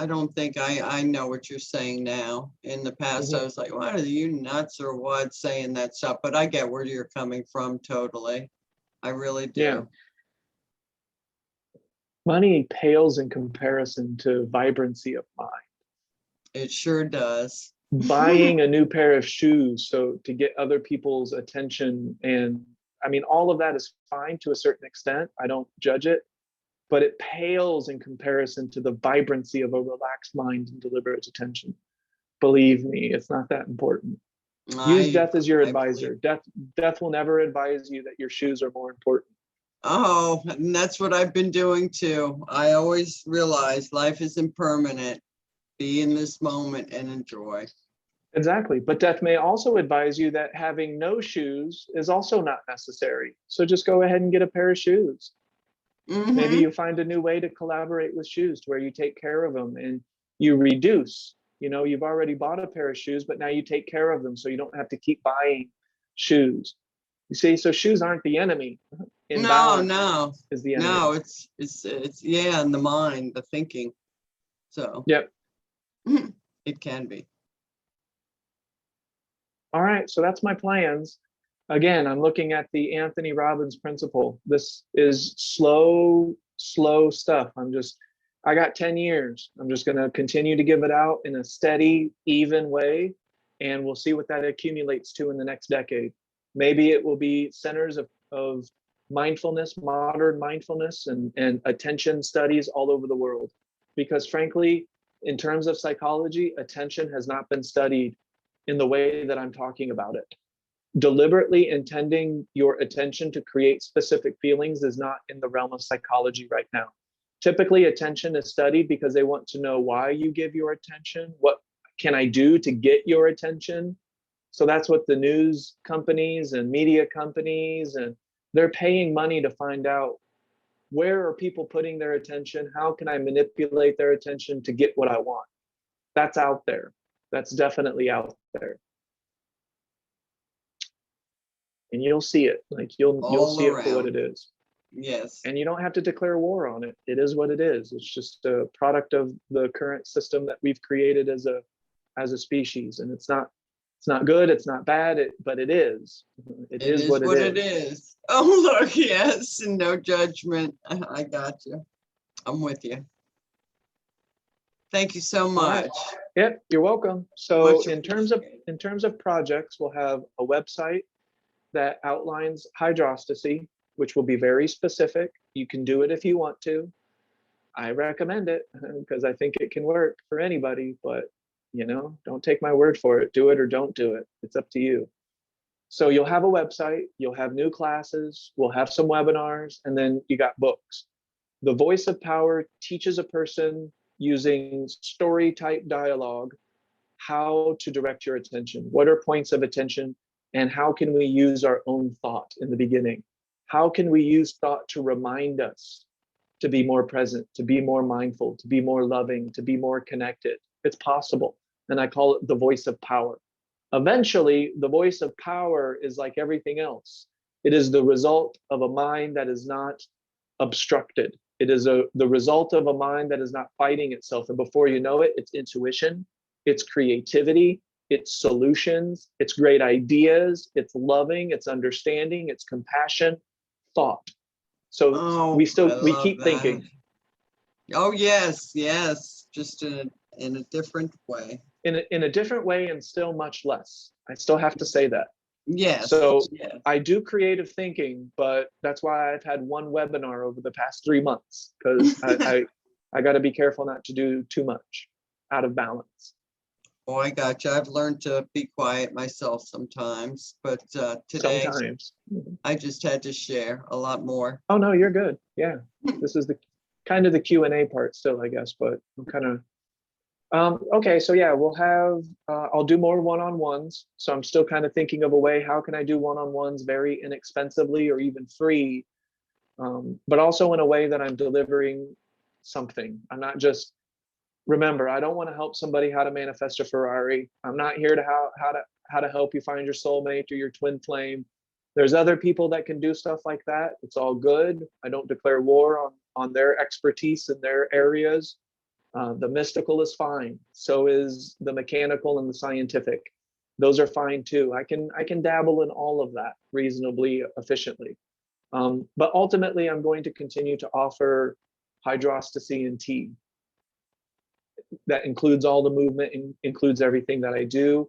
K: don't think I know what you're saying now. In the past, I was like, what are you nuts or what, saying that stuff? But I get where you're coming from totally. I really do.
B: Yeah. Money pales in comparison to vibrancy of mind.
K: It sure does.
B: Buying a new pair of shoes so to get other people's attention, and I mean, all of that is fine to a certain extent. I don't judge it. But it pales in comparison to the vibrancy of a relaxed mind and deliberate attention. Believe me, it's not that important. Use death as your advisor. Death will never advise you that your shoes are more important.
K: Oh, and that's what I've been doing too. I always realize life is impermanent. Be in this moment and enjoy.
B: Exactly. But death may also advise you that having no shoes is also not necessary. So just go ahead and get a pair of shoes. Maybe you find a new way to collaborate with shoes, to where you take care of them and you reduce. You've already bought a pair of shoes, but now you take care of them so you don't have to keep buying shoes. You see, so shoes aren't the enemy.
K: No,
B: is the enemy.
K: No, it's in the mind, the thinking. So
B: yep,
K: it can be.
B: All right, so that's my plans. Again, I'm looking at the Anthony Robbins principle. This is slow stuff. I got 10 years. I'm just going to continue to give it out in a steady, even way, and we'll see what that accumulates to in the next decade. Maybe it will be centers of mindfulness, modern mindfulness, and attention studies all over the world. Because frankly, in terms of psychology, attention has not been studied in the way that I'm talking about it. Deliberately intending your attention to create specific feelings is not in the realm of psychology right now. Typically, attention is studied because they want to know why you give your attention. What can I do to get your attention? So that's what the news companies and media companies, and they're paying money to find out, where are people putting their attention? How can I manipulate their attention to get what I want? That's out there. That's definitely out there. And you'll see it. Like you'll see it for what it is.
K: Yes.
B: And you don't have to declare war on it. It is what it is. It's just a product of the current system that we've created as a species. And it's not good, it's not bad, but it is. It is what it is.
K: Oh, look, yes, and no judgment. I got you. I'm with you. Thank you so much.
B: Right. Yep, you're welcome. So in terms of projects, we'll have a website. that outlines hydrostacy, which will be very specific. You can do it if you want to. I recommend it because I think it can work for anybody, but don't take my word for it. Do it or don't do it. It's up to you. So you'll have a website, you'll have new classes, we'll have some webinars, and then you got books. The Voice of Power teaches a person using story type dialogue how to direct your attention. What are points of attention, and how can we use our own thought in the beginning? How can we use thought to remind us to be more present, to be more mindful, to be more loving, to be more connected? It's possible. And I call it the voice of power. Eventually, the voice of power is like everything else. It is the result of a mind that is not obstructed. It is the result of a mind that is not fighting itself. And before you know it, it's intuition, it's creativity, it's solutions, it's great ideas, it's loving, it's understanding, it's compassion, thought. So we keep thinking.
K: Oh, yes, yes. Just in a different way.
B: In a different way, and still much less. I still have to say that.
K: Yes.
B: So
K: yes.
B: I do creative thinking, but that's why I've had one webinar over the past 3 months, because I got to be careful not to do too much out of balance.
K: Oh, I got you. I've learned to be quiet myself sometimes, but today
B: Sometimes.
K: I just had to share a lot more.
B: Oh no, you're good. Yeah, this is the kind of the Q&A part still, I guess, but I'm kind of okay. So yeah, we'll have I'll do more one-on-ones. So I'm still kind of thinking of a way, how can I do one-on-ones very inexpensively or even free, but also in a way that I'm delivering something. I'm not just, remember, I don't want to help somebody how to manifest a Ferrari. I'm not here to how to help you find your soulmate or your twin flame. There's other people that can do stuff like that. It's all good. I don't declare war on their expertise in their areas. The mystical is fine. So is the mechanical and the scientific. Those are fine too. I can dabble in all of that reasonably efficiently. But ultimately, I'm going to continue to offer hydrostacy and T. That includes all the movement, includes everything that I do.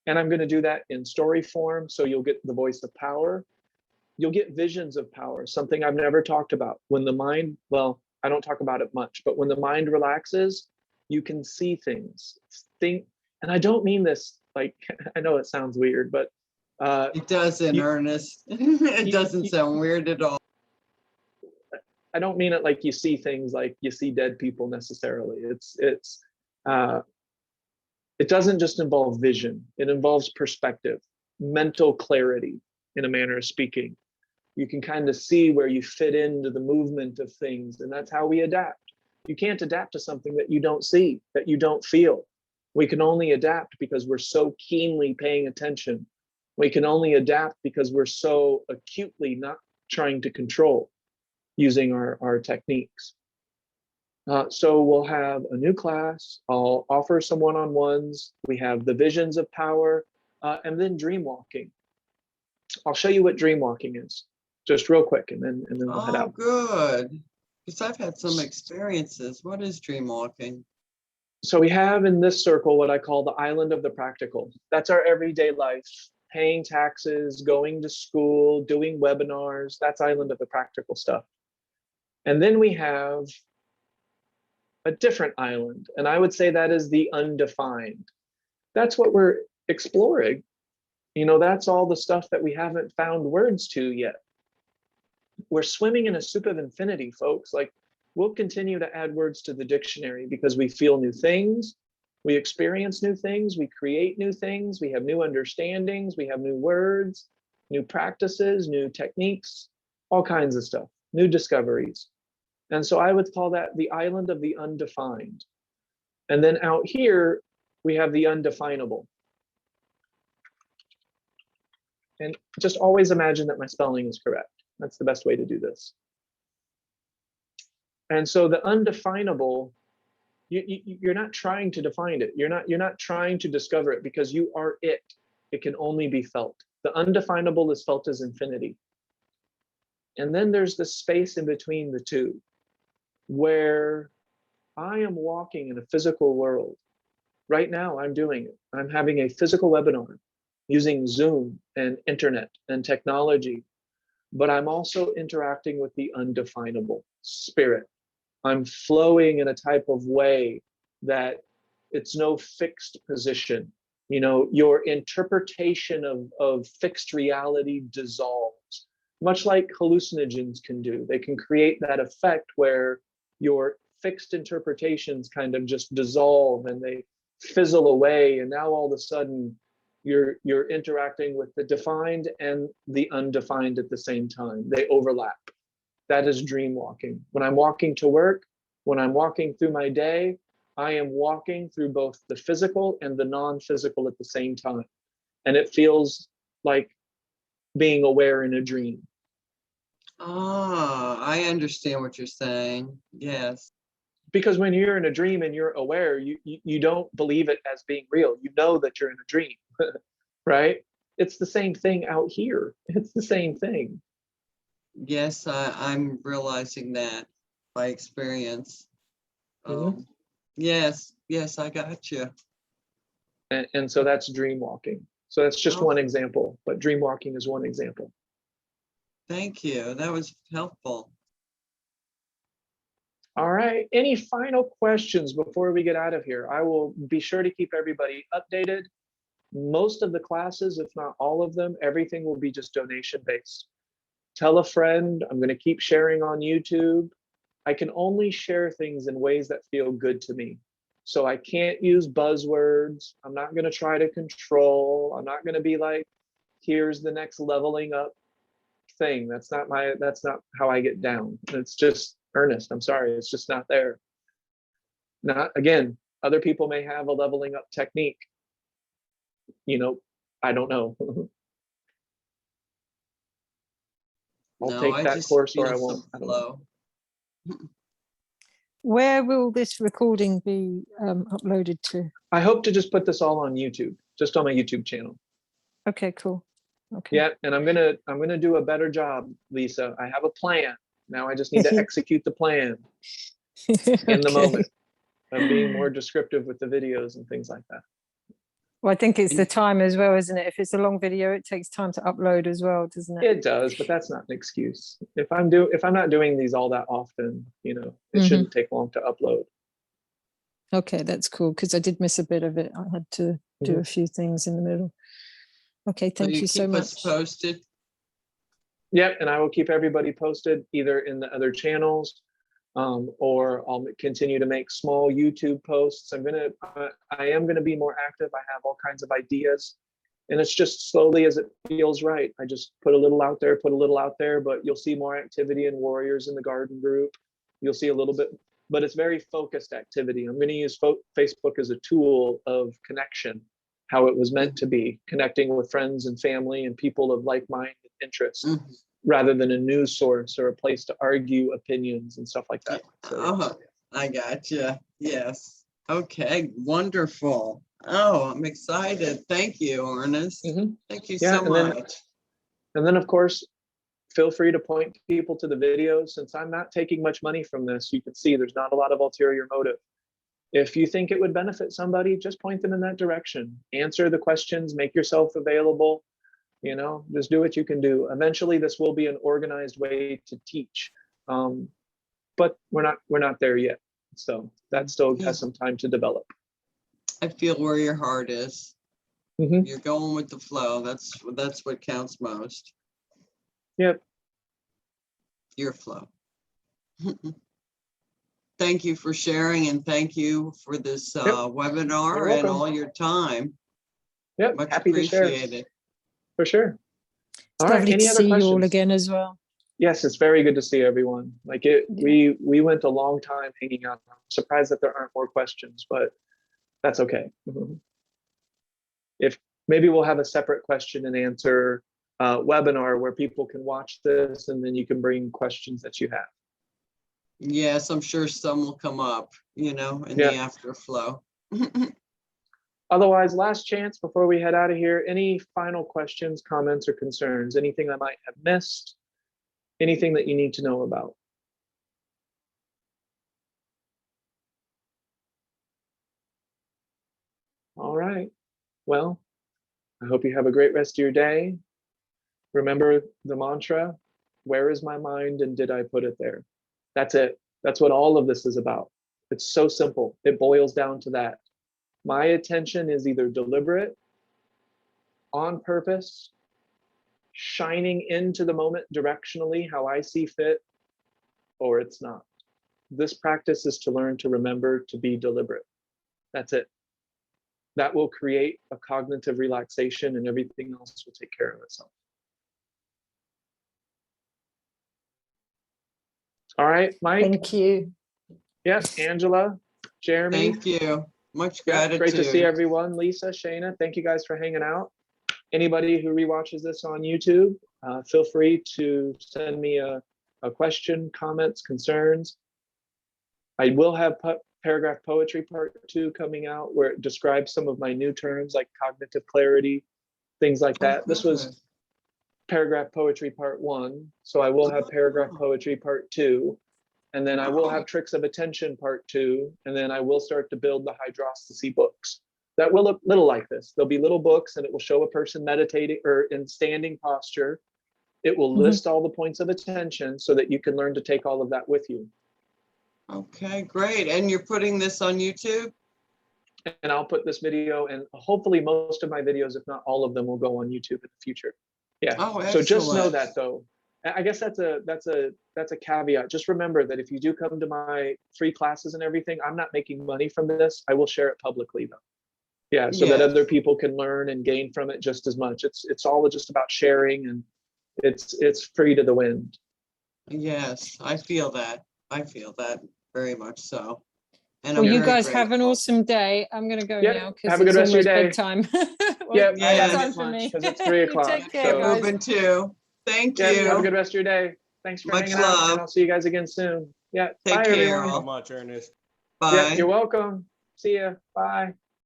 B: And I'm going to do that in story form. So you'll get the voice of power. You'll get visions of power, something I've never talked about. When the mind, well, I don't talk about it much, but when the mind relaxes, you can see things. And I don't mean this like, I know it sounds weird, but
K: it doesn't, Ernest. It doesn't sound weird at all.
B: I don't mean it like you see things like you see dead people necessarily. It doesn't just involve vision. It involves perspective, mental clarity, in a manner of speaking. You can kind of see where you fit into the movement of things, and that's how we adapt. You can't adapt to something that you don't see, that you don't feel. We can only adapt because we're so keenly paying attention. We can only adapt because we're so acutely not trying to control, using our techniques. So we'll have a new class. I'll offer some one-on-ones. We have the visions of power, and then dream walking. I'll show you what dream walking is, just real quick, and then we'll head out.
K: Oh, good. Because I've had some experiences. What is dream walking?
B: So we have in this circle what I call the island of the practical. That's our everyday life. Paying taxes, going to school, doing webinars. That's island of the practical stuff. And then we have a different island, and I would say that is the undefined. That's what we're exploring. That's all the stuff that we haven't found words to yet. We're swimming in a soup of infinity, folks. Like, we'll continue to add words to the dictionary because we feel new things, we experience new things, we create new things, we have new understandings, we have new words, new practices, new techniques, all kinds of stuff, new discoveries. And so I would call that the island of the undefined. And then out here, we have the undefinable. And just always imagine that my spelling is correct. That's the best way to do this. And so the undefinable, you're not trying to define it. You're not trying to discover it, because you are it. It can only be felt. The undefinable is felt as infinity. And then there's the space in between the two, where I am walking in a physical world. Right now, I'm doing it. I'm having a physical webinar. using Zoom and internet and technology, but I'm also interacting with the undefinable spirit. I'm flowing in a type of way that it's no fixed position. You know, your interpretation of fixed reality dissolves, much like hallucinogens can do. They can create that effect where your fixed interpretations kind of just dissolve and they fizzle away. And now all of a sudden, you're interacting with the defined and the undefined at the same time. They overlap. That is dream walking. When I'm walking to work, when I'm walking through my day, I am walking through both the physical and the non-physical at the same time. And it feels like being aware in a dream.
K: Ah, I understand what you're saying. Yes.
B: Because when you're in a dream and you're aware, you don't believe it as being real. You know that you're in a dream, right? It's the same thing out here. It's the same thing.
K: Yes, I'm realizing that by experience. Yes, yes, I got you.
B: And so that's dream walking. So that's just one example, but dream walking is one example.
K: Thank you. That was helpful.
B: All right. Any final questions before we get out of here? I will be sure to keep everybody updated. Most of the classes, if not all of them, everything will be just donation based. Tell a friend. I'm going to keep sharing on YouTube. I can only share things in ways that feel good to me. So I can't use buzzwords. I'm not going to try to control. I'm not going to be like, here's the next leveling up thing. That's not how I get down. It's just earnest. I'm sorry. It's just not there. Not again, other people may have a leveling up technique. You know, I don't know. I'll take that course or I won't. I don't know.
H: Where will this recording be uploaded to?
B: I hope to just put this all on YouTube, just on my YouTube channel.
H: Okay, cool. Okay.
B: Yeah, and I'm gonna do a better job, Lisa. I have a plan. Now I just need to execute the plan in the moment. I'm being more descriptive with the videos and things like that.
H: Well, I think it's the time as well, isn't it? If it's a long video, it takes time to upload as well, doesn't it?
B: It does, but that's not an excuse. If I'm not doing these all that often, you know, it shouldn't take long to upload.
H: Okay, that's cool, because I did miss a bit of it. I had to do a few things in the middle. Okay, thank you so much.
K: Keep us posted.
B: Yep, and I will keep everybody posted either in the other channels, or I'll continue to make small YouTube posts. I am gonna be more active. I have all kinds of ideas, and it's just slowly as it feels right. I just put a little out there, but you'll see more activity in Warriors in the Garden group. You'll see a little bit, but it's very focused activity. I'm gonna use Facebook as a tool of connection, how it was meant to be, connecting with friends and family and people of like-minded interests, rather than a news source or a place to argue opinions and stuff like that. So,
K: I got you. Yes. Okay. Wonderful. Oh, I'm excited. Thank you, Ernest. Thank you so much.
B: And then, of course, feel free to point people to the videos. Since I'm not taking much money from this, you can see there's not a lot of ulterior motive. If you think it would benefit somebody, just point them in that direction. Answer the questions, make yourself available. You know, just do what you can do. Eventually, this will be an organized way to teach, but we're not there yet. So that still has some time to develop.
K: I feel where your heart is. You're going with the flow. That's what counts most.
B: Yep.
K: Your flow. Thank you for sharing, and thank you for this webinar and all your time.
B: Yep.
K: Much
B: Happy
K: appreciated.
B: to share. For sure.
H: It's lovely to see you all again as well.
B: Yes, it's very good to see everyone. Like we went a long time hanging out. I'm surprised that there aren't more questions, but that's okay. If maybe we'll have a separate question and answer webinar where people can watch this and then you can bring questions that you have.
K: Yes, I'm sure some will come up, you know, in the afterflow.
B: Otherwise, last chance before we head out of here. Any final questions, comments, or concerns? Anything I might have missed? Anything that you need to know about? All right. Well, I hope you have a great rest of your day. Remember the mantra, where is my mind and did I put it there? That's it. That's what all of this is about. It's so simple. It boils down to that. My attention is either deliberate, on purpose, shining into the moment directionally, how I see fit, or it's not. This practice is to learn to remember to be deliberate. That's it. That will create a cognitive relaxation and everything else will take care of itself. All right, Mike.
H: Thank you.
B: Yes, Angela, Jeremy.
K: Thank you. Much
B: Yeah,
K: gratitude.
B: great to see everyone. Lisa, Shayna, thank you guys for hanging out. Anybody who rewatches this on YouTube, feel free to send me a question, comments, concerns. I will have paragraph poetry part 2 coming out where it describes some of my new terms like cognitive clarity, things like that. This was paragraph poetry part 1. So I will have paragraph poetry part 2. And then I will have tricks of attention part 2. And then I will start to build the Hydrostacy books. That will look little like this. There'll be little books and it will show a person meditating or in standing posture. It will list all the points of attention so that you can learn to take all of that with you.
K: Okay, great. And you're putting this on YouTube?
B: And I'll put this video, and hopefully most of my videos, if not all of them, will go on YouTube in the future. Yeah.
K: Oh,
B: so just know
K: excellent.
B: that though. I guess that's a caveat. Just remember that if you do come to my free classes and everything, I'm not making money from this. I will share it publicly though. Yeah, so that other people can learn and gain from it just as much. It's all just about sharing, and it's free to the wind.
K: Yes, I feel that. I feel that very much so. And
H: Well,
K: I'm
H: you
K: very
H: guys have an
K: grateful.
H: awesome day. I'm going to go
B: Yeah,
H: now because
B: have a good
H: it's
B: rest of your
H: almost
B: day.
H: bedtime.
B: Yeah,
K: Yeah,
H: bedtime for me.
B: because it's 3
H: You
B: o'clock.
H: take care,
B: So
H: guys.
K: Ruben too. Thank
B: yeah,
K: you.
B: have a good rest of your day. Thanks for
K: Much
B: hanging out,
K: love.
B: and I'll see you guys again soon. Yeah,
K: Take
B: bye
K: care,
B: everyone.
L: So
K: all.
L: much, Ernest.
K: Bye.
B: Yeah, you're welcome. See ya. Bye.